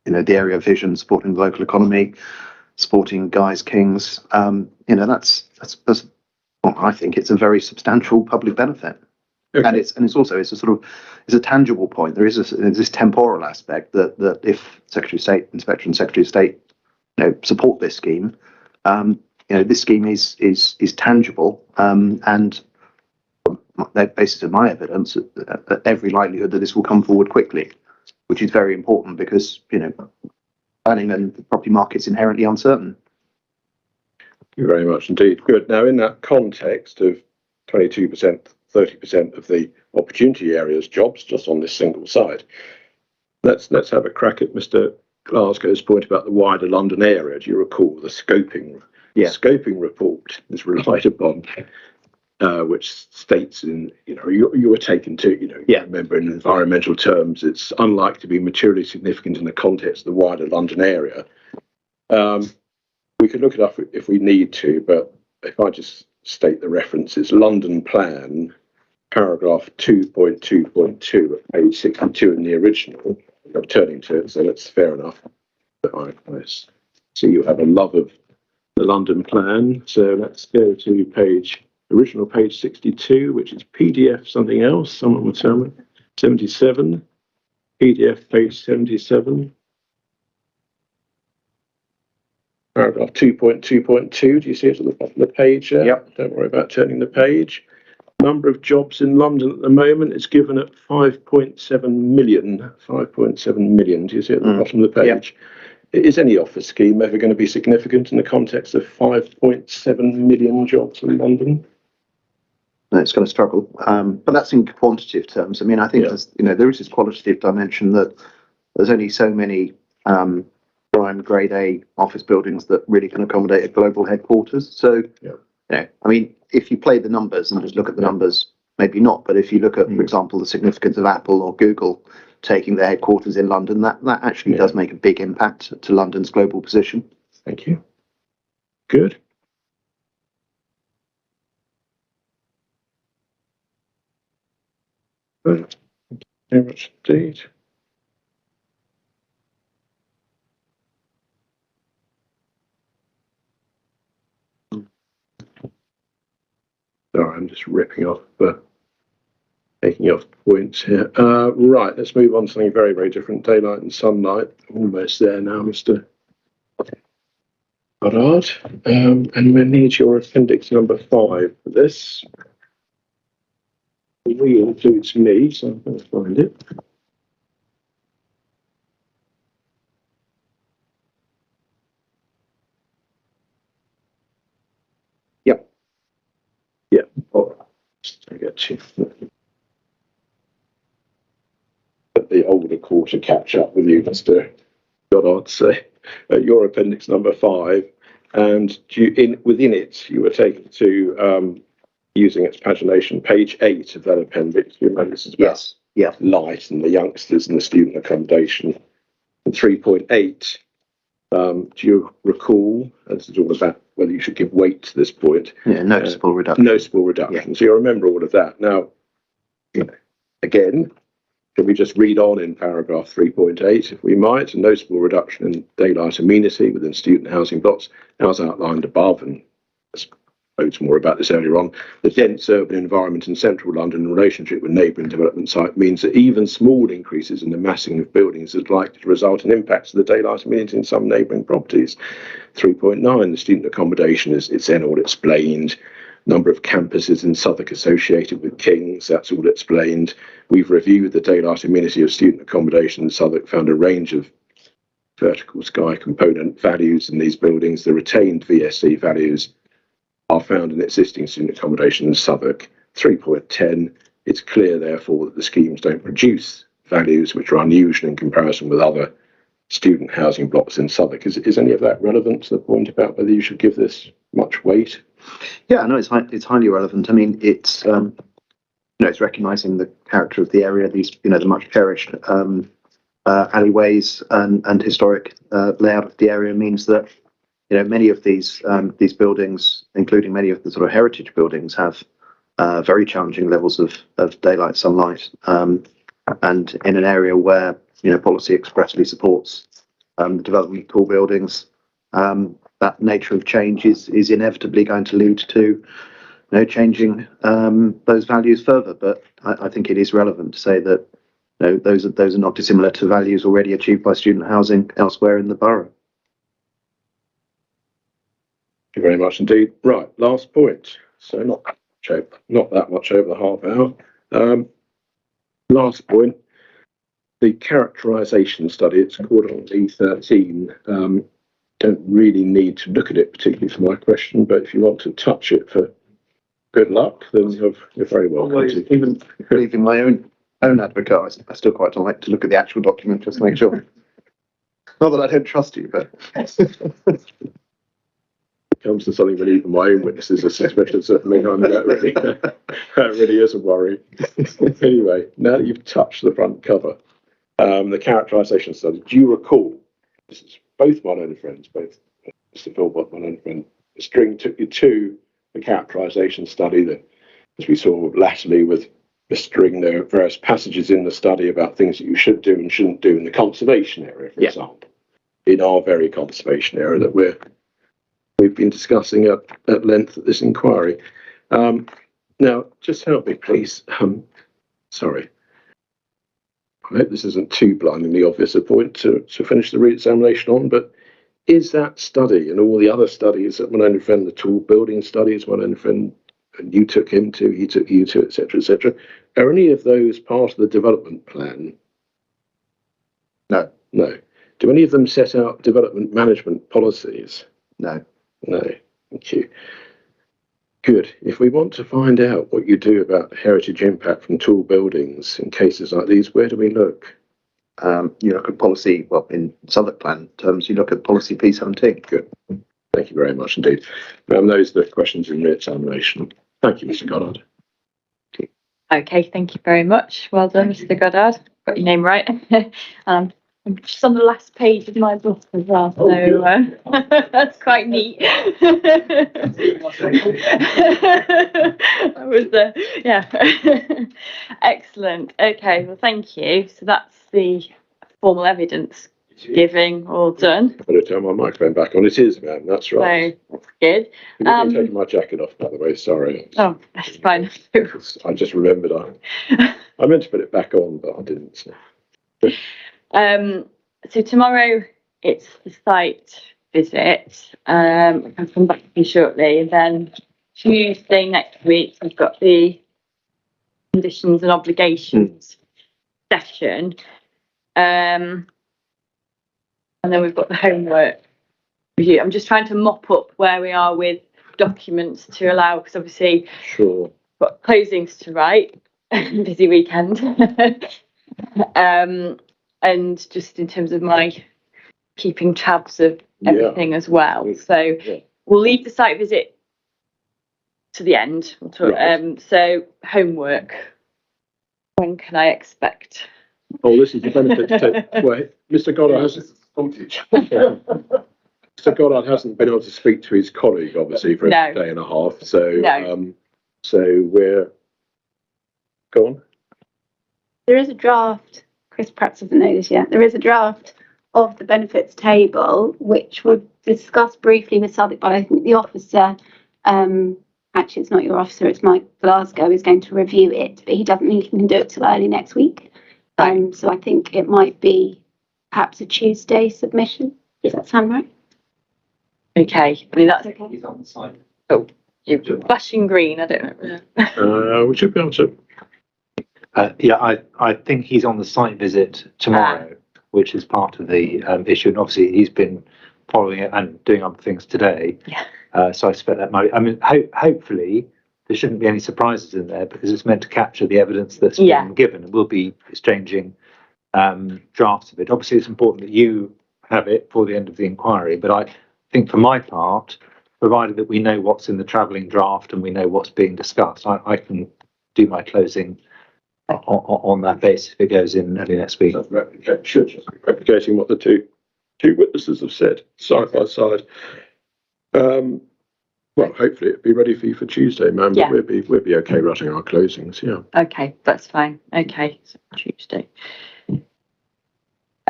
the area vision, supporting the local economy, supporting Guys Kings. That's well, I think it's a very substantial public benefit. Okay. And it's a tangible point. There is this temporal aspect that if Secretary of State, Inspector and Secretary of State support this scheme, this scheme is tangible, and on the basis of my evidence, every likelihood that this will come forward quickly, which is very important because planning and the property market's inherently uncertain. Thank you very much indeed. Good. Now, in that context of 22%, 30% of the opportunity area's jobs just on this single site, let's have a crack at Mr. Glasgow's point about the wider London area. Do you recall the scoping? Yeah. The scoping report is relied upon, which states you were taken to, remember in environmental terms, it's unlikely to be materially significant in the context of the wider London area. We could look it up if we need to, but if I just state the references, London Plan, paragraph 2.2.2 at page 62 in the original. I'm turning to it, so that's fair enough. But I see you have a love of the London Plan, so let's go to original page 62, which is PDF something else, someone will tell me, 77, PDF page 77. Paragraph 2.2.2, do you see it at the bottom of the page there? Yep. Don't worry about turning the page. Number of jobs in London at the moment is given at 5.7 million. 5.7 million, do you see it at the bottom of the page? Yep. Is any office scheme ever going to be significant in the context of 5.7 million jobs in London? No, it's going to struggle. But that's in quantitative terms. I mean, I think there is this qualitative dimension that there's only so many prime grade A office buildings that really can accommodate a global headquarters. So, I mean, if you play the numbers and just look at the numbers, maybe not. But if you look at, for example, the significance of Apple or Google taking their headquarters in London, that actually does make a big impact to London's global position. Thank you. Good. Thank you very much indeed. Sorry, I'm just ripping off, taking off points here. Right, let's move on to something very, very different. Daylight and sunlight. Almost there now, Mr. Goddard. And we need your appendix number 5 for this. We includes me, so I'm going to find it. Yep. All right. I get you. The older quarter catch up with you, Mr. Goddard. So, your appendix number 5, and within it, you were taken to using its pagination, page 8 of that appendix. You remember this is about light and the youngsters and the student accommodation. And 3.8. Do you recall? This is all about whether you should give weight to this point. Yeah, noticeable reduction. Noticeable reduction. So you remember all of that. Now, again, can we just read on in paragraph 3.8, if we might? A noticeable reduction in daylight amenity within student housing blocks, as outlined above, and I spoke more about this earlier on. The dense urban environment in central London in relationship with neighbouring development site means that even small increases in the massing of buildings is likely to result in impacts to the daylight amenity in some neighbouring properties. 3.9, the student accommodation it's then all explained. Number of campuses in Southwark associated with King's, that's all explained. We've reviewed the daylight amenity of student accommodation in Southwark, found a range of vertical sky component values in these buildings. The retained VSC values are found in existing student accommodation in Southwark. 3.10, it's clear, therefore, that the schemes don't produce values which are unusual in comparison with other student housing blocks in Southwark. Is any of that relevant to the point about whether you should give this much weight? Yeah, no, it's highly relevant. I mean, it's it's recognising the character of the area, these the much cherished alleyways and historic layout of the area means that many of these buildings, including many of the sort of heritage buildings, have very challenging levels of daylight sunlight, and in an area where policy expressly supports the development of tall buildings, that nature of change is inevitably going to lead to changing those values further. But I think it is relevant to say that those are not dissimilar to values already achieved by student housing elsewhere in the borough. Thank you very much indeed. Right, last point. So not that much over the half hour. Last point, the characterisation study. It's called on E13. Don't really need to look at it particularly for my question, but if you want to touch it for good luck, then you're very welcome to. Even leaving my own advocate, I still quite like to look at the actual document just to make sure. Not that I don't trust you, but Comes to something when even my own witnesses are suspicious of me. That really is a worry. Anyway, now that you've touched the front cover, the characterisation study, do you recall, this is both my own friends, both Mr. Philbott, my own friend, String took you to the characterisation study that, as we saw latterly with Mr. String, there are various passages in the study about things that you should do and shouldn't do in the conservation area, for example, in our very conservation area that we've been discussing at length at this inquiry. Now, just help me, please. Sorry. I hope this isn't too blindingly obvious a point to finish the re-examination on, but is that study and all the other studies that my own friend, the tall building studies, my own friend, and you took him to, he took you to, etc., are any of those part of the development plan? No. No. Do any of them set out development management policies? No. No, thank you. Good. If we want to find out what you do about heritage impact from tall buildings in cases like these, where do we look? You look at policy, well, in Southwark Plan terms, you look at policy P17. Good. Thank you very much indeed. Those are the questions in re-examination. Thank you, Mr. Goddard. Okay, thank you very much. Well done, Mr. Goddard. Got your name right. I'm just on the last page of my book as well, so that's quite neat. I was excellent. Okay, well, thank you. So that's the formal evidence giving all done. I've got to turn my microphone back on. It is, ma'am. That's right. So that's good. I'm taking my jacket off, by the way. Sorry. Oh, that's fine. I just remembered I meant to put it back on, but I didn't. So. So tomorrow it's the site visit. I'll come back to you shortly. And then Tuesday next week we've got the conditions and obligations session. And then we've got the homework review. I'm just trying to mop up where we are with documents to allow, because obviously Sure. got closings to write. Busy weekend. And just in terms of my keeping tabs of everything as well. So we'll leave the site visit to the end. We'll talk, so homework. When can I expect? Oh, this is the benefit to wait. Mr. Goddard Mr. Goddard hasn't been able to speak to his colleague, obviously, for a day and a half. So so we're go on. There is a draft. Chris perhaps doesn't know this yet. There is a draft of the benefits table, which we'll discuss briefly with Southwark, but I think the officer, actually it's not your officer, it's Mike Glasgow, is going to review it, but he doesn't think he can do it till early next week. So I think it might be perhaps a Tuesday submission. Does that sound right? Okay. I mean, that's okay. He's on the side. Oh, you're flashing green. I don't know. We should be able to. I think he's on the site visit tomorrow, which is part of the issue. And obviously, he's been following it and doing other things today. Yeah. So I expect that might. I mean, hopefully, there shouldn't be any surprises in there because it's meant to capture the evidence that's been given, and we'll be exchanging drafts of it. Obviously, it's important that you have it for the end of the inquiry. But I think, for my part, provided that we know what's in the travelling draft and we know what's being discussed, I can do my closing on that basis if it goes in early next week. Replicating what the two witnesses have said side by side. Well, hopefully it'll be ready for you for Tuesday, ma'am. Yeah. But we'll be okay rushing our closings. Yeah. Okay, that's fine. Okay, so Tuesday.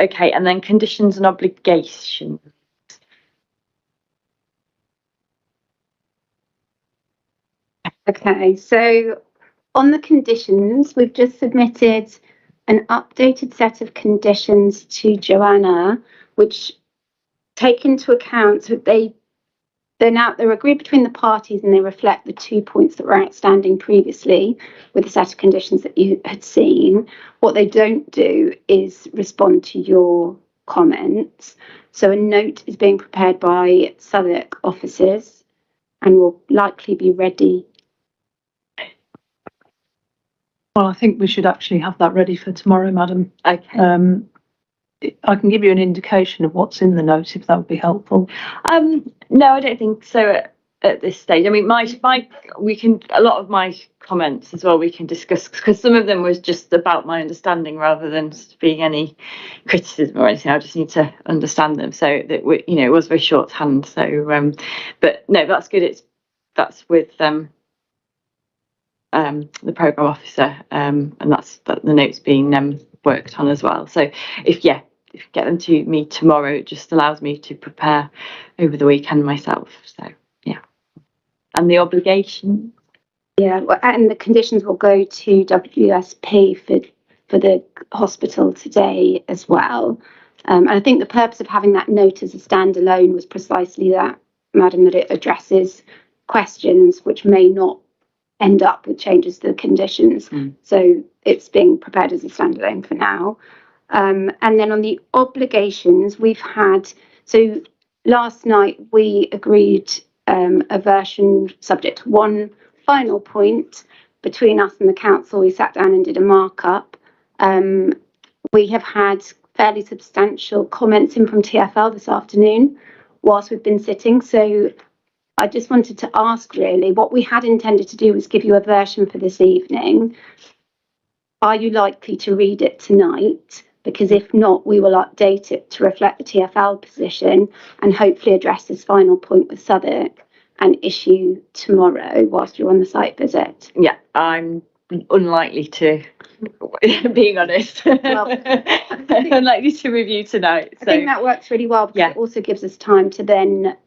Okay, and then conditions and obligations. Okay, so on the conditions, we've just submitted an updated set of conditions to Joanna, which take into account that they're agreed between the parties and they reflect the 2 points that were outstanding previously with the set of conditions that you had seen. What they don't do is respond to your comments. So a note is being prepared by Southwark officers and will likely be ready. Well, I think we should actually have that ready for tomorrow, madam. Okay. I can give you an indication of what's in the note if that would be helpful. No, I don't think so at this stage. I mean, a lot of my comments as well we can discuss, because some of them was just about my understanding rather than being any criticism or anything. I just need to understand them, so that it was very shorthand. So, but no, that's good. That's with the programme officer, and that's the notes being worked on as well. So if you get them to me tomorrow, it just allows me to prepare over the weekend myself. So yeah, and the obligation. Yeah, and the conditions will go to WSP for the hospital today as well. And I think the purpose of having that note as a standalone was precisely that, Madam, that it addresses questions which may not end up with changes to the conditions. So it's being prepared as a standalone for now. And then on the obligations, so last night we agreed a version subject to one final point between us and the council. We sat down and did a markup. We have had fairly substantial comments in from TfL this afternoon whilst we've been sitting. So I just wanted to ask, really, what we had intended to do was give you a version for this evening. Are you likely to read it tonight? Because if not, we will update it to reflect the TfL position and hopefully address this final point with Southwark and issue tomorrow whilst you're on the site visit. Yeah, I'm unlikely to, being honest, unlikely to review tonight. So I think that works really well, because it also gives us time to then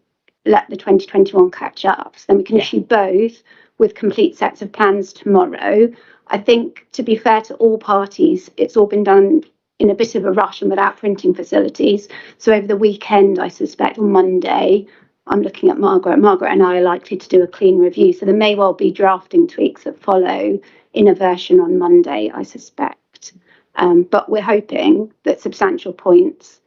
let the 2021 catch up. So then we can issue both with complete sets of plans tomorrow. I think, to be fair to all parties, it's all been done in a bit of a rush and without printing facilities. So over the weekend, I suspect on Monday, I'm looking at Margaret. Margaret and I are likely to do a clean review. So there may well be drafting tweaks that follow in a version on Monday, I suspect. But we're hoping that substantial points,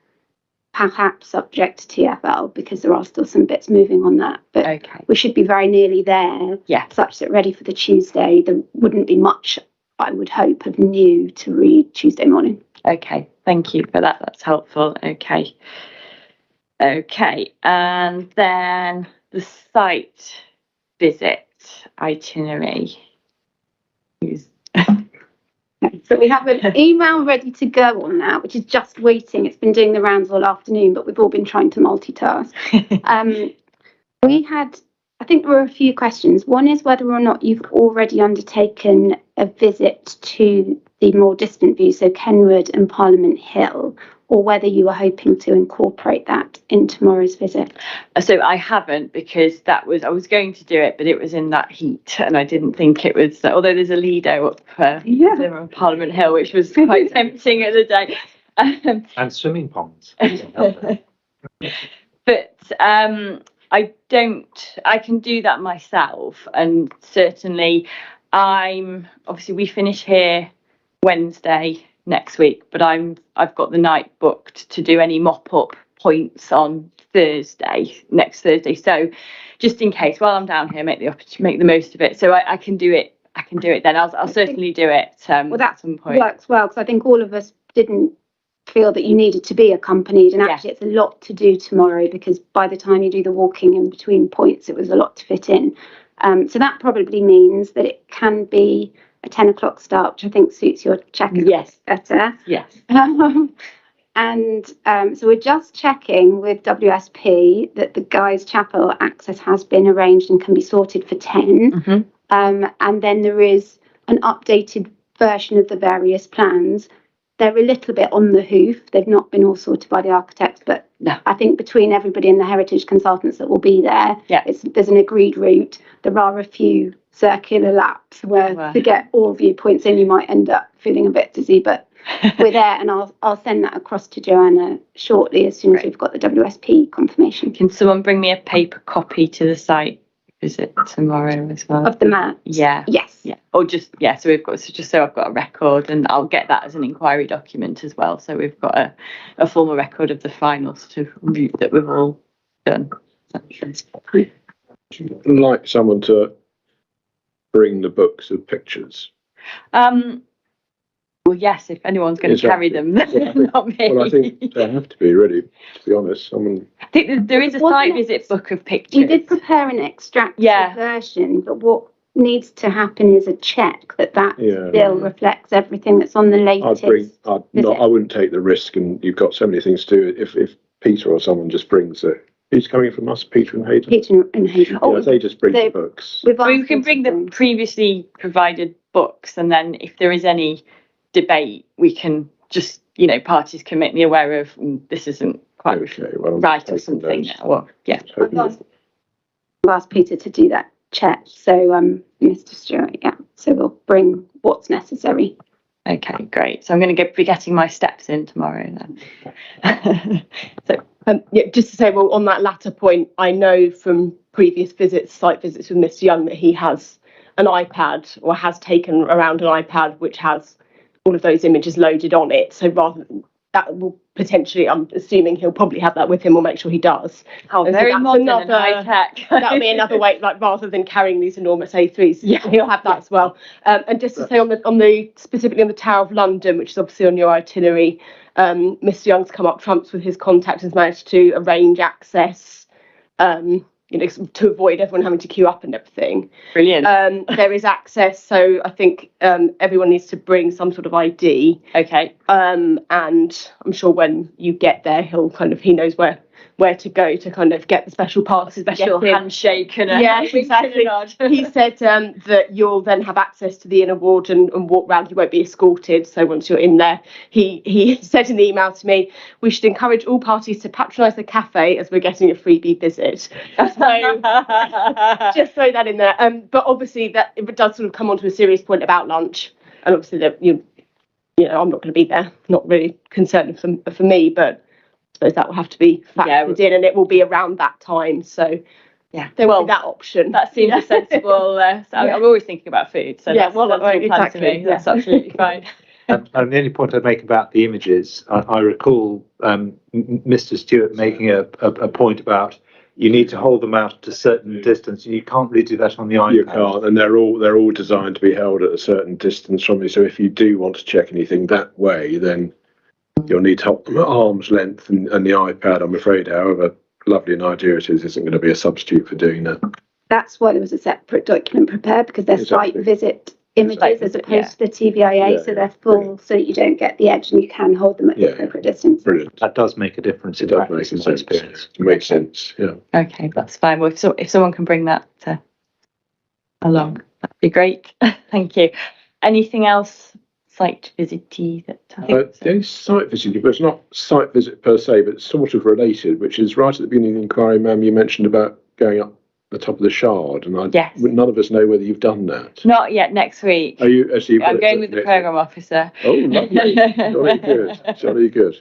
perhaps subject to TfL, because there are still some bits moving on that. But we should be very nearly there, such that ready for the Tuesday, there wouldn't be much, I would hope, of new to read Tuesday morning. Okay, thank you for that. That's helpful. Okay, and then the site visit itinerary. So we have an email ready to go on that, which is just waiting. It's been doing the rounds all afternoon, but we've all been trying to multitask. I think there were a few questions. One is whether or not you've already undertaken a visit to the more distant view, so Kenwood and Parliament Hill, or whether you were hoping to incorporate that in tomorrow's visit. So I haven't, because I was going to do it, but it was in that heat, and I didn't think it was, although there's a Lido up there on Parliament Hill, which was quite tempting at the day. And swimming ponds. But I can do that myself, and certainly obviously we finish here Wednesday next week, but I've got the night booked to do any mop-up points on next Thursday. So just in case, while I'm down here, make the most of it. So I can do it. Then I'll certainly do it at some point. Works well, because I think all of us didn't feel that you needed to be accompanied, and actually it's a lot to do tomorrow, because by the time you do the walking in between points, it was a lot to fit in. So that probably means that it can be a 10 o'clock start, which I think suits your check-in better. Yes. And so we're just checking with WSP that the Guy's Chapel access has been arranged and can be sorted for 10. Mm-hmm. And then there is an updated version of the various plans. They're a little bit on the hoof. They've not been all sorted by the architects, but I think between everybody and the heritage consultants that will be there, there's an agreed route. There are a few circular laps where to get all viewpoints in, you might end up feeling a bit dizzy, but we're there, and I'll send that across to Joanna shortly as soon as we've got the WSP confirmation. Can someone bring me a paper copy to the site visit tomorrow as well? Of the map? Yes. Or so I've got a record, and I'll get that as an inquiry document as well. So we've got a formal record of the final sort of review that we've all done. I'd like someone to bring the books of pictures. Well, yes, if anyone's going to carry them, not me. Well, I think they have to be really, to be honest. I think there is a site visit book of pictures. We did prepare an extracted version, but what needs to happen is a check that still reflects everything that's on the latest. I wouldn't take the risk, and you've got so many things to do. If Peter or someone just brings it. Who's coming from us? Peter and Hayden? Peter and Hayden. Oh, they just bring the books. We can bring the previously provided books, and then if there is any debate, we can just, parties can make me aware of this isn't quite right or something. Well, yeah. I've asked Peter to do that check. So, Mr. Stewart, so we'll bring what's necessary. Okay, great. So I'm going to be getting my steps in tomorrow then. Just to say, well, on that latter point, I know from previous site visits with Mr. Young, that he has an iPad or has taken around an iPad which has all of those images loaded on it. So rather than that, will potentially, I'm assuming he'll probably have that with him, or make sure he does. Oh, very modern and high tech. That'll be another way, rather than carrying these enormous A3s, he'll have that as well. And just to say on the specifically on the Tower of London, which is obviously on your itinerary, Mr. Young's come up trumps with his contact, has managed to arrange access, to avoid everyone having to queue up and everything. Brilliant. There is access, so I think everyone needs to bring some sort of ID. Okay. And I'm sure when you get there, he knows where to go to kind of get the special passes, special handshake and exactly. He said that you'll then have access to the inner ward and walk round. You won't be escorted. So once you're in there, he said in the email to me, we should encourage all parties to patronise the cafe as we're getting a freebie visit. So just throw that in there. But obviously that it does sort of come on to a serious point about lunch, and obviously that I'm not going to be there. Not really concerned for me, but I suppose that will have to be factored in, and it will be around that time. So there will be that option. That seems sensible. I'm always thinking about food, so that's exactly. To me. That's absolutely fine. And the only point I'd make about the images, I recall Mr. Stewart making a point about you need to hold them out at a certain distance, and you can't really do that on the iPad. You can't, and they're all designed to be held at a certain distance from you. So if you do want to check anything that way, then you'll need to hold them at arm's length, and the iPad, I'm afraid, however lovely an idea it is, isn't going to be a substitute for doing that. That's why there was a separate document prepared, because they're site visit images as opposed to the TVIA, so they're full, so you don't get the edge and you can hold them at the appropriate distance. Brilliant. That does make a difference. It does make sense. It makes sense. Yeah. Okay, that's fine. Well, if someone can bring that along, that'd be great. Thank you. Anything else site visit-y that I think? There's site visit, but it's not site visit per se, but it's sort of related, which is right at the beginning of the inquiry, ma'am, you mentioned about going up the top of the Shard, and none of us know whether you've done that. Not yet. Next week. Are you? I'm going with the programme officer. Oh, lovely. Jolly good. Jolly good.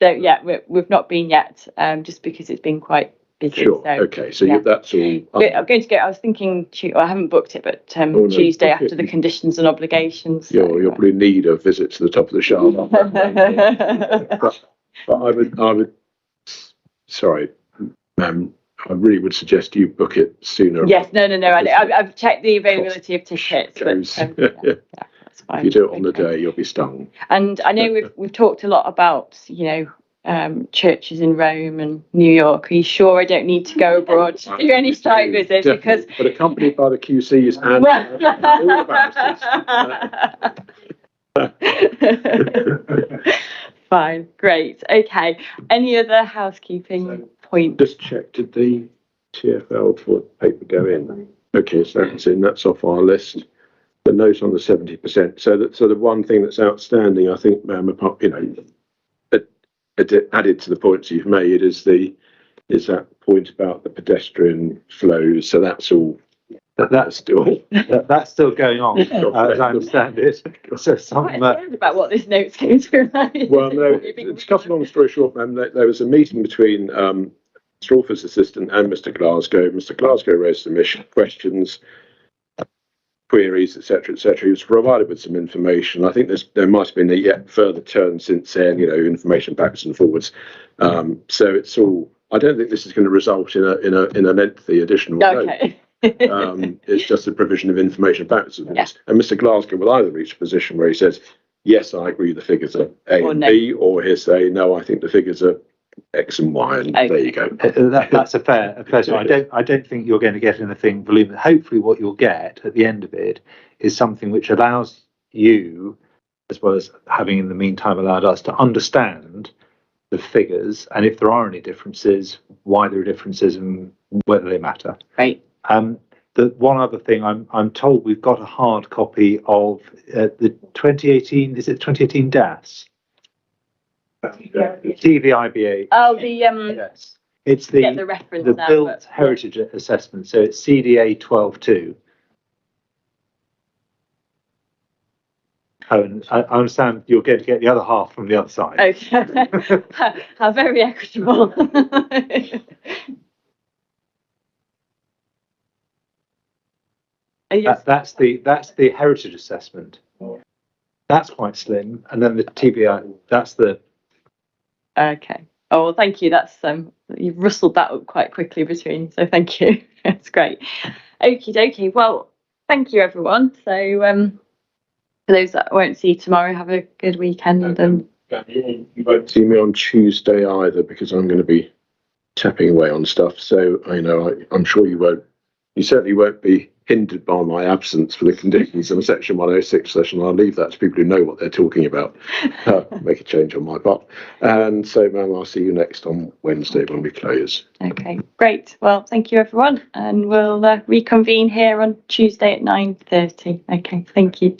So we've not been yet, just because it's been quite busy. Sure. So, okay. So that's all. I'm going to go. I was thinking. I haven't booked it, but Tuesday after the conditions and obligations. You'll probably need a visit to the top of the Shard. but I would. Sorry, ma'am. I really would suggest you book it sooner. Yes, no. I've checked the availability of tickets. But, that's fine. If you do it on the day, you'll be stung. And I know we've talked a lot about, churches in Rome and New York. Are you sure I don't need to go abroad to do any site visits? Because but accompanied by the QCs and all the Fine, great, okay. Any other housekeeping point? Just check, did the TfL for paper go in? Okay, so that's in. That's off our list. The note on the 70%. So the one thing that's outstanding, I think, ma'am, added to the points you've made is that point about the pedestrian flows. So that's all. That's still going on, as I understand it. So about what this note's going to be. Well, no, to cut a long story short, ma'am, there was a meeting between Strawford's assistant and Mr. Glasgow. Mr. Glasgow raised some questions, queries, etc., etc. He was provided with some information. I think there might have been a yet further turn since then, information backwards and forwards. So it's all. I don't think this is going to result in a lengthy additional note. It's just a provision of information backwards and forwards. And Mr. Glasgow will either reach a position where he says, yes, I agree the figures are A Or and no. B, or he'll say, no, I think the figures are X and Y, and there you go. That's a fair. I don't think you're going to get anything voluminous. Hopefully, what you'll get at the end of it is something which allows you, as well as having in the meantime allowed us to understand the figures, and if there are any differences, why there are differences and whether they matter. Right. The one other thing, I'm told we've got a hard copy of the 2018. Is it 2018 DAS? TVIBA. Oh, the Yes, it's get the reference the now, built but- heritage assessment. So it's CDA 12.2. Oh, and I understand you're going to get the other half from the other side. Okay. How very equitable. Yes. That's the heritage assessment. That's quite slim, and then the TBI. That's the. Okay. Oh, well, thank you. That's you've rustled that up quite quickly between. So thank you. That's great. Okie dokie. Well, thank you everyone. So for those that won't see you tomorrow, have a good weekend. And You won't see me on Tuesday either, because I'm going to be tapping away on stuff. So I'm sure you won't. You certainly won't be hindered by my absence for the conditions of a Section 106 session. I'll leave that to people who know what they're talking about. Make a change on my part. And so, ma'am, I'll see you next on Wednesday when we close. okay, great. Well, thank you everyone, and we'll reconvene here on Tuesday at 9:30. Okay, thank you.